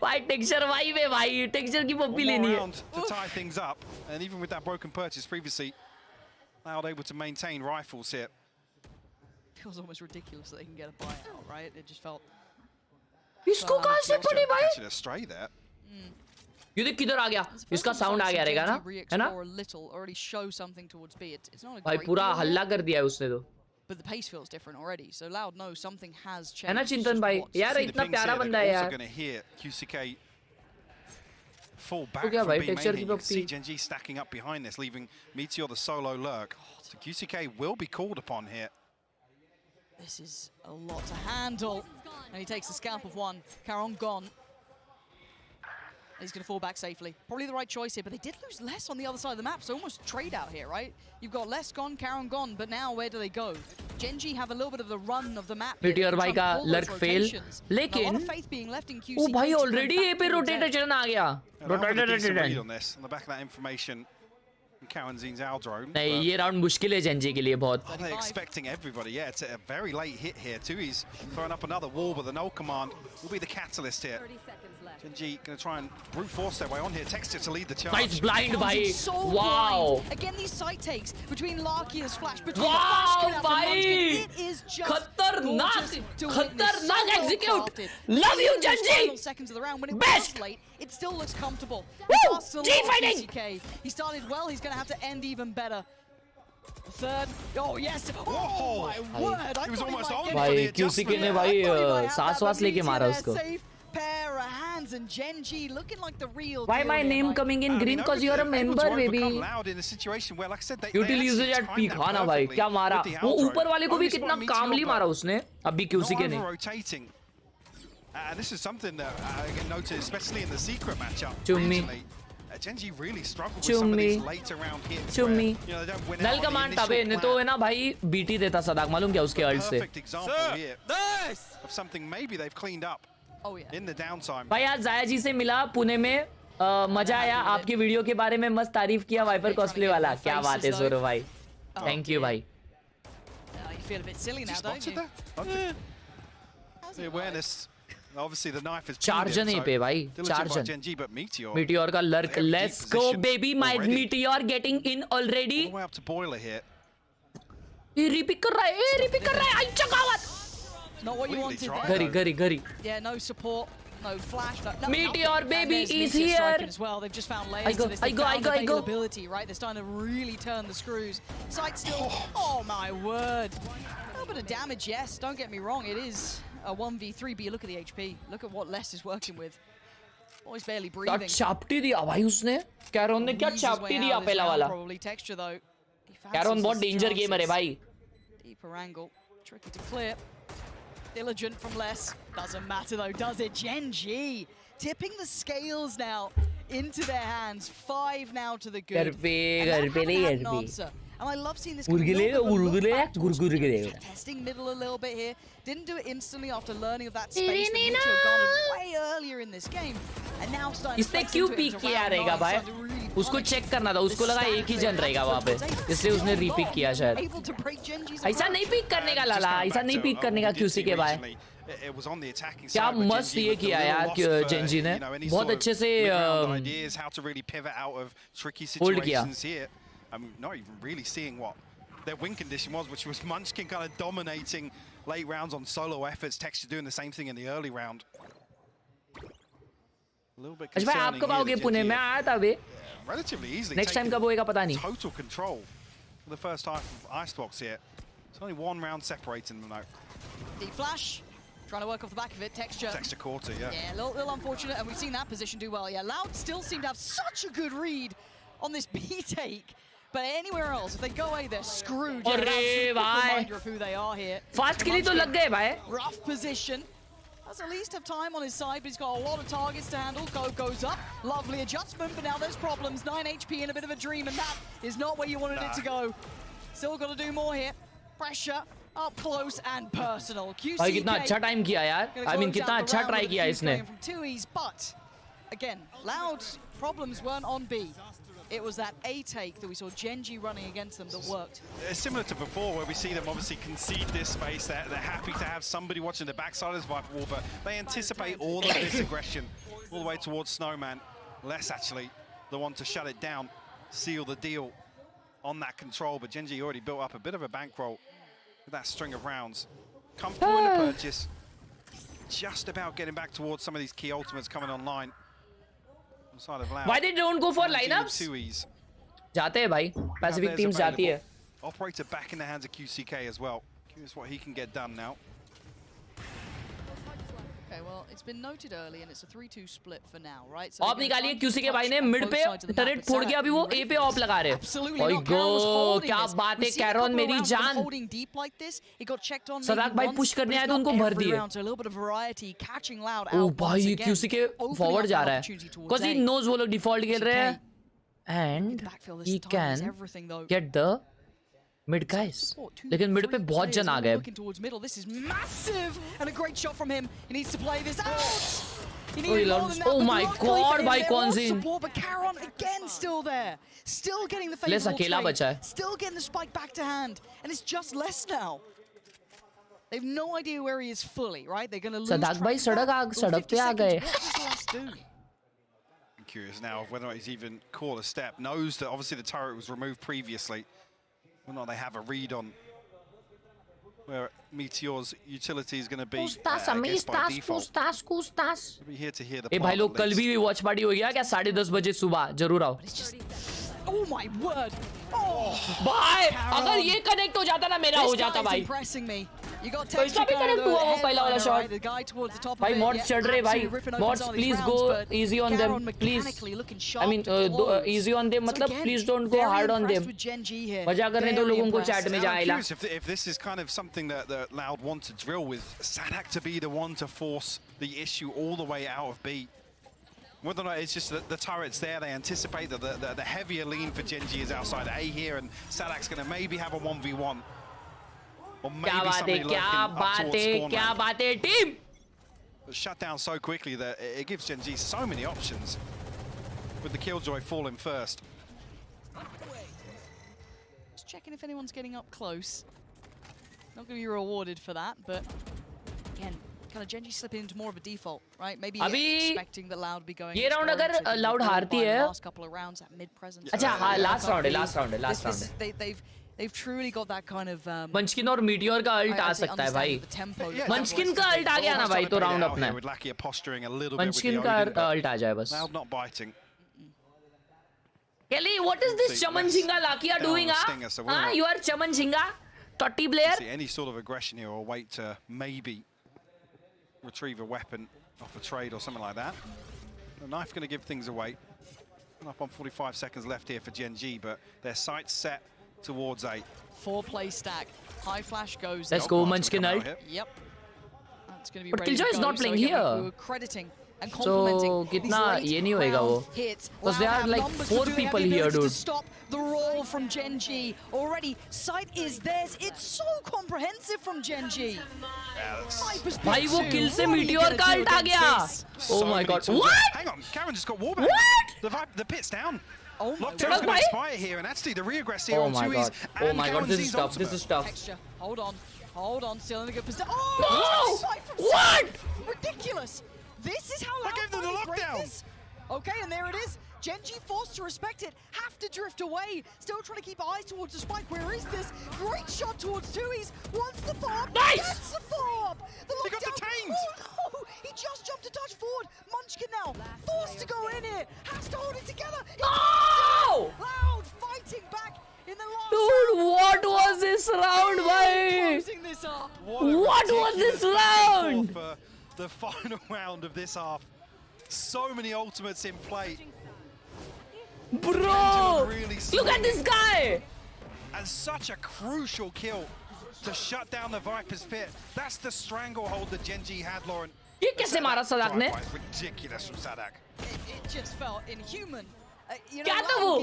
भाई टेक्सचर भाई में भाई टेक्सचर की पप्पी लेनी है. To tie things up, and even with that broken purchase previously, Loud able to maintain rifles here. Feels almost ridiculous that they can get a buyout, right? It just felt. इसको कहाँ से पड़ी भाई? Catching a stray there. ये देख किधर आ गया, इसका साउंड आ गया रहेगा ना, है ना? भाई पूरा हल्ला कर दिया है उसने तो. But the pace feels different already, so Loud knows something has changed. है ना चिंतन भाई, यार इतना प्यारा बंदा है यार. QCK fall back तो क्या from भाई B टेक्सचर main की here. पप्पी. GEN.G stacking up behind this, leaving Meteor the solo lurk. So QCK will be called upon here. This is a lot to handle, and he takes the scalp of one. Caron gone. He's going to fall back safely. Probably the right choice here, but they did lose less on the other side of the map, so almost trade out here, right? You've got less gone, Caron gone, but now where do they go? GEN.G have a little bit of the run of the map. Meteor भाई का lurk fail, लेकिन ओ भाई already ए पे rotator आ गया. Rotator on this on the back of that information. Karanzin's Aldrome. नहीं ये round मुश्किल है GEN.G के लिए बहुत. They're expecting everybody. Yeah, it's a very late hit here too. He's throwing up another wall, but the null command will be the catalyst here. GEN.G going to try and brute force their way on here. Texture to lead the charge. Nice blind bhai. So Wow. blind. Again, these side takes between Larkia's flash, between Wow, the flash bhai. it is just खतरनाक execute. Love you GEN.G. Seconds of the round when it Best. was late, it still looks comfortable. Woo! G fighting. He started well. He's going to have to end even better. Third. Oh yes. Oh my word. He was almost on. भाई QCK ने भाई सांस लेके मारा उसको. Pair of hands and GEN.G looking like the real. Why my name coming in green? Cause you're a member, baby. Loud in a situation where, like I said, they Utilized at peak हाँ ना भाई क्या मारा? वो ऊपर वाले को भी कितना कामली मारा उसने अभी QCK ने. Rotating. This is something that I noticed, especially in the secret matchup. Chummi. GEN.G really struggled with some of these later round hits. Chummi. You know, they don't win null command तबे नहीं तो है ना भाई BT देता सदाक मालूम क्या उसके अल्ट से. Perfect example here of something maybe they've cleaned up. Oh yeah. In the downtime. भाई आज जाया जी से मिला पुणे में मजा आया आपकी वीडियो के बारे में मस्त तारीफ किया वाइपर कॉस्प्ले वाला क्या बात है जोरो भाई थैंक यू भाई. You feel a bit silly now, don't you? The awareness. Obviously the knife is चार्जन ही पे भाई चार्जन. GEN.G but Meteor का lurk. Let's go baby my Meteor getting in already. All the way up to boiler here. ये रिपिक कर रहा है आई चकावत. Not what you wanted there. Gari. Yeah, no support, no flash. No, Meteor baby is Meteor here. As well. They've just found layers to this. I go. Availability, right? They're starting to really turn the screws. Sight still. Oh my word. A little bit of damage, yes. Don't get me wrong. It is a 1v3, but you look at the HP. Look at what Les is working with. Oh, he's barely breathing. चापटी दिया भाई उसने. कैरोन ने क्या चापटी दिया पहला वाला. Probably texture though. कैरोन बहुत danger gamer है भाई. Deeper angle, tricky to clear. Diligent from Les. Doesn't matter though, does it? GEN.G tipping the scales now into their hands. 5 now to the good. And I love seeing this. Testing middle a little bit here. Didn't do it instantly after learning of that space. The Meteor gone way earlier in this game. And now starting to इसने क्यों peak किया रहेगा भाई? उसको check करना था. उसको लगा एक ही जन रहेगा वहाँ पे. इसलिए उसने रीपिक किया शायद. ऐसा नहीं पीक करने का लाला. ऐसा नहीं पीक करने का QCK भाई. क्या मस्त ये किया यार GEN.G ने. बहुत अच्छे से होल्ड किया. I'm not even really seeing what their win condition was, which was Munchkin kind of dominating late rounds on solo efforts. Texture doing the same thing in the early round. A little bit concerning. आप कब आओगे पुणे में? आया था अभी. Relatively easily. Next time कब होएगा पता नहीं. Total control for the first half of Icebox here. It's only one round separating them though. Deep flash. Trying to work off the back of it. Texture quarter, yeah. Yeah, a little unfortunate, and we've seen that position do well. Yeah, Loud still seem to have such a good read on this B take. But anywhere else, if they go away, they're screwed. Reminder of who they are here. Fast के लिए तो लग गए भाई. Rough position. Does at least have time on his side, but he's got a lot of targets to handle. Goes up. Lovely adjustment, but now there's problems. 9 HP in a bit of a dream, and that is not where you wanted it to go. Still got to do more here. Pressure. Up close and personal. QCK. भाई कितना अच्छा time किया यार. I mean कितना अच्छा try किया इसने. But again, Loud's problems weren't on B. It was that A take that we saw Gen.G running against them that worked. It's similar to before, where we see them obviously concede this space. They're happy to have somebody watching the backside of this Viper wall, but they anticipate all of this aggression all the way towards Snowman. Less actually the one to shut it down, seal the deal on that control. But Gen.G already built up a bit of a bankroll with that string of rounds. Comfortable in the purchase. Just about getting back towards some of these key ultimates coming online. Why they don't go for lineups? जाते हैं भाई. Pacific teams जाती है. Operator back in the hands of QCK as well. Curious what he can get done now. Okay, well, it's been noted early and it's a 3-2 split for now, right? So of निकालिए QCK भाई ने mid पे turret फोड़ के अभी वो ए पे of लगा रहे हैं. ओए गो क्या बात है कैरन मेरी जान. सदाक भाई पुश करने आए तो उनको भर दिए. ओ भाई QCK फॉरवर्ड जा रहा है. Because he knows वो लोग डिफॉल्ट खेल रहे हैं. And he can get the mid guys. लेकिन मिड पे बहुत जन आ गए. This is massive and a great shot from him. He needs to play this out. Oh my God, भाई कौन सी? But Caron again still there, still getting the Les अकेला बचा है. Still getting the spike back to hand, and it's just less now. They've no idea where he is fully, right? They're going to lose. सदाक भाई सड़क पे आ गए. I'm curious now of whether or not he's even called a step. Knows that obviously the turret was removed previously. Whether or not they have a read on where Meteor's utility is going to be by default. Be here to hear the भाई लोग कल भी watch party हो गया क्या 10:30 बजे सुबह जरूर आओ. Oh my word! Oh, भाई अगर ये कनेक्ट हो जाता ना मेरा हो जाता भाई. पैसा भी कनेक्ट हुआ वो पहला वाला शॉट. भाई मॉड्स चढ़ रहे भाई. Mods please go easy on them please. I mean easy on them मतलब please don't go hard on them. मजा करने दो लोगों को चैट में जाएगा. If this is kind of something that Loud want to drill with, Sadak to be the one to force the issue all the way out of B. Whether or not it's just the turret's there, they anticipate that the heavier lean for Gen.G is outside A here, and Sadak's going to maybe have a 1v1. Or maybe somebody lurking up towards spawn. क्या बात है team? But shut down so quickly that it gives Gen.G so many options. With the Killjoy falling first. Just checking if anyone's getting up close. Not going to be rewarded for that, but again, kind of Gen.G slipping into more of a default, right? Maybe expecting that Loud be going. ये round अगर Loud हारती है. Last couple of rounds at mid presence. अच्छा हाँ last round. They've truly got that kind of. Munchkin और Meteor का ult आ सकता है भाई. Munchkin का ult आ गया ना भाई तो round अपना है. Munchkin का ult आ जाए बस. Loud not biting. Kelly, what is this Chamanjinga Lakia doing? You are Chamanjinga, Totti player. Any sort of aggression here or wait to maybe retrieve a weapon off a trade or something like that. The knife going to give things away. Up on 45 seconds left here for Gen.G, but their sights set towards A. 4-play stack. High flash goes. Let's go, Munchkin ult. Yep. That's going to be but Killjoy is not playing here. We were crediting and complimenting. So कितना ये नहीं होएगा वो. Because there are like 4 people here, dude. To stop the roll from Gen.G. Already, sight is theirs. It's so comprehensive from Gen.G. भाई वो kill से Meteor का ult आ गया. Oh my God. What? Hang on, Karen just got wallbang. What? The pit's down. Oh my God. Going to expire here, and actually the reaggress here on Tui's. Oh my God, this is tough. This is tough. Texture. Hold on, still in a good position. Oh! No! What? Ridiculous. This is how Loud gave them the lockdown. Okay, and there it is. Gen.G forced to respect it, have to drift away. Still trying to keep eyes towards the spike. Where is this? Great shot towards Tui's. Wants the fob. Nice! Gets the fob. He got detained. Oh no! He just jumped a touch forward. Munchkin now forced to go in here. Has to hold it together. No! Loud fighting back in the last Dude, what was this round, bhai? Closing this up. What was this round? For the final round of this half. So many ultimates in play. Bro, really look at this guy! And such a crucial kill to shut down the Viper's pit. That's the stranglehold that Gen.G had, Lauren. ये कैसे मारा सदाक ने? Ridiculous from Sadak. It just felt inhuman. क्या था वो?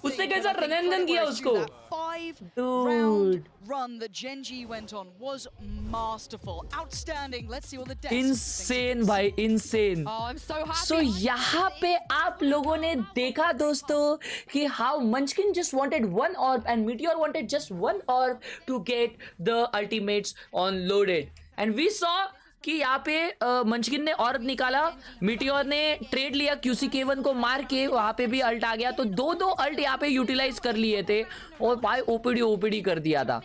उसने कैसा रनंदन किया उसको? 5-round run that Gen.G went on was masterful, outstanding. Let's see what the Dex Insane भाई, insane. Oh, I'm so happy. So यहाँ पे आप लोगों ने देखा दोस्तों कि how Munchkin just wanted one orb and Meteor wanted just one orb to get the ultimates on loaded, and we saw कि यहाँ पे मंचकिन ने ऑर्ब निकाला, मीटियोर ने ट्रेड लिया QCK1 को मार के, वहाँ पे भी अल्ट आ गया, तो दो अल्ट यहाँ पे यूटिलाइज कर लिए थे और भाई ओपीडी कर दिया था।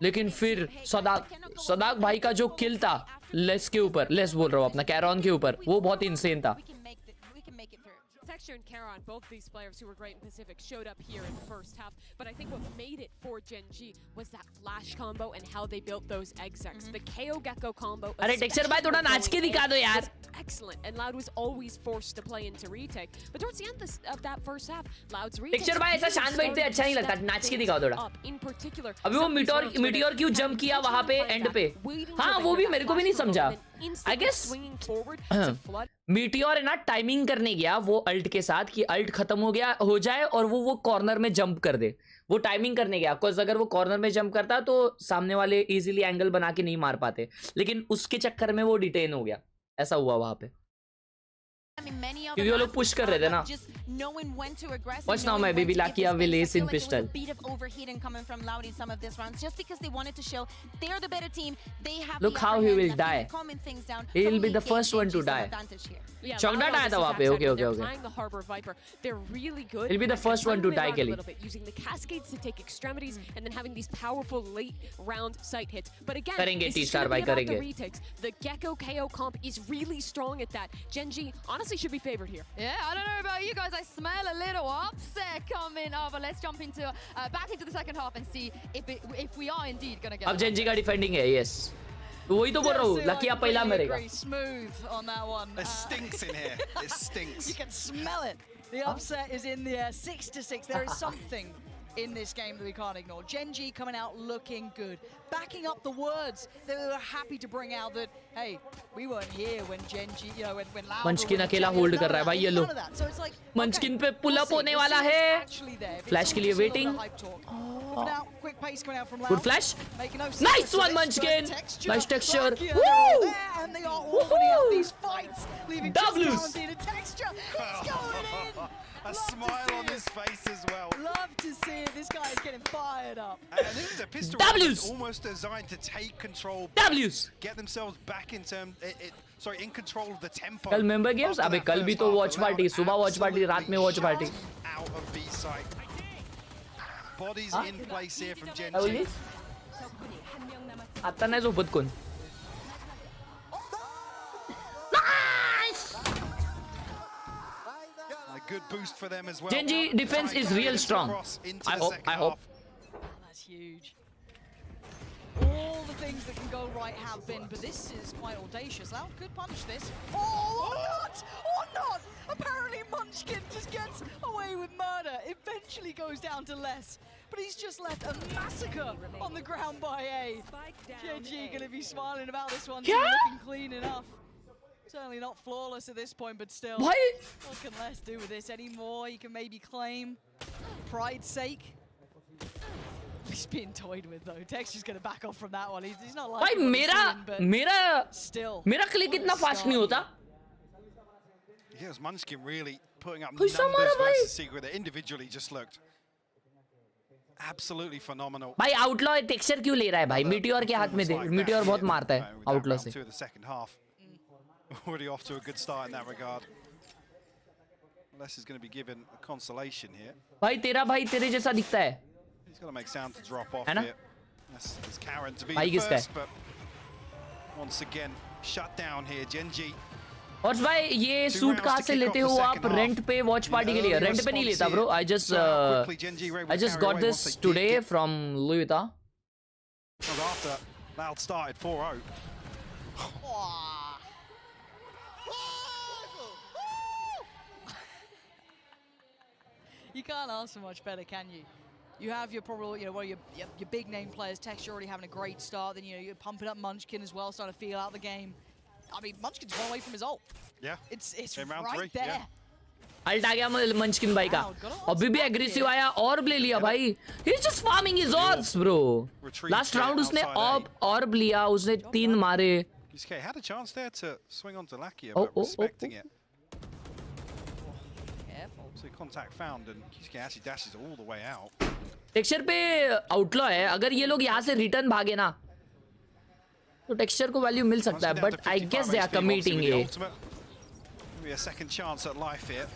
लेकिन फिर सदाक भाई का जो किल था लेस के ऊपर, लेस बोल रहा हूँ अपना कैरॉन के ऊपर, वो बहुत इंसेन था। Texture and Khelraay, both these players who were great in Pacific, showed up here in the first half. But I think what made it for Gen.G was that flash combo and how they built those execs. The KO Gecko combo. अरे texture भाई थोड़ा नाच के दिखा दो यार। Excellent, and Loud was always forced to play into retake. But towards the end of that first half, Loud's retake. Texture भाई ऐसा शांत बैठते अच्छा नहीं लगता, नाच के दिखाओ थोड़ा। In particular, अभी वो मीटियोर क्यों जंप किया वहाँ पे एंड पे? हाँ वो भी मेरे को भी नहीं समझा। I guess मीटियोर है ना टाइमिंग करने गया वो अल्ट के साथ कि अल्ट खत्म हो जाए और वो कॉर्नर में जंप कर दे, वो टाइमिंग करने गया। बिकॉज अगर वो कॉर्नर में जंप करता तो सामने वाले इजीली एंगल बना के नहीं मार पाते, लेकिन उसके चक्कर में वो डिटेन हो गया, ऐसा हुआ वहां पे क्योंकि वो लोग पुश कर रहे थे ना। Watch now my baby Lakia will ace in pistol. Look how he will die. He will be the first one to die. Chongdat आया था वहाँ पे, okay. He'll be the first one to die, Kelly. Using the cascades to take extremities and then having these powerful late round sight hits. But again, करेंगे this is T-Star भाई, gonna be about करेंगे। the retakes. The Gecko KO comp is really strong at that. Gen.G honestly should be favored here. Yeah, I don't know about you guys. I smell a little upset coming up. But let's jump into back into the second half and see if we are indeed gonna get. अब Gen.G का defending है, yes. वही तो बोल रहा हूँ, lucky आप पहला मरेगा। Smooth on that one. It stinks in here. It stinks. You can smell it. The upset is in the air. 6-6. There is something in this game that we can't ignore. Gen.G coming out looking good, backing up the words they were happy to bring out that, hey, we weren't here when Gen.G, you know, when Loud. मंचकिन अकेला hold कर रहा है भाई ये लो। मंचकिन पे pull up होने वाला है। फ्लैश के लिए waiting. Good flash. Nice one, Munchkin. Nice texture. Woo! W's. A smile on his face as well. Love to see it. This guy is getting fired up. And this is a pistol W's. almost designed to take control. W's. Get themselves back in in control of the tempo. कल member games, अबे कल भी तो watch party, सुबह watch party, रात में watch party. Out of B site. Bodies in place here from Gen.G. आता नाही झोपत कोण? A good boost for them as well. Gen.G defense is real strong. I hope. That's huge. All the things that can go right have been, but this is quite audacious. Loud could punish this. Oh, or not! Or not! Apparently Munchkin just gets away with murder. Eventually goes down to less. But he's just left a massacre on the ground by A. Gen.G gonna be smiling about this one, looking clean enough. Certainly not flawless at this point, but still. What can Les do with this anymore? He can maybe claim pride's sake. He's being toyed with though. Texture's gonna back off from that one. He's not like. भाई मेरा click इतना fast नहीं होता। Yes, Munchkin really putting up numbers versus Secret that individually just looked absolutely phenomenal. भाई outlaw texture क्यों ले रहा है भाई? मीटियोर के हाथ में दे, मीटियोर बहुत मारता है आउटलॉ से। The second half. Already off to a good start in that regard. Les is going to be given a consolation here. भाई तेरा भाई तेरे जैसा दिखता है। He's going to make sound to drop off है ना? here. That's Karen to be the first, but once again shut down here. Gen.G. और भाई ये सूट कहाँ से लेते हो आप? रेंट पे वॉच पार्टी के लिए? रेंट पे नहीं लेता bro. I just got this today from Louis Vuitton. After Loud started 4-0. You can't ask for much better, can you? You have your probably, you know, your big name players. Texture already having a great start. Then you're pumping up Munchkin as well, starting to feel out the game. I mean, Munchkin's one away from his ult. Yeah. It's in round right 3, there. yeah. Alt आ गया मंचकिन भाई का, अभी भी aggressive आया और ले लिया भाई. He is just farming his orbs bro. Last round उसने ऑर्ब लिया, उसने 3 मारे. GEN.G had a chance there to swing onto Lakia, but respecting it. Careful. So contact found, and GEN.G actually dashes all the way out. Texture पे outlaw है, अगर ये लोग यहाँ से रिटर्न भागे ना तो टेक्सचर को वैल्यू मिल सकता है, but I guess they are committing it. Maybe a second chance at life here.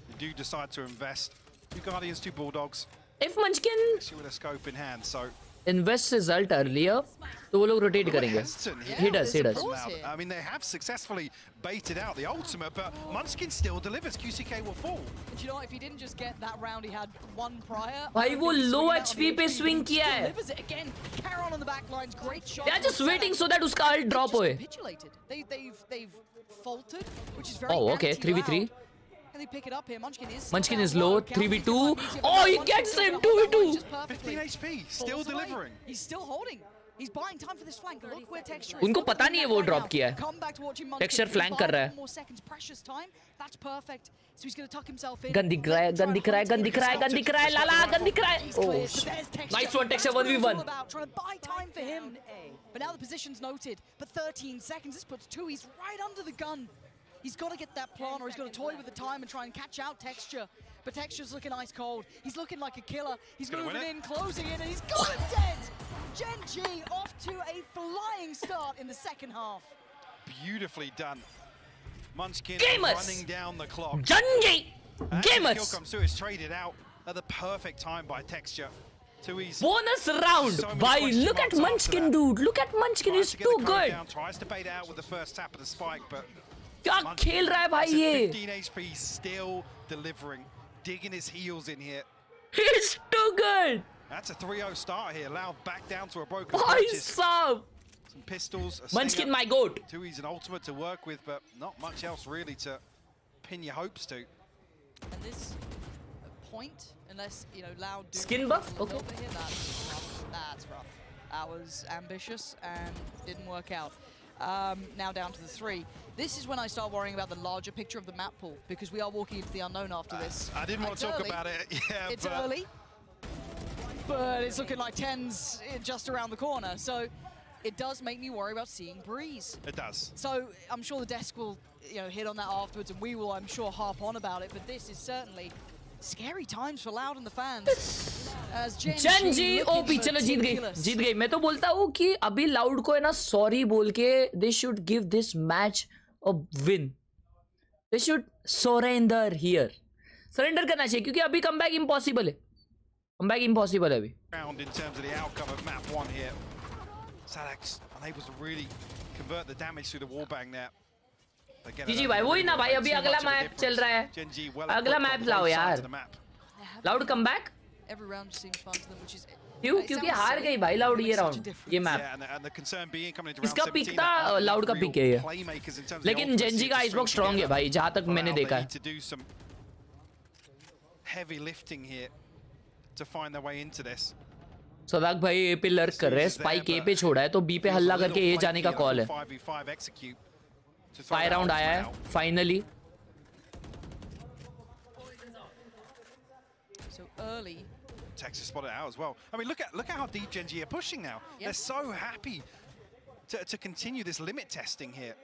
You do decide to invest. 2 Guardians, 2 Bulldogs. If Munchkin with a scope in hand, so invest his ult earlier, तो वो लोग rotate करेंगे. He does. I mean, they have successfully baited out the ultimate, but Munchkin still delivers. QCK will fall. Do you know what? If he didn't just get that round, he had one prior. भाई वो low HP पे swing किया है. Delivers it again. Khelraay on the back lines, great shot. They are just waiting so that उसका ult drop होए. They've faltered, which is very. Oh, okay. 3v3. Can they pick it up here? Munchkin is low. 3v2. Oh, he gets him. 2v2. 15 HP, still delivering. He's still holding. He's buying time for this flank. Look where Texture is. उनको पता नहीं है वो drop किया है. Texture flank कर रहा है. More seconds, precious time. That's perfect. So he's going to tuck himself in. Gun दिख रहा है, लाला गन दिख रहा है. Oh, nice one, Texture 1v1. Trying to buy time for him. But now the position's noted. But 13 seconds. This puts 2. He's right under the gun. He's got to get that plan, or he's got to toy with the time and try and catch out Texture. But Texture's looking ice cold. He's looking like a killer. He's moving in, closing in, and he's got it dead! GEN.G off to a flying start in the second half. Beautifully done. Munchkin Gamers. running down the clock. GEN.G! Gamers! Kill comes through, it's traded out at the perfect time by Texture. Bonus round by, look at Munchkin, dude. Look at Munchkin, he's too good. Tries to bait out with the first tap of the spike, but क्या खेल रहा है भाई ये? 15 HP, still delivering, digging his heels in here. He's too good. That's a 3-0 start here. Loud back down to a broken purchase. Some pistols. Munchkin, my goat. 2E's an ultimate to work with, but not much else really to pin your hopes to. And this point, unless Loud do skin buff. Okay. Here, that's rough. That was ambitious and didn't work out. Now down to the 3. This is when I start worrying about the larger picture of the map pool, because we are walking into the unknown after this. I didn't want to talk about it. Yeah, it's early, but it's looking like 10's just around the corner. So it does make me worry about seeing Breeze. It does. So I'm sure the desk will hit on that afterwards, and we will, I'm sure, harp on about it. But this is certainly scary times for Loud and the fans. GEN.G OP, चलो जीत गई. मैं तो बोलता हूँ कि अभी Loud को है ना सॉरी बोल के they should give this match a win. They should surrender here. Surrender करना चाहिए क्योंकि अभी comeback impossible है. Comeback impossible है अभी. In terms of the outcome of map 1 here, Salunkhe unable to really convert the damage through the wallbang there. जी भाई वही ना भाई, अभी अगला मैप चल रहा है. अगला मैप लाओ यार. Loud come back. Every round seems fun to them, which is क्यों? क्योंकि हार गई भाई Loud ये राउंड, ये मैप. इसका पिक था, Loud का पिक है ये. लेकिन GEN.G का आइसबॉक्स स्ट्रांग है भाई, जहाँ तक मैंने देखा है. Heavy lifting here to find their way into this. सदाक भाई ए पे लर्क कर रहे हैं, स्पाइक ए पे छोड़ा है तो बी पे हल्ला करके ए जाने का कॉल है. 5 राउंड आया है finally. So early. Texas spotted it out as well. I mean, look at how deep GEN.G are pushing now. Yep. They're so happy to continue this limit testing here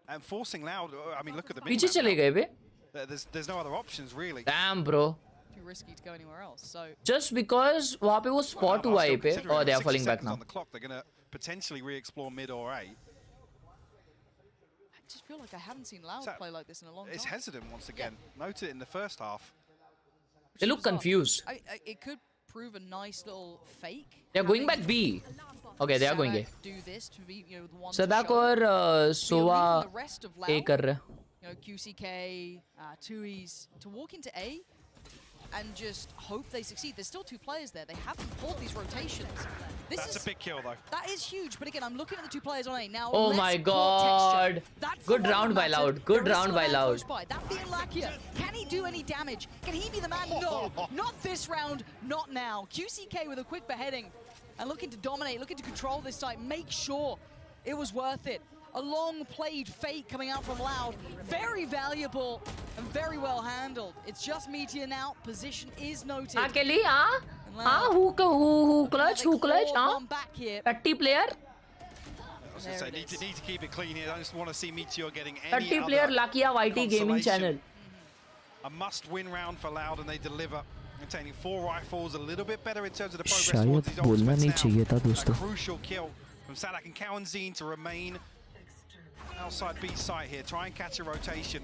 and forcing Loud. I mean, look at the पीछे चले गए बे. There's no other options really. Damn, bro. Too risky to go anywhere else. So just because वहाँ पे वो spot हुआ है पे, oh they are falling back now. On the clock, they're gonna potentially re-explore mid or A. I just feel like I haven't seen Loud play like this in a long time. It's hesitant once again. Yeah. Noted it in the first half. They look confused. It could prove a nice little fake. They're going back B. Okay, they are going A. Do this to be, the one. Sadak और Sova A कर रहे. QCK, 2E's to walk into A and just hope they succeed. There's still 2 players there. They haven't pulled these rotations. That's a big kill though. That is huge. But again, I'm looking at the 2 players on A now. Oh my God! Good round by Loud. Good round by Loud. That being Lakia, can he do any damage? Can he be the man? No, not this round. Not now. QCK with a quick beheading and looking to dominate, looking to control this site. Make sure it was worth it. A long played fake coming out from Loud. Very valuable and very well handled. It's just Meteor now. Position is noted. Kelly, who clutch, back here. 30 player. I was going to say, need to keep it clean here. I just want to see Meteor getting any 30 player Lakia YT gaming channel. A must-win round for Loud, and they deliver. Containing 4 rifles, a little bit better in terms of the progress towards these ultimates now. A crucial kill from Sadak and Kawanzine to remain outside B site here. Try and catch a rotation.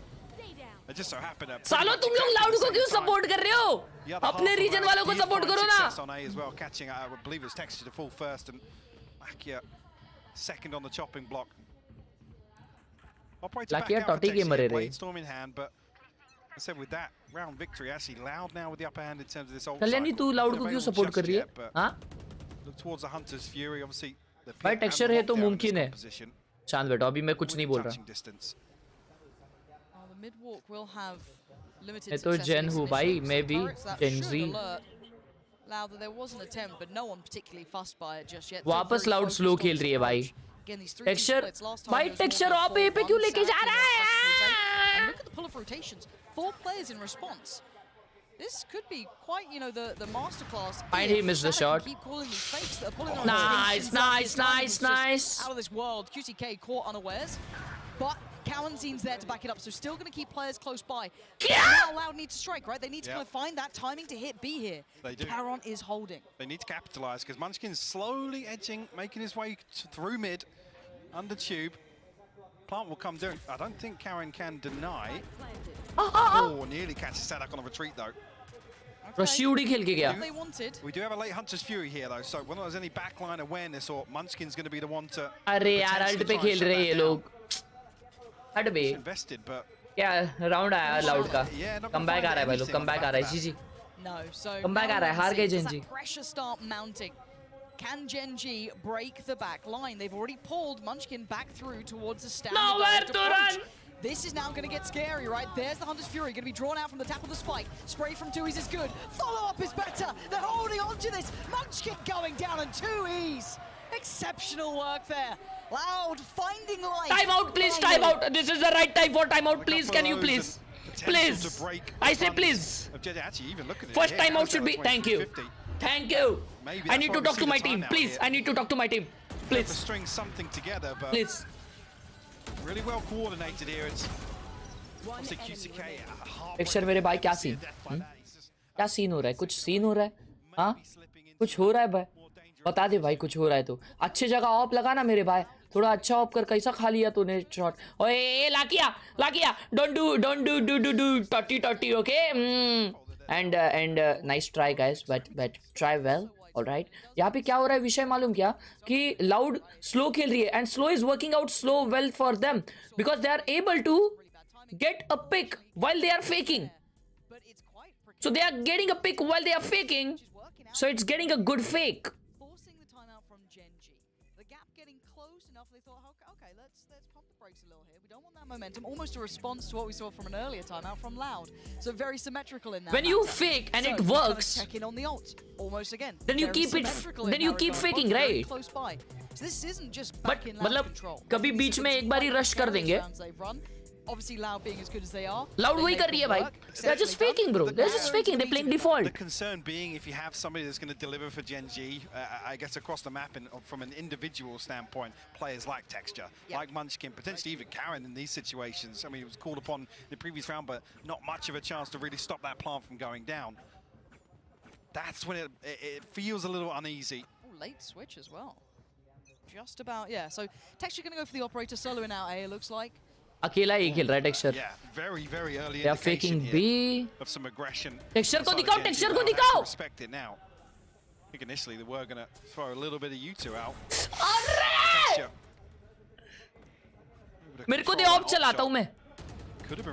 They just so happen to. सालो तुम लोग Loud को क्यों support कर रहे हो? अपने region वालों को support करो ना. On A as well, catching I believe it was Texture to fall first and Lakia second on the chopping block. Operator back out for Texture, blade storm in hand, but I said with that round victory, actually Loud now with the upper hand in terms of this ult. Kalyani तू Loud को क्यों support कर रही है? हाँ? Look towards the Hunter's Fury, obviously. भाई Texture है तो मुमकिन है. चांद बेटा अभी मैं कुछ नहीं बोल रहा. मैं तो Gen हूँ भाई, मैं भी Gen.G. Loud that there was an attempt, but no one particularly fussed by it just yet. वापस Loud slow खेल रही है भाई. Texture, भाई Texture ऑप ए पे क्यों लेके जा रहा है? Look at the pull of rotations. 4 players in response. This could be quite, you know, the masterclass. Find he missed the shot. Keep calling these fakes that are pulling on Nice. Out of this world. QTK caught unawares, but Kawanzine's there to back it up, so still going to keep players close by. Now Loud need to strike, right? They need to kind of find that timing to hit B here. They do. Caron is holding. They need to capitalize because Munchkin's slowly edging, making his way through mid, under tube. Plant will come down. I don't think Karen can deny. Oh, nearly catches Sadak on a retreat though. We do have a late Hunter's Fury here though, so whether there's any backline awareness or Munchkin's going to be the one to. अरे यार alt पे खेल रहे हैं ये लोग. हट बे. Invested, but. क्या राउंड आया Loud का? कमबैक आ रहा है भाई लोग, कमबैक आ रहा है जी. No, so. कमबैक आ रहा है, हार गए Gen.G. Pressure start mounting. Can Gen.G break the back line? They've already pulled Munchkin back through towards the standard. Nowhere to run! This is now going to get scary, right? There's the Hunter's Fury, going to be drawn out from the tap of the spike. Spray from 2Es is good. Follow-up is better. They're holding on to this. Munchkin going down on 2Es. Exceptional work there. Loud finding life. Time out, please, time out. This is the right time for time out. Please, can you please? Please. I say please. First time out should be. Thank you. Thank you. I need to talk to my team. Please, I need to talk to my team. Please. String something together, but please. Really well coordinated here. It's obviously QCK. Texture मेरे भाई क्या scene? क्या scene हो रहा है? कुछ scene हो रहा है? हाँ? कुछ हो रहा है भाई? बता दे भाई कुछ हो रहा है तो. अच्छी जगह ऑप लगा ना मेरे भाई. थोड़ा अच्छा ऑप कर कैसा खा लिया तूने शॉट. ओए लाकिया. Don't do totty okay? And nice try guys, but try well. Alright. यहाँ पे क्या हो रहा है विषय मालूम क्या कि Loud slow खेल रही है and slow is working out slow well for them because they are able to get a pick while they are faking. So they are getting a pick while they are faking. So it's getting a good fake. Forcing the timeout from Gen.G. The gap getting close enough. They thought, okay, let's pump the brakes a little here. We don't want that momentum. Almost a response to what we saw from an earlier timeout from Loud. So very symmetrical in that. When you fake and it works, check in on the ult. Almost again. Then you keep it. Then you keep faking, right? Close by. So this isn't just back in मतलब कभी बीच में एक बार ही rush कर देंगे. Obviously, Loud being as good as they are. Loud वही कर रही है भाई. They're just faking, bro. They're just faking. They're playing default. The concern being if you have somebody that's going to deliver for Gen.G, I guess across the map and from an individual standpoint, players like Texture, like Munchkin, potentially even Karen in these situations. I mean, it was called upon in the previous round, but not much of a chance to really stop that plant from going down. That's when it feels a little uneasy. Ooh, late switch as well. Just about, yeah. So Texture going to go for the operator, soloing out A, it looks like. अकेला ही खेल रहा है Texture. Yeah, very early they are faking B. Of some aggression. Texture को दिखाओ, Texture को दिखाओ. Respect it now. I think initially they were going to throw a little bit of you two out. अरे! मेरे को दे of चलाता हूँ मैं.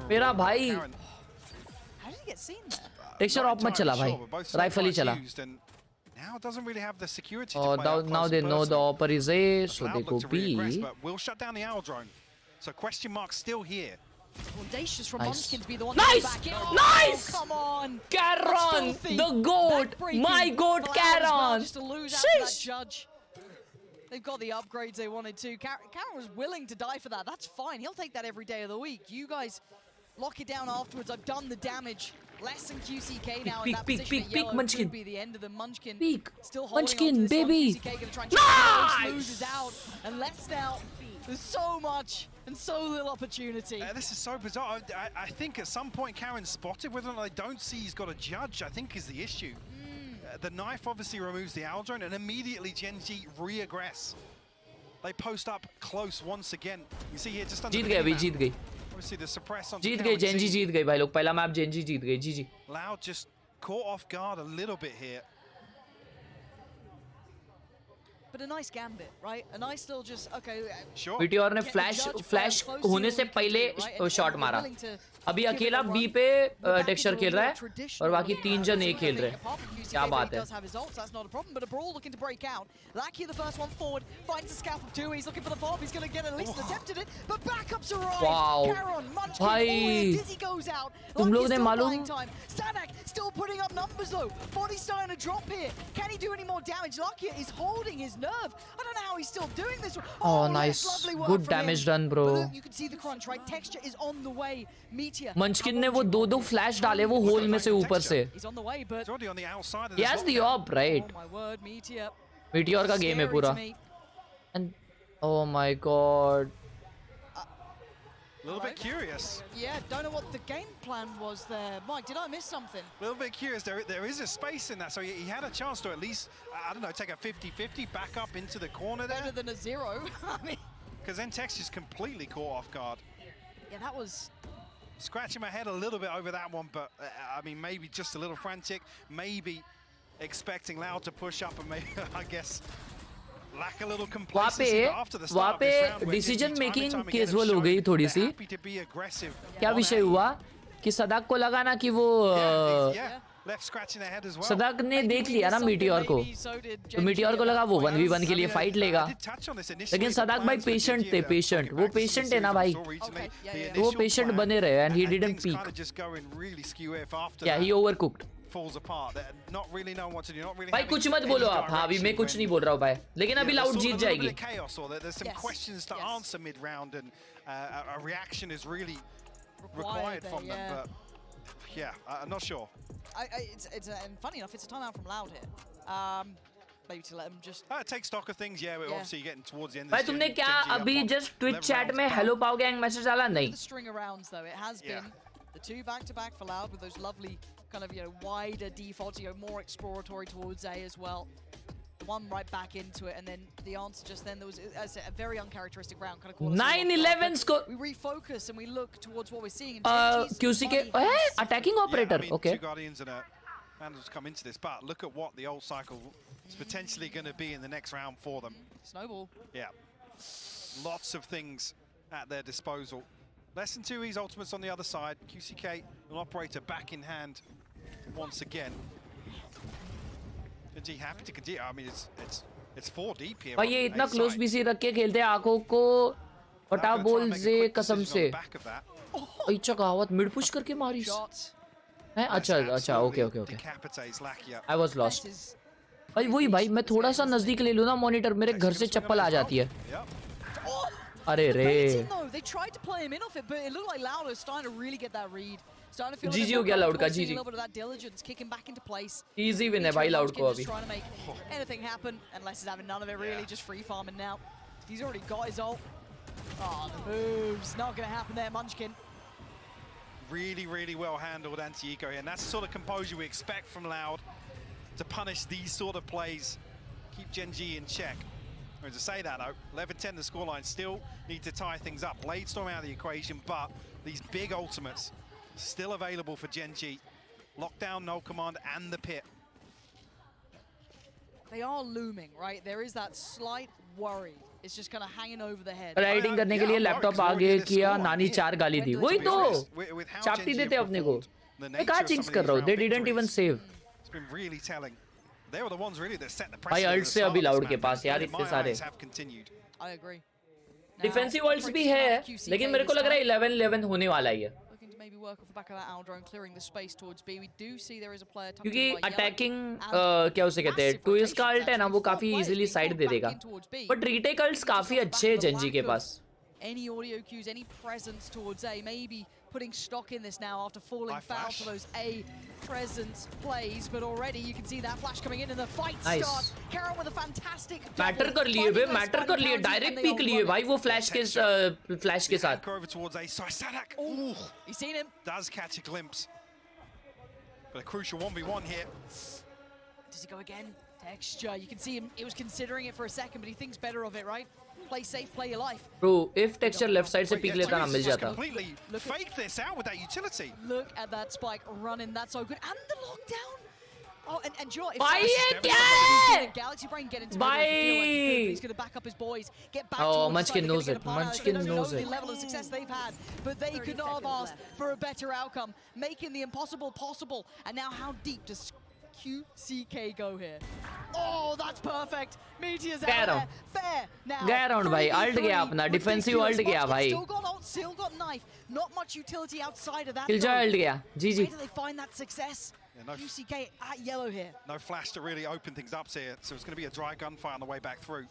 मेरा भाई. How did he get seen there? Texture of मत चला भाई. राइफल ही चला. Now it doesn't really have the security to play now they know the opper is A, so they go B. We'll shut down the owl drone. So question mark still here. Audacious from Munchkin to be the one nice! back in. Nice! Oh, come on! Caron! The GOAT! My GOAT Caron! Just to lose out to that judge. They've got the upgrades they wanted to. Karen was willing to die for that. That's fine. He'll take that every day of the week. You guys lock it down afterwards. I've done the damage. Less than QCK now in that position. Yellow Munchkin. could be the end of the Munchkin. Peek. Still holding Munchkin, on to this baby. one. QCK gonna try and chase it. Loses out. And less now. There's so much and so little opportunity. This is so bizarre. I think at some point Karen spotted whether or not they don't see he's got a judge, I think is the issue. The knife obviously removes the owl drone and immediately Gen.G re-aggress. They post up close once again. You see here just under जीत गए अभी जीत गई obviously the suppress on जीत गई Gen.G जीत गई भाई लोग पहला map Gen.G जीत गई GG Loud just caught off guard a little bit here. But a nice gambit, right? A nice little just okay. Sure. Meteor ने फ्लैश होने से पहले शॉट मारा अभी अकेला बी पे टेक्सचर खेल रहा है और बाकी 3 जन ए खेल रहे हैं क्या बात है That's not a problem, but a brawl looking to break out. Lackey the first one forward, finds the scalp of 2. He's looking for the bomb. He's going to get at least an attempt at it, but backups arrive. Wow. Caron, Munchkin, भाई Dizzy goes out. तुम लोग ने मालूम Stanek still putting up numbers though. Body's starting to drop here. Can he do any more damage? Lackey is holding his nerve. I don't know how he's still doing this. Oh, nice. Good damage done, bro. Look, you can see the crunch, right? Texture is on the way. Meteor. Munchkin ने वो दो flash डाले वो whole में से ऊपर से He's on the way, but already on the outside. He has the op, right? Oh my word, Meteor. Meteor का गेम है पूरा. And oh my god. A little bit curious. Yeah, don't know what the game plan was there. Mike, did I miss something? A little bit curious. There is a space in that, so he had a chance to at least, I don't know, take a 50-50 back up into the corner there. Better than a 0. I mean, because then Tex is completely caught off guard. Yeah, that was scratching my head a little bit over that one, but I mean, maybe just a little frantic, maybe expecting Loud to push up and maybe, I guess, lack a little complacency after the start of this round. Decision making casual हो गई थोड़ी सी क्या विषय हुआ कि सदाक को लगा ना कि वो सदाक ने देख लिया ना मीटियोर को तो मीटियोर को लगा वो 1v1 के लिए फाइट लेगा लेकिन सदाक भाई पेशेंट थे पेशेंट वो पेशेंट है ना भाई वो पेशेंट बने रहे एंड ही डिडंट पीक या ही ओवरकुक्ड भाई कुछ मत बोलो आप हाँ अभी मैं कुछ नहीं बोल रहा हूँ भाई लेकिन अभी लाउड जीत जाएगी required from them, but yeah, I'm not sure. And funny enough, it's a timeout from Loud here. Maybe to let them just. Take stock of things, yeah. We're obviously getting towards the end. भाई तुमने क्या अभी just Twitch chat में hello Pau Gang message डाला नहीं? The string of rounds though, it has been the 2 back-to-back for Loud with those lovely kind of wider defaults, more exploratory towards A as well. One right back into it, and then the answer just then there was a very uncharacteristic round. Kind of 9-11 score. We refocus and we look towards what we're seeing. QCK attacking operator. Yeah, I mean, okay. 2 Guardians and a Vandals come into this, but look at what the old cycle is potentially going to be in the next round for them. Snowball. Yeah, lots of things at their disposal. Less than 2 E's ultimates on the other side. QCK, an operator back in hand once again. GE happy to continue. I mean, it's 4 deep here. भाई ये इतना close PC रख के खेलते हैं आंखों को फटा बोल से कसम से अच्छा कहावत मिड पुश करके मारी है अच्छा ओके आई वाज लॉस्ट भाई वही भाई मैं थोड़ा सा नजदीक ले लूं ना मॉनिटर मेरे घर से चप्पल आ जाती है अरे रे जीजी हो गया लाउड का जीजी इजी विन है भाई लाउड को अभी anything happen unless he's having none of it really just free farming now he's already got his ult the moves not gonna happen there Munchkin really well handled anti-eco here and that's the sort of composure we expect from Loud to punish these sort of plays keep Gen.G in check. To say that though 11-10 the scoreline still need to tie things up. Bladestorm out of the equation but these big ultimates still available for Gen.G. Lockdown, no command, and the pit. They are looming, right? There is that slight worry. It's just kind of hanging over the head. Riding करने के लिए laptop आगे किया नानी 4 गाली दी वही तो चापटी देते अपने को मैं कहाँ चिंक्स कर रहा हूँ they didn't even save It's been really telling. They were the ones really that set the pressure. भाई अल्ट से अभी लाउड के पास यार इतने सारे I agree. डिफेंसिव वर्ल्ड्स भी है लेकिन मेरे को लग रहा है 11-11 होने वाला ही है work off the back of that owl drone, clearing the space towards B. We do see there is a player tucked क्योंकि in by अटैकिंग क्या उसे कहते हैं, ट्विस्ट का अल्ट है ना, वो काफी इजीली साइड दे देगा, बट रीटेक अल्ट्स काफी अच्छे हैं जेनजी के पास. Any audio cues, any presence towards A, maybe putting stock in this now after falling foul for those A presence plays, but already you can see that flash coming in and the fight starts. Khelraay with a fantastic matter कर लिए बे, matter कर लिए, direct peak लिए भाई वो flash के साथ. Over towards A. Sadak. He's seen him. Does catch a glimpse. But a crucial 1v1 here. Does he go again? Texture. You can see him. He was considering it for a second, but he thinks better of it, right? Play safe, play your life. Bro, if Texture left side से peak लेता ना मिल जाता. Completely faked this out with that utility. Look at that spike running. That's so good. And the lockdown. Oh, and Joe, भाई ये क्या है? Galaxy Brain get into भाई. He's going to back up his boys. Get back oh, towards Munchkin knows it. Munchkin knows it. The level of success they've had, but they could not have asked for a better outcome, making the impossible possible. And now, how deep does QCK go here? Oh, that's perfect. Meteor's out there. Fair now. Get around भाई, ult गया अपना, defensive ult गया भाई. Still got ult, still got knife. Not much utility outside of that. Killjoy ult गया. GG. Where do they find that success? Yeah, no QCK at yellow here. No flash to really open things up here, so it's going to be a dry gunfight on the way back through.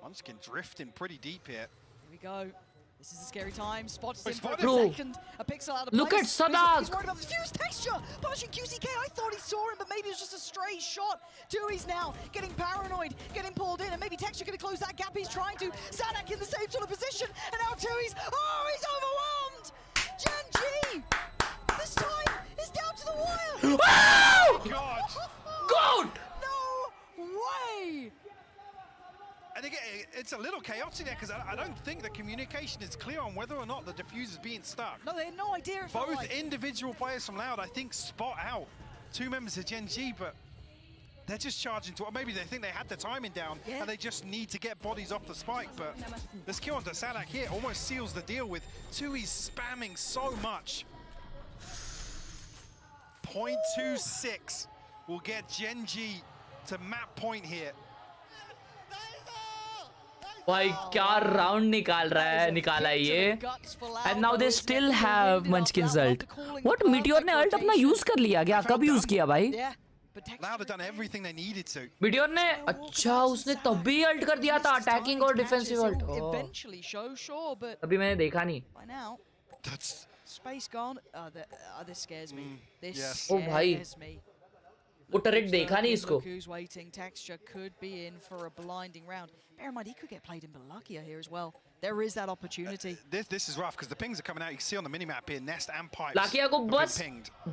Munchkin drifting pretty deep here. Here we go. This is a scary time. Spots in for a Bro. second. A pixel out of place. Look at Sadak. He's worried about the fuse texture. Punching QCK. I thought he saw him, but maybe it was just a stray shot. Tui's now getting paranoid, getting pulled in, and maybe Texture going to close that gap. He's trying to. Sadak in the same sort of position, and now Tui's. Oh, he's overwhelmed. Gen.G. This time is down to the wire. Oh God. God. No way. And again, it's a little chaotic there because I don't think the communication is clear on whether or not the diffuser is being stuck. No, they had no idea. Both individual players from Loud, I think, spot out two members of Gen.G, but they're just charging to. Or maybe they think they had the timing down and they just need to get bodies off the spike. But this kill onto Sadak here almost seals the deal with Tui's spamming so much. 0.26 will get Gen.G to map point here. भाई क्या round निकाला है ये. And now they still have Munchkin's ult. What, Meteor ने ult अपना use कर लिया क्या? कब यूज किया भाई? Loud have done everything they needed to. Meteor ने अच्छा उसने तब भी ult कर दिया था, अटैकिंग और defensive ult. Eventually show, sure, but अभी मैंने देखा नहीं. by now, that's space gone. This scares me. This Oh भाई. scares me. वो टरेट देखा नहीं इसको. Look who's waiting. Texture could be in for a blinding round. Bear in mind, he could get played in Balakia here as well. There is that opportunity. This is rough because the pings are coming out. You can see on the minimap here, Nest and Pipes. लाकिया को बस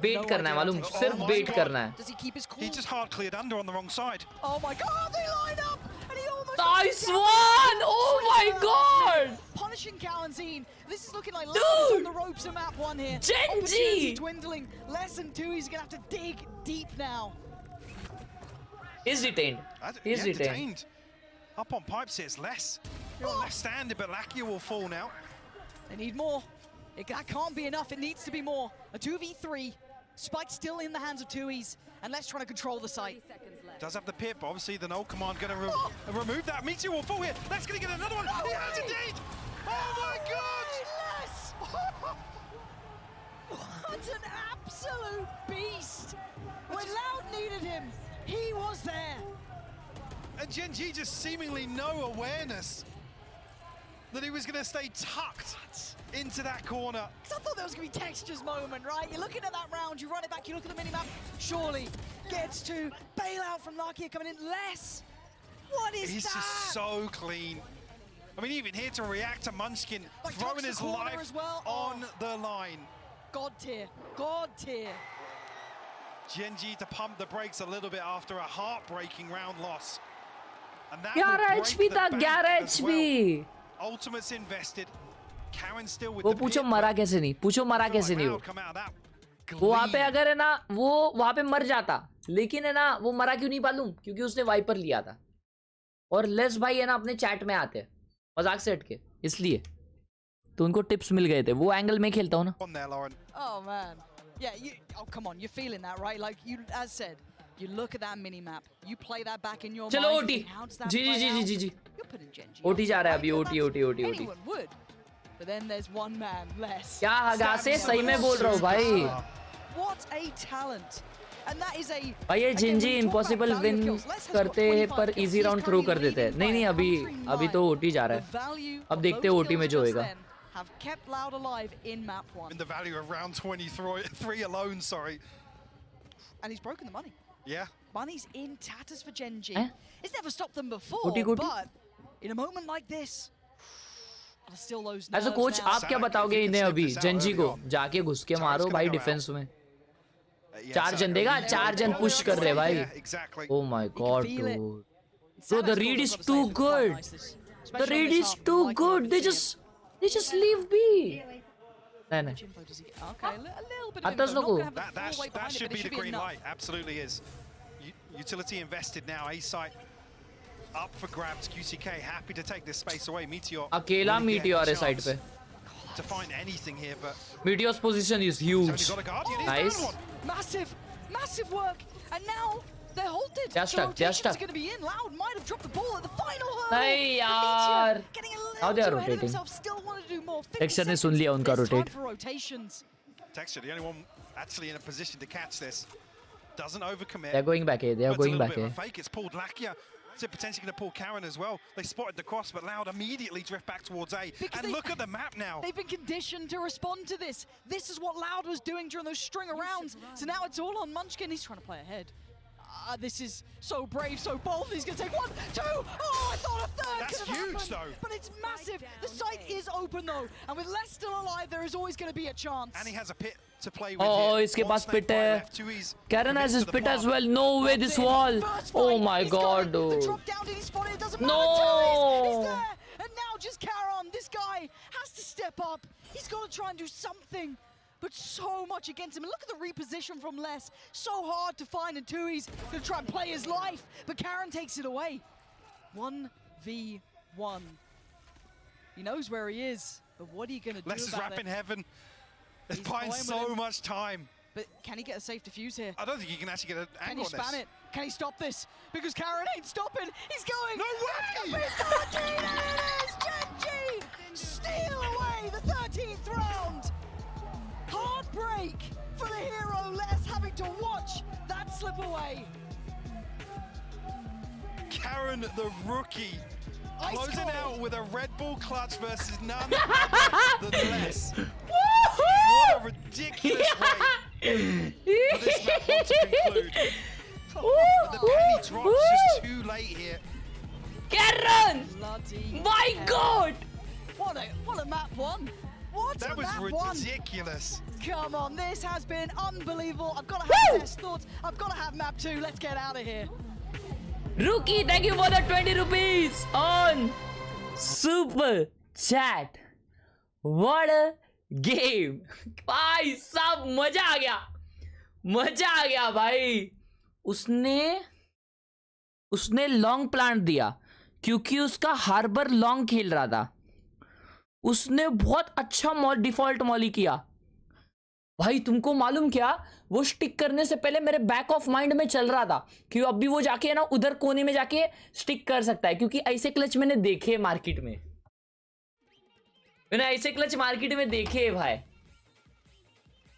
बेट करना है, मालूम, सिर्फ बेट करना है. Does he keep his cool? He just hard cleared under on the wrong side. Oh my God! They line up, and he almost. Nice one! Oh my God! Punishing Kalanzine. This is looking like Dude! on the ropes of map one here. Gen.G! Opportunity dwindling. Less than two. He's gonna have to dig deep now. He's detained. He's Yeah, detained. Up on Pipes here, it's less. You're left-handed, but Lakia will fall now. They need more. That can't be enough. It needs to be more. A 2v3. Spike still in the hands of Tui's, and let's try to control the site. Does have the pip, but obviously the null command going to remove that. Meteor will fall here. That's going to get another one. He has indeed. Oh my God! Less. What an absolute beast! When Loud needed him, he was there. And Gen.G just seemingly no awareness that he was going to stay tucked into that corner. Because I thought there was going to be Texture's moment, right? You're looking at that round, you run it back, you look at the minimap, surely gets to bail out from Lakia coming in less. What is He's that? just so clean. I mean, even here to react to Munchkin, Like, throwing tucks his the corner life as well. on the line. God tier, God tier. Gen.G to pump the brakes a little bit after a heartbreaking round loss. And that 11 HP था, 11 HP. Ultimates invested. Karen still with वो the पूछो मरा कैसे नहीं, पूछो मरा कैसे नहीं वो. वो वहाँ पे अगर है ना, वो वहाँ पे मर जाता, लेकिन है ना, वो मरा क्यों नहीं मालूम? क्योंकि उसने वाइपर लिया था. और लेस भाई है ना अपने चैट में आते हैं मजाक से हट के, इसलिए तो उनको टिप्स मिल गए थे. वो एंगल में खेलता हूँ ना. Oh man, yeah. Come on, you're feeling that, right? Like you, as said, you look at that mini map, you play that back in your चलो mind. OT. How does that ji play ji out? Ji ji ji. You're putting Gen.G. OT जा रहा है अभी, OT. Anyone would. But then there's one man less. क्या हगा से सही में बोल रहा हूँ भाई. What a talent. And that is a भाई ये Gen.G impossible win करते हैं पर easy round throw कर देते हैं. नहीं अभी तो OT जा रहा है. अब देखते हैं OT में जो होएगा. Have kept Loud alive in map 1. In the value of round 23 alone, sorry. And he's broken the money. Yeah. Money's in tatters for Gen.G. It's never stopped them before, but in a moment like this, still those nerves. As a coach, आप क्या बताओगे इन्हें अभी Gen.G को जाके घुस के मारो भाई डिफेंस में. 4 जन देगा, 4 जन पुश कर रहे भाई. Oh my god, dude. So the read is too good. The read is too good. They just leave B. No. That should be the green light. Absolutely is. Utility invested now. A site up for grabs. QCK happy to take this space away. Meteor. अकेला Meteor है side पे. To find anything here, but Meteor's position is huge. Nice. Massive work, and now they're halted. Just stuck. Going to be in. Loud might have dropped the ball at the final hurdle. नहीं यार. How they are rotating? Still want to do more. Texture ने सुन लिया उनका rotate. Texture, the only one actually in a position to catch this, doesn't overcommit. They're going back. They are going back. Fake. It's pulled Lakia. So potentially going to pull Karen as well. They spotted the cross, but Loud immediately drift back towards A. And look at the map now. They've been conditioned to respond to this. This is what Loud was doing during those string of rounds. So now it's all on Munchkin. He's trying to play ahead. This is so brave, so bold. He's going to take 1, 2. Oh, I thought a third. That's huge, though. But it's massive. The site is open, though. And with Les still alive, there is always going to be a chance. And he has a pit to play with. Oh, इसके पास pit है. Karen has his pit as well. No way, this wall. Oh my god, dude. The drop down, did he spot it? It doesn't matter. No. He's there. And now just Karen. This guy has to step up. He's got to try and do something. But so much against him. And look at the reposition from Les. So hard to find, and Tui's going to try and play his life. But Karen takes it away. 1v1. He knows where he is. But what are you going to do about it? Les is wrapping heaven. He's buying so much time. But can he get a safe defuse here? I don't think he can actually get an angle on this. Can he span it? Can he stop this? Because Karen ain't stopping. He's going. No way! That's gonna be 13, and it is Gen.G steal away the 13th round. Heartbreak for the hero Les, having to watch that slip away. Karen, the rookie, closing out with a Red Bull clutch versus none other than Les. What a ridiculous way for this map not to conclude. But the penny drops just too late here. Karen! My god! What a map 1. That was ridiculous. Come on, this has been unbelievable. I've got to have best thoughts. I've got to have map 2. Let's get out of here. Rookie, thank you for the 20 rupees on Super Chat. What a game. भाई सब मजा आ गया भाई. उसने long plant दिया क्योंकि उसका harbour long खेल रहा था. उसने बहुत अच्छा डिफॉल्ट मॉली किया भाई. तुमको मालूम क्या, वो स्टिक करने से पहले मेरे बैक ऑफ माइंड में चल रहा था कि अभी वो जाके ना उधर कोने में जाके स्टिक कर सकता है, क्योंकि ऐसे क्लच मैंने देखे मार्केट में. मैंने ऐसे क्लच मार्केट में देखे भाई,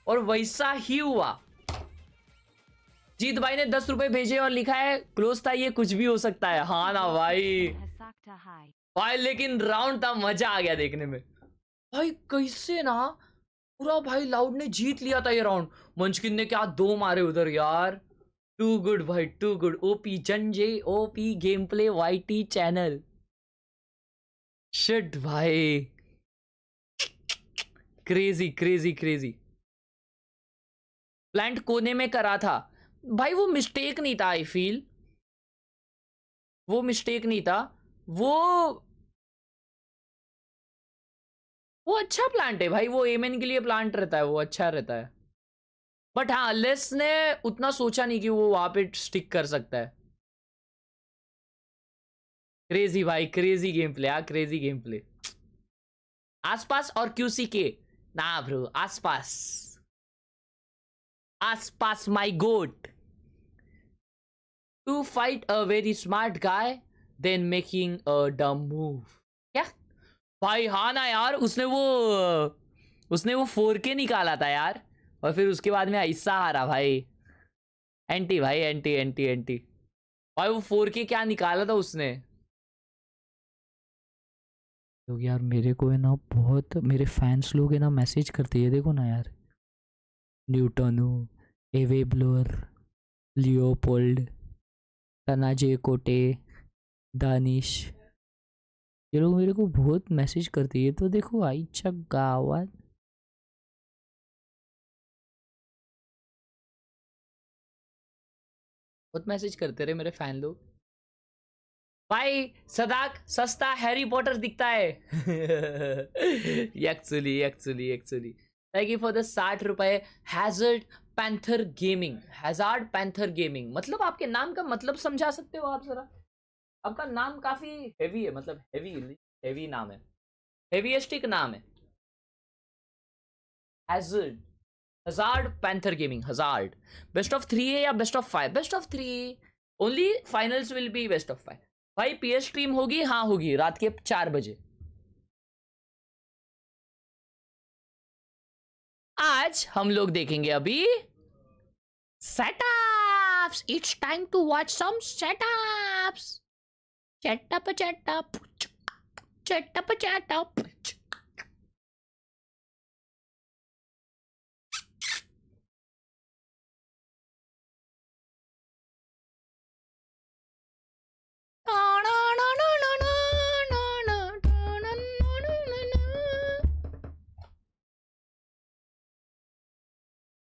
और वैसा ही हुआ. जीत भाई ने 10 रुपए भेजे और लिखा है क्लोज था, ये कुछ भी हो सकता है. हाँ ना भाई भाई, लेकिन राउंड था, मजा आ गया देखने में भाई. कैसे ना पूरा भाई लाउड ने जीत लिया था ये राउंड. मंचकिन ने क्या 2 मारे उधर यार. टू गुड भाई, too good. OP Gen.G, OP game play YT channel. Shit भाई, क्रेजी क्रेजी क्रेजी. प्लांट कोने में करा था भाई, वो मिस्टेक नहीं था. आई फील वो मिस्टेक नहीं था. वो अच्छा प्लांट है भाई. वो एमएन के लिए प्लांट रहता है, वो अच्छा रहता है. बट हाँ, लेस ने उतना सोचा नहीं कि वो वहां पे स्टिक कर सकता है. क्रेजी भाई, क्रेजी गेम प्ले. हाँ, क्रेजी गेम प्ले. आसपास और QCK ना ब्रो, आसपास my goat. To fight a very smart guy then making a dumb move. क्या भाई हाँ ना यार, उसने वो 4K निकाला था यार, और फिर उसके बाद में ऐसा हारा भाई। एंटी भाई, एंटी एंटी एंटी भाई, वो 4K क्या निकाला था उसने। लोग यार मेरे को है ना, बहुत मेरे फैंस लोग है ना मैसेज करते हैं, देखो ना यार। न्यूटनो, एवे ब्लोअर, लियोपोल्ड, तनाजे कोटे, दानिश, ये लोग मेरे को बहुत मैसेज करते हैं। तो देखो आईच्या गावात बहुत मैसेज करते रहे मेरे फैन लोग। भाई सदाक सस्ता हैरी पॉटर दिखता है। Actually thank you for the 60 रुपए। हैजर्ड पैंथर गेमिंग, मतलब आपके नाम का मतलब समझा सकते हो आप जरा? आपका नाम काफी हेवी है, मतलब हेवी नाम है, हेवीएस्टिक नाम है। Hazard panther gaming, hazard. Best of 3 है या best of 5? Best of 3 only, finals will be best of 5। भाई पीएस स्ट्रीम होगी? हाँ होगी, रात के 4 बजे। आज हम लोग देखेंगे अभी setups. It's time to watch some setups. चटप चटप चटप चटप।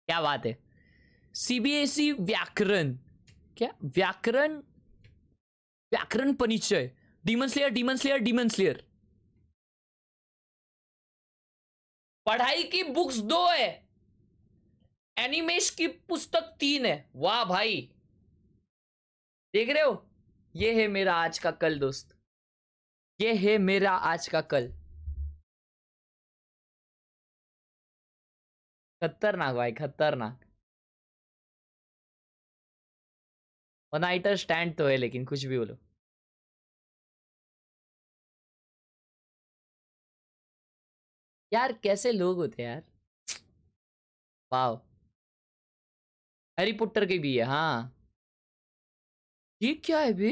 क्या बात है। सीबीएसई व्याकरण, क्या व्याकरण परिचय। Demon slayer. पढ़ाई की बुक्स 2 है, एनिमेश की पुस्तक 3 है। वाह भाई, देख रहे हो? ये है मेरा आज का कल दोस्त, ये है मेरा आज का कल। खतरनाक भाई, खतरनाक। नाइटर स्टैंड तो है, लेकिन कुछ भी बोलो। यार कैसे लोग होते हैं यार। वाओ, हैरी पॉटर के भी है। हाँ, ये क्या है बे?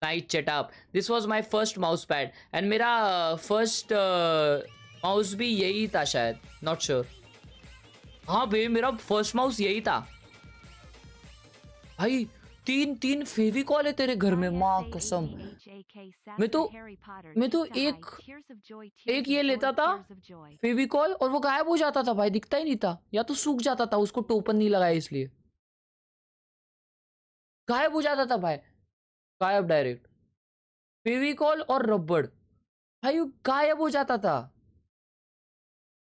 नाइट चटअप। This was my first mouse pad, and मेरा फर्स्ट माउस भी यही था शायद, नॉट श्योर। हाँ बे, मेरा फर्स्ट माउस यही था भाई। 3 फेविकॉल है तेरे घर में, माँ कसम। मैं तो एक ये लेता था फेविकॉल, और वो गायब हो जाता था भाई, दिखता ही नहीं था, या तो सूख जाता था, उसको टोपन नहीं लगाया इसलिए गायब हो जाता था भाई, गायब डायरेक्ट। फेविकॉल और रबड़ भाई वो गायब हो जाता था।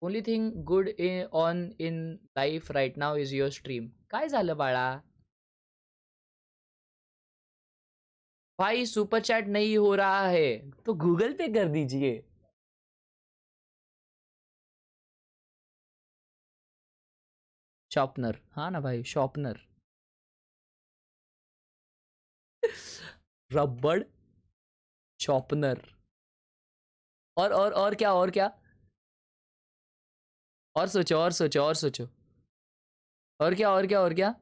Only thing good on in life right now is your stream. काय झालं बाळा? भाई सुपर चैट नहीं हो रहा है तो गूगल पे कर दीजिए। शॉपनर, हाँ ना भाई, शॉपनर। रबड़, शॉपनर, और क्या, और क्या? और सोचो, और सोचो, और सोचो, और क्या, और क्या, और क्या?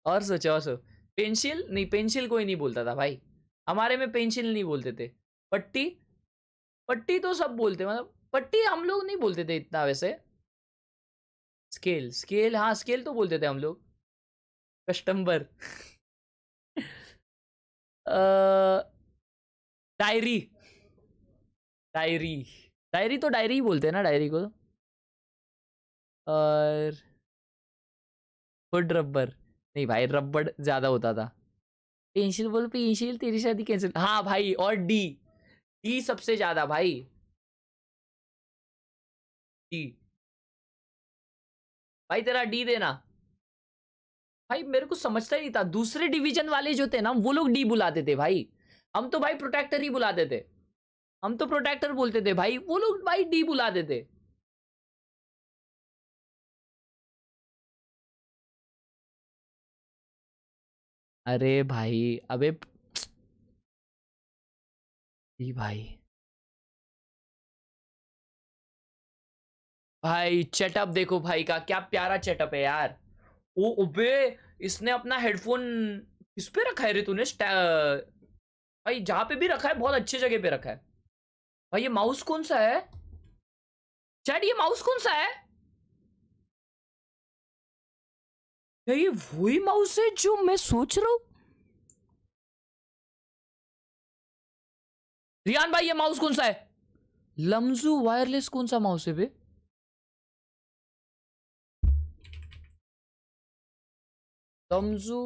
और सोचो, और सोचो। पेंसिल नहीं, पेंसिल कोई नहीं बोलता था भाई, हमारे में पेंसिल नहीं बोलते थे। पट्टी, पट्टी तो सब बोलते, मतलब पट्टी हम लोग नहीं बोलते थे इतना वैसे। स्केल, हाँ स्केल तो बोलते थे हम लोग। कस्टमर। डायरी, डायरी तो डायरी ही बोलते हैं ना डायरी को। और फुड रबर नहीं भाई, रबड़ ज्यादा होता था। पेंसिल बोल, पेंसिल, तेरी शादी कैंसिल। हाँ भाई, और डी सबसे ज्यादा भाई, डी। भाई तेरा डी देना। भाई मेरे को समझता ही नहीं था, दूसरे डिवीजन वाले जो थे ना वो लोग डी बुलाते थे भाई, हम तो भाई प्रोटेक्टर ही बुलाते थे। हम तो प्रोटेक्टर बोलते थे भाई, वो लोग भाई डी बुलाते थे। अरे भाई अबे भाई भाई चेटअप देखो भाई का, क्या प्यारा चेटअप है यार। ओ ओबे इसने अपना हेडफोन किस पे रखा है रे तूने? भाई जहां पे भी रखा है बहुत अच्छी जगह पे रखा है भाई। ये माउस कौन सा है चैट? ये माउस कौन सा है? क्या ये वही माउस है जो मैं सोच रहा हूं? रियान भाई ये माउस कौन सा है? लम्जू वायरलेस कौन सा माउस है बे? लम्जू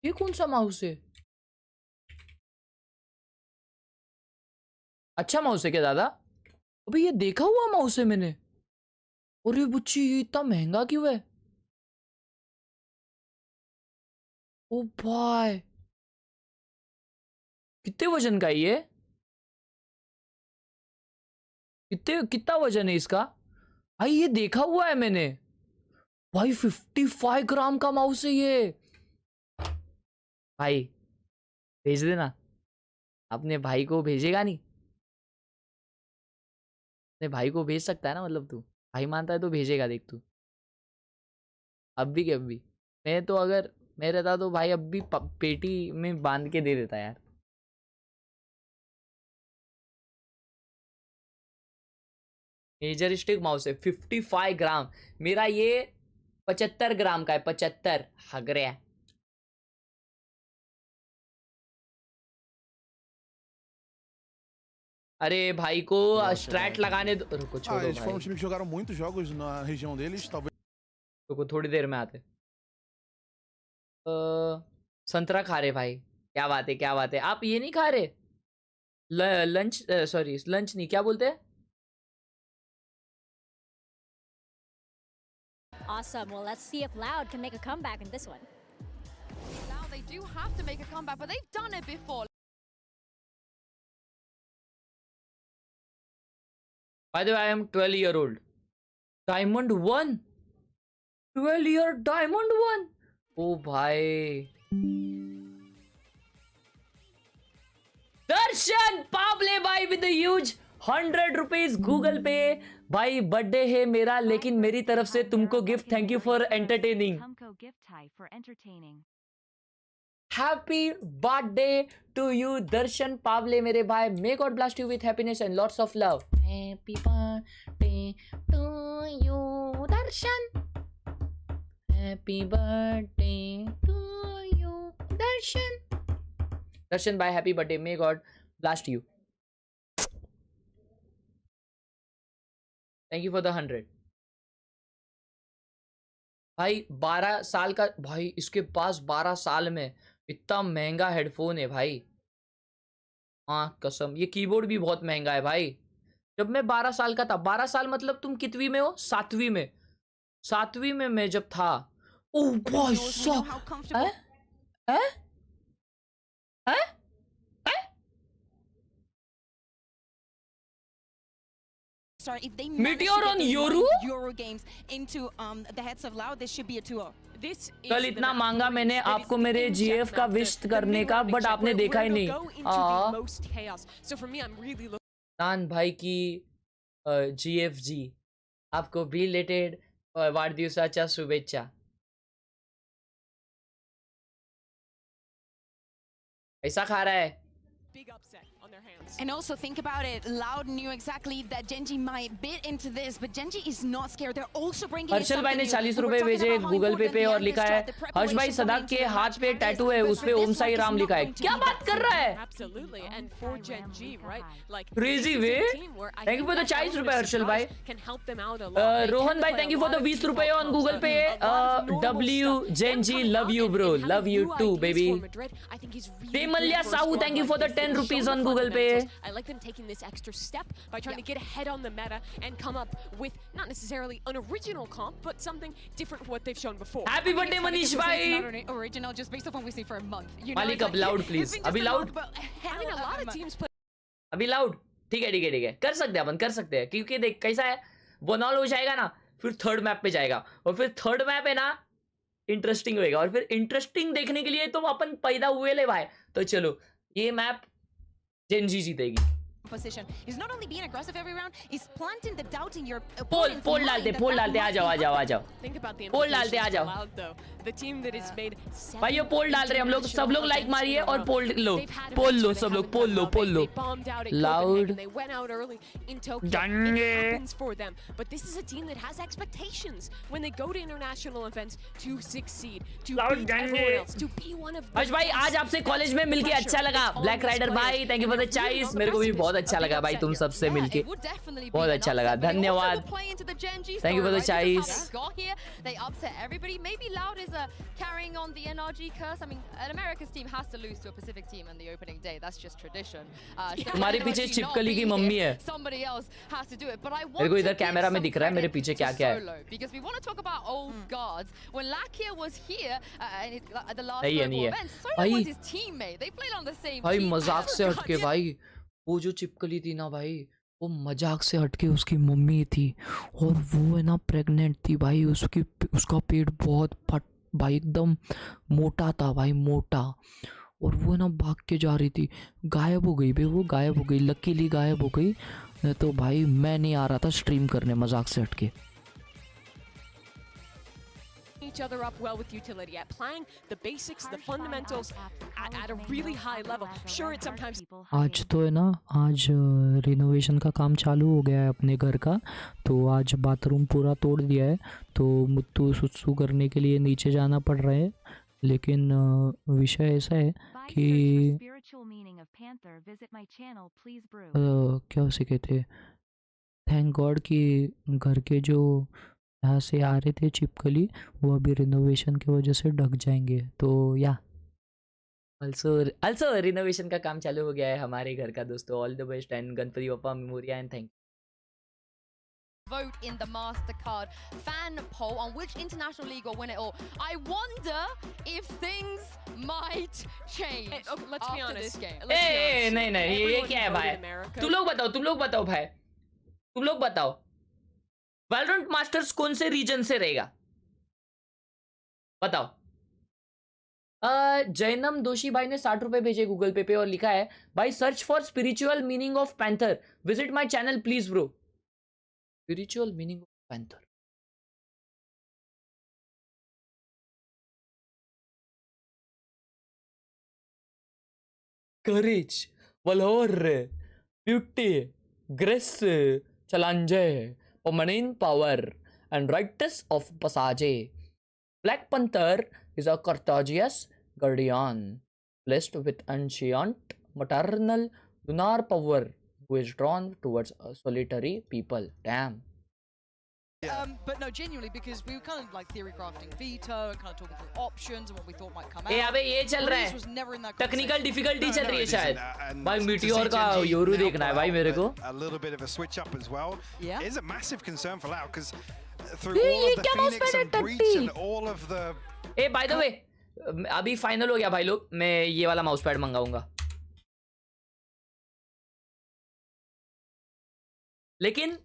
ये कौन सा माउस है? अच्छा माउस है क्या दादा? अबे ये देखा हुआ माउस है मैंने। अरे बुच्ची ये इतना महंगा क्यों है? ओ भाई कितने वजन का है ये? कितना वजन है इसका? भाई ये देखा हुआ है मैंने भाई। 55 ग्राम का माउस है ये भाई। भेज देना। अपने भाई को भेजेगा नहीं? अपने भाई को भेज सकता है ना, मतलब तू भाई मानता है तो भेजेगा। देख तू अब भी क्या भी, मैं तो अगर मैं रहता तो भाई अब भी पेटी में बांध के दे देता यार। मेजर स्टिक माउस है 55 ग्राम। मेरा ये 75 ग्राम का है। 75 हगरे। अरे भाई को स्ट्रैट लगाने दो। रुको छोड़ो eles भाई। foram times que jogaram muitos jogos na região deles, talvez. रुको थोड़ी देर में आते। संतरा खा रहे भाई। क्या बात है क्या बात है। आप ये नहीं खा रहे? लंच सॉरी लंच नहीं, क्या बोलते हैं? Awesome. Well, let's see if Loud can make a comeback in this one. Now they do have to make a comeback, but they've done it before. By the way, I am 12-year-old. Diamond 1. 12-year Diamond 1. Oh भाई। दर्शन पावले भाई with a huge 100 rupees Google पे। भाई birthday है मेरा, लेकिन मेरी तरफ से तुमको gift. Thank you for entertaining. Happy birthday to you Darshan Pawle मेरे भाई। May God bless you with happiness and lots of love. Happy birthday to you Darshan. Happy birthday to you Darshan. Darshan भाई happy birthday. May God bless you. Thank you for the 100। भाई 12 साल का भाई, इसके पास 12 साल में इतना महंगा हेडफोन है भाई। हाँ कसम, ये कीबोर्ड भी बहुत महंगा है भाई। जब मैं 12 साल का था, 12 साल मतलब तुम कितवीं में हो? 7वीं में। 7वीं में मैं जब था। ओह भाई साहब। If they Meteor on Euro games into the heads of Loud, this should be a 2-0. This कल इतना मांगा मैंने आपको मेरे जीएफ का विश करने का, बट आपने देखा ही नहीं। नान भाई की GFG आपको बिलेटेड वाढदिवसाच्या शुभेच्छा। ऐसा खा रहा है। And also think about it, Loud knew exactly that Gen.G might bit into this, but Gen.G is not scared. They're also bringing Harshal भाई ने 40 रुपए भेजे गूगल पे और लिखा है हर्ष भाई सदाक के हाथ पे टैटू है, उस पे ओम साई राम लिखा है। क्या बात कर रहा है? Crazy way. Thank you for the 40 रुपए हर्षल भाई। रोहन भाई थैंक यू फॉर द 20 रुपए on Google Pay. W Gen.G love you bro, love you too baby. तेमल्या Sahu thank you for the 10 rupees on Google Pay. I like them taking this extra step by trying to get ahead on the meta and come up with not necessarily an original comp, but something different from what they've shown before. Happy birthday Manish bhai. Not original, just based on what we see for a month. Malik अब loud please. अभी loud. I mean, a lot of teams play. अभी loud. ठीक है ठीक है ठीक है, कर सकते हैं अपन, कर सकते हैं। क्योंकि देख कैसा है, वो नॉल हो जाएगा ना, फिर थर्ड मैप पे जाएगा, और फिर थर्ड मैप है ना, इंटरेस्टिंग होएगा। और फिर इंटरेस्टिंग देखने के लिए तो अपन पैदा हुए ले भाई। तो चलो ये मैप जेनजी जीतेगी। Position is not only being aggressive every round, is planting the doubt in your पोल डालते आ जाओ आ जाओ Think about the पोल डालते आ जाओ Loud, though. The team that has made भाई ये पोल डाल रहे हैं हम लोग, सब लोग लाइक मारिए और पोल लो सब लोग पोल लो loud they went out early in Tokyo. It happens for them, but this is a team that has expectations when they go to international events to succeed, to beat everyone else, to be one of हर्ष भाई आज आपसे college में मिलके अच्छा लगा। Black rider भाई thank you for the choice, मेरे को भी बहुत अच्छा लगा भाई तुम सबसे मिलके, बहुत अच्छा लगा, धन्यवाद। Thank you for the choice. They upset everybody. Maybe Loud is carrying on the NRG curse. I mean, an America's team has to lose to a Pacific team on the opening day. That's just tradition. तुम्हारे पीछे चिपकली की mummy है। Somebody else has to do it. But I want मेरे को इधर camera में दिख रहा है मेरे पीछे क्या क्या है। Because we want to talk about old gods. When Lakia was here at the last नहीं global है event, Solo was his teammate. They played on the same भाई team. मजाक से हटके भाई, वो जो चिपकली थी ना भाई, वो मजाक से हटके उसकी मम्मी थी और वो है ना प्रेग्नेंट थी भाई, उसका पेट बहुत फट भाई, एकदम मोटा था भाई, मोटा, और वो है ना भाग के जा रही थी, गायब हो गई भाई, वो गायब हो गई, लकीली गायब हो गई, नहीं तो भाई मैं नहीं आ रहा था स्ट्रीम करने मजाक से हटके। each other up well with utility, at playing the basics, the fundamentals at a really high level. Sure, it sometimes आज तो है ना, आज रिनोवेशन का काम चालू हो गया है अपने घर का, तो आज बाथरूम पूरा तोड़ दिया है, तो मुत्तू सुत्सू करने के लिए नीचे जाना पड़ रहा है। लेकिन विषय ऐसा है कि क्या उसे कहते, थैंक गॉड कि घर के जो यहाँ से आ रहे थे चिपकली, वो अभी रिनोवेशन की वजह से ढक जाएंगे, तो या also रिनोवेशन का काम चालू हो गया है हमारे घर का दोस्तों। All the best and Ganpati Bappa memorial and thank. Vote in the MasterCard fan poll on which international league will win it all. I wonder if things might change. Okay, let's be honest. This game. नहीं ये क्या है भाई, तुम लोग बताओ भाई, तुम लोग बताओ वैलोरेंट मास्टर्स कौन से रीजन से रहेगा, बताओ। जैनम दोषी भाई ने 60 रुपए भेजे गूगल पे और लिखा है भाई search for spiritual meaning of panther, visit my channel please bro. Spiritual meaning of panther, courage, valour, beauty, grace, challenge, permanent power and rightness of passage. Black Panther is a courageous guardian blessed with ancient maternal lunar power who is drawn towards a solitary people. Damn. But no, genuinely, because we were kind of like theory crafting veto and kind of talking through options and what we thought might come out. अबे ये चल रहा है, technical difficulty चल रही है शायद भाई। मीटियोर का योरू देखना है भाई मेरे को। A little bit of a switch up as well. Yeah. Is a massive concern for Loud because through all of the Phoenix and Breach and all of the. A by the way, अभी final हो गया भाई लोग, मैं ये वाला mouse pad मंगाऊंगा। लेकिन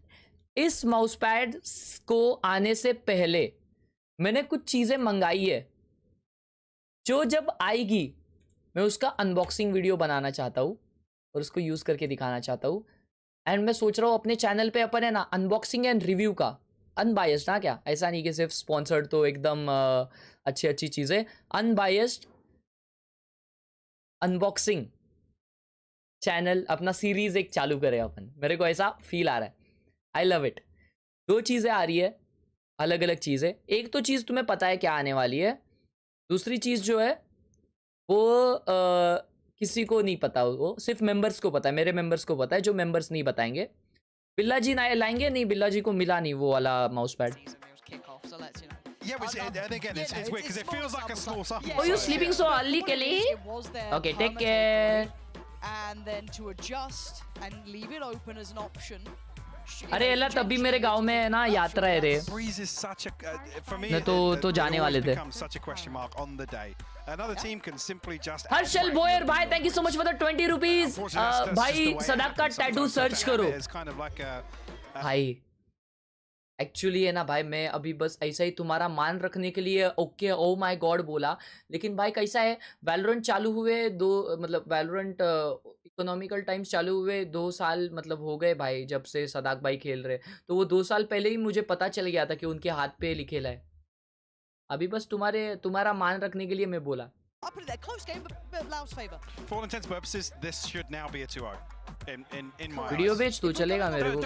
इस माउस पैड को आने से पहले मैंने कुछ चीजें मंगाई है, जो जब आएगी मैं उसका अनबॉक्सिंग वीडियो बनाना चाहता हूँ और उसको यूज करके दिखाना चाहता हूँ। एंड मैं सोच रहा हूँ अपने चैनल पे अपन है ना अनबॉक्सिंग एंड रिव्यू का, अनबायस्ड ना, क्या ऐसा नहीं कि सिर्फ स्पॉन्सर्ड, तो एकदम अच्छी चीजें, अनबायस्ड अनबॉक्सिंग चैनल अपना सीरीज एक चालू करे अपन। मेरे को ऐसा फील आ रहा है, आई लव इट। 2 चीज़ें आ रही है, अलग अलग चीज़ें। एक तो चीज़ तुम्हें पता है क्या आने वाली है, दूसरी चीज़ जो है वो किसी को नहीं पता, वो सिर्फ मेंबर्स को पता है, मेरे मेंबर्स को पता है, जो मेंबर्स नहीं बताएंगे। बिल्ला जी लाएंगे नहीं, बिल्ला जी को मिला नहीं वो वाला mouse pad. Yeah, and again, it's weird because it feels like a small sample. Oh, you sleeping so early, Kelly? Okay, take care. And then to adjust and leave it open as an option. अरे अल्लाह, तभी मेरे गांव में ना यात्रा है रे, नहीं तो जाने वाले थे। हर्षल बोयर भाई thank you so much for the 20 rupees. भाई सदाक का टैटू सर्च करो भाई, एक्चुअली है ना भाई, मैं अभी बस ऐसा ही तुम्हारा मान रखने के लिए ओके ओ माय गॉड बोला, लेकिन भाई कैसा है, वैलोरेंट चालू हुए मतलब वैलोरेंट इकोनॉमिकल टाइम्स चालू हुए 2 साल मतलब हो गए भाई, जब से सदाक भाई खेल रहे, तो वो 2 साल पहले ही मुझे पता चल गया था कि उनके हाथ पे लिखेला है। अभी बस तुम्हारा मान रखने के लिए मैं बोला। I'll put it there. Close game, but Laos favour. For all intents and purposes, this should now be a 2-0. In my video बेच तू चलेगा, मेरे को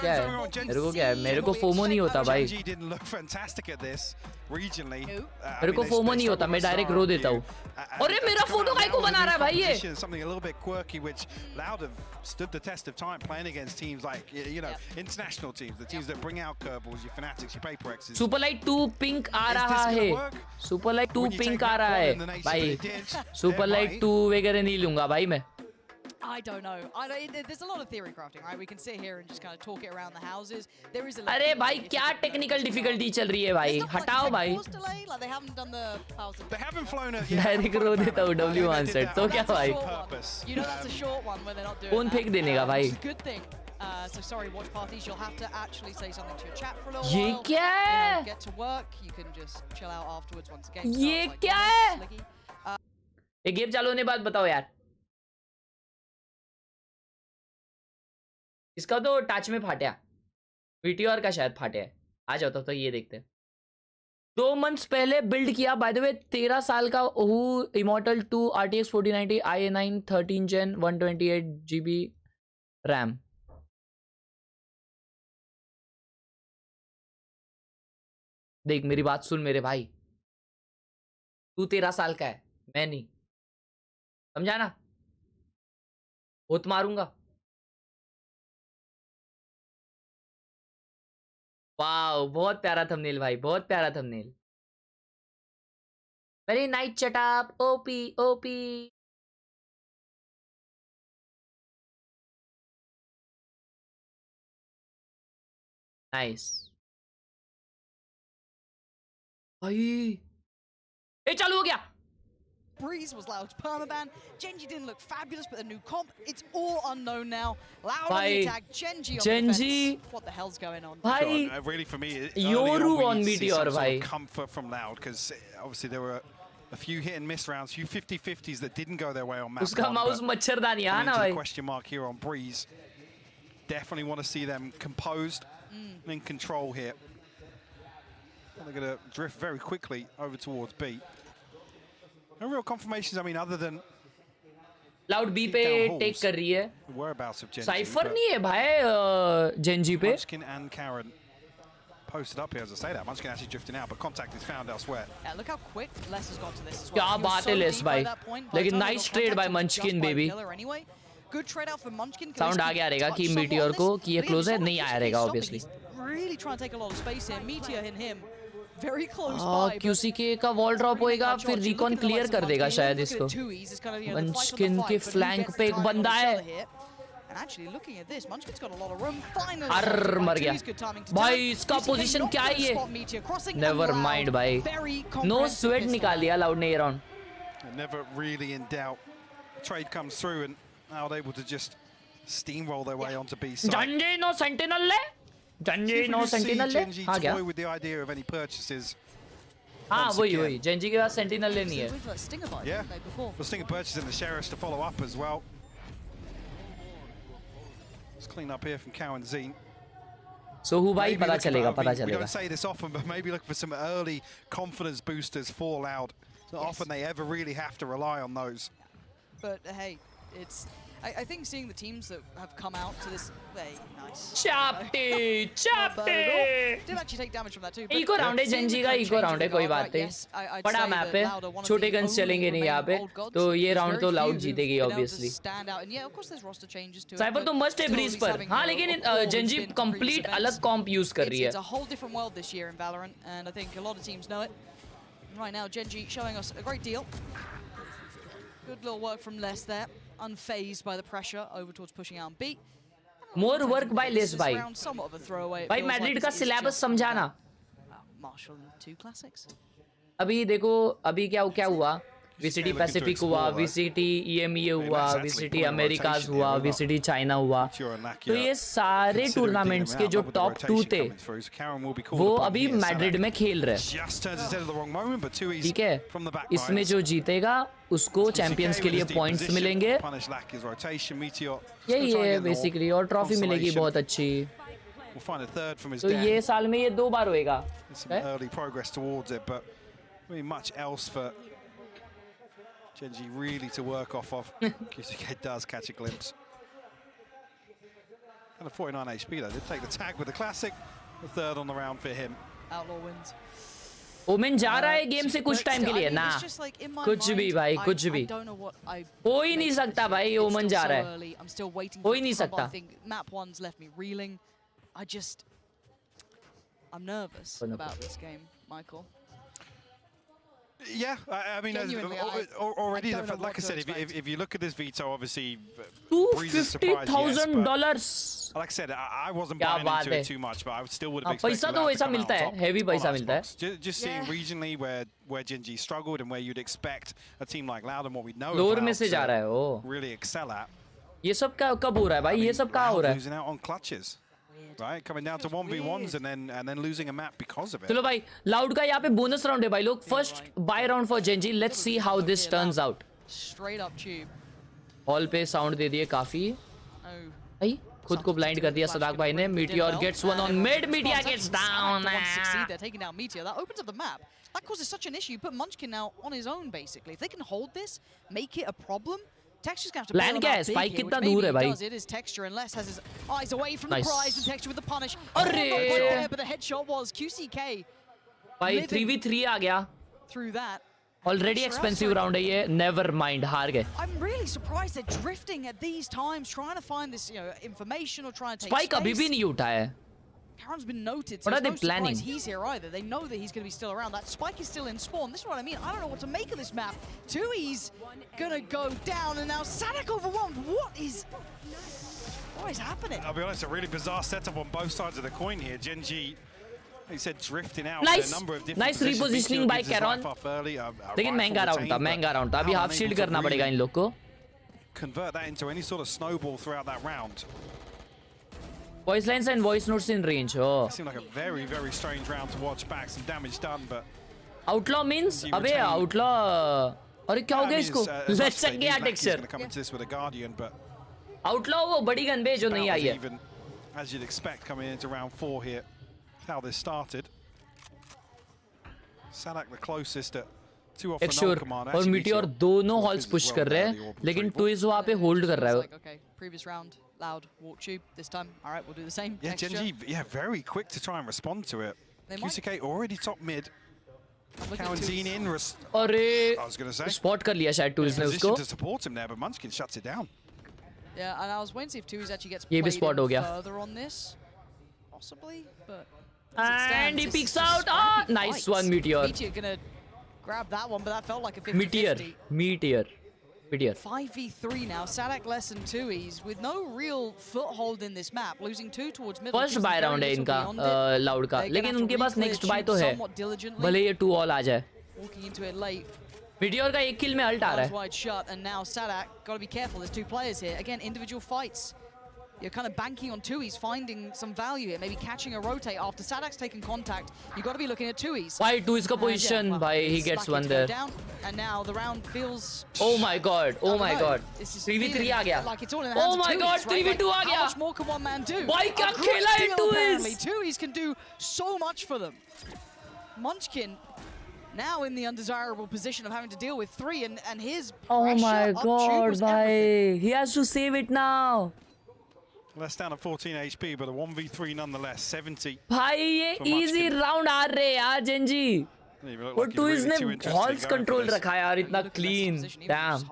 क्या है, मेरे को फोमो नहीं होता भाई, GEN.G didn't look fantastic at this regionally. मेरे को फोमो नहीं होता, मैं डायरेक्ट रो देता हूँ। अरे मेरा फोटो काहे को बना रहा है भाई ये? Something a little bit quirky, which Loud have stood the test of time playing against teams like, you know, international teams, the teams that bring out curveballs, your Fanatics, your PaperXs. Superlight 2 pink आ रहा है, सुपरलाइट 2 pink आ रहा है भाई, सुपरलाइट 2 वगैरह नहीं लूंगा भाई मैं। I don't know. There's a lot of theory crafting, right? We can sit here and just kind of talk it around the houses. There is a. अरे भाई क्या टेक्निकल डिफिकल्टी चल रही है भाई, हटाओ भाई। Like they haven't done the powers of. They haven't flown it. Direct रो देता हूँ W आंसर, तो क्या भाई? You know that's a short one when they're not doing. Phone फेंक देने का भाई। It's a good thing. So sorry, watch parties. You'll have to actually say something to your chat for a little ये while. क्या है? Get to work. You can just chill out afterwards once the game starts. ये क्या है? ये game चालू होने बाद बताओ यार। इसका तो टच में फाटा, वीटीआर का शायद फाटे है, आ जाओ तो ये देखते हैं। 2 मंथ्स पहले बिल्ड किया, बाय द वे 13 साल का who immortal 2 RTX 4090 IA9 13 Gen 128 GB RAM. देख मेरी बात सुन मेरे भाई, तू 13 साल का है, मैं नहीं, समझा ना, बहुत मारूंगा। वाओ बहुत प्यारा थंबनेल भाई, बहुत प्यारा थंबनेल। वेरी नाइस चटाप, ओपी ओपी। नाइस भाई, ये चालू हो गया। Breeze was Loud's permaban. Gen.G didn't look fabulous, but the new comp, it's all unknown now. Loud on the attack, Gen.G on the defense. What the hell's going on? Bhai, really for me, Yoru on Meteor, bhai. Comfort from Loud, because obviously there were a few hit and miss rounds, few 50-50s that didn't go their way on map. Uska mouse मच्छरदानी है ना भाई. Question mark here on Breeze. Definitely want to see them composed and in control here. They're going to drift very quickly over towards B. No real confirmations, I mean, other than Loud B पे take कर रही है. Whereabouts of Gen.G. Cypher नहीं है भाई Gen.G पे. Munchkin and Karen posted up here as I say that. Munchkin actually drifting out, but contact is found elsewhere. Yeah, look how quick Les has got to this as well. क्या बात है Les भाई. लेकिन nice trade by Munchkin baby. Good trade out for Munchkin. Sound आ गया रहेगा कि Meteor को कि ये close है, नहीं आया रहेगा obviously. Really trying to take a lot of space here. Meteor in him. Very close by. QCK का wall drop होएगा, फिर recon clear कर देगा शायद इसको. Munchkin के flank पे एक बंदा है. Actually looking at this, Munchkin's got a lot of room. Finally, अर्र मर गया. भाई इसका position क्या है ये? Never mind भाई. No sweat निकाल दिया Loud ने ये round. Never really in doubt. Trade comes through and Loud able to just steamroll their way onto B side. Gen.G no sentinel ले. Gen.G no sentinel ले. हाँ क्या? With the idea of any purchases. हाँ वही Gen.G के पास sentinel लेनी है. Yeah. The Stinger purchasing the sheriffs to follow up as well. Let's clean up here from Cow and Zine. So who भाई पता चलेगा. We don't say this often, but maybe look for some early confidence boosters for Loud. It's not often they ever really have to rely on those. But hey, it's. I think seeing the teams that have come out to this, very nice. Chapty. Did actually take damage from that too. Eco round है Gen.G का eco round है कोई बात नहीं. बड़ा map है, छोटे guns चलेंगे नहीं यहाँ पे, तो ये round तो Loud जीतेगी obviously. Cypher तो must है Breeze पर, हाँ लेकिन Gen.G complete अलग comp use कर रही है. It's a whole different world this year in Valorant, and I think a lot of teams know it. Right now, Gen.G showing us a great deal. Good little work from Les there. Unfazed by the pressure over towards pushing out on B. More work by Les भाई. Somewhat of a throwaway. भाई Madrid का syllabus समझाना. Marshall 2 classics. अभी देखो अभी क्या हुआ VCT Pacific हुआ, VCT EMEA हुआ, VCT अमेरिकाज हुआ, VCT चाइना हुआ। तो ये सारे टूर्नामेंट्स के जो टॉप 2 थे वो अभी मैड्रिड में खेल रहे हैं, ठीक है। इसमें जो जीतेगा उसको चैंपियंस के लिए पॉइंट्स मिलेंगे, यही है बेसिकली, और ट्रॉफी मिलेगी बहुत अच्छी। तो ये साल में ये 2 बार होएगा। Gen.G really to work off of. QCK does catch a glimpse. And a 49 HP though. Did take the tag with the classic. The 3rd on the round for him. Outlaw wins. Omen जा रहा है game से कुछ time के लिए ना, कुछ भी भाई, कुछ भी हो ही नहीं सकता भाई। ओमेन जा रहा है, हो ही नहीं सकता। Map 1's left me reeling. I'm nervous about this game, Michael. Yeah, I mean, already, like I said, if you look at this veto, obviously, $250,000. Like I said, I wasn't buying into it too much, but I still would have expected पैसा तो वैसा मिलता है, heavy पैसा मिलता है। Just seeing regionally where Gen.G struggled and where you'd expect a team like Loud and what we know lower में से जा रहा है वो, really excel at. ये सब कब हो रहा है भाई? ये सब कहाँ हो रहा है? Losing out on clutches. Right, coming down to 1v1s and then losing a map because of it. चलो भाई, लाउड का यहाँ पे बोनस राउंड है भाई लोग। First by round for Gen.G, let's see how this turns out. Straight up tube. Hall पे sound दे दिए काफी। भाई खुद को ब्लाइंड कर दिया सदाक भाई ने। Meteor gets one on mid, Meteor gets down. They're taking down Meteor. That opens up the map. That causes such an issue. You put Munchkin now on his own basically. If they can hold this, make it a problem. Texture's gonna have to Plan क्या है? Spike कितना दूर है भाई? It is Texture unless has his eyes away from the prize and Texture with the punish. अरे! But the headshot was QCK. भाई 3v3 आ गया। Through that. Already expensive round है ये। Never mind, हार गए। I'm really surprised they're drifting at these times, trying to find this, information or trying to take Spike अभी भी नहीं उठा है। Karen's been noted, so what are they no planning? He's here either. They know that he's going to be still around. That Spike is still in spawn. This is what I mean. I don't know what to make of this map. Tui's going to go down, and now Sadak overwhelmed. What is happening? I'll be honest, a really bizarre setup on both sides of the coin here. Gen.G, he said, drifting out. Nice, a number of different nice repositioning by Karon. लेकिन महंगा round था। अभी half shield करना पड़ेगा इन लोग को। Convert that into any sort of snowball throughout that round. Voice lines and voice notes in range. Oh. It seemed like a very, very strange round to watch back. Some damage done, but Outlaw means अबे Outlaw अरे क्या हो गया इसको? Let's check गया texture. Come into this with a Guardian, but Outlaw वो बड़ी gun पे जो नहीं आई है. As you'd expect coming into round 4 here. How this started. Sadak the closest at 2 off the null command. और Meteor दोनों halls push कर रहे हैं, लेकिन Twiz वहाँ पे hold कर रहा है. Okay, previous round. Loud walk tube this time. All right, we'll do the same. Yeah, Gen.G, very quick to try and respond to it. QCK already top mid. Karanzine in. अरे I was going to say. Spot कर लिया शायद Twiz ने उसको. To support him there, but Munchkin shuts it down. Yeah, and I was waiting to see if Tuiz actually gets ये भी spot हो गया. further on this, possibly, but. And he peeks out. Ah, nice one, Meteor. Meteor gonna grab that one, but that felt like a 50-50. Meteor. 5v3 now. Sadak less than Tuiz with no real foothold in this map, losing 2 towards middle. First buy round है इनका Loud का, लेकिन उनके पास next buy तो है. भले ये 2 all आ जाए. Walking into it late. Meteor का एक kill में ult आ रहा है. Wide shut, and now Sadak got to be careful. There's 2 players here. Again, individual fights. You're kind of banking on Tuiz finding some value here, maybe catching a rotate after Sadak's taken contact. You got to be looking at Tuiz. Why Tuiz का position? Bhai, he gets one there. Down, and now the round feels. Oh my god! Oh my god! 3v3 आ गया. Like it's all in the hands oh my of god! Tuiz, 3v2 आ गया. How much more can one man do? Why क्या खेला है Tuiz? Tuiz can do so much for them. Munchkin. Now in the undesirable position of having to deal with 3 and his oh my god, bhai. He has to save it now. Less down at 14 HP, but a 1v3 nonetheless. 70. भाई ये easy round आ रहे हैं यार Gen.G. और Tuiz ने halls control रखा है यार इतना clean. Damn.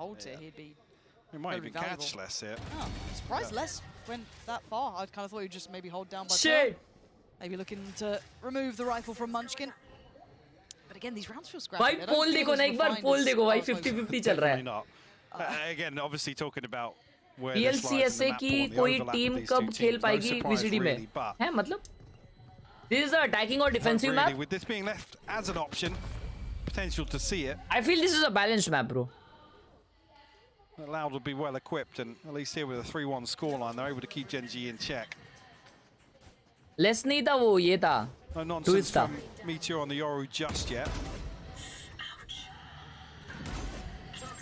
We might even catch less here. Oh, surprised less went that far. I kind of thought he'd just maybe hold down by Shit. Maybe looking to remove the rifle from Munchkin. But again, these rounds feel scrappy. भाई पोल देखो ना एक बार पोल देखो भाई 50-50 चल रहा है. Again, obviously talking about PLCSA की कोई टीम कब खेल पाएगी VCT में? है मतलब? This is a attacking or defensive map. With this being left as an option, potential to see it. I feel this is a balanced map, bro. Loud will be well equipped, and at least here with a 3-1 scoreline, they're able to keep Gen.G in check. Less नहीं था वो, ये था. No nonsense from Meteor on the Yoru just yet.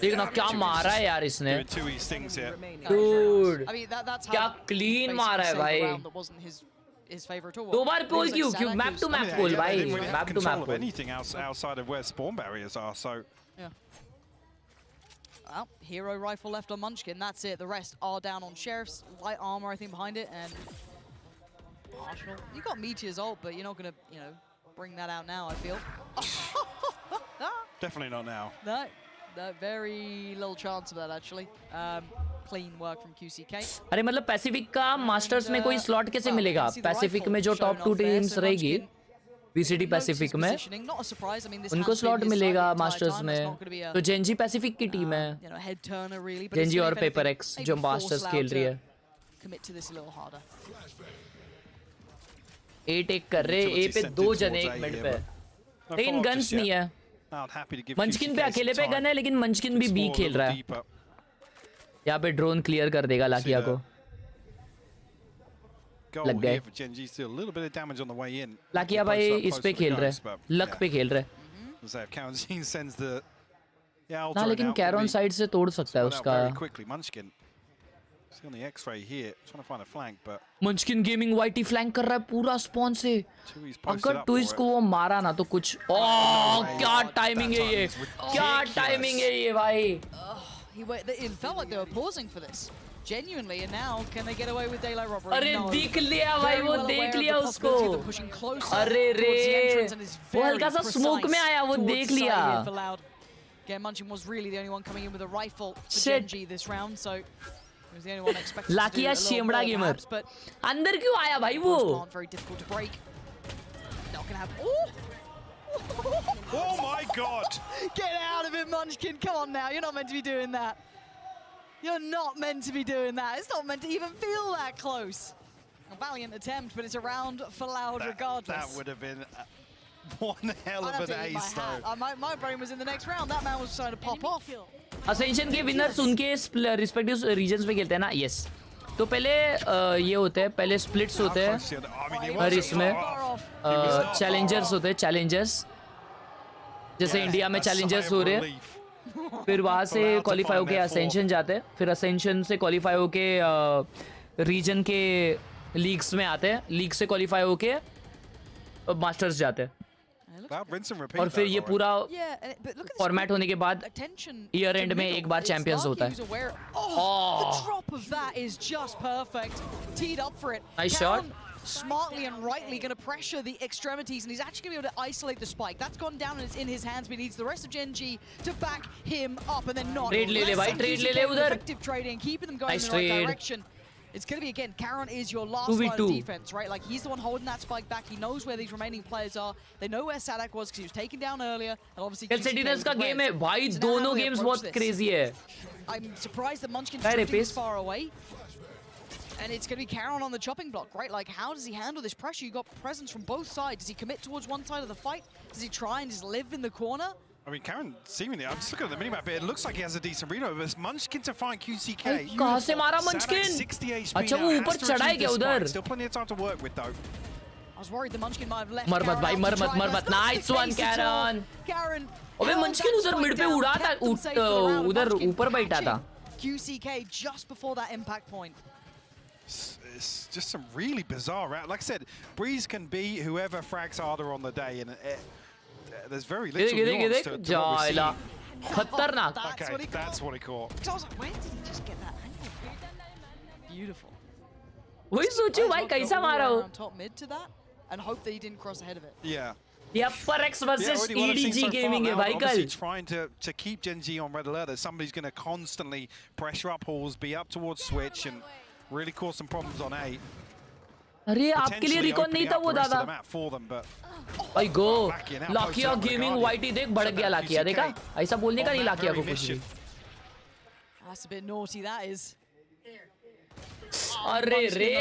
देख ना क्या मारा है यार इसने. Doing two easy things here. Dude, I mean, that's how क्या clean मारा है भाई. That wasn't his favorite at all. दो बार पोल क्यों? क्यों map to map पोल भाई. Map to map poll. Anything outside of where spawn barriers are, so. Yeah. Well, hero rifle left on Munchkin. That's it. The rest are down on Sheriff's. Light armor, I think, behind it, and Marshall. You got Meteor's ult, but you're not gonna, bring that out now. I feel. Definitely not now. No, very little chance of that actually. Clean work from QCK. अरे मतलब Pacific का masters में कोई slot कैसे मिलेगा? Pacific में जो top 2 teams रहेगी VCT पैसिफिक में उनको स्लॉट मिलेगा मास्टर्स में. तो Gen.G पैसिफिक की टीम है. Gen.G और पेपर एक्स जो मास्टर्स खेल रही है. ए टेक कर रहे. ए पे 2 जने एक मिड पे, लेकिन गन्स नहीं है. मंचकिन पे अकेले पे गन है, लेकिन मंचकिन भी बी खेल रहा है. यहाँ पे ड्रोन क्लियर कर देगा लाकिया को. लग गए. लाकिया भाई इस पे खेल रहे, लक पे खेल रहे. ना लेकिन कैरॉन साइड से तोड़ सकता है उसका. मंचकिन गेमिंग वाइटी फ्लैंक कर रहा है पूरा स्पॉन से. अगर ट्विस्ट को वो मारा ना तो कुछ. ओह क्या टाइमिंग है ये. क्या टाइमिंग है ये भाई. It felt like they were pausing for this. Genuinely, and now can they get away with daylight robbery? अरे देख लिया भाई, वो देख लिया उसको. अरे रे वो हल्का सा स्मोक में आया, वो देख लिया. Again, Munchkin was really the only one coming in with a rifle for Gen.G this round, so he was the only one expected to do a little more perhaps, but अंदर क्यों आया भाई वो? Very difficult to break. Not gonna happen. Oh my God! Get out of it, Munchkin! Come on now, you're not meant to be doing that. You're not meant to be doing that. It's not meant to even feel that close. A valiant attempt, but it's a round for Loud regardless. That would have been one hell of an ace, though. My brain was in the next round. That man was trying to pop off. Ascension के winners उनके respective regions में खेलते हैं ना. Yes. तो पहले ये होते हैं, पहले स्प्लिट्स होते हैं और इसमें चैलेंजर्स होते हैं. चैलेंजर्स जैसे इंडिया में चैलेंजर्स हो रहे हैं, फिर वहाँ से क्वालिफाई होके असेंशन जाते हैं, फिर असेंशन से क्वालिफाई होके रीजन के लीग्स में आते हैं, लीग से क्वालिफाई होके मास्टर्स जाते हैं. और फिर ये पूरा फॉर्मेट होने के बाद ईयर एंड में एक बार चैंपियंस होता है. Nice shot. Smartly and rightly going to pressure the extremities, and he's actually going to be able to isolate the spike. That's gone down and it's in his hands, but he needs the rest of Gen.G to back him up, and then not. Trade ले ले भाई, trade ले ले उधर. Effective trading, keeping them going in the right direction. It's going to be, again, Karon is your last line of defense, right? Like, he's the one holding that spike back. He knows where these remaining players are. They know where Sadak was because he was taken down earlier. And obviously, Khelraay का game है भाई, दोनों games बहुत crazy है. I'm surprised that Munchkin's drifting this far away. And it's going to be Karon on the chopping block, right? Like, how does he handle this pressure? You got presence from both sides. Does he commit towards one side of the fight? Does he try and just live in the corner? I mean, Karon seemingly, I'm just looking at the minimap here, it looks like he has a decent read over this. Munchkin to find QCK. कहाँ से मारा Munchkin? अच्छा वो ऊपर चढ़ा है क्या उधर? Still plenty of time to work with though. I was worried the Munchkin might have left. मर मत भाई, मर मत. Nice one Karon. अबे Munchkin उधर मिड पे उड़ा था, उधर ऊपर बैठा था. QCK just before that impact point. It's just some really bizarre round. Like I said, Breeze can be whoever frags harder on the day, and there's very little nuance to what we're seeing. खतरनाक. Okay, that's what he caught. So I was like, where did he just get that angle? Beautiful. वही सोचो भाई कैसा मारा हो. Top mid to that, and hope that he didn't cross ahead of it. Yeah. ये FPX versus EDG gaming है भाई कल. Trying to keep Gen.G on red alert. That somebody's going to constantly pressure up halls, be up towards switch, and really cause some problems on A. अरे आपके लिए recon नहीं था वो दादा. भाई गो. लाकिया गेमिंग वाइटी देख बढ़ गया लाकिया, देखा? ऐसा बोलने का नहीं लाकिया को कुछ भी. That's a bit naughty, that is. अरे रे.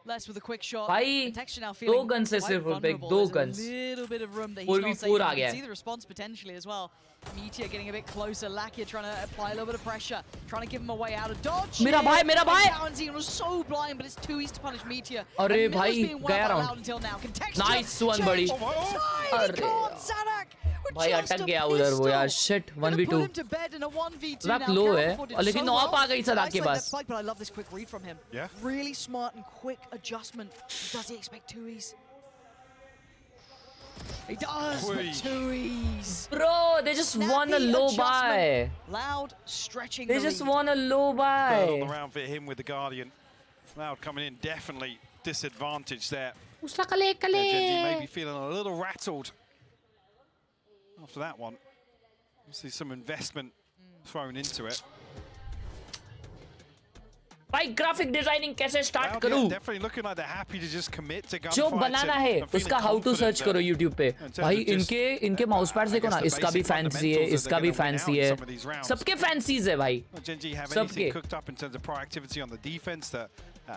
Less with a quick shot. भाई Texture now दो feeling गन से quite सिर्फ फुल पिक, vulnerable. दो There's guns, a little bit of room that he's 4v4 not taking. आ You गया can see है. the response potentially as well. Meteor getting a bit closer. Lakia trying to apply a little bit of pressure, trying to give him a way out of dodge. मेरा भाई, मेरा भाई. Valentine was so blind, but it's too easy to punish Meteor. अरे And Miller's भाई, being well गया by round. Loud until now. Can Texture Nice one, change buddy. side? He can't. Zanak with भाई just अटक a गया उधर वो यार. pistol. Shit, Gonna put 1v2. him to bed in a 1v2 Zach now. low Carol है, Ford did और लेकिन so knob well आ गई सदाक के to isolate pass. that spike, but I love this quick read from him. Yeah. Really smart and quick adjustment. Does he expect 2Es? He does, but 2Es. Bro, they just won a Snappy low adjustment. buy. Loud stretching They the just lead. won a low Third buy. on the round for him with the Guardian. Loud coming in, definitely disadvantaged there. Gen.G may be feeling a little rattled after that one. See some investment thrown into it. भाई graphic designing कैसे start Loud, करूं? yeah, definitely looking like they're happy to just commit to जो gunfights बनाना and- है and feeling उसका how to confident search that- करो YouTube पे. in terms भाई of just, इनके माउस पैड्स देखो ना, I guess the इसका भी basic फैंसी है, fundamentals इसका that भी they're gonna fancy win out है, in some of these rounds. सबके फैंसीज है भाई. Well, Gen.G have सबके. anything cooked up in terms of proactivity on the defense that,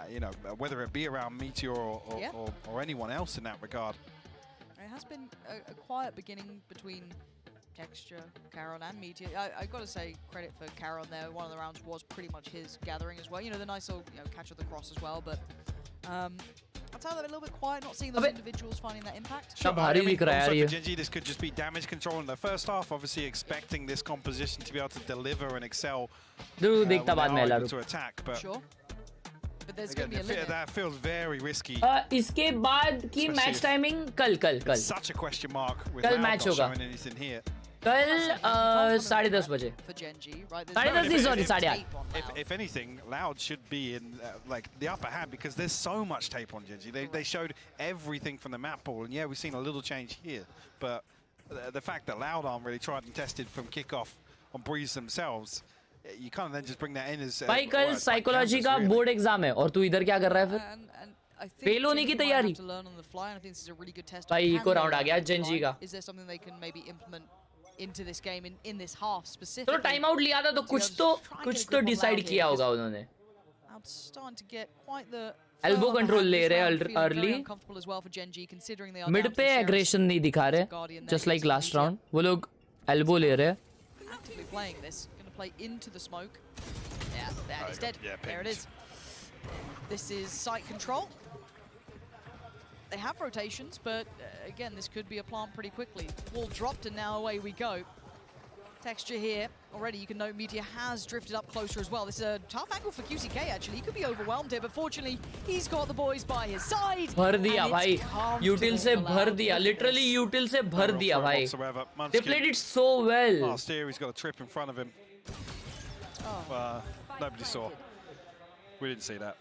you know, whether it be around Meteor or anyone else in that regard. It has been a quiet beginning between Texture, Caron, and Meteor. I got to say credit for Caron there. One of the rounds was pretty much his gathering as well. You know, the nice little catch of the cross as well. But I'd say they're a little bit quiet, not seeing those individuals finding that impact. Sure, भारी दिख रहा है यार also ये. for Gen.G, this could just be damage control in the first half. Obviously, expecting this composition to be able to deliver and excel. देखता बाद में able to attack, but sure. But there's again, going to be a limit. that feels very risky. इसके बाद की match timing कल. Such a question mark with कल Loud match not होगा. showing anything here. कल 10:30 बजे. For Gen.G, right? 10:30 नहीं, sorry, 8:30. If anything, Loud should be in like the upper hand because there's so much tape on Gen.G. They showed everything from the map pool, and yeah, we've seen a little change here, but the fact that Loud aren't really tried and tested from kickoff on Breeze themselves, you can't then just bring that in as. भाई कल psychology का board exam है और तू इधर क्या कर रहा है फिर? फेल होने की तैयारी. भाई इको राउंड आ गया Gen.G का. Is there something they can maybe implement into this game in this half चलो specifically? टाइम आउट लिया था तो कुछ तो डिसाइड किया होगा उन्होंने. Starting to get quite the elbow control ले रहे हैं अर्ली. मिड पे एग्रेशन नहीं दिखा रहे, जस्ट लाइक लास्ट राउंड. वो लोग एल्बो ले रहे हैं. Actively playing this, going to play into the smoke. Yeah, there he's dead. Yeah, there it is. This is site control. They have rotations, but again, this could be a plant pretty quickly. Wall dropped, and now away we go. Texture here. Already, you can note Meteor has drifted up closer as well. This is a tough angle for QCK, actually. He could be overwhelmed here, but fortunately, he's got the boys by his side. भर दिया भाई. यूटिल से भर दिया. Literally यूटिल से भर दिया भाई. They played it so well. Last year, he's got a trip in front of him. Nobody saw. We didn't see that.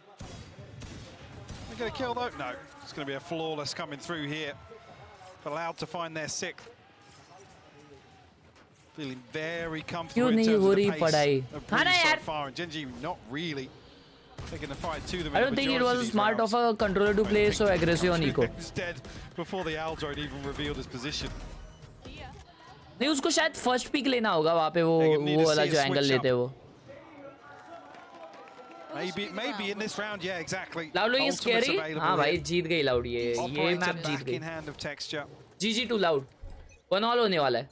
They're going to kill though? No. It's going to be a flawless coming through here. Allowed to find their sixth. Feeling very comfortable in terms of the pace of Breeze so far. And Gen.G not really taking the fight to them. I don't think it was smart of a controller to play so aggressive on Eco. He's dead before the Aldrone even revealed his position. नहीं उसको शायद first pick लेना होगा वहाँ पे वो वाला जो एंगल लेते वो. Maybe in this round, yeah, exactly. Loud looking scary. हाँ भाई जीत गई Loud ये मैप जीत गई. In hand of Texture. GG to Loud. 1-all होने वाला है.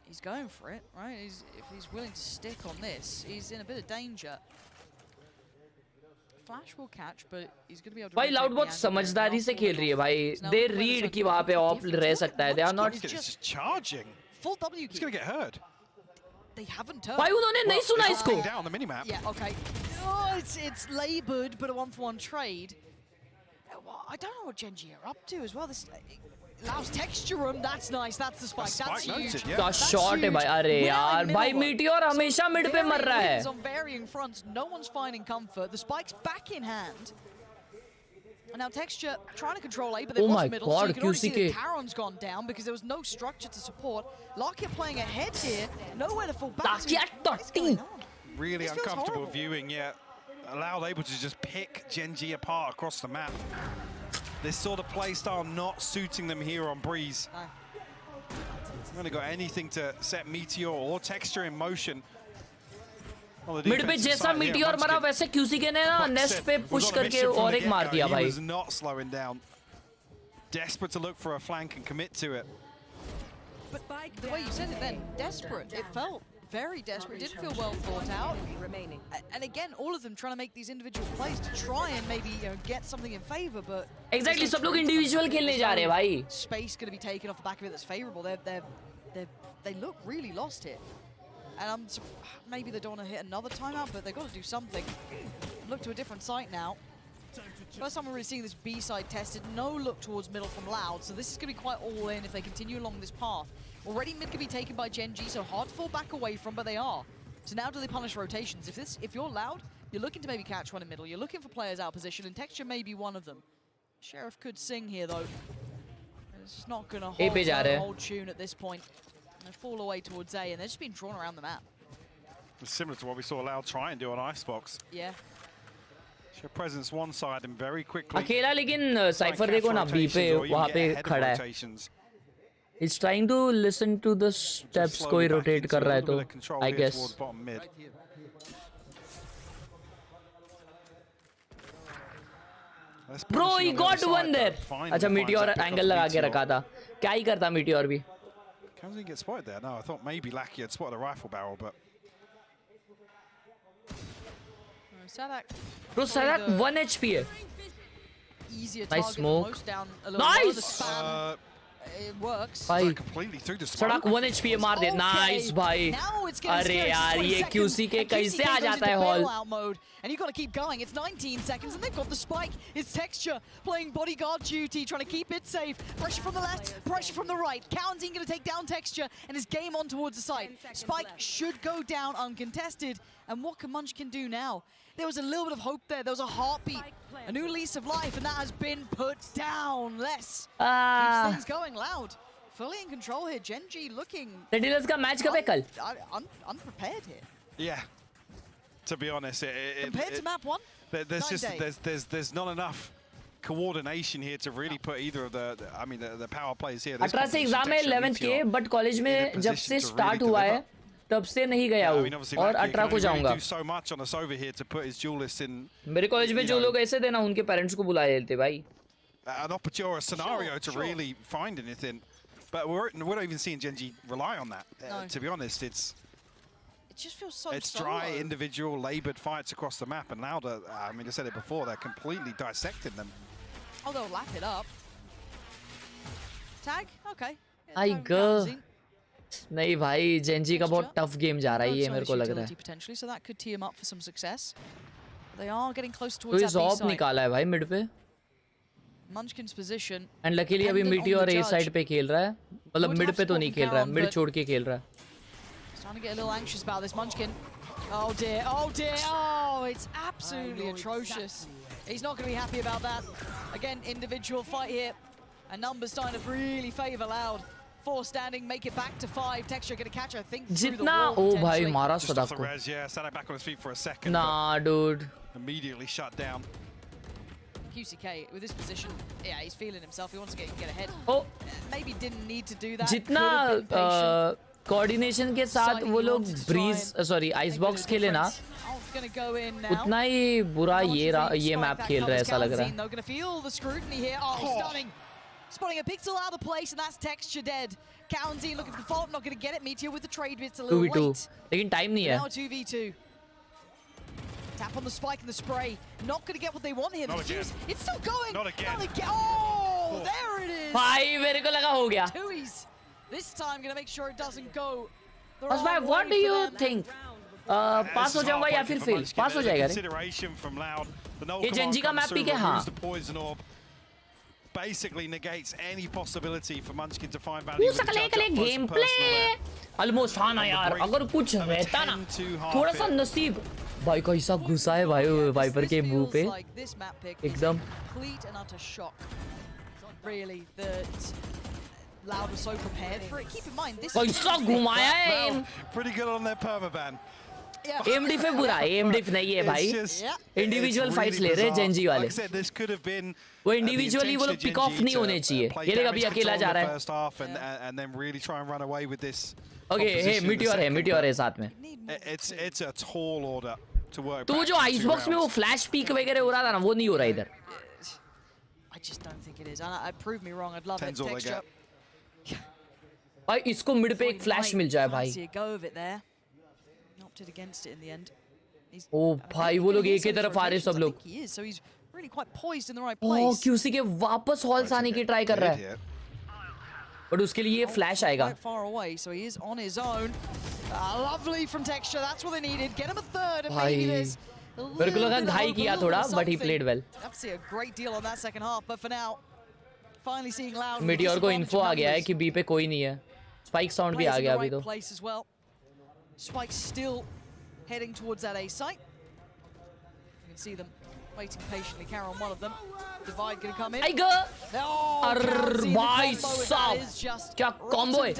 He's going for it, right? If he's willing to stick on this, he's in a bit of danger. Flash will catch, but he's going to be able to. भाई Loud बहुत समझदारी से खेल रही है भाई. They read कि वहाँ पे ऑफ रह सकता है. They are not just charging. Full W. He's going to get hurt. They haven't turned. भाई उन्होंने नहीं सुना इसको. Down on the minimap. Yeah, okay. Oh, it's laboured, but a 1-for-1 trade. I don't know what Gen.G are up to as well. This allows texture room. That's nice. That's the spike. That's huge. क्या shot है भाई. अरे यार भाई Meteor हमेशा mid पे मर रहा है. On varying fronts, no one's finding comfort. The spike's back in hand. And now Texture trying to control A, but they've lost middle, so you can already see that Caron's gone down because there was no structure to support. Lakia playing ahead here, nowhere to fall back to. Really uncomfortable viewing, yeah. Allowed able to just pick Gen.G apart across the map. This sort of play style not suiting them here on Breeze. They've only got anything to set Meteor or Texture in motion. Mid पे जैसा meteor मरा वैसे QC के ने ना nest पे push करके और एक मार दिया भाई. Desperate to look for a flank and commit to it. But the way you said it then, desperate. It felt very desperate. It didn't feel well thought out. And again, all of them trying to make these individual plays to try and maybe get something in favor, but exactly सब लोग individual खेलने जा रहे हैं भाई. Space going to be taken off the back of it that's favorable. They look really lost here. And maybe they don't want to hit another timeout, but they've got to do something. Look to a different site now. First time we're really seeing this B side tested. No look towards middle from Loud, so this is going to be quite all in if they continue along this path. Already mid can be taken by Gen.G, so hard to fall back away from, but they are. So now do they punish rotations? If you're Loud, you're looking to maybe catch one in middle. You're looking for players out of position, and Texture may be one of them. Sheriff could sing here though. It's just not going to hold tune at this point. They fall away towards A, and they're just being drawn around the map. It's similar to what we saw Loud try and do on Icebox. Yeah. Show presence one side and very quickly. अकेला लेकिन cipher देखो ना B पे वहाँ पे खड़ा है. He's trying to listen to the steps कोई rotate कर रहा है तो I guess. Bro, he got one there. अच्छा मीटियोर एंगल लगा के रखा था. क्या ही करता मीटियोर भी. Didn't get spotted there. No, I thought maybe Lackey had spotted a rifle barrel, but. Bro, Sadak 1 HP है. Easier nice smoke. Nice. It works. भाई completely through the smoke. Sadak 1 HP है मार दे. Nice भाई. अरे यार ये QC के कैसे आ जाता है hall. And you've got to keep going. It's 19 seconds, and they've got the spike. It's Texture playing bodyguard duty, trying to keep it safe. Pressure from the left, pressure from the right. Counting going to take down Texture, and his game on towards the side. Spike should go down uncontested. And what can Munchkin do now? There was a little bit of hope there. There was a heartbeat, a new lease of life, and that has been put down. Less keeps things going. Loud, fully in control here. Gen.G looking. The dealers का match कब है कल? Unprepared here. Yeah. To be honest, compared to map 1, there's not enough coordination here to really put either of the power plays here. 18 से exam है 11th के, but college में जब से स्टार्ट हुआ है तब से नहीं गया हूँ और 18 को जाऊंगा. मेरे कॉलेज में जो लोग ऐसे थे ना उनके पेरेंट्स को बुला लेते भाई. An opportune scenario to really find anything, but we're not even seeing Gen.G rely on that. To be honest, it just feels so it's dry, individual, laboured fights across the map, and now, I mean, I said it before, they're completely dissecting them. Oh, they'll lap it up. Tag? Okay. I go. नहीं भाई, Gen.G का बहुत tough game जा रहा है ये मेरे को लग रहा है. Potentially, so that could tee him up for some success. They are getting close towards that B side. side. निकाला है भाई mid पे. Munchkin's position. And luckily अभी Meteor A side पे खेल रहा है. मतलब mid पे तो नहीं खेल रहा है, mid छोड़ के खेल रहा है. Starting to get a little anxious about this Munchkin. Oh dear, oh dear, oh, it's absolutely atrocious. He's not going to be happy about that. Again, individual fight here. And numbers starting to really favor Loud. 4 standing, make it back to 5. Texture going to catch, I think, through the wall. Oh भाई मारा Sadak को. Yeah, Sadak back on his feet for a second. Nah, dude. Immediately shut down. QCK with this position, yeah, he's feeling himself. He wants to get ahead. Oh, maybe didn't need to do that. जितना coordination के साथ वो लोग bridge icebox खेले ना उतना ही बुरा ये मैप खेल रहा है ऐसा लग रहा है. Spotting a pixel out of the place, and that's Texture dead. County looking for the fault, not going to get it. Meteor with the trade, it's a little late. लेकिन टाइम नहीं है. Now 2v2. Tap on the spike and the spray. Not going to get what they want here. It's still going. Not again. Oh, there it is. भाई मेरे को लगा हो गया. This time going to make sure it doesn't go. What do you think? पास हो जाऊंगा या फिर फेल? पास हो जाएगा रे. ये Gen.G का मैप भी क्या? हाँ. Basically negates any possibility for Munchkin to find value. Game play almost हाँ ना यार, अगर कुछ रहता ना थोड़ा सा नसीब. भाई कैसा घुसा है भाई वाइपर के मुंह पे एकदम. Really, that Loud was so prepared for it. Keep in mind, this कैसा घुमाया है. Pretty good on their permaban. AMD पे बुरा है, AMD नहीं है भाई. इंडिविजुअल फाइट्स ले रहे हैं Gen.G वाले. वो इंडिविजुअली वो लोग पिक ऑफ नहीं होने चाहिए. ये देख अभी अकेला जा रहा है. Okay, hey, meteor है साथ में. It's a tall order to work. तो जो आइसबॉक्स में वो फ्लैश पीक वगैरह हो रहा था ना, वो नहीं हो रहा इधर. I just don't think it is. And prove me wrong. I'd love it. Texture. भाई इसको मिड पे एक फ्लैश मिल जाए भाई. See a go of it there. Opted against it in the end. ओ भाई वो लोग एक ही तरफ आ रहे सब लोग. He is, so he's really quite poised in the right place. O QC के वापस हॉल्स आने की ट्राई कर रहा है. बट उसके लिए ये फ्लैश आएगा. Quite far away, so he is on his own. Lovely from Texture. That's what they needed. Get him a third and maybe there's मेरे को लगा घाई किया थोड़ा, but he played well. I'd see a great deal on that second half, but for now, finally seeing Loud. Meteor को info आ गया है कि B पे कोई नहीं है. Spike sound भी आ गया अभी तो. Spike still heading towards that A site. You can see them waiting patiently. Carry on one of them. Divide gonna come in. भाई साहब क्या कॉम्बो है.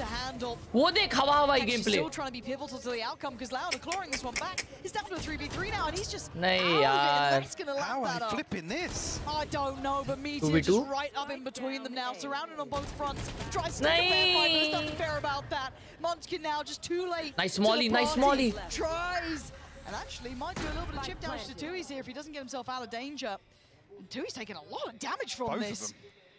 वो देख हवा game play. Still trying to be pivotal to the outcome because Loud are clawing this one back. He's down to a 3v3 now and he's just नहीं यार. How are they flipping this? I don't know, but Meteor just right up in between them now, surrounded on both fronts. Tries to take a fair fight, but there's nothing fair about that. Munchkin now just too late. Nice molly, nice molly. Tries. And actually might do a little bit of chip damage to Tui's here if he doesn't get himself out of danger. Tui's taking a lot of damage from this.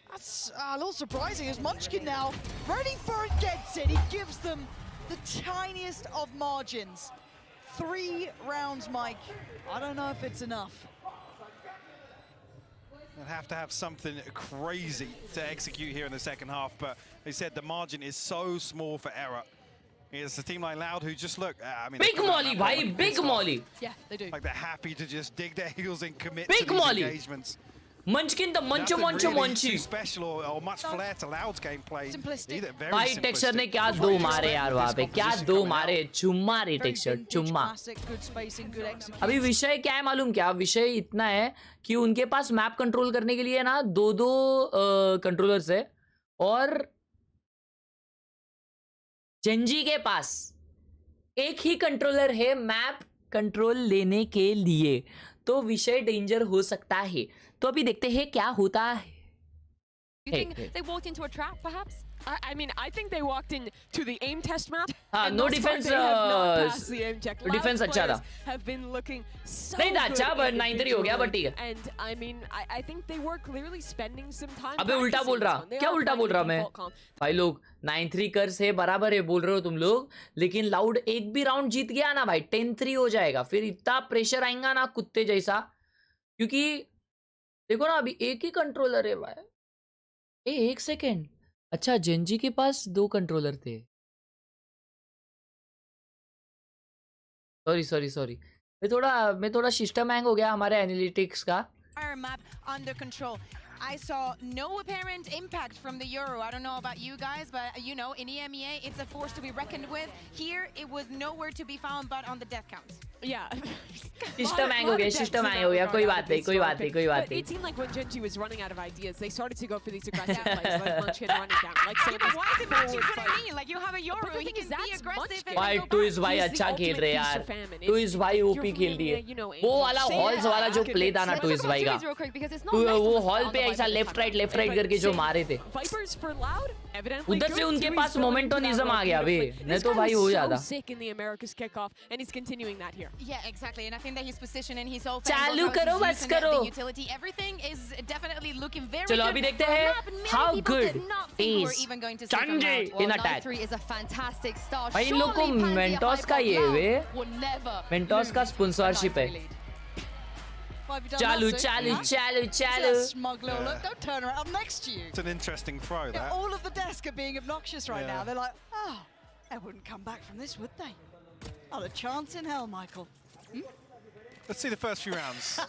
That's a little surprising as Munchkin now ready for it, gets it. He gives them the tiniest of margins. 3 rounds, Mike. I don't know if it's enough. They'll have to have something crazy to execute here in the second half, but they said the margin is so small for error. It's a team like Loud who just look. I mean, big molly, bhai, big molly. Yeah, they do. Like they're happy to just dig their heels and commit big to these molly. engagements. Munchkin the munch. Too special or much flair to Loud's gameplay. Simplistic. भाई texture ने क्या दो मारे यार वहाँ पे. क्या दो मारे. चुम्मा रे टेक्सचर चुम्मा. अभी विषय क्या है मालूम क्या. विषय इतना है कि उनके पास मैप कंट्रोल करने के लिए ना 2 कंट्रोलर्स है और जेनजी के पास एक ही कंट्रोलर है मैप कंट्रोल लेने के लिए. तो विषय डेंजर हो सकता है. तो अभी देखते हैं क्या होता है. You think they walked into a trap, perhaps? I mean, I think they walked into the aim test map. No defense. Defense अच्छा था. Have been looking so नहीं था अच्छा, but 9-3 हो गया, but ठीक है. And I mean, I think they were clearly spending some time. अबे उल्टा बोल रहा. क्या उल्टा बोल रहा मैं? भाई लोग 9-3 कर से बराबर है बोल रहे हो तुम लोग, लेकिन लाउड एक भी राउंड जीत गया ना भाई 10-3 हो जाएगा. फिर इतना प्रेशर आएगा ना कुत्ते जैसा, क्योंकि देखो ना अभी एक ही कंट्रोलर है भाई. एक सेकेंड. अच्छा जेनजी के पास 2 कंट्रोलर थे. सॉरी मैं थोड़ा सिस्टम हैंग हो गया हमारे एनालिटिक्स का. Map under control. I saw no apparent impact from the Euro. I don't know about you guys, but you know, in EMEA, it's a force to be reckoned with. Here, it was nowhere to be found but on the death counts. Yeah. System hang हो गया. कोई बात नहीं. It seemed like when Gen.G was running out of ideas, they started to go for these aggressive plays, like Munchkin running down, like saying, but why is it matching what I mean? Like you have a Euro, he can be aggressive. भाई twist भाई अच्छा खेल रहे यार. Twist भाई OP खेल दिए. वो वाला हॉल्स वाला जो प्ले था ना ट्विस्ट भाई का, वो हॉल पे ऐसा लेफ्ट राइट करके जो मारे थे, उधर से उनके पास मोमेंटोनिज्म आ गया बे. नहीं तो भाई हो जाता. Yeah, exactly, and I think that his position and his whole चालू करो बस करो. Utility, everything is definitely looking very चलो अभी देखते हैं how good is GEN.G in attack. भाई इन लोग को मेंटोस का ये वे मेंटोस का स्पॉन्सरशिप है. चालू. Smug little look. Don't turn around. I'm next to you. It's an interesting throw, that. All of the desk are being obnoxious right now. They're like, oh, they wouldn't come back from this, would they? Not a chance in hell, Michael. Let's see the first few rounds,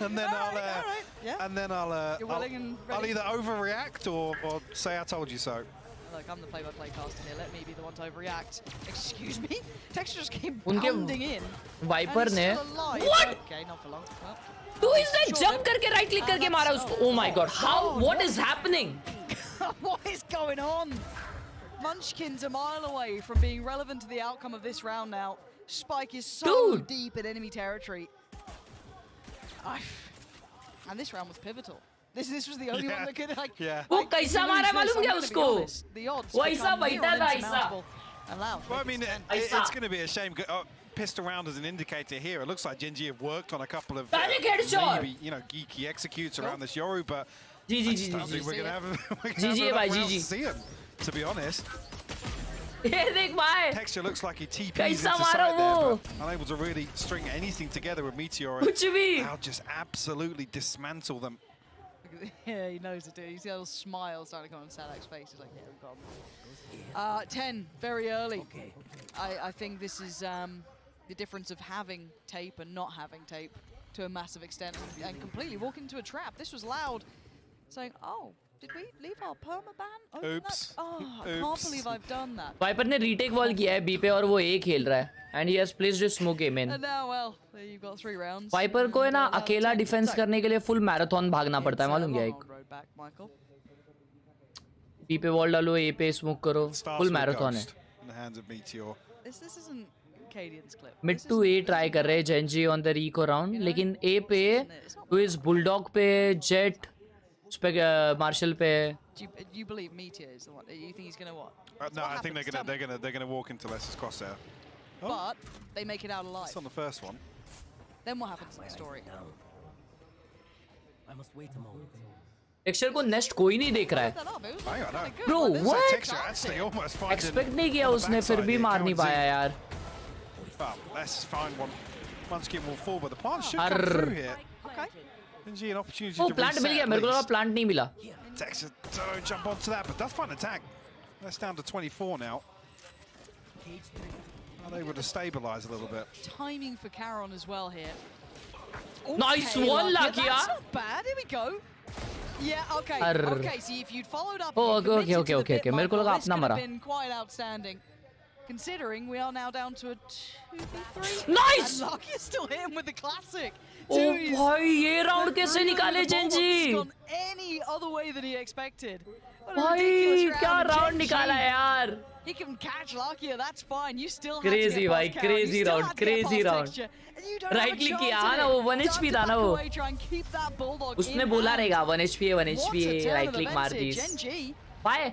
and then I'll either overreact or say I told you so. Look, I'm the play-by-play caster here. Let me be the one to overreact. Excuse me? Texture just came pounding in. Viper ने What? Okay, not for long. तो इसने jump करके right click करके मारा उसको. Oh my god, how? What is happening? What is going on? Munchkin's a mile away from being relevant to the outcome of this round now. Spike is so deep in enemy territory. And this round was pivotal. This was the only one that could like. वो कैसा मारा मालूम क्या उसको? वो ऐसा बैठा था ऐसा. Allowed. Well, I mean, it's going to be a shame. Pissed around as an indicator here. It looks like Gen.G have worked on a couple of maybe, you know, geeky executes around this Yoru, but I don't think we're going to have enough to see him, to be honest. Texture looks like he TP's into sight there, but unable to really string anything together with Meteor. I'll just absolutely dismantle them. Yeah, he knows it, dude. He's got a little smile starting to come on Salak's face. He's like, yeah, we got him. 10, very early. I think this is the difference of having tape and not having tape to a massive extent, and completely walk into a trap. This was Loud saying, oh, did we leave our permaban? Oops. Oh, I can't believe I've done that. Viper ने retake wall किया है B पे और वो A खेल रहा है, and he has placed his smoke aim in. And now, well, there you've got 3 rounds. Viper को है ना अकेला डिफेंस करने के लिए full marathon भागना पड़ता है, मालूम क्या एक? B पे wall डालो, A पे smoke करो, full marathon है. In the hands of Meteor. This isn't Cadian's clip. Mid to A try कर रहे हैं Gen.G on the reco round, लेकिन A पे तो इस bulldog पे Jet Marshall पे. Do you believe Meteor is the one? You think he's gonna what? No, I think they're gonna walk into Lester's crosshair. But they make it out alive. It's on the first one. Then what happens in the story? I must wait a moment. Texture को nest कोई नहीं देख रहा है. Bro, what? Expect नहीं किया उसने, फिर भी मार नहीं पाया यार. Let's find one. Munchkin will fall, but the plant should come through here. Okay. Gen.G an opportunity to plant मिल गया, मेरे को लगा plant नहीं मिला. Texas don't jump onto that, but does find an attack. That's down to 24 now. Are able to stabilize a little bit. Timing for Caron as well here. Nice one, Lakia. That's not bad. Here we go. Yeah, okay. Okay, see if you'd followed up. Oh, okay. मेरे को लगा अपना मरा. Been quite outstanding. Considering we are now down to a 2v3. Nice! And Lakia still hitting with the classic. Oh भाई ये round कैसे निकाले Gen.G? Gone any other way than he expected. भाई क्या राउंड निकाला यार? He can catch Lakia, that's fine. You still have crazy to भाई, get past crazy round, crazy round. Right click किया ना वो 1 HP था ना वो. उसने बोला रहेगा 1 HP है 1 HP है, right click मार दी. भाई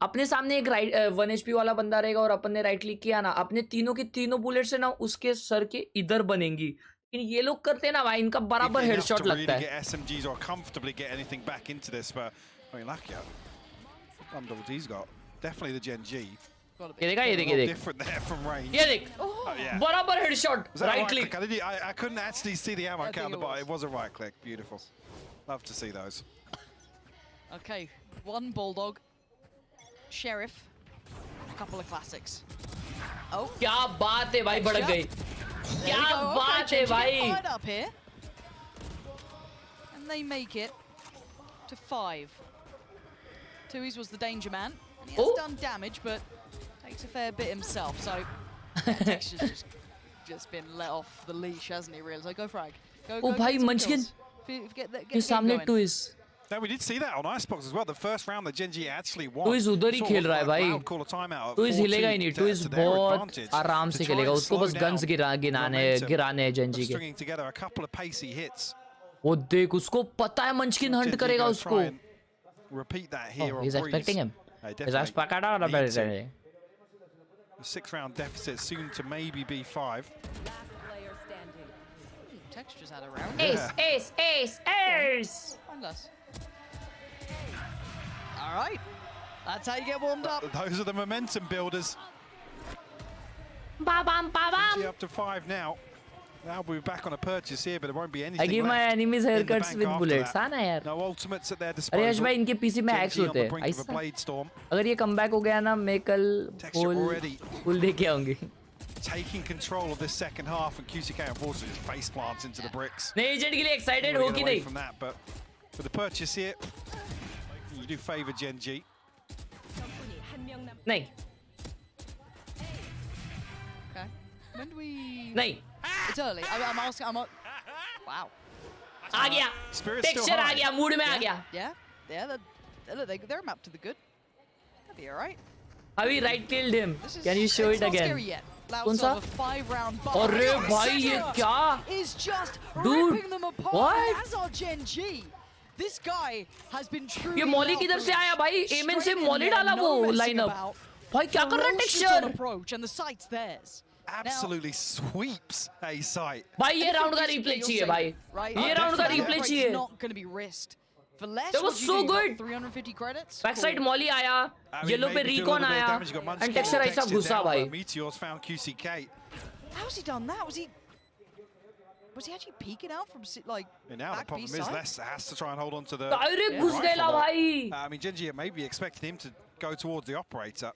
अपने सामने एक राइट 1 HP वाला बंदा रहेगा और अपन ने राइट क्लिक किया ना, अपने तीनों की तीनों बुलेट्स है ना उसके सर के इधर बनेंगी. लेकिन ये लोग करते हैं ना भाई, इनका बराबर हेडशॉट लगता है. SMGs or comfortably get anything back into this, but I mean Lakia, double D's got definitely the Gen.G. ये देख. Different there from range. ये देख. बराबर headshot, right click. I couldn't actually see the ammo count, but it was a right click. Beautiful. Love to see those. Okay, one bulldog. Sheriff, a couple of classics. Oh, क्या बात है भाई, भड़क गई. क्या बात है भाई. Up here, and they make it to 5. Tui's was the danger man, and he has done damage, but takes a fair bit himself. So Texture's just been let off the leash, hasn't he? Really? So go frag. Go. Oh भाई Munchkin. ये सामने Tuis. Now we did see that on Icebox as well. The first round that Gen.G actually won. Tuis उधर ही खेल रहा है भाई. Tuis हिलेगा ही नहीं. Tuis बहुत आराम से खेलेगा. उसको बस guns गिराने हैं Gen.G के. Stringing together a couple of pacey hits. वो देख उसको पता है Munchkin hunt करेगा उसको. Repeat that here on He's expecting him. He's expecting him. 6-round deficit soon to maybe be 5. Texture's had a round. Ace. Find us. All right, that's how you get warmed up. Those are the momentum builders. Ba-bam. Up to 5 now. Now we'll be back on a purchase here, but there won't be anything. I give my enemies haircuts with bullets. हाँ ना यार. No ultimates at their disposal. अरे यश भाई इनके PC में hacks होते हैं. ऐसा. अगर ये comeback हो गया ना, मैं कल full दे के आऊँगी. Taking control of this second half, and QCK unfortunately just face plants into the bricks. नहीं एजेंट के लिए excited हो कि नहीं? From that, but for the purchase here, you do favour Gen.G. नहीं. Okay. When do we? नहीं. It's early. I'm asking. Wow. आ गया. Texture आ गया. Mood में आ गया. Yeah. They're mapped to the good. That'll be all right. Have we right killed him? Can you show it again? कौन सा? अरे भाई ये क्या? Is just Dude, ripping them apart. what? As our Gen.G. This guy has been truly. ये Molly किधर से आया भाई? एमएन से मॉली डाला वो लाइनअप. भाई क्या कर रहा है texture? Approach and the site's theirs. Absolutely sweeps a site. भाई ये राउंड का रिप्ले चाहिए भाई. ये राउंड का रिप्ले चाहिए. Not going to be risked. For less, that was so good. 350 credits. Backside Molly आया, yellow पे recon आया, and texture ऐसा घुसा भाई. Meteors found QCK. How's he done that? Was he actually peeking out from like? And now the problem is Les has to try and hold on to the. Direct घुस गया भाई. I mean, Gen.G maybe expecting him to go towards the operator.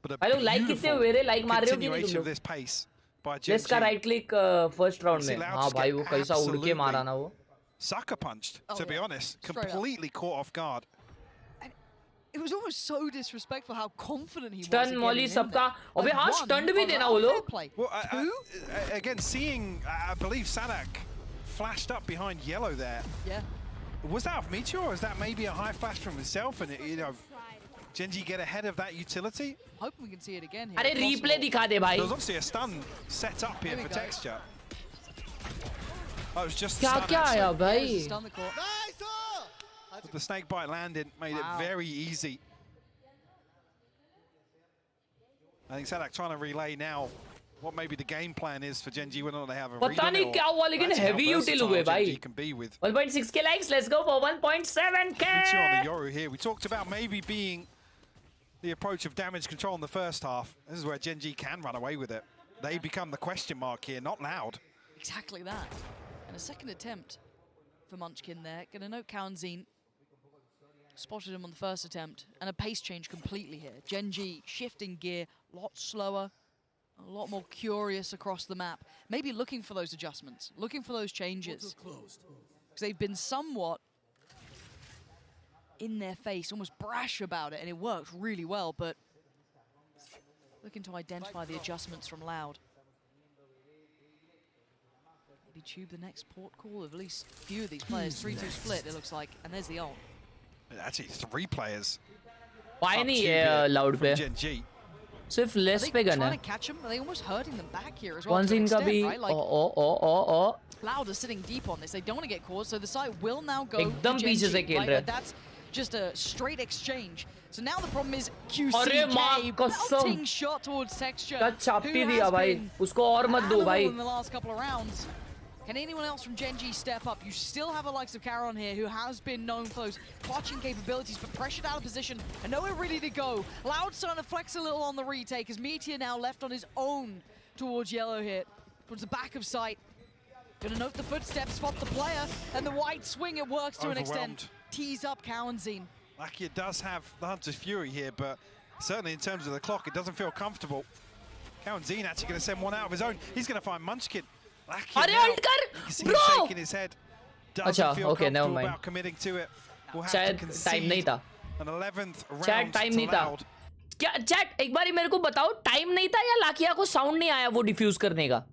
But a like कितने हुए रे, like मार रहे हो कि नहीं तुम of this pace by Gen.G. Let's का राइट क्लिक फर्स्ट राउंड में. हाँ भाई वो कैसा उड़ के मारा ना वो. Sucker punched, to be honest, completely caught off guard. And it was almost so disrespectful how confident he was. Stun Molly सबका. अबे हाँ stunned भी देना वो लोग. Well, again, seeing I believe Salunkhe flashed up behind yellow there. Yeah. Was that off Meteor, or is that maybe a high flash from himself? And you know, Gen.G get ahead of that utility. Hope we can see it again here. अरे replay दिखा दे भाई. There's obviously a stun set up here for texture. Oh, it was just क्या क्या आया भाई? The snake bite landed, made it very easy. I think Salunkhe trying to relay now what maybe the game plan is for Gen.G when they have a पता नहीं क्या हुआ लेकिन heavy util हुए भाई. 1.6k likes, let's go for 1.7k. On the Yoru here, we talked about maybe being the approach of damage control in the first half. This is where Gen.G can run away with it. They become the question mark here, not Loud. Exactly that. And a second attempt for Munchkin there. Gonna note Kaunzine spotted him on the first attempt, and a pace change completely here. Gen.G shifting gear, a lot slower, a lot more curious across the map. Maybe looking for those adjustments, looking for those changes. Because they've been somewhat in their face, almost brash about it, and it worked really well, but looking to identify the adjustments from Loud. Maybe tube the next port call of at least a few of these players. 3-2 split, it looks like, and there's the ult. Actually, 3 players. Why नहीं Loud पे? Gen.G. सिर्फ less पे gun है. Trying to catch them, are they almost hurting them back here as well? One scene का भी. Oh. Loud is sitting deep on this. They don't want to get caught, so the site will now go. एकदम पीछे से खेल रहे. That's just a straight exchange. So now the problem is QCK belting shot towards texture. क्या चापी दिया भाई. उसको और मत दो भाई. In the last couple of rounds. Can anyone else from Gen.G step up? You still have the likes of Karon here, who has been known for those clutching capabilities, but pressured out of position and nowhere really to go. Loud starting to flex a little on the retake as Meteor now left on his own towards yellow here, towards the back of sight. Gonna note the footsteps, spot the player, and the wide swing, it works to an extent. Tease up Kaunzine. Lucky it does have the Hunter's Fury here, but certainly in terms of the clock, it doesn't feel comfortable. Kaunzine actually going to send one out of his own. He's going to find Munchkin. अरे alt कर bro. अच्छा okay never mind. शायद time नहीं था. शायद time नहीं था. क्या चैट एक बार मेरे को बताओ टाइम नहीं था या लाकिया को साउंड नहीं आया वो डिफ्यूज करने का.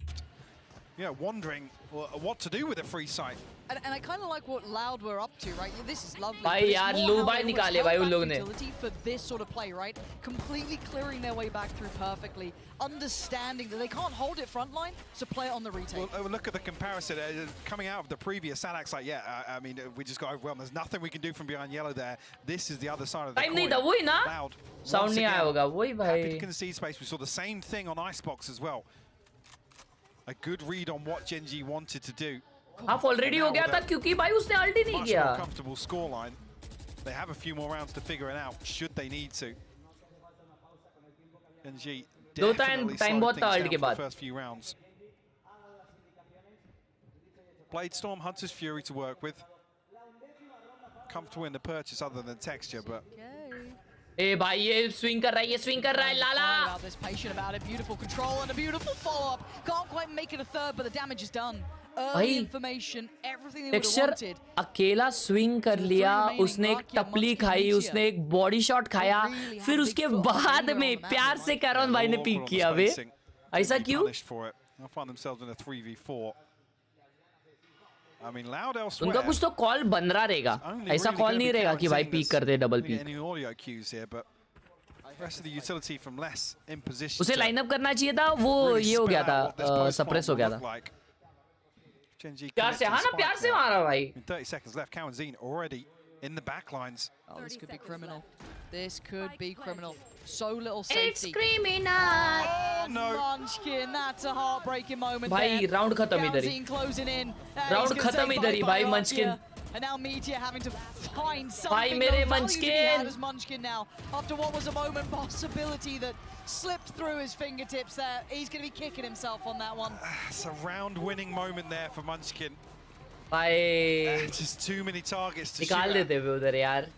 Yeah, wondering what to do with a free site. And I kind of like what Loud were up to, right? This is lovely. भाई यार लो भाई निकाले भाई उन लोगों ने. For this sort of play, right? Completely clearing their way back through perfectly, understanding that they can't hold it frontline, so play it on the retake. Well, look at the comparison coming out of the previous Salunkhe's like, yeah, I mean, we just got overwhelmed. There's nothing we can do from behind yellow there. This is the other side of the coin. Time नहीं था वही ना. Loud. Sound नहीं आया होगा वही भाई. Happy to concede space. We saw the same thing on Icebox as well. A good read on what Gen.G wanted to do. Half already हो गया था क्योंकि भाई उसने अल्ट ही नहीं किया. Much more comfortable scoreline. They have a few more rounds to figure it out, should they need to. Gen.G definitely slowed things down for the first few rounds. Bladestorm, Hunter's Fury to work with. Comfortable in the purchase other than texture, but... ए भाई ये swing कर रहा है लाला. This patient about it, beautiful control and a beautiful follow-up. Can't quite make it a third, but the damage is done. Early information, everything they would have wanted. अकेला swing कर लिया, उसने एक टपली खाई, उसने एक बॉडी शॉट खाया, फिर उसके बाद में प्यार से कैरन भाई ने पीक किया वे. ऐसा क्यों? They'll find themselves in a 3v4. I mean, Loud elsewhere. उनका कुछ तो कॉल बन रहा रहेगा. ऐसा कॉल नहीं रहेगा कि भाई पीक कर दे double peek. Any audio cues here, but rest of the utility from less in position. उसे लाइन अप करना चाहिए था, वो ये हो गया था, सप्रेस हो गया था. प्यार से हाँ ना प्यार से मारा भाई. 30 seconds left. Kaunzine already in the back lines. Oh, this could be criminal. This could be criminal. So little safety. It's criminal. Oh no, Munchkin, that's a heartbreaking moment. भाई round खत्म इधर ही. Closing in. Round खत्म इधर ही भाई Munchkin. And now Meteor having to find something. भाई मेरे Munchkin. As Munchkin now, after what was a moment possibility that slipped through his fingertips there, he's going to be kicking himself on that one. It's a round-winning moment there for Munchkin. भाई. Just too many targets to shoot. निकाल देते हुए उधर यार.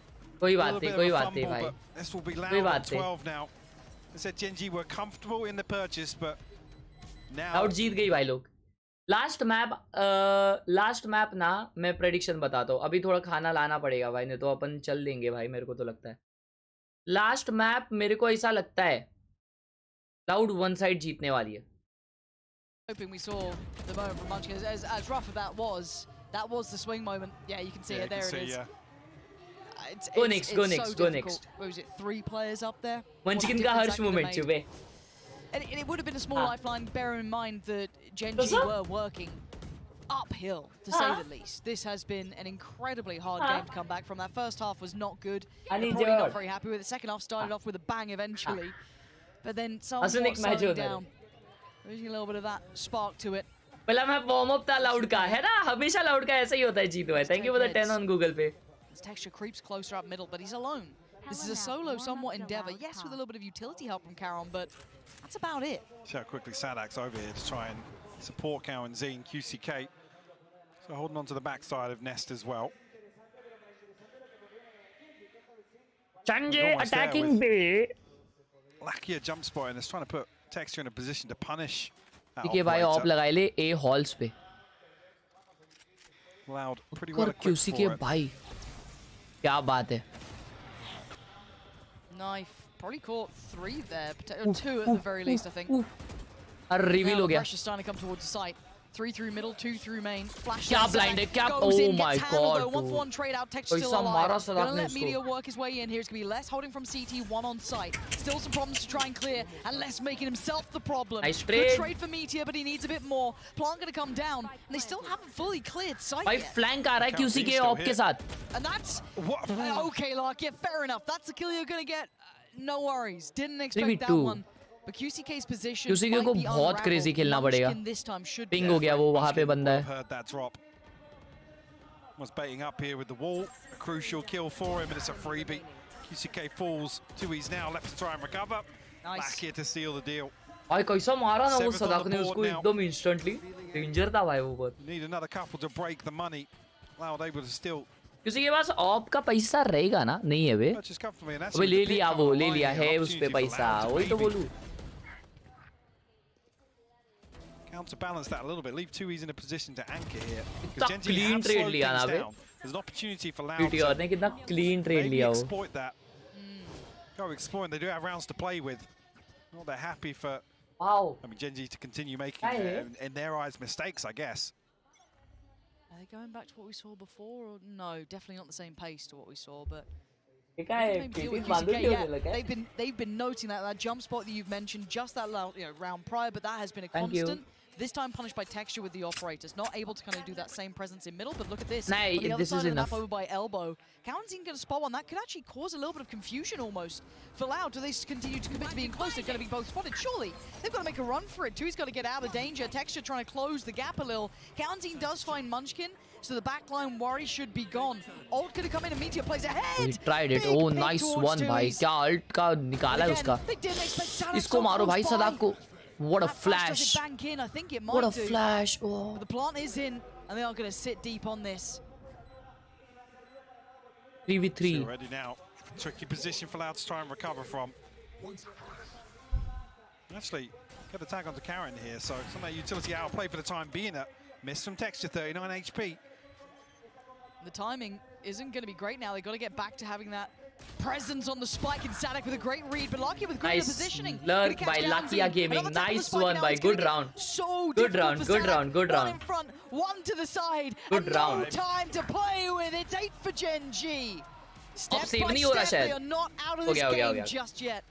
कोई बात नहीं भाई. This will be loud at 12 now. They said Gen.G were comfortable in the purchase, but now Loud जीत गई भाई लोग. लास्ट मैप ना मैं प्रेडिक्शन बताता हूँ. अभी थोड़ा खाना लाना पड़ेगा भाई, नहीं तो अपन चल देंगे भाई, मेरे को तो लगता है. लास्ट मैप मेरे को ऐसा लगता है लाउड वन साइड जीतने वाली है. Hoping we saw the moment from Munchkin. As rough as that was the swing moment. Yeah, you can see it. There it is. Go next. What was it, 3 players up there? Munchkin का हर्ष moment चुपे. And it would have been a small lifeline, bearing in mind that Gen.G were working uphill, to say the least. This has been an incredibly hard game to come back from. That first half was not good. They're probably not very happy with it. Second half started off with a bang eventually. But then somewhat slowing down. Losing a little bit of that spark to it. पहला मैं warm up था loud का, है ना? हमेशा loud का ऐसा ही होता है जीत भाई. Thank you for the 10 on Google पे. This Texture creeps closer up middle, but he's alone. This is a solo somewhat endeavor. Yes, with a little bit of utility help from Karon, but that's about it. See how quickly Sadak's over here to try and support Kao and Z and QCK. So holding on to the backside of Nest as well. Gen.G attacking B. Lakia jump spot and is trying to put Texture in a position to punish that ठीक है भाई, of लगा ले A halls पे. Loud, pretty well equipped QC के भाई. क्या बात है. Knife probably caught 3 there, or 2 at the very least, I think. Reveal हो गया. Pressure starting to come towards the site. 3 through middle, 2 through main. Flash. क्या blind है क्या? Oh my god. 1-for-1 trade out. Texture still alive. Gonna let Meteor work his way in. Here's gonna be less holding from CT, 1 on site. Still some problems to try and clear, and less making himself the problem. Nice Good trade for Meteor, but he needs a bit more. Plant gonna come down, and they still haven't fully cleared site भाई yet. flank आ रहा है QC के of के साथ. And that's okay, Lark. Yeah, fair enough. That's the kill you're gonna get. No worries. Didn't expect that one. But QCK's position QCK को बहुत crazy खेलना पड़ेगा. Ping हो गया वो वहाँ पे बंदा है. Heard that drop. Was baiting up here with the wall. A crucial kill for him, and it's a freebie. QCK falls. 2E's now left to try and recover. Back here to seal the deal. भाई कैसा मारा ना वो सदाक ने उसको एकदम instantly. Danger था भाई वो बहुत. Need another couple to break the money. Loud able to still. किसी के पास ऑप का पैसा रहेगा ना? नहीं है बे. अबे ले लिया है उस पे पैसा. वही तो बोलूं. Counterbalance that a little bit. Leave 2E's in a position to anchor here. Clean trade लिया ना बे. There's an opportunity for Loud PTR ने कितना clean trade लिया वो. Exploit that. Go exploit. They do have rounds to play with. Not that happy for. Wow. I mean Gen.G to continue making in their eyes mistakes, I guess. Are they going back to what we saw before? Or no, definitely not the same pace to what we saw, but they've been noting that jump spot that you've mentioned, just that round prior, but that has been a constant. This time punished by Texture with the operators, not able to kind of do that same presence in middle, but look at this. Nah, on the other this side is of the enough. map over by Elbow. Karen's going to spot one. That could actually cause a little bit of confusion almost. For Loud, do they continue to commit to being close? They're going to be both spotted. Surely, they've got to make a run for it. Two's got to get out of danger. Texture trying to close the gap a little. Karen's does find Munchkin, so the backline worry should be gone. Ult could have come in and Meteor plays ahead. He tried it. Oh, nice one, भाई. क्या ult का निकाला है उसका. इसको मारो भाई सदाक को. What a flash! What a flash! Oh. The plant is in, and they are going to sit deep on this. 3v3. Ready now. Tricky position for Loud to try and recover from. Actually, get the tag onto Karen here, so some of that utility outplay for the time being. A miss from Texture, 39 HP. The timing isn't going to be great now. They've got to get back to having that presence on the spike, and Sadak with a great read, but Lakia with great positioning. Lurk by Lakia Gaming. Nice one by good round. Good round. One in front, one to the side. Good round. No time to play with. It's 8 for Gen.G. Step by step, they are not out of this game just yet.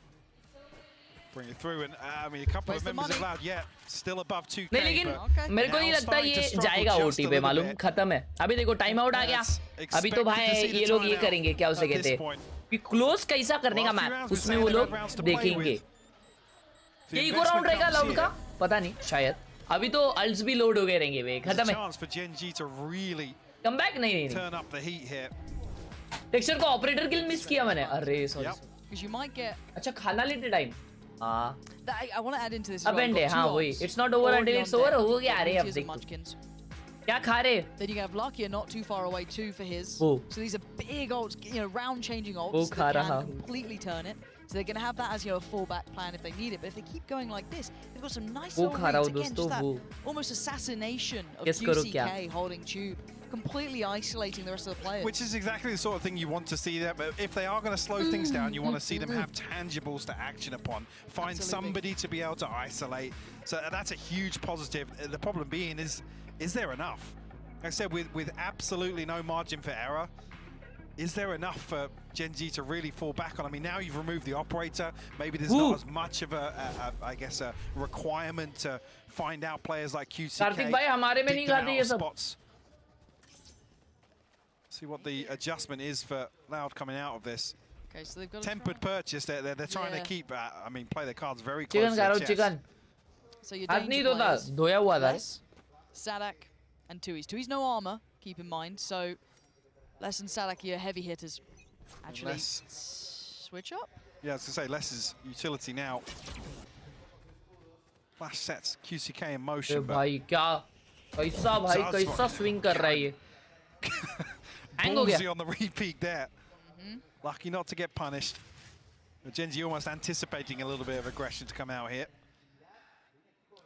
Bring it through, and I mean, a couple of members of Loud yet. Still above 2K. नहीं लेकिन मेरे को नहीं लगता ये जाएगा OT पे, मालूम खत्म है। अभी देखो टाइम आउट आ गया, अभी तो भाई ये लोग ये करेंगे, क्या उसे कहते हैं कि क्लोज कैसा करने का मैप, उसमें वो लोग देखेंगे। ये इको राउंड रहेगा लाउड का, पता नहीं शायद। अभी तो अल्ट्स भी लोड हो गए रहेंगे, वे खत्म है। कम बैक नहीं टेक्सचर को ऑपरेटर किल मिस किया मैंने, अरे सॉरी। अच्छा खाना लेते time I want to add into this. अब एंड है, हाँ वही। It's not over until it's over। हो गया, अरे अब देख क्या खा रहे। Then you have Lakia not too far away too for his. Oh. So these are big ults, you know, round changing ults Oh, that can completely turn it. So they're going to have that as, you know, a fallback plan if they need it. But if they keep going like this, they've got some nice little reads again, just that almost assassination of QCK holding tube, completely isolating the rest of the players. Which is exactly the sort of thing you want to see there. But if they are going to slow things down, you want to see them have tangibles to action upon. Find somebody to be able to isolate. So that's a huge positive. The problem being is there enough? Like I said, with absolutely no margin for error, is there enough for Gen.G to really fall back on? I mean, now you've removed the operator. Maybe there's not as much of I guess, a requirement to find out players like QCK. Kartik भाई हमारे में नहीं खाते ये सब। See what the adjustment is for Loud coming out of this. Okay, so they've got tempered purchase. They're trying to keep, I mean, play their cards very close to their their chest. Chicken. So your danger players, धोया हुआ था। Sadak and Tui's. Tui's no armor, keep in mind. So Les and Sadak are heavy hitters. Actually, switch up. Yeah, I was gonna say Les is utility now. Flash sets QCK in motion. भाई क्या कैसा swing कर रहा है ये। Ballsy on the repeat there. Lucky not to get punished. Gen.G almost anticipating a little bit of aggression to come out here.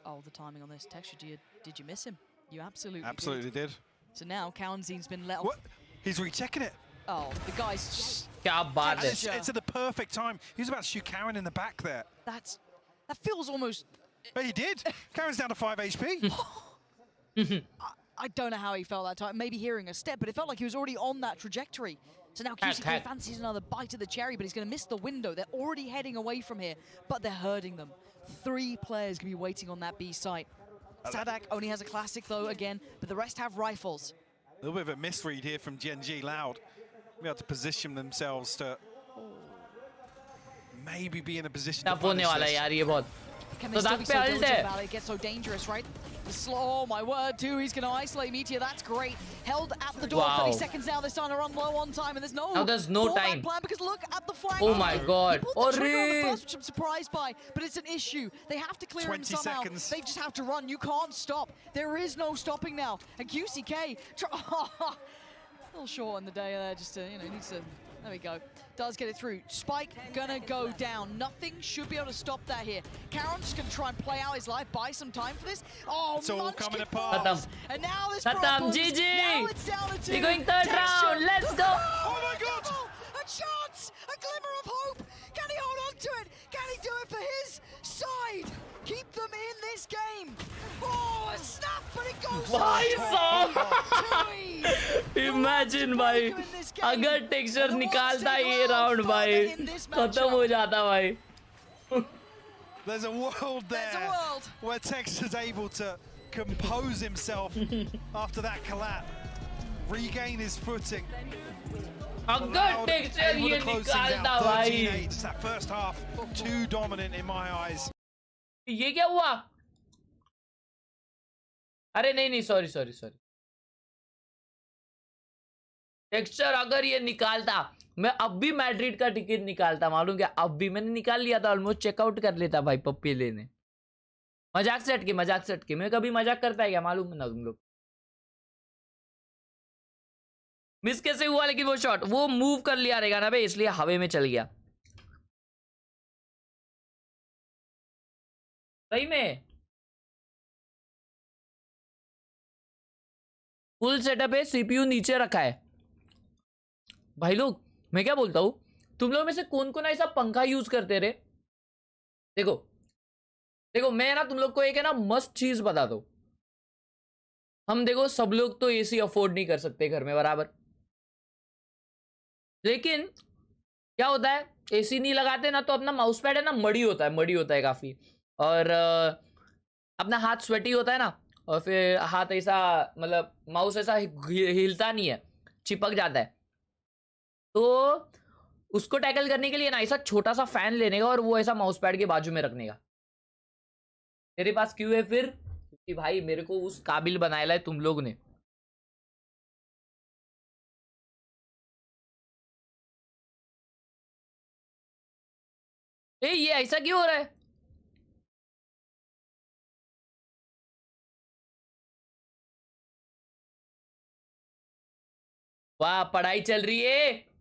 Oh, the timing on this. Texture, did you miss him? You absolutely did. So now Kaunzin's been let off. What? He's rechecking it. Oh, the guy's just... It's at the perfect time. He was about to shoot Karen in the back there. That feels almost... But he did. Karen's down to 5 HP. I don't know how he felt that time. Maybe hearing a step, but it felt like he was already on that trajectory. So now QCK fancies another bite of the cherry, but he's going to miss the window. They're already heading away from here, but they're hurting them. 3 players going to be waiting on that B site. Sadak only has a classic, though, again, but the rest have rifles. A little bit of a misread here from Gen.G. Loud. Be able to position themselves to maybe be in a position to punish this. Can they still be so diligent about it? It gets so dangerous, right? Oh my word, too. He's going to isolate Meteor. That's great. Held at the door. 30 seconds now. They're starting to run low on time, and there's no time plan because look at the flank. Oh my god. He pulled the trigger on the first, which I'm surprised by, but it's an issue. They have to clear him somehow. Seconds. They just have to run. You can't stop. There is no stopping now. And QCK, a little short on the day there, just to, you know, needs to. There we go. Does get it through. Spike gonna go down. Nothing should be able to stop that here. Karen's just gonna try and play out his life, buy some time for this. Oh, it's all coming apart. And now this GG. Now it's down to 2. We're going third round. Let's go. Oh my god. A chance. A glimmer of hope. Can he hold on to it? Can he do it for his side? Keep them in this game. Oh, a snap, but it goes. Imagine भाई, अगर texture निकालता ये round भाई, खत्म हो जाता भाई. There's a world there where Texture's able to compose himself after that collapse, regain his footing. अगर टेक्सचर ये निकालता भाई. That first half too dominant in my eyes. ये क्या हुआ? अरे नहीं सॉरी. टेक्सचर अगर ये निकालता, मैं अब भी मैड्रिड का टिकट निकालता, मालूम क्या? अब भी मैंने निकाल लिया था, ऑलमोस्ट चेकआउट कर लेता भाई पप्पी लेने. मजाक से हटके मैं कभी मजाक करता है क्या, मालूम है ना तुम लोग? मिस कैसे हुआ? लेकिन वो शॉट वो मूव कर लिया रहेगा ना भाई, इसलिए हवे में चल गया. सही में फुल सेटअप है, सीपीयू नीचे रखा है भाई. लोग मैं क्या बोलता हूं, तुम लोग में से कौन ऐसा पंखा यूज करते रहे? देखो मैं ना तुम लोग को एक है ना मस्त चीज बता दो. हम देखो सब लोग तो एसी अफोर्ड नहीं कर सकते घर में, बराबर. लेकिन क्या होता है, एसी नहीं लगाते ना तो अपना माउस पैड है ना मड़ी होता है काफी. और अपना हाथ स्वेटी होता है ना, और फिर हाथ ऐसा मतलब माउस ऐसा हिलता नहीं है, चिपक जाता है, तो उसको टैकल करने के लिए ना ऐसा छोटा सा फैन लेने का और वो ऐसा माउस पैड के बाजू में रखने का। तेरे पास क्यों है फिर? क्योंकि भाई मेरे को उस काबिल बनाया है तुम लोग ने। ये ऐसा क्यों हो रहा है? वाह, पढ़ाई चल रही है।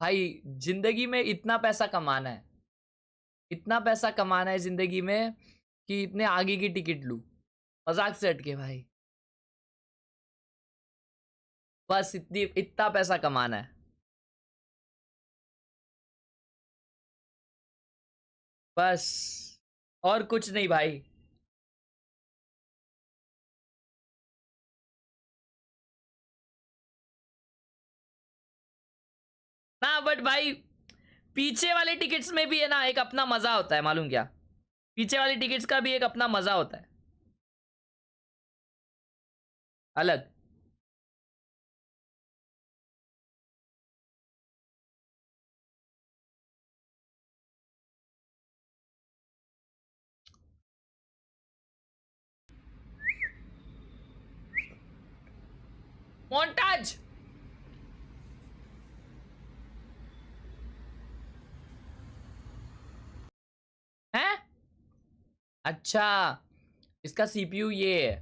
भाई जिंदगी में इतना पैसा कमाना है, इतना पैसा कमाना है जिंदगी में कि इतने आगे की टिकट लूं, मजाक से हटके भाई, बस इतना पैसा कमाना है, बस और कुछ नहीं भाई। ना बट भाई पीछे वाले टिकट्स में भी है ना एक अपना मजा होता है, मालूम क्या? पीछे वाले टिकट्स का भी एक अपना मजा होता है अलग। मोन्टाज है। अच्छा, इसका सीपीयू ये है।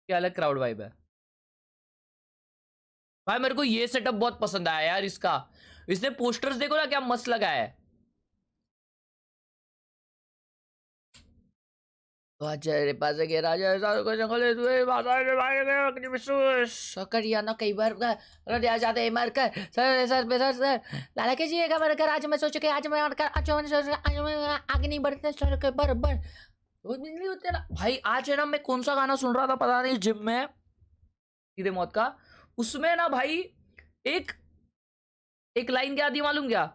क्या अलग क्राउड वाइब है भाई। मेरे को ये सेटअप बहुत पसंद आया यार इसका। इसने पोस्टर्स देखो ना क्या मस्त लगाया है। कई बार जाते मर कर सर लाला के जिएगा मर कर। आज मैं सोच के आज मैं आगे नहीं बढ़ते सर के बराबर नहीं होते ना भाई। आज है ना मैं कौन सा गाना सुन रहा था पता नहीं, जिम में सीधे मौत का, उसमें ना भाई एक एक लाइन क्या थी मालूम क्या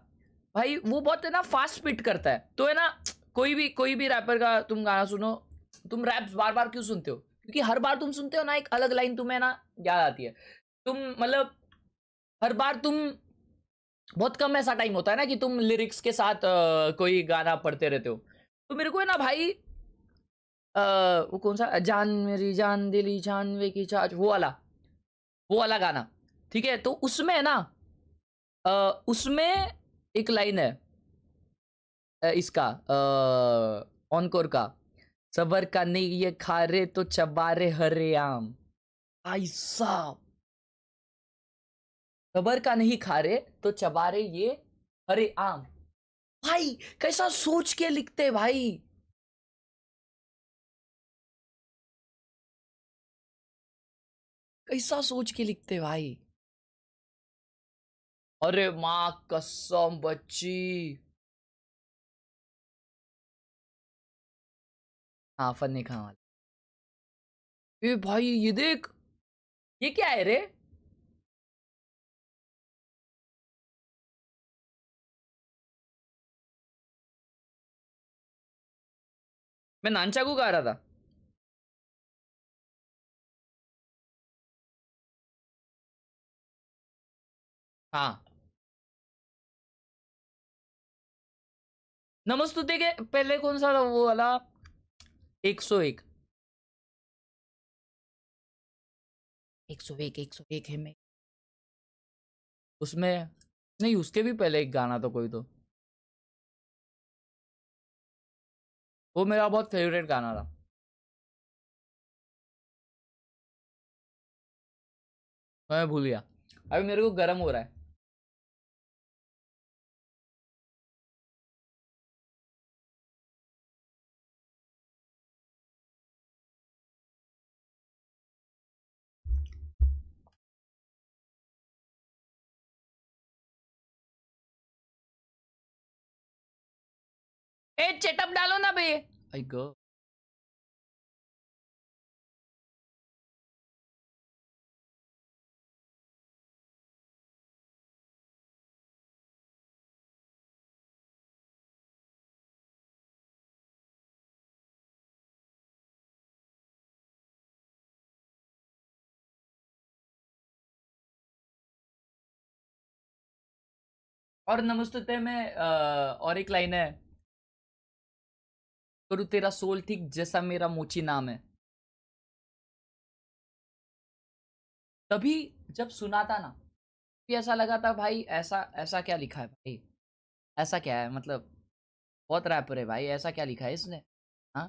भाई? वो बहुत है ना फास्ट स्पीड करता है, तो है ना कोई भी रैपर का तुम गाना सुनो, तुम रैप्स बार बार क्यों सुनते हो? क्योंकि हर बार तुम सुनते हो ना एक अलग लाइन तुम्हें ना याद आती है। तुम मतलब हर बार तुम बहुत कम ऐसा टाइम होता है ना कि तुम लिरिक्स के साथ कोई गाना पढ़ते रहते हो। तो मेरे को है ना भाई वो कौन सा जान मेरी जान दिली जानवे की चाच, वो वाला गाना, ठीक है? तो उसमें है ना उसमें एक लाइन है इसका ऑनकोर का, सबर का नहीं ये खा रे तो चबारे हरे आम। भाई साहब, सबर का नहीं खा रे तो चबारे ये हरे आम। भाई कैसा सोच के लिखते भाई, कैसा सोच के लिखते भाई। अरे माँ कसम बच्ची। हाँ फन्नी खान वाला। ए भाई ये देख, ये क्या है रे? मैं नानचाकू गा रहा था। हाँ नमस्तुते के पहले कौन सा था वो वाला? 101 101 है मैं उसमें। नहीं उसके भी पहले एक गाना था कोई, तो वो मेरा बहुत फेवरेट गाना था। मैं भूल गया, अभी मेरे को गर्म हो रहा है। ए चेटअप डालो ना बे। आई गो। और नमस्ते में और एक लाइन है, करूँ तेरा सोल ठीक जैसा मेरा मोची नाम है। तभी जब सुना था ना, भी ऐसा लगा था भाई ऐसा ऐसा क्या लिखा है भाई, ऐसा क्या है, मतलब बहुत रैपर है भाई, ऐसा क्या लिखा है इसने। हाँ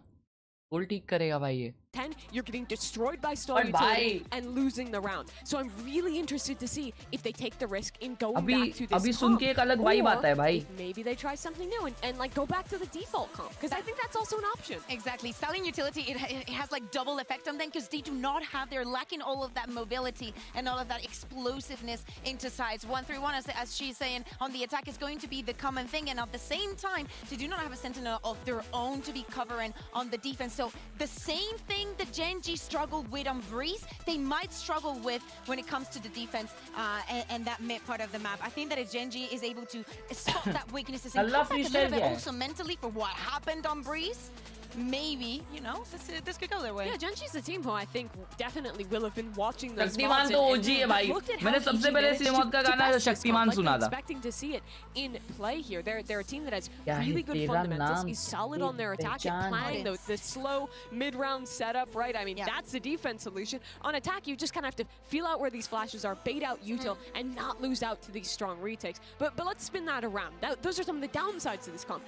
सोल ठीक करेगा भाई ये। 10, you're getting destroyed by stall utility and losing the round. So I'm really interested to see if they take the risk in going back to this अभी सुन के एक अलग वाइब आता है भाई। Maybe they try something new and like go back to the default comp, because I think that's also an option. Exactly. Selling utility, it has like double effect on them because they do not have, they're lacking all of that mobility and all of that explosiveness into sides. 1-3-1, as she's saying, on the attack is going to be the common thing, and at the same time, they do not have a sentinel of their own to be covering on the defense. So the same thing that Gen.G struggled with on Breeze, they might struggle with when it comes to the defense and that mid part of the map. I think that if Gen.G is able to spot that weaknesses and come back a little bit also mentally for what happened on Breeze, maybe, you know, this could go their way. Yeah, Gen.G is a team who I think definitely will have been watching those Shaktimaan तो OG है भाई। मैंने सबसे पहले सिनेमॉट का गाना शक्तिमान सुना था। Expecting to see it in play here. They're a team that has really good fundamentals, is solid on their attack, and playing the slow mid-round setup, right? I mean, that's the defense solution. On attack, you just kind of have to feel out where these flashes are, bait out util, and not lose out to these strong retakes. But let's spin that around. Those are some of the downsides to this comp.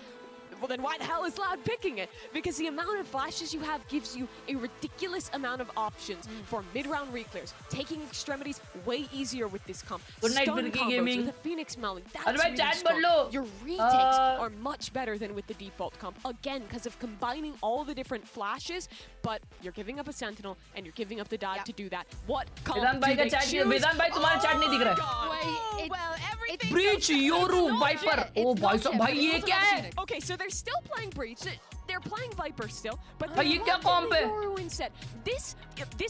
Well, then why the hell is Loud picking it? Because the amount of flashes you have gives you a ridiculous amount of options for mid-round reclears. Taking extremities way easier with this comp. Good night, Stun Birki combos Gaming. with a Phoenix Melon. That's really chat strong. lo. Your retakes are much better than with the default comp. Again, because of combining all the different flashes, but you're giving up a Sentinel and you're giving up the dive to do that. What comp do they choose? वेदांत भाई तुम्हारा chat नहीं दिख रहा है। Well, Breach, Yoru, Viper. Oh भाई साहब भाई ये क्या है? Okay, so they're still playing Breach. They're playing Viper still, but भाई ये क्या comp है? Yoru instead. This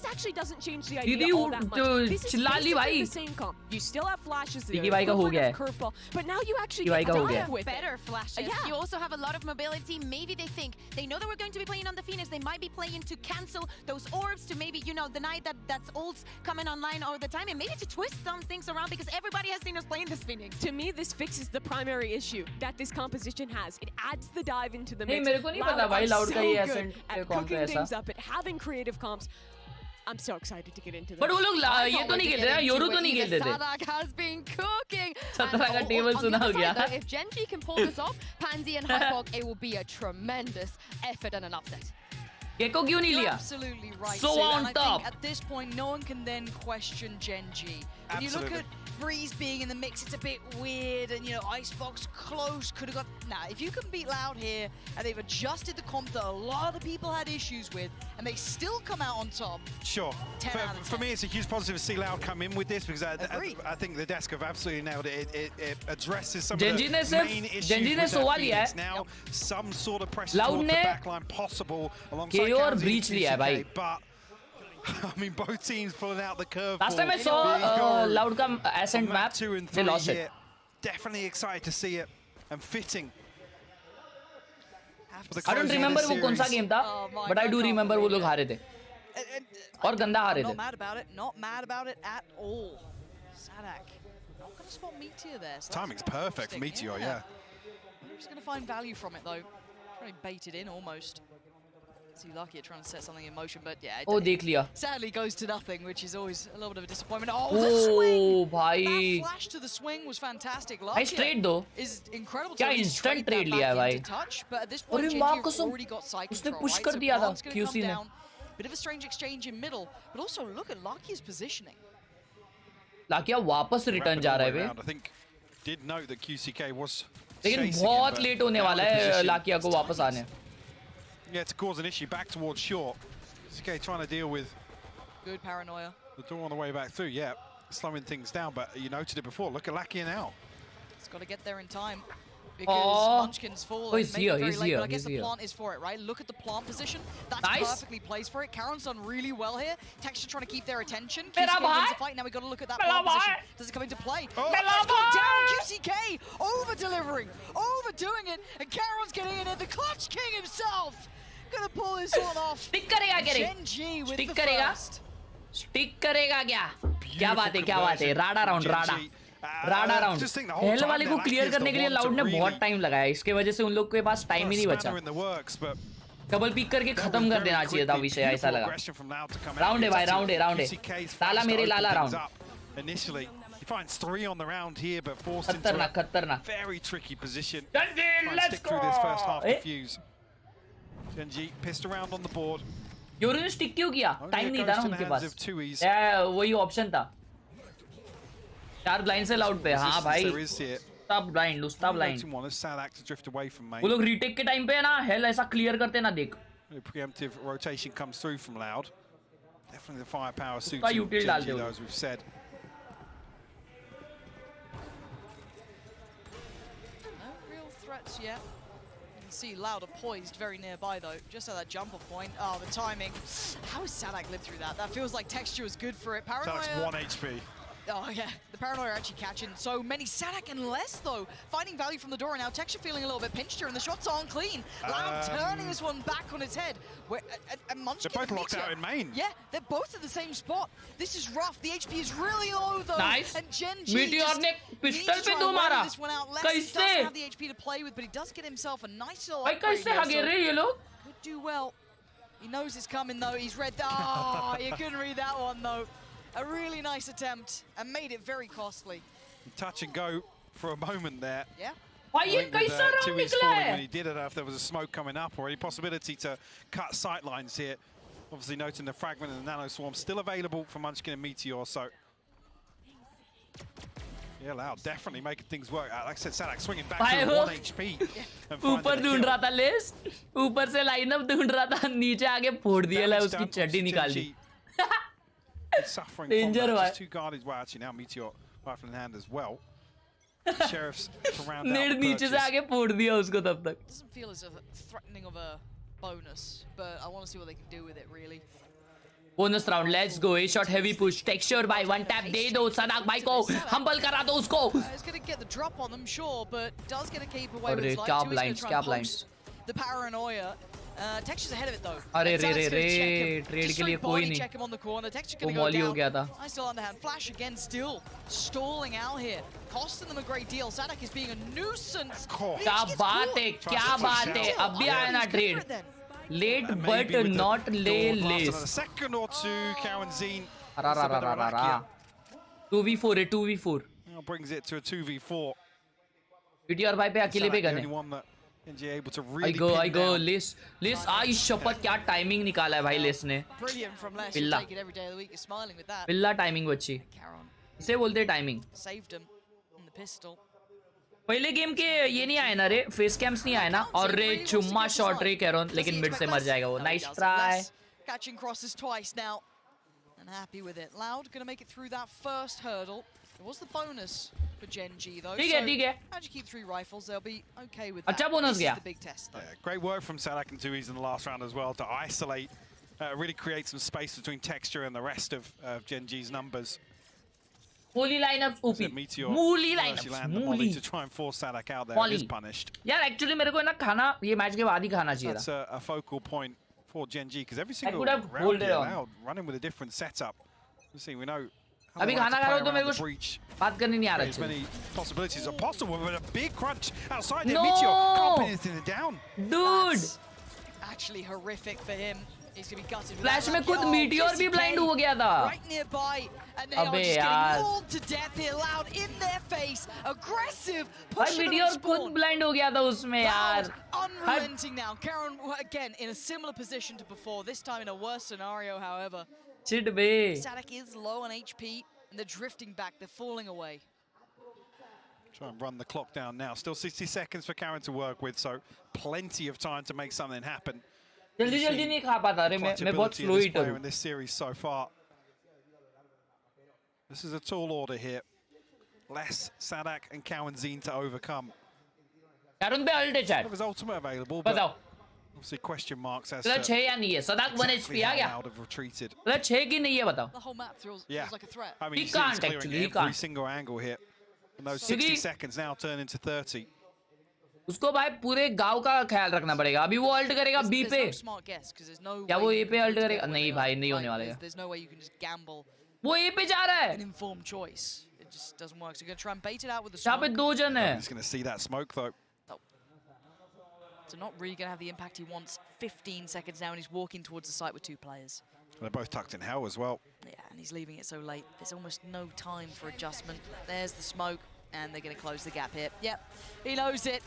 actually doesn't change the idea दीदी all that much. This is चिल्ला ली भाई। the same comp. You still have flashes there. Vicky भाई का हो गया है। Curveball, but now you actually भाई get का हो to गया dive with better flashes. Yeah. You also have a lot of mobility. Maybe they think they know that we're going to be playing on the Phoenix. They might be playing to cancel those orbs, to maybe, you know, deny that's ults coming online all the time, and maybe to twist some things around because everybody has seen us playing this Phoenix. To me, this fixes the primary issue that this composition has. It adds the dive into the नहीं mix. मेरे को नहीं पता भाई Loud का ये accent at कौन सा cooking ऐसा। things up, at having creative comps. I'm so excited to get into this. But वो लोग ये तो नहीं खेलते हैं, योरू तो नहीं खेलते थे। Sadak has been cooking. 17 का टेबल सुना हो गया। If Gen.G can pull this off, Pansy and Hypok, it will be a tremendous effort and an upset. Gekko क्यों नहीं You're लिया? absolutely right. So Sid, on and I top. think at this point, no one can then question Gen.G. When you look Absolutely. at Breeze being in the mix, it's a bit weird, and you know, Icebox close could have got. Nah, if you can beat Loud here, and they've adjusted the comp that a lot of people had issues with, and they still come out on top. Sure. For me, it's a huge positive to see Loud come in with this because I think the desk have absolutely nailed it. It addresses some of the main issues Gen.G ने with Sowa that लिया Phoenix. है। Now, some sort of pressure Loud towards the ने backline possible alongside KO और Kansas Breach and लिया है भाई। QCK, but I mean, both teams pulling out the curve. Last time I saw Loud का Ascent map, 2 and 3 they lost here. it. Definitely excited to see it and fitting. I don't remember वो कौन सा game था, but I do remember वो लोग हारे थे और गंदा हारे थे। Not mad about it. Not mad about it at all. Sadak not going to spot Meteor there. So Timing's perfect for Meteor, yeah. We're just going to find value from it though. Probably baited in almost. Too lucky at trying to set something in motion, but yeah. Oh, देख लिया। Sadly goes to nothing, which is always a little bit of a disappointment. Oh, the swing! भाई। That flash to the swing was fantastic. भाई straight दो। Is incredible. क्या instant trade लिया है भाई? Touch, but at this point, अरे माँ Gen.G कसम, already got side उसने control, push right? कर So दिया था Brand's gonna QC come ने। down. Bit of a strange exchange in middle, but also look at Lucky's positioning. लाकिया वापस return जा रहा है बे। I think did note that QCK was लेकिन बहुत लेट होने वाला है लाकिया को वापस आने। Yeah, to cause an issue back towards short. QCK trying to deal with good paranoia. The door on the way back through, yeah, slowing things down. But you noted it before. Look at Lakia now. It's got to get there in time. because Munchkin's fallen. Oh, he's here, very he's late, here, but I guess he's the here. plant is for it, right? Look at the plant position. That's Nice. perfectly placed for it. Karen's done really well here. Texture trying to keep their attention. Mera QCK wins bhai. the fight. Now we got to look at that Mera plant position. bhai. Does it come into play? Oh. Let's Mera go bhai. down. QCK over-delivering, overdoing it, and Karen's getting in it. The Clutch King himself gonna pull this one off. Stick करेगा क्या रे? Gen.G with Stick the करेगा? first. Stick करेगा क्या? क्या बात है, क्या बात है? राडा राउंड, राडा राउंड। हेल वाले को क्लियर करने के लिए लाउड ने बहुत टाइम लगाया, इसके वजह से उन लोग के पास टाइम ही नहीं बचा। डबल पिक करके खत्म कर देना चाहिए था विषय, ऐसा लगा। राउंड है भाई, राउंड है। लाला मेरे लाला round. Initially, he finds 3 on the round here, but forced into a very tricky position. Let's stick through this first half defuse. Gen.G pissed around on the board. Yoru ने stick क्यों किया? Time नहीं था ना उनके पास। वही option था। 4 blind से लाउड पे। हाँ भाई। Stop blind, stop blind. वो लोग रीटेक के टाइम पे है ना, हेल ऐसा क्लियर करते ना देख। Preemptive rotation comes through from Loud. Definitely the firepower suiting Gen.G though, as we've said. No real threats yet. You can see Loud are poised very nearby though, just at that jump off point. Oh, the timing. How has Sadak lived through that? That feels like Texture was good for it. Paranoia. Sadak's 1 HP. Oh yeah, the Paranoia are actually catching so many. Sadak and less though, finding value from the door, and now Texture feeling a little bit pinched here, and the shots aren't clean. Loud turning this one back on its head. Munchkin, they're both locked out in main. Yeah, they're both at the same spot. This is rough. The HP is really low though. Nice. And Gen.G Meteor ने pistol पे 2 मारा। this one out. Less he doesn't have the HP to play with, but he does get himself a nice little भाई upgrade कैसे here, भागे रे ये लोग? could do well. He knows it's coming though. He's read that. Oh, you couldn't read that one though. A really nice attempt and made it very costly. Touch and go for a moment there. Yeah. भाई ये कैसा round निकला है? When he did it, if there was a smoke coming up or any possibility to cut sight lines here. Obviously noting the fragment and the nano swarm still available for Munchkin and Meteor, so yeah, Loud definitely making things work. Like I said, Sadak swinging back to 1 HP. ऊपर ढूंढ रहा था less, ऊपर से lineup ढूंढ रहा था, नीचे आगे फोड़ दिया ला उसकी चड्डी निकाल दी। Suffering Danger from that. Just 2 guardians. Well, actually now Meteor rifle in hand as well. Sheriffs to round out नेड नीचे से आगे फोड़ दिया उसको तब तक। Doesn't feel as a threatening of a bonus, but I want to see what they can do with it really. Bonus round, let's go. A shot heavy push. Texture by 1 tap. दे दो सदाक भाई को, humble करा दो उसको। It's going to get the drop on them, sure, but does get a keep away with अरे his life. क्या He's blinds, gonna try क्या and blinds. post the Paranoia. Texture's ahead of it though. अरे रे रे Sadak's gonna check रे, him. Trade Just के लिए straight कोई body नहीं। check him on the corner. Texture वो gonna go मॉली हो down. गया था। Nice still underhand. Flash again, still stalling out here, costing them a great deal. Sadak is being a nuisance. क्या बात है, क्या बात है, अब भी आया ना trade. Late but not late. Second or two, Karen's 2v4 है, 2v4. Brings it to a 2v4. PTR भाई पे अकेले पे गन है। Gen.G able to really I go, लिस आई शपथ क्या टाइमिंग निकाला है भाई लिस ने। Brilliant from Les. पिल्ला। Take it every day of the week. You're smiling with that. पिल्ला टाइमिंग बच्ची। इसे बोलते timing. Saved him in the pistol. पहले गेम के ये नहीं आए ना रे, फेस कैम्स नहीं आए ना, और रे चुम्मा शॉट रे कैरन, लेकिन मिड से मर जाएगा वो। Nice try. Catching crosses twice now, and happy with it. Loud gonna make it through that first hurdle. It was the bonus for Gen.G though. ठीक है। How'd you keep 3 rifles? They'll be okay with that. अच्छा bonus गया। The big test though. Yeah, great work from Sadak and Tuiz in the last round as well to isolate, really create some space between Texture and the rest of Gen.G's numbers. Molly lineups OP. Molly lineups. Molly to try and force Sadak out there. He is punished. यार actually मेरे को ना खाना ये match के बाद ही खाना चाहिए था. That's a focal point for Gen.G because every single could have round they're allowed running with a different setup. You see, we know. अभी खाना खा रहा हूँ तो मेरे को बात करनी नहीं आ रही. As many possibilities are possible with a big crunch outside there. Meteor can't pin anything down. Dude. That's actually horrific for him. He's gonna be gutted. Flash में खुद Meteor भी blind हो गया था. Right nearby, and they are just getting mauled to death here. Loud in their face, aggressive. भाई Meteor खुद blind हो गया था उसमें यार. Unrelenting now. Karen again in a similar position to before. This time in a worse scenario, however. Chid be. Sadak is low on HP, and they're drifting back. They're falling away. Try and run the clock down now. Still 60 seconds for Karen to work with, so plenty of time to make something happen. जल्दी नहीं खा पाता रे मैं बहुत slow eater हूँ. In this series so far. This is a tall order here. Less Sadak and Kawanzine to overcome. Karen पे ult है chat. There was ultimate available. बताओ. Obviously question marks as तो 6 या नहीं है. सदाक 1 HP आ गया. तो 6 की नहीं है बताओ. The whole map feels like a threat. I mean, He you see he's can't clearing actually, he every can't. single angle here. And those 60 seconds now turn into 30. उसको भाई पूरे गांव का ख्याल रखना पड़ेगा. अभी वो अल्ट करेगा बी पे. क्या वो ए पे अल्ट करेगा? नहीं भाई नहीं होने वाला है. There's no way you can just gamble. वो ए पे जा रहा है. An informed choice. It just doesn't work. So you're going to try and bait it out with the यहाँ smoke. पे 2 जन है. He's going to see that smoke though. So not really going to have the impact he wants. 15 seconds now and he's walking towards the site with 2 players. They're both tucked in hell as well. Yeah, and he's leaving it so late. There's almost no time for adjustment. There's the smoke, and they're going to close the gap here. Yep, he knows it.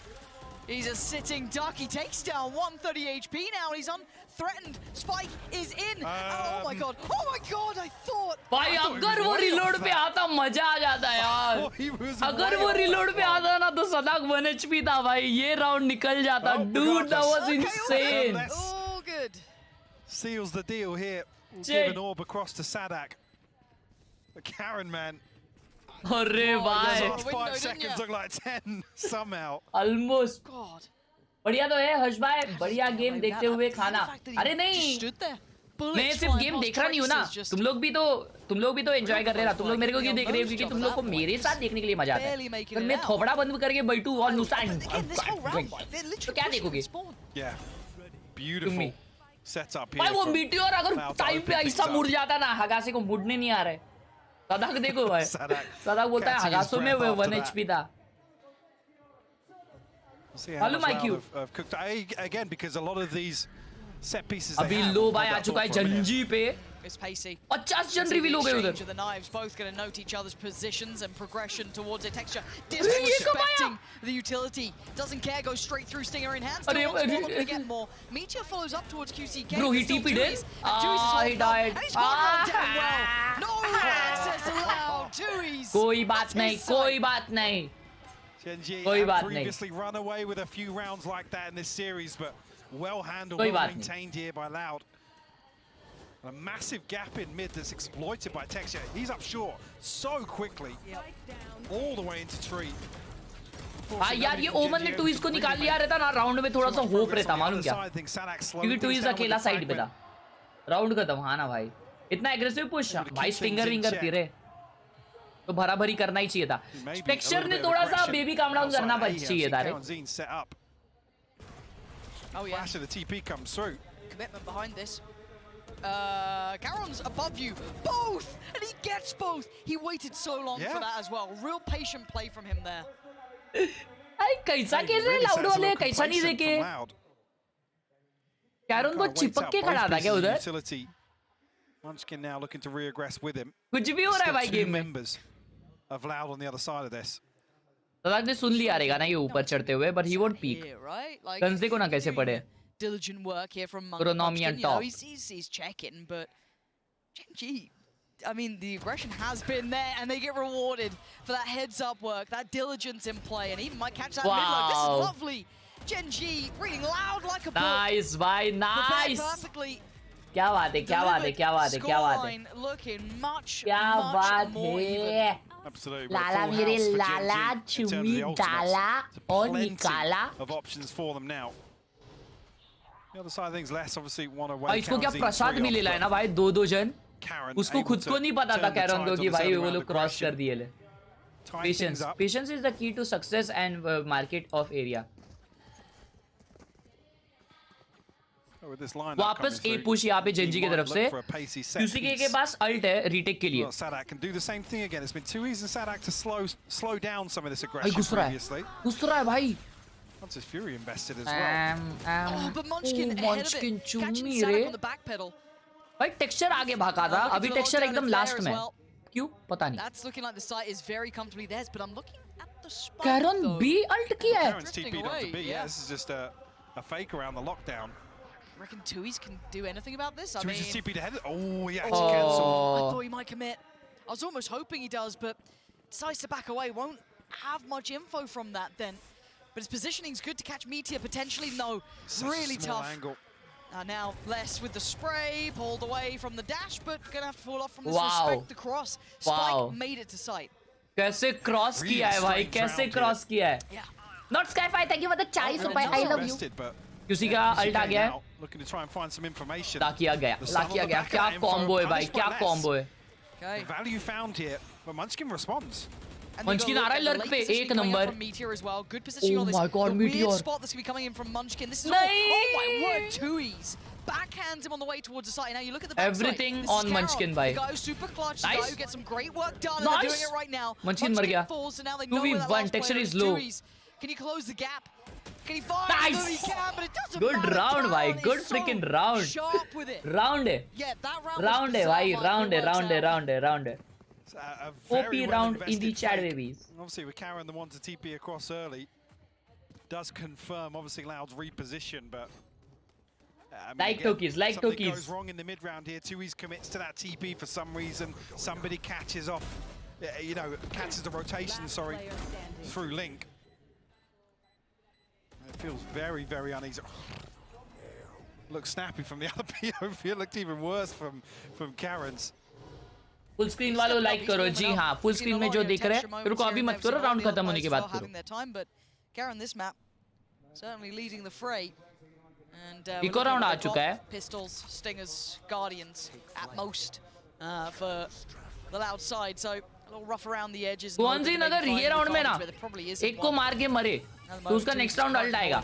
He's a sitting duck. He takes down 130 HP now, and he's unthreatened. Spike is in. Oh my god. Oh my god, I thought. भाई अगर वो reload पे आता मजा आ जाता यार. अगर वो रिलोड पे आता ना तो सदाक 1 HP था भाई. ये राउंड निकल जाता. Dude, that was insane. Oh, good. Seals the deal here. We'll give an orb across to Sadak. The Karen man. अरे भाई. 5 seconds look like 10 somehow. Almost. God. बढ़िया तो है हर्ष भाई. बढ़िया गेम देखते हुए खाना. अरे नहीं. मैं सिर्फ गेम देख रहा नहीं हूँ ना. तुम लोग भी तो एंजॉय कर रहे हो ना. तुम लोग मेरे को क्यों देख रहे हो? क्योंकि तुम लोग को मेरे साथ देखने के लिए मजा आता है. पर मैं थोपड़ा बंद करके बैठूं और नुकसान तो क्या देखोगे? Yeah. Beautiful setup here. भाई वो मीटियोर अगर टाइम पे ऐसा मुड़ जाता ना. हगासे को मुड़ने नहीं आ रहा है. सदाक देखो भाई. सदाक बोलता है हगासों में 1 HP था. Hello my cube. Again because a lot of these set pieces. अभी लो भाई आ चुका है Gen.G पे. It's pacey. 50 जन रिवील हो गए उधर. The knives both going to note each other's positions and progression towards a texture. Disrespecting the utility. Doesn't care, goes straight through Stinger in hands. Towards to get more. Meteor follows up towards QCK. Bro, he TP'd it. He died. And he's one down well. No access allowed. Tui's. कोई बात नहीं. कोई बात नहीं. Gen.G कोई बात नहीं. previously run away with a few rounds like that in this series, but well handled, well maintained here by Loud. A massive gap in mid that's exploited by Texture. He's up short so quickly, all the way into tree. हाँ यार ये ओमन ने टूइज को निकाल लिया रहता ना. राउंड में थोड़ा सा होप रहता मालूम क्या? क्योंकि टूइज अकेला साइड पे था. राउंड खत्म. हाँ ना भाई. इतना एग्रेसिव पुश भाई. स्टिंगर विंगर थी रे. तो भरा भरी करना ही चाहिए था. टेक्सचर ने थोड़ा सा बेबी काम डाउन करना चाहिए था रे. Oh yeah. The TP comes through. Commitment behind this. Garon's above you. Both! And he gets both! He waited so long for that as well. Real patient play from him there. अरे कैसा खेल रहे loud वाले. कैसा नहीं देखे. Karen को चिपक के खड़ा था क्या उधर? Munchkin now looking to reaggress with him. कुछ भी हो रहा है भाई गेम में. Members of Loud on the other side of this. सदाक ने सुन लिया रहेगा ना ये ऊपर चढ़ते हुए. But he won't peek. Guns देखो ना कैसे पड़े. Diligent work here from Munchkin. You know, he's checking, but Gen.G, I mean, the aggression has been there, and they get rewarded for that heads-up work, that diligence in play, and even might catch that mid-load. This is lovely. Gen.G reading Loud like a book. Nice, भाई, nice. Perfectly. क्या बात है, क्या बात है, क्या बात है, क्या बात है. Looking much more even. Absolutely. लाला मेरे लाला चुमी डाला और निकाला. Of options for them now. The other side of things, less obviously want to wait. इसको क्या प्रसाद मिलेला है ना भाई. 2 जन. उसको खुद को नहीं पता था कैरन को कि भाई वो लोग क्रॉस कर दिए ले. Patience is the key to success and market of area. वापस ए पुश यहाँ पे Gen.G की तरफ से. QCK के पास अल्ट है रीटेक के लिए. Sadak can do the same thing again. It's been too easy for Sadak to slow down some of this aggression previously. घुस रहा है भाई. Once his Fury invested as well. But Munchkin ahead of it, catching Sadak on the back pedal. भाई texture आगे भागा था. अभी texture एकदम लास्ट में. क्यों पता नहीं. That's looking like the site is very comfortably theirs, but I'm looking at the spike. Karen बी अल्ट किया है. Karen's TP'd onto B. Yeah, this is just a fake around the lockdown. Reckon Tui's can do anything about this? Tui's just TP'd ahead. Oh, yeah, it's cancelled. I thought he might commit. I was almost hoping he does, but decides to back away. Won't have much info from that then. But his positioning's good to catch Meteor potentially. No, really tough. Angle. Now less with the spray, pulled away from the dash, but gonna have to fall off from this. Respect the cross. Spike made it to sight. कैसे cross किया है भाई. कैसे cross किया है. Not Skyfi, thank you for the chai super. I love you. QC का alt आ गया है. Looking to try and find some information. ला किया गया. क्या कॉम्बो है भाई? क्या कॉम्बो है? The value found here, but Munchkin responds. Munchkin आ रहा है लर्क पे एक number. Oh my God, Meteor. Spot that's going to be coming in from Munchkin. This is all, oh my word, Tui's backhands him on the way towards the site. Now you look at the backside. Everything on Munchkin, bhai. The guy who's super clutch. The guy who gets some great work done. Nice. And they're doing it right now. Munchkin मर गया. Falls, so now they know where that 2v1 last texture player is low. Can he close the gap? Can he find Nice. He can, but it doesn't Good matter. round, bhai. Talon Good is so freaking round. Sharp with it. Round है. Yeah, that round. Round है भाई. Round है. OP round in the chat, babies. Obviously, with Karen the one to TP across early, does confirm obviously Loud's reposition, but like Tokies. Something goes wrong in the mid round here. Tui's commits to that TP for some reason. Somebody catches off, catches the rotation. Sorry, through Link. It feels very, very uneasy. Looks snappy from the other POV. It looked even worse from Karen's. Full screen वालों like करो जी हाँ full screen में जो देख रहे हैं रुको अभी मत करो राउंड खत्म होने के बाद करो Karen this map certainly leading the fray and एक और राउंड आ चुका है pistols stingers guardians at most for the Loud side so a little rough around the edges कौन-सी अगर ये राउंड में ना एक को मार के मरे तो उसका नेक्स्ट राउंड अल्ट आएगा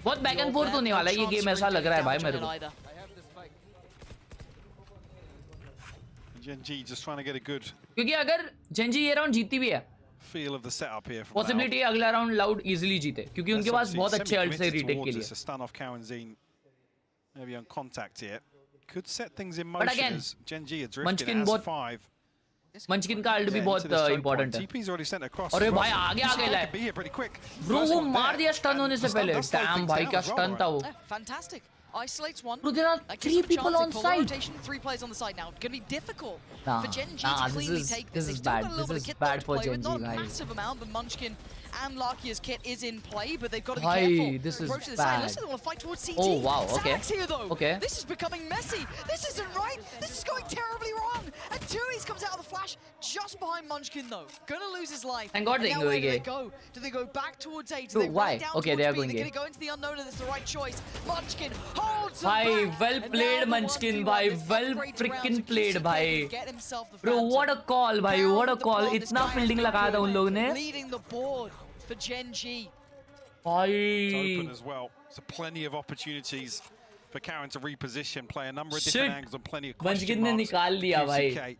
बहुत बैक एंड फोर्थ होने वाला है ये गेम ऐसा लग रहा है भाई मेरे को Gen.G just trying to get a good क्योंकि अगर Gen.G ये राउंड जीती भी है feel of the setup here possibility है अगला राउंड Loud easily जीते क्योंकि उनके पास बहुत अच्छे अल्ट से रीटेक के लिए stun off Karen's maybe on contact here could set things in motion as Gen.G are drifting as 5 Munchkin का अल्ट भी बहुत इंपॉर्टेंट है TP's already sent across अरे भाई आगे ला ब्रो वो मार दिया स्टन होने से पहले डैम भाई क्या स्टन था वो fantastic isolates one. Bro, there are 3 people on site. Rotation, 3 players on the side now. Gonna be difficult for Gen.G to cleanly take this. This is bad. This is bad for Gen.G, not a massive amount, but Munchkin and Larkia's kit is in play, but they've got to be careful. This is Approach to the bad. side. Listen, they want to fight towards CT. Oh wow, okay. Zach's here though. Okay. This is becoming messy. This isn't right. This is going terribly wrong. And Tui's comes out of the flash just behind Munchkin though. Gonna lose his life. Thank God they're going away. Do they go back towards A? Do they why? run down Okay, they are towards B? going They're gonna go into the unknown and it's the right choice. Munchkin holds him Bhai, back. well played Munchkin, bhai. Well freaking played, bhai. Bro, what a call, bhai. What a call. इतना fielding लगाया था उन लोगों ने. Leading the board for Gen.G. It's open as well. So plenty of opportunities for Karen to reposition, play a number of different angles and plenty of question marks. निकाल लिया भाई.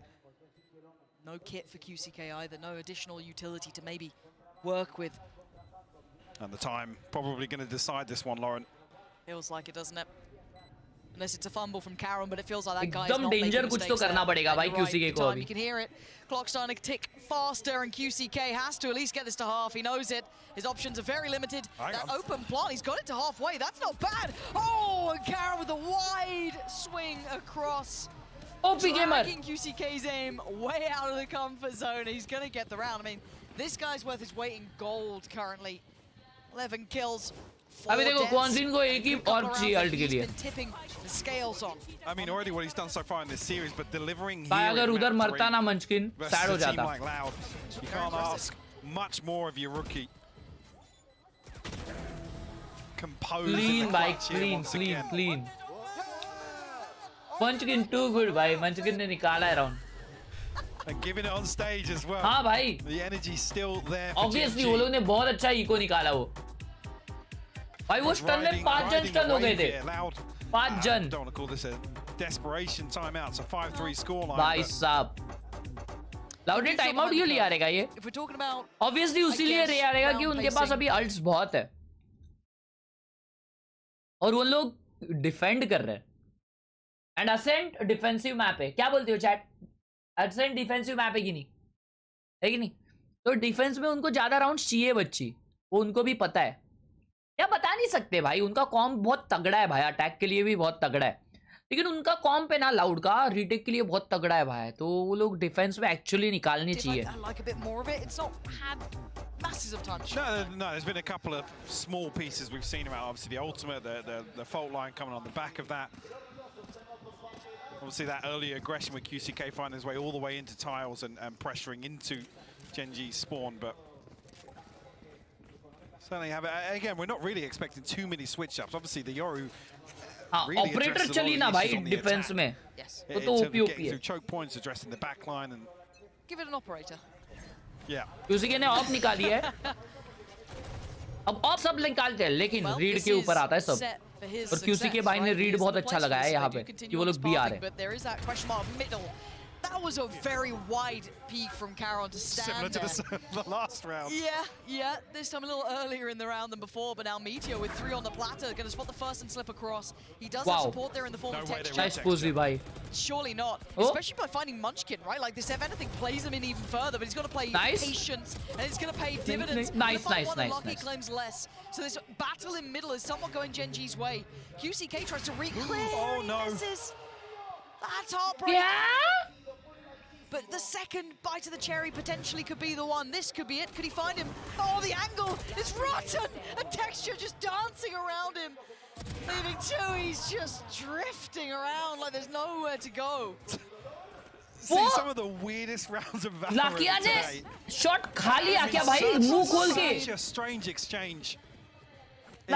No kit for QCK either. No additional utility to maybe work with. And the time probably going to decide this one, Lauren. Feels like it, doesn't it? Unless it's a fumble from Karen, but it feels like that guy is एकदम not danger making कुछ तो mistakes करना पड़ेगा भाई QCK को अभी. You can hear it. Clock starting to tick faster, and QCK has to at least get this to half. He knows it. His options are very limited. That open plant, he's got it to halfway. That's not bad. Oh, and Karen with a wide swing across. Dragging QCK's aim way out of the comfort zone. He's going to get the round. I mean, this guy's worth his weight in gold currently. 11 kills. अभी देखो क्वांजिन को एक ही और चाहिए alt के लिए. I mean, already what he's done so far in this series, but delivering here. भाई अगर उधर मरता ना Munchkin, sad हो जाता. You can't ask much more of your rookie. Composed. Clean, भाई, clean. Munchkin too good, भाई. Munchkin ने निकाला है round. And giving it on stage as well. हाँ भाई. The energy's still there. Obviously वो लोग ने बहुत अच्छा इको निकाला वो. भाई वो स्टन में 5 जन स्टन हो गए थे. 5 जन. Don't want to call this a desperation timeout. It's a 5-3 scoreline. भाई साहब. Loud ने टाइम आउट क्यों लिया रहेगा ये? Obviously उसीलिए ले आ रहेगा कि उनके पास अभी अल्ट्स बहुत है. और वो लोग डिफेंड कर रहे हैं. एंड असेंट डिफेंसिव मैप है. क्या बोलते हो चैट? असेंट डिफेंसिव मैप है कि नहीं? है कि नहीं? तो डिफेंस में उनको ज्यादा राउंड्स चाहिए बच्ची. वो उनको भी पता है. या बता नहीं सकते भाई. उनका कॉम्प बहुत तगड़ा है भाई. अटैक के लिए भी बहुत तगड़ा है. लेकिन उनका कॉम्प है ना लाउड का रीटेक के लिए बहुत तगड़ा है भाई. तो वो लोग डिफेंस में एक्चुअली निकालनी चाहिए. No, there's been a couple of small pieces we've seen about obviously the ultimate, the fault line coming on the back of that. Obviously that early aggression with QCK finding his way all the way into tiles and pressuring into Gen.G's spawn, but Certainly have it. Again, we're not really expecting too many switch ups. Obviously, the Yoru really operator चली ना भाई defence में तो OP OP है choke points, addressing the back line and give it an operator. Yeah. QC ने of निकाली है अब ऑफ सब निकालते हैं लेकिन रीड के ऊपर आता है सब और क्यूसी के भाई ने रीड बहुत अच्छा लगाया है यहाँ पे कि वो लोग भी आ रहे हैं That was a very wide peak from Caron to stand similar to the last round. Yeah. This time a little earlier in the round than before, but now Meteor with 3 on the platter, going to spot the first and slip across. He does have support there in the form of texture. Nice pussy, bhai. Surely not, especially by finding Munchkin, right? Like this, if anything, plays him in even further, but he's got to play patience, and it's going to pay dividends. Nice. Lucky claims less. So this battle in middle is somewhat going Gen.G's way. QCK tries to reclaim. Oh no. That's heartbreaking. Yeah. But the second bite of the cherry potentially could be the one. This could be it. Could he find him? Oh, the angle is rotten! And Texture just dancing around him. Leaving two, he's just drifting around like there's nowhere to go. See some of the weirdest rounds of Valorant today. Shot खा लिया क्या भाई मुंह खोल के Such a strange exchange.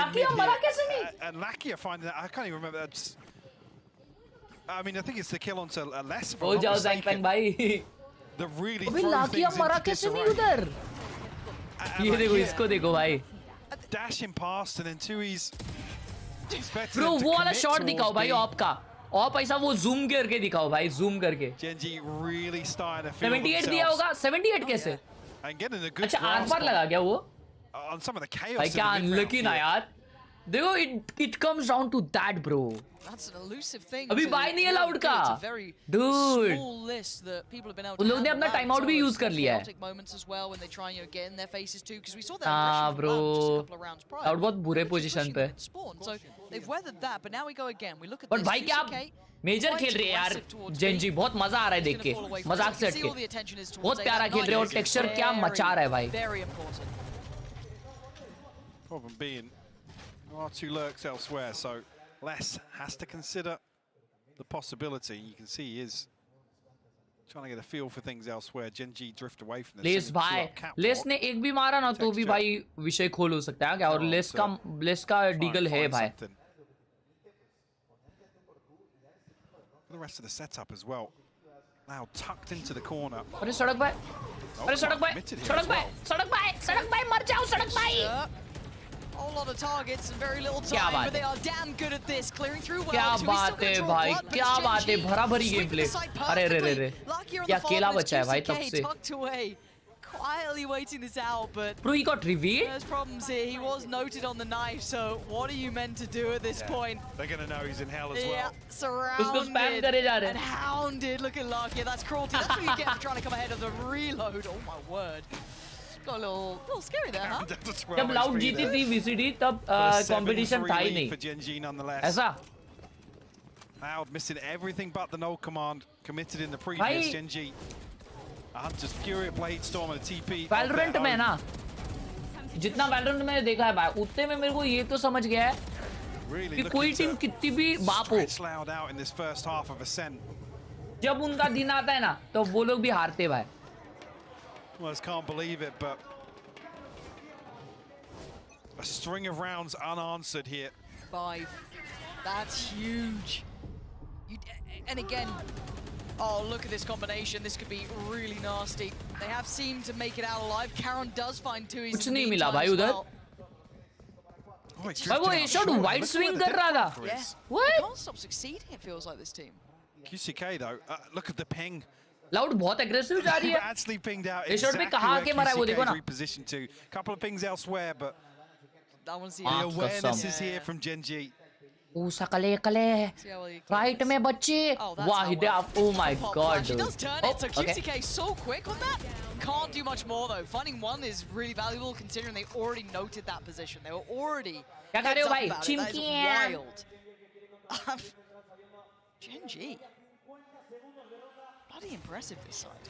लाकिया मरा कैसे नहीं And Lakia finding that, I can't even remember that. I mean, I think it's the kill onto less. हो जाओ ज़ैंगपैंग भाई The really अबे लाकिया मरा कैसे नहीं उधर ये देखो इसको देखो भाई dashing past and then Tui's bro वो वाला शॉट दिखाओ भाई ऑप का ऑप ऐसा वो जूम करके दिखाओ भाई जूम करके Gen.G really starting to feel 78 दिया होगा 78 कैसे and getting a good अच्छा आर पार लगा क्या वो on some of the chaos भाई क्या अनलकी ना यार देखो it comes down to that bro That's an elusive thing. अभी बाय नहीं अलाउड का dude उन लोग ने अपना टाइम आउट भी यूज कर लिया है हाँ ब्रो आउट बहुत बुरे पोजीशन पे बट भाई क्या मेजर खेल रहे हैं यार Gen.G बहुत मजा आ रहा है देख के मजाक से हटके बहुत प्यारा खेल रहे हैं और टेक्सचर क्या मचा रहा है भाई problem being there are 2 lurks elsewhere, so Les has to consider the possibility. You can see he is trying to get a feel for things elsewhere. Gen.G drift away from this. Less भाई less ने एक भी मारा ना तो भी भाई विषय खोल हो सकता है क्या और लेस का डीगल है भाई The rest of the setup as well. Now tucked into the corner. अरे सड़क भाई मर जाओ सड़क भाई A whole lot of targets and very little time, but they are damn good at this, clearing through well. क्या बात है भाई क्या बात है भरा भरी गेम प्ले अरे क्या केला बचा है भाई तब से quietly waiting this out, but bro he got revealed. There's problems here. He was noted on the knife, so what are you meant to do at this point? They're gonna know he's in hell as well. Surrounded and hounded. Look at Lakia. That's cruelty. That's what you get for trying to come ahead of the reload. Oh my word. Got a little scary there, huh? जब loud जीती थी VCT तब competition था ही नहीं ऐसा Loud missing everything but the null command committed in the previous Gen.G. A Hunter's Fury, Blade Storm and a TP. Valorant में ना जितना Valorant में देखा है भाई उतने में मेरे को ये तो समझ गया है कि कोई टीम कितनी भी बाप हो जब उनका दिन आता है ना तो वो लोग भी हारते भाई Well, I just can't believe it, but a string of rounds unanswered here. 5. That's huge. And again, oh, look at this combination. This could be really nasty. They have seemed to make it out alive. Caron does find 2 easy. कुछ नहीं मिला भाई उधर भाई वो ये shot wide swing कर रहा था What? They can't stop succeeding, it feels like, this team. QCK, though, look at the ping. Loud बहुत एग्रेसिव जा रही है actually pinged out ये शॉट पे कहां के मारा है वो देखो ना repositioned to couple of pings elsewhere but I want to see the awareness is here from Gen.G. ओ सकले कले राइट में बच्चे वाह हिडा oh my god she does turn it so QCK so quick on that can't do much more though finding one is really valuable considering they already noted that position they were already क्या कर रहे हो भाई wild Gen.G Bloody impressive this side.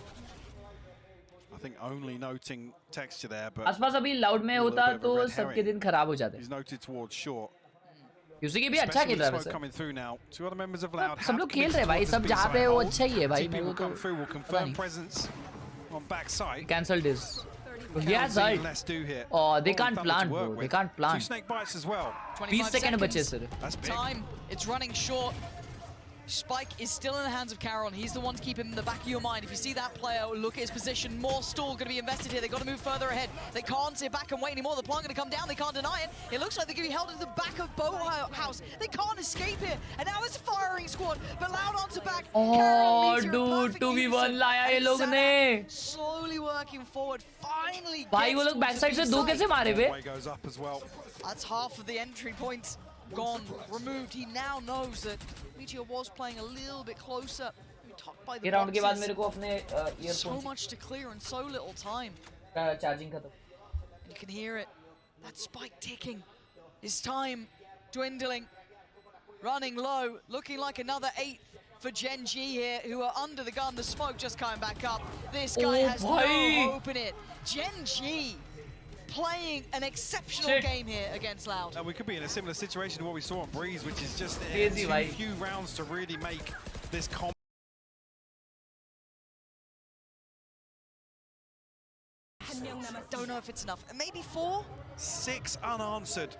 I think only noting texture there, but आसपास अभी loud में होता तो सबके दिन खराब हो जाते he's noted towards short. QCK भी अच्छा खेल रहा है वैसे coming through now. 2 other members of Loud सब लोग खेल रहे हैं भाई सब जहाँ पे वो अच्छा ही है भाई will come through will confirm presence on backside. Cancel this Yes, right. Let's do here. Oh, they All can't the plant, to work bro. They with. can't 2 plant. snake bites as well. 25 seconds बचे seconds. sir. That's big. Time, it's running short. Spike is still in the hands of Caron. He's the one to keep him in the back of your mind. If you see that player, look at his position. More stall going to be invested here. They've got to move further ahead. They can't sit back and wait anymore. The plant going to come down. They can't deny it. It looks like they're going to be held at the back of Boathouse. They can't escape here. And now it's a firing squad. But Loud onto back. Oh, dude, 2v1 लाया ये लोग ने. Slowly working forward. Finally भाई वो लोग back side से 2 कैसे मारे बे? Goes up as well. That's half of the entry points gone, removed. He now knows that Meteor was playing a little bit closer. Tucked by the round के बाद boxes. मेरे को अपने earphones So much to clear in so little time. Charging खत्म. And you can hear it. That spike ticking. His time dwindling. Running low. Looking like another 8 for Gen.G here, who are under the gun. The smoke just coming back up. This guy has no hope in it. Gen.G playing an exceptional game here against Loud. And we could be in a similar situation to what we saw on Breeze, which is just Crazy, too right? few rounds to really make this comp. Don't know if it's enough. Maybe 4? 6 unanswered.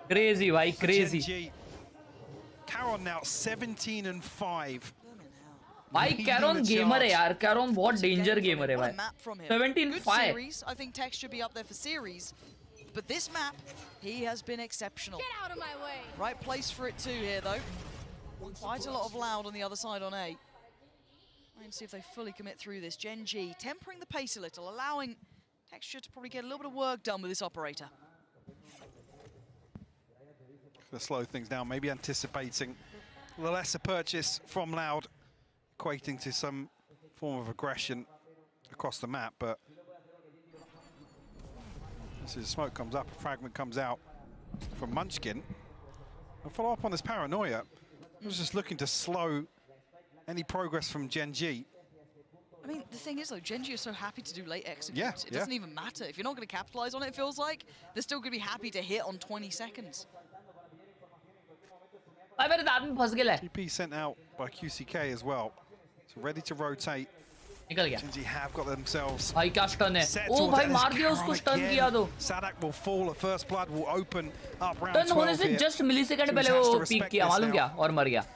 Crazy, भाई, crazy. Gen.G. Caron now 17 and 5. भाई कैरॉन gamer है यार. कैरॉन बहुत danger gamer है भाई. 17-5. Series. I think Tex should be up there for series. But this map, he has been exceptional. Get out of my way. Right place for it too here though. Quite a lot of Loud on the other side on A. Let's see if they fully commit through this. Gen.G tempering the pace a little, allowing Texture to probably get a little bit of work done with this operator. To slow things down, maybe anticipating the lesser purchase from Loud, equating to some form of aggression across the map, but as the smoke comes up, a fragment comes out from Munchkin. And follow up on this paranoia, I was just looking to slow any progress from Gen.G. I mean, the thing is though, Gen.G is so happy to do late executes. Yeah, it doesn't even matter. If you're not going to capitalize on it, it feels like, they're still going to be happy to hit on 20 seconds. भाई मेरे दांत में फंस गया है. TP sent out by QCK as well. So ready to rotate. निकल गया. Gen.G have got themselves. भाई क्या स्टन है. ओ भाई मार दिया उसको, स्टन किया तो. Sadak will fall. A first blood will open up round 12 turn होने से here. जस्ट मिलीसेकंड पहले वो पीक किया, मालूम क्या, और मर गया.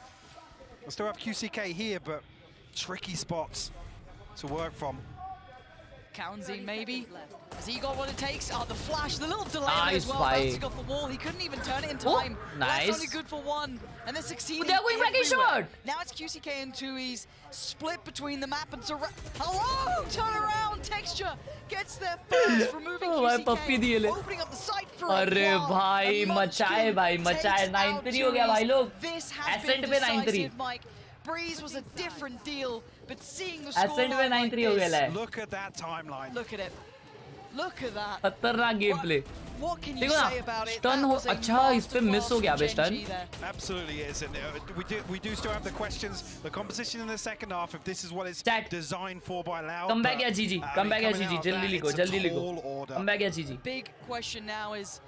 We'll still have QCK here, but tricky spots to work from. Kaunzi maybe. Has he got what it takes? Oh, the flash, the little delay Nice, as well. bhai. Bouncing off the wall. He couldn't even turn it in Oh, time. nice. That's only good for one. And they're succeeding. They're going back in everywhere. short. Now it's QCK and Tui's split between the map and hello! Turn around. Texture gets there first, removing Oh, भाई QCK. पप्पी दिए ले. Opening up the site for अरे a while. भाई And मचाए भाई Munchkin मचाए. takes out 9-3 हो गया भाई लोग. This has been Ascent पे 9-3. decisive, Mike. Breeze was a different deal, but seeing the score Ascent पे 9-3 हो गया है. Look at that timeline. Look at it. Look at that. खतरनाक game play. What can you देखो say about ना it? Stun हो. अच्छा इस पे मिस हो गया बे stun. Absolutely is, and we do still have the questions. The composition in the second half, if this is what it's designed for by Loud. Come back या GG. Come back या GG. जल्दी लिखो, जल्दी लिखो. Come back या GG. Big question now is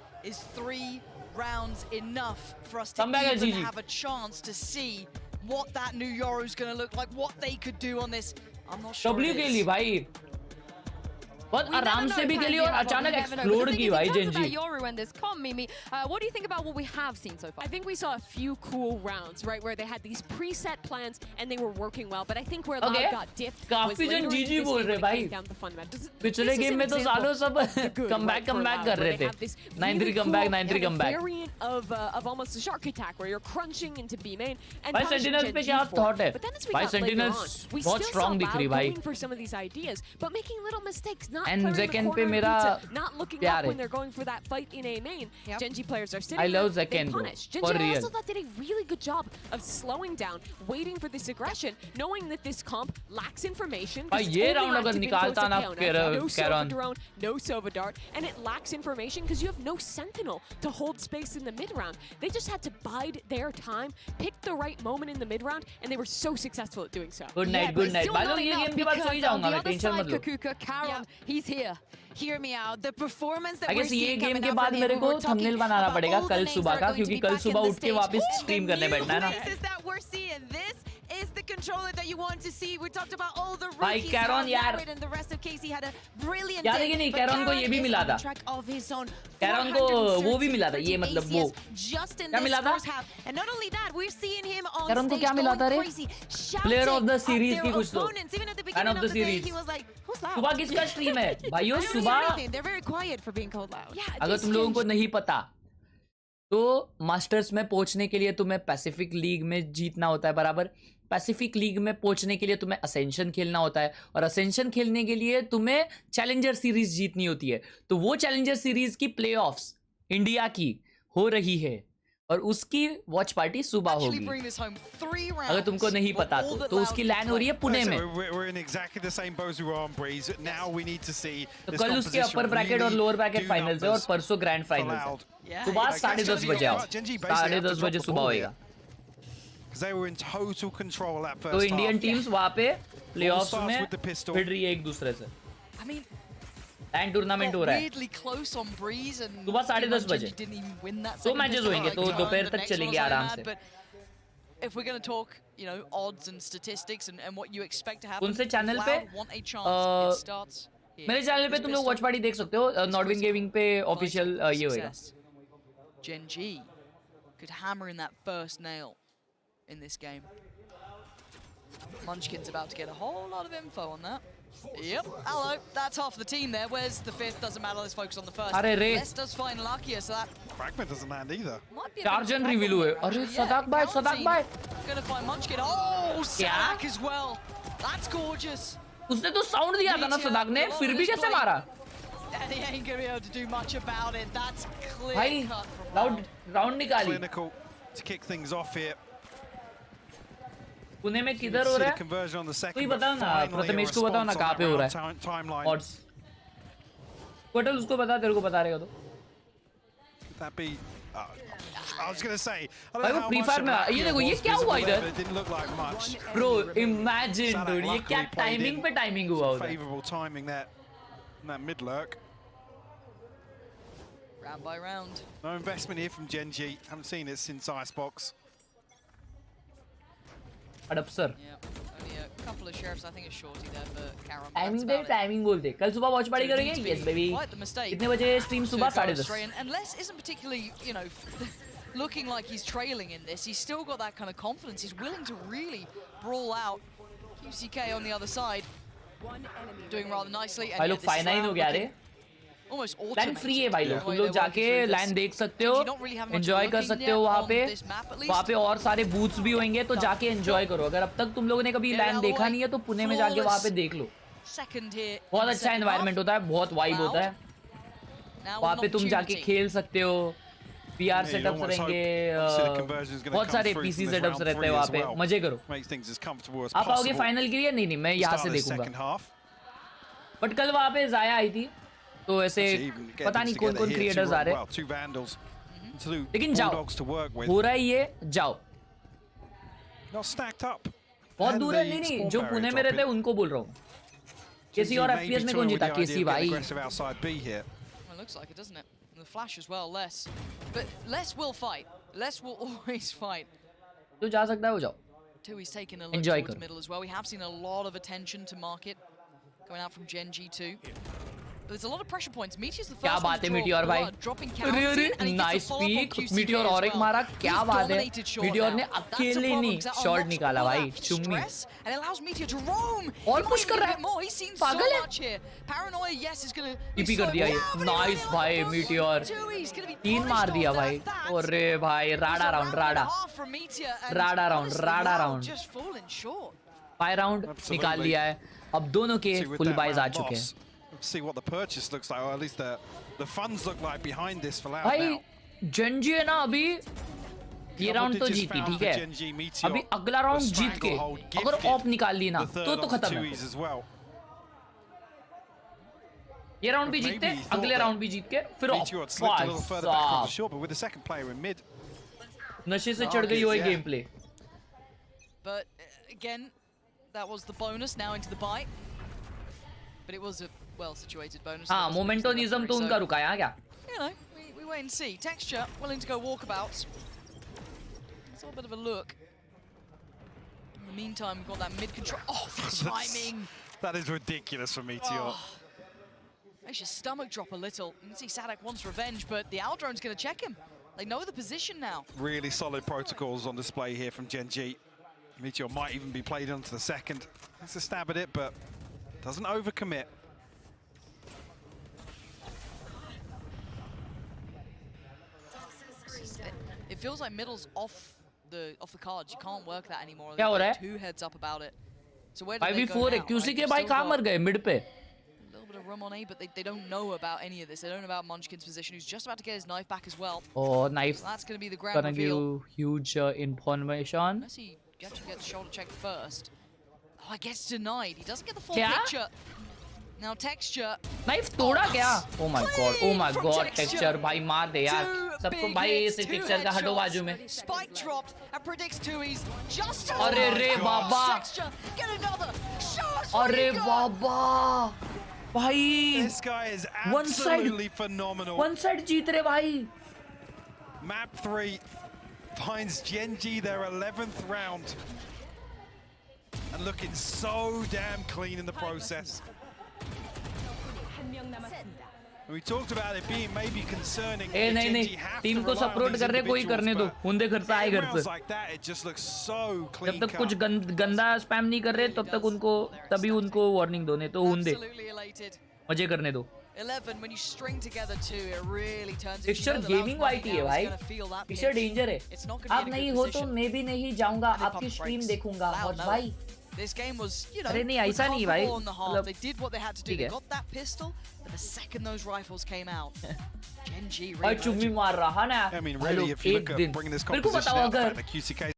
3 rounds enough for us to Come back even GG. have a chance to see what that new Euro is going to look like, what they could do on this? I'm not sure. W के लिए भाई. बहुत आराम से भी खेली और अचानक एक्सप्लोड की भाई Gen.G. Yoru and this Mimi, what do you think about what we have seen so far? I think we saw a few cool rounds, right, where they had these preset plans and they were working well. But I think where Loud got dipped was काफी later जन into GG this बोल game रहे when it भाई. came down to the fundamentals. पिछले game में तो सालों सब कमबैक कर रहे थे. 9-3 comeback, 9-3 comeback. Variant of almost a shark attack where you're crunching into B main and भाई Sentinels पे क्या thought है? But then as we भाई got later Sentinels on, we बहुत still strong saw दिख रही Loud भाई. going for some of these ideas, but making little mistakes, not And clearing the Zekken corner पे मेरा pizza, not looking प्यार up है. when they're going for that fight in A main. Gen.G players are sitting I love there, Zekken, they bro. punish. For Gen.G I real. also thought did a really good job of slowing down, waiting for this aggression, knowing that this comp lacks information. भाई ये round अगर निकालता ना no Sova Caron. drone, no Sova dart, and it lacks information because you have no sentinel to hold space in the mid round. They just had to bide their time, pick the right moment in the mid round, and they were so successful at doing so. Good night, good night. भाई लोग ये game के बाद सो ही जाऊंगा मैं, tension मत लो. Kakuka, Caron, he's here. Hear me out. The performance that I we're guess ये seeing game coming के out बाद from मेरे him, को we're talking thumbnail banana about पड़ेगा all the कल names सुबह that are का, going to क्योंकि be कल back in सुबह the उठ के stage. वापस And स्ट्रीम the करने new बैठना है ना. faces that we're seeing, this is the controller that you want to see. We talked about all the भाई rookies. कैरॉन यार And the rest of Casey had a brilliant याद है day, कि नहीं but कैरॉन को ये भी is मिला on था track of his own. कैरॉन को वो भी मिला था ये मतलब वो Just in क्या this मिला था first half. And not only that, we're seeing him on कैरॉन को stage क्या मिला था रे going crazy, player of shouting the at series their की कुछ तो opponents. Even at the man beginning of of the the day, series he was like, "Who's loud?" सुबह किसका स्ट्रीम है भाइयों They don't hear सुबह anything. They're very quiet for being called loud. Yeah, अगर तुम लोगों को नहीं पता तो मास्टर्स में पहुंचने के लिए तुम्हें पैसिफिक लीग में जीतना होता है बराबर पैसिफिक लीग में पहुंचने के लिए तुम्हें असेंशन खेलना होता है और असेंशन खेलने के लिए तुम्हें चैलेंजर सीरीज जीतनी होती है तो वो चैलेंजर सीरीज की प्लेऑफ्स इंडिया की हो रही है और उसकी वॉच पार्टी सुबह होगी अगर तुमको नहीं पता तो उसकी लैन हो रही है पुणे में तो कल उसके अपर ब्रैकेट और लोअर ब्रैकेट फाइनल्स है और परसों ग्रैंड फाइनल्स है सुबह 10:30 बजे आओ 10:30 बजे सुबह होएगा तो इंडियन टीम्स वहां पे प्लेऑफ्स में भिड़ रही है एक दूसरे से लैंड टूर्नामेंट हो रहा है सुबह 10:30 बजे 2 मैचेस होंगे तो दोपहर तक चलेंगे आराम से If we're going to talk, you know, odds and statistics and what you expect to happen, उनसे चैनल पे मेरे चैनल पे तुम लोग वॉच पार्टी देख सकते हो नॉर्डविन गेमिंग पे ऑफिशियल ये होएगा Gen.G could hammer in that first nail in this game. Munchkin's about to get a whole lot of info on that. Yep, hello, that's half the team there. Where's the fifth? Doesn't matter, let's focus on the first. Less does find Luckier, so that... Fragment doesn't land either. 4 जन reveal हुए अरे सदाक भाई Gonna find Munchkin. Oh, Sadak as well. That's gorgeous. उसने तो sound दिया था ना सदाक ने फिर भी कैसे मारा And he ain't gonna be able to do much about it. That's clear भाई cut from राउंड निकाली Clinical to kick things off here. Pune में किधर हो रहा है कोई बताओ ना प्रथमेश को बताओ ना कहाँ पे हो रहा है ऑड्स कोटल उसको बता तेरे को बता रहेगा तो I was going to say भाई वो फ्री फायर में ये देखो ये क्या हुआ इधर ब्रो इमेजिन डूड ये क्या टाइमिंग पे टाइमिंग हुआ उधर favorable timing there in that mid lurk round by round. No investment here from Gen.G. Haven't seen it since Icebox. अडप्सर Only a couple of sheriffs. I think it's shorty there for Karam. Timing बोलते कल सुबह watch party करेंगे yes baby कितने बजे stream सुबह 10:30 and Les isn't particularly, you know, looking like he's trailing in this. He's still got that kind of confidence. He's willing to really brawl out. QCK on the other side doing rather nicely. भाई लोग 5-9 हो गया रे line free है भाई लोग तुम लोग जाके लाइन देख सकते हो एंजॉय कर सकते हो वहाँ पे और सारे बूथ्स भी होंगे तो जाके एंजॉय करो अगर अब तक तुम लोगों ने कभी लाइन देखा नहीं है तो पुणे में जाके वहाँ पे देख लो बहुत अच्छा एनवायरनमेंट होता है बहुत वाइब होता है वहाँ पे तुम जाके खेल सकते हो पीआर सेटअप्स रहेंगे बहुत सारे पीसी सेटअप्स रहते हैं वहाँ पे मजे करो आप आओगे फाइनल के लिए नहीं मैं यहाँ से देखूंगा बट कल वहाँ पे जाया आई थी तो ऐसे पता नहीं कौन कौन क्रिएटर्स आ रहे हैं लेकिन जाओ हो रहा है ये जाओ बहुत दूर है नहीं जो पुणे में रहते हैं उनको बोल रहा हूँ केसी और एफपीएस में कौन जीता केसी भाई looks like it, doesn't it? And the flash as well, Les. But Les will fight. Les will always fight. जो जा सकता है वो जाओ Two, he's taking a look towards middle as well. We have seen a lot of attention to market going out from Gen.G too. But there's a lot of pressure points. Meteor's the first क्या बात है meteor भाई अरे nice peak meteor और एक मारा क्या बात है मीटियोर ने अकेले नहीं शॉट निकाला भाई चुम्मी और पुश कर रहा है पागल है टीपी कर दिया ये नाइस भाई मीटियोर 3 मार दिया भाई अरे भाई राडा राउंड 5 राउंड निकाल लिया है अब दोनों के फुल बाइज आ चुके हैं See what the purchase looks like, or at least the funds look like behind this for Loud भाई now. Gen.G है ना अभी ये राउंड तो जीती ठीक है अभी अगला राउंड जीत के अगर ऑफ निकाल ली ना तो खत्म है ये राउंड भी जीतते अगले राउंड भी जीत के फिर नशे से चढ़ गई हुई game play But again, that was the bonus now into the bite. But it was a well-situated bonus. हाँ, मोमेंटोनिज्म तो उनका रुका है क्या? You know, we wait and see. Texture willing to go walkabouts. It's a little bit of a look. the meantime, we've got that mid control. Oh, the timing! That is ridiculous for Meteor. Oh. Makes your stomach drop a little. You can see Sadak wants revenge, but the Aldrone's going to check him. They know the position now. Really solid protocols on display here from Gen.G. Meteor might even be played onto the second. It's a stab at it, but doesn't overcommit. It feels like middle's off the cards. You can't work that anymore. क्या हो रहा है? 2 heads up about it. So where do they go 5v4 है now? QC के भाई कहाँ मर गए मिड पे? A little bit of room on A, but they don't know about any of this. They don't know about Munchkin's position, who's just about to get his knife back as well. Oh, knife. So that's going to be the grand Gonna reveal. give huge information. Unless he gets to get the shoulder check first. Oh, I guess denied. He doesn't get the full क्या? picture. Now texture. Knife तोड़ा क्या? Oh my god. Oh my god. Texture भाई मार दे यार. सबको भाई इस texture का हटो बाजू में. Spike dropped and predicts 2's just. अरे रे बाबा. Texture. Get another shot. अरे बाबा. भाई. This guy is absolutely phenomenal. One side जीत रहे भाई. Map 3 finds Gen.G their 11th round. And looking so damn clean in the process. We talked about it being maybe concerning. नहीं नहीं team को support कर रहे कोई करने दो हुंदे खर्चा आए घर से जब तक कुछ गंदा स्पैम नहीं कर रहे तब तक उनको तभी उनको वार्निंग दो नहीं तो हुंदे मजे करने दो 11 when you string together 2 it really turns picture gaming वाइटी है भाई पिक्चर डेंजर है आप नहीं हो तो मैं भी नहीं जाऊंगा आपकी स्ट्रीम देखूंगा और भाई This game was, you know, अरे नहीं ऐसा नहीं भाई they did what they had to do. They got that pistol, but the second those rifles came out, Gen.G भाई चुम्मी मार रहा ना really, if you look at bringing this composition out back, the QCK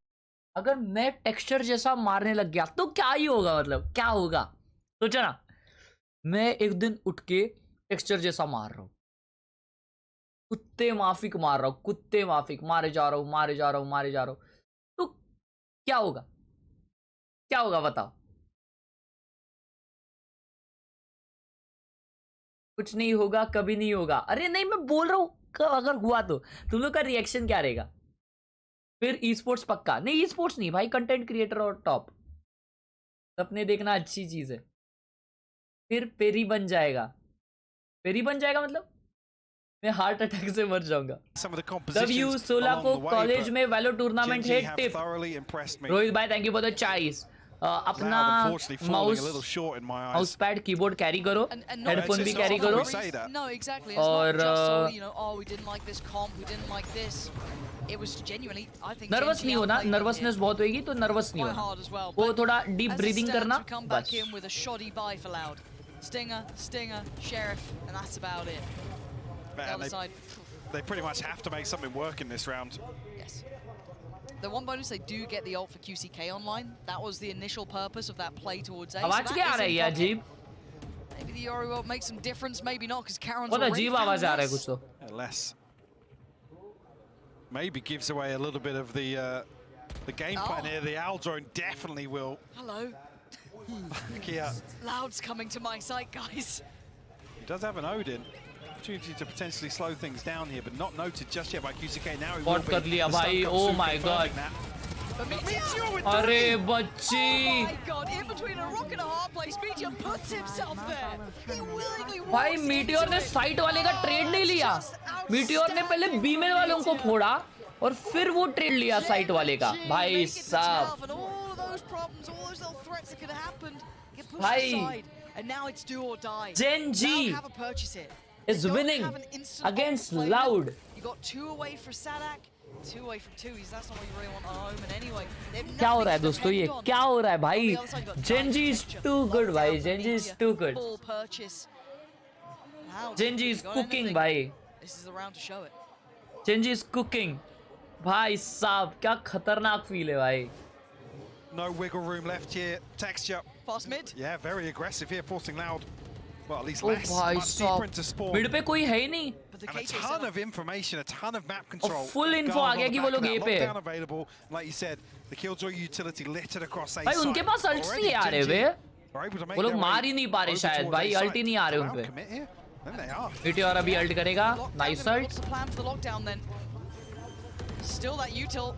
अगर मैं texture जैसा मारने लग गया तो क्या ही होगा मतलब क्या होगा सोचा ना मैं एक दिन उठ के टेक्सचर जैसा मार रहा हूँ कुत्ते माफिक मार रहा हूँ कुत्ते माफिक मारे जा रहा हूँ मारे जा रहा हूँ मारे जा रहा हूँ तो क्या होगा बताओ कुछ नहीं होगा कभी नहीं होगा अरे नहीं मैं बोल रहा हूँ अगर हुआ तो तुम लोग का रिएक्शन क्या रहेगा फिर ई स्पोर्ट्स पक्का नहीं ई स्पोर्ट्स नहीं भाई कंटेंट क्रिएटर और टॉप अपने देखना अच्छी चीज है फिर पेरी बन जाएगा मतलब मैं हार्ट अटैक से मर जाऊंगा W16 को कॉलेज में वैलो टूर्नामेंट है टिप रोहित भाई thank you for the choice अपना माउस पैड कीबोर्ड कैरी करो हेडफोन भी कैरी करो और नर्वस नहीं होना नर्वसनेस बहुत होगी तो नर्वस नहीं होना वो थोड़ा डीप ब्रीदिंग करना बस Stinger, Sheriff, and that's about it. Man, they pretty much have to make something work in this round. Yes. The one bonus, they do get the ult for QCK online. That was the initial purpose of that play towards A. आवाज क्या आ रही है अजीब? Maybe the Yori will make some difference, maybe not, because Karen's बहुत अजीब आवाज आ रहा है कुछ तो. Less. Maybe gives away a little bit of the game plan here. The Aldrone definitely will. Hello. Yeah. Loud's coming to my side, guys. He does have an Odin. Opportunity to potentially slow things down here, but not noted just yet by QCK. Now he will कर लिया भाई. Oh my god. अरे बच्ची. Oh my god! In between a rock and a hard place, Meteor puts himself there. He willingly. भाई meteor ने site वाले का trade नहीं लिया. मीटियोर ने पहले बीमेल वालों को फोड़ा और फिर वो ट्रेड लिया साइट वाले का. भाई साहब. Bhai, and now it's do or die. Gen.G is winning against Loud. You got 2 away for Sadak, 2 away from 2. That's not what you really want on Omen anyway. क्या हो रहा है दोस्तों ये क्या हो रहा है भाई? Gen.G is too good भाई. Gen.G is too good. Gen.G is cooking भाई. This is the round to show it. Gen.G is cooking. भाई साहब क्या खतरनाक फील है भाई. No wiggle room left here. Texture. Fast mid. Yeah, very aggressive here, forcing Loud. Well, at least less. Much deeper into spawn. Mid पे कोई है ही नहीं. And a ton of information, a ton of map control. Full info आ गया कि वो लोग A पे. Lockdown available, like you said. The Killjoy utility littered across A side. भाई उनके पास अल्ट्स नहीं आ रहे वे. वो लोग मार ही नहीं पा रहे शायद भाई. अल्ट ही नहीं आ रहे उन पे. Meteor अभी अल्ट करेगा. Nice ult. What's the plan for the lockdown then? Still that util,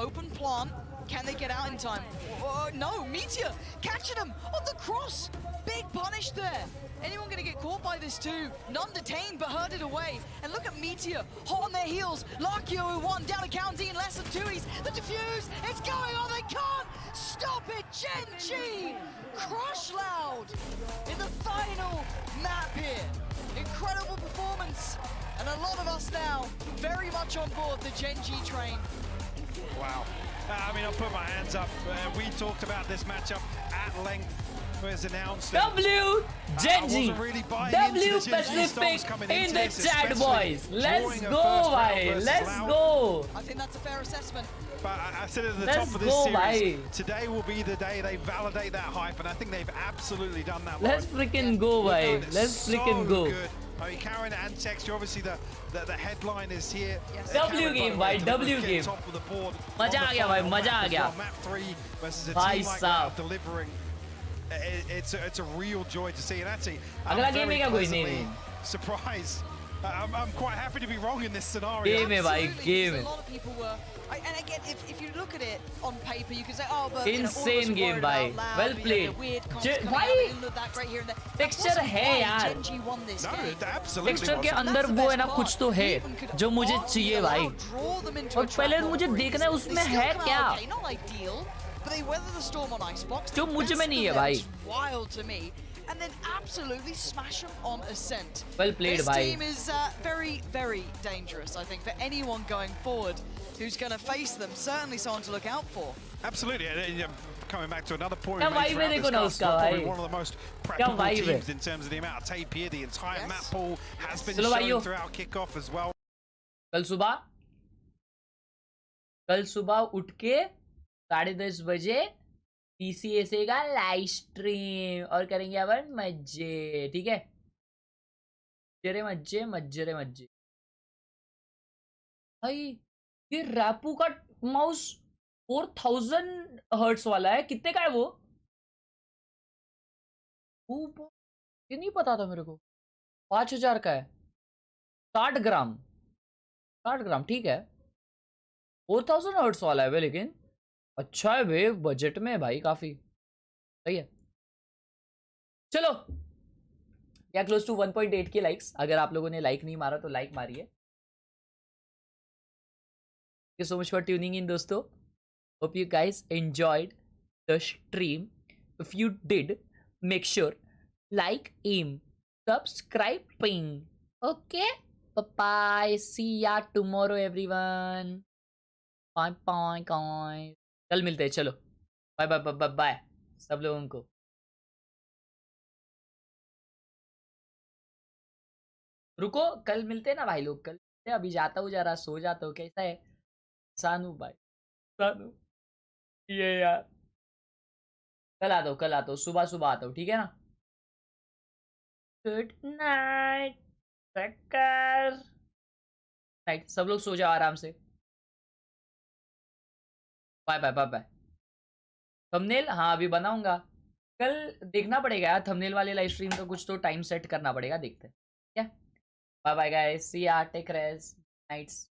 open plant. Can they get out in time? Oh, no, Meteor catching him on the cross. Big punish there. Anyone going to get caught by this too? None detained, but herded away. And look at Meteor, hot on their heels. Larkio who won, down to County in less than 2. The defuse, it's going on, they can't stop it. Gen.G crush Loud in the final map here. Incredible performance. And a lot of us now very much on board the Gen.G train. Wow. I mean, I'll put my hands up. We talked about this matchup at length. Was announced. W Gen.G. Really W Pacific in the chat, boys. Let's go, bhai. Let's go. I think that's a fair assessment. But I said at the top of this series, today will be the day they validate that hype, and I think they've absolutely done that. Let's freaking go, bhai. Let's freaking go. Good. I mean, Karen and Texture, obviously the headline is here. Yes. W game, bhai. W game. Top of the board. Maja aa gaya, bhai. Maja aa gaya. Map 3 versus a team like that delivering. It's a real joy to see, and actually, I'm very pleasantly surprised. I'm quite happy to be wrong in this scenario. Game hai, bhai. Game. A lot of people were, and again, if you look at it on paper, you can say, oh, but insane game, bhai. Well played. Bhai, texture hai yaar. Texture के अंदर वो है ना कुछ तो है जो मुझे चाहिए भाई. और पहले मुझे देखना है उसमें है क्या. But they weather the storm on Icebox. जो मुझे में नहीं है भाई. Wild to me, and then absolutely smash them on Ascent. Well played, this bhai. This team is very, very dangerous. I think for anyone going forward who's going to face them, certainly someone to look out for. Absolutely. Coming back to another point, probably one of the most practical teams in terms of the amount of tape here. The entire map pool has been shown throughout kickoff as well. कल सुबह उठ के 10:30 बजे PCSA का live stream और करेंगे अपन मजे. ठीक है, मजे मजे मजे. भाई ये रैपू का माउस 4000 हर्ट्स वाला है. कितने का है वो? ये नहीं पता था मेरे को. 5000 का है. 60 ग्राम. ठीक है. 4000 हर्ट्स वाला है वे, लेकिन अच्छा है बे, बजट में भाई काफी सही है. चलो, या क्लोज टू 1.8 के लाइक्स. अगर आप लोगों ने लाइक नहीं मारा तो लाइक मारिए. Thank you so much for tuning in दोस्तों. Hope you guys enjoyed the stream. If you did, make sure like, um, subscribing. Okay, bye, see ya tomorrow everyone. Bye. कल मिलते हैं. चलो, बाय बाय बाय बाय सब लोगों को. रुको, कल मिलते हैं ना भाई लोग. कल अभी जाता हूँ, जरा सो जाता हूँ. कैसा है सानू भाई? सानू ये यार, कल आता हूँ सुबह आता हूँ. ठीक है ना? Good night. नाइट. सब लोग सो जाओ आराम से. Bye bye bye bye. Thumbnail हाँ अभी बनाऊंगा. कल देखना पड़ेगा यार, थंबनेल वाले लाइव स्ट्रीम का कुछ तो टाइम सेट करना पड़ेगा. देखते हैं. क्या? बाय बाय गाइस, सी या, टेक रेस्ट, नाइट्स.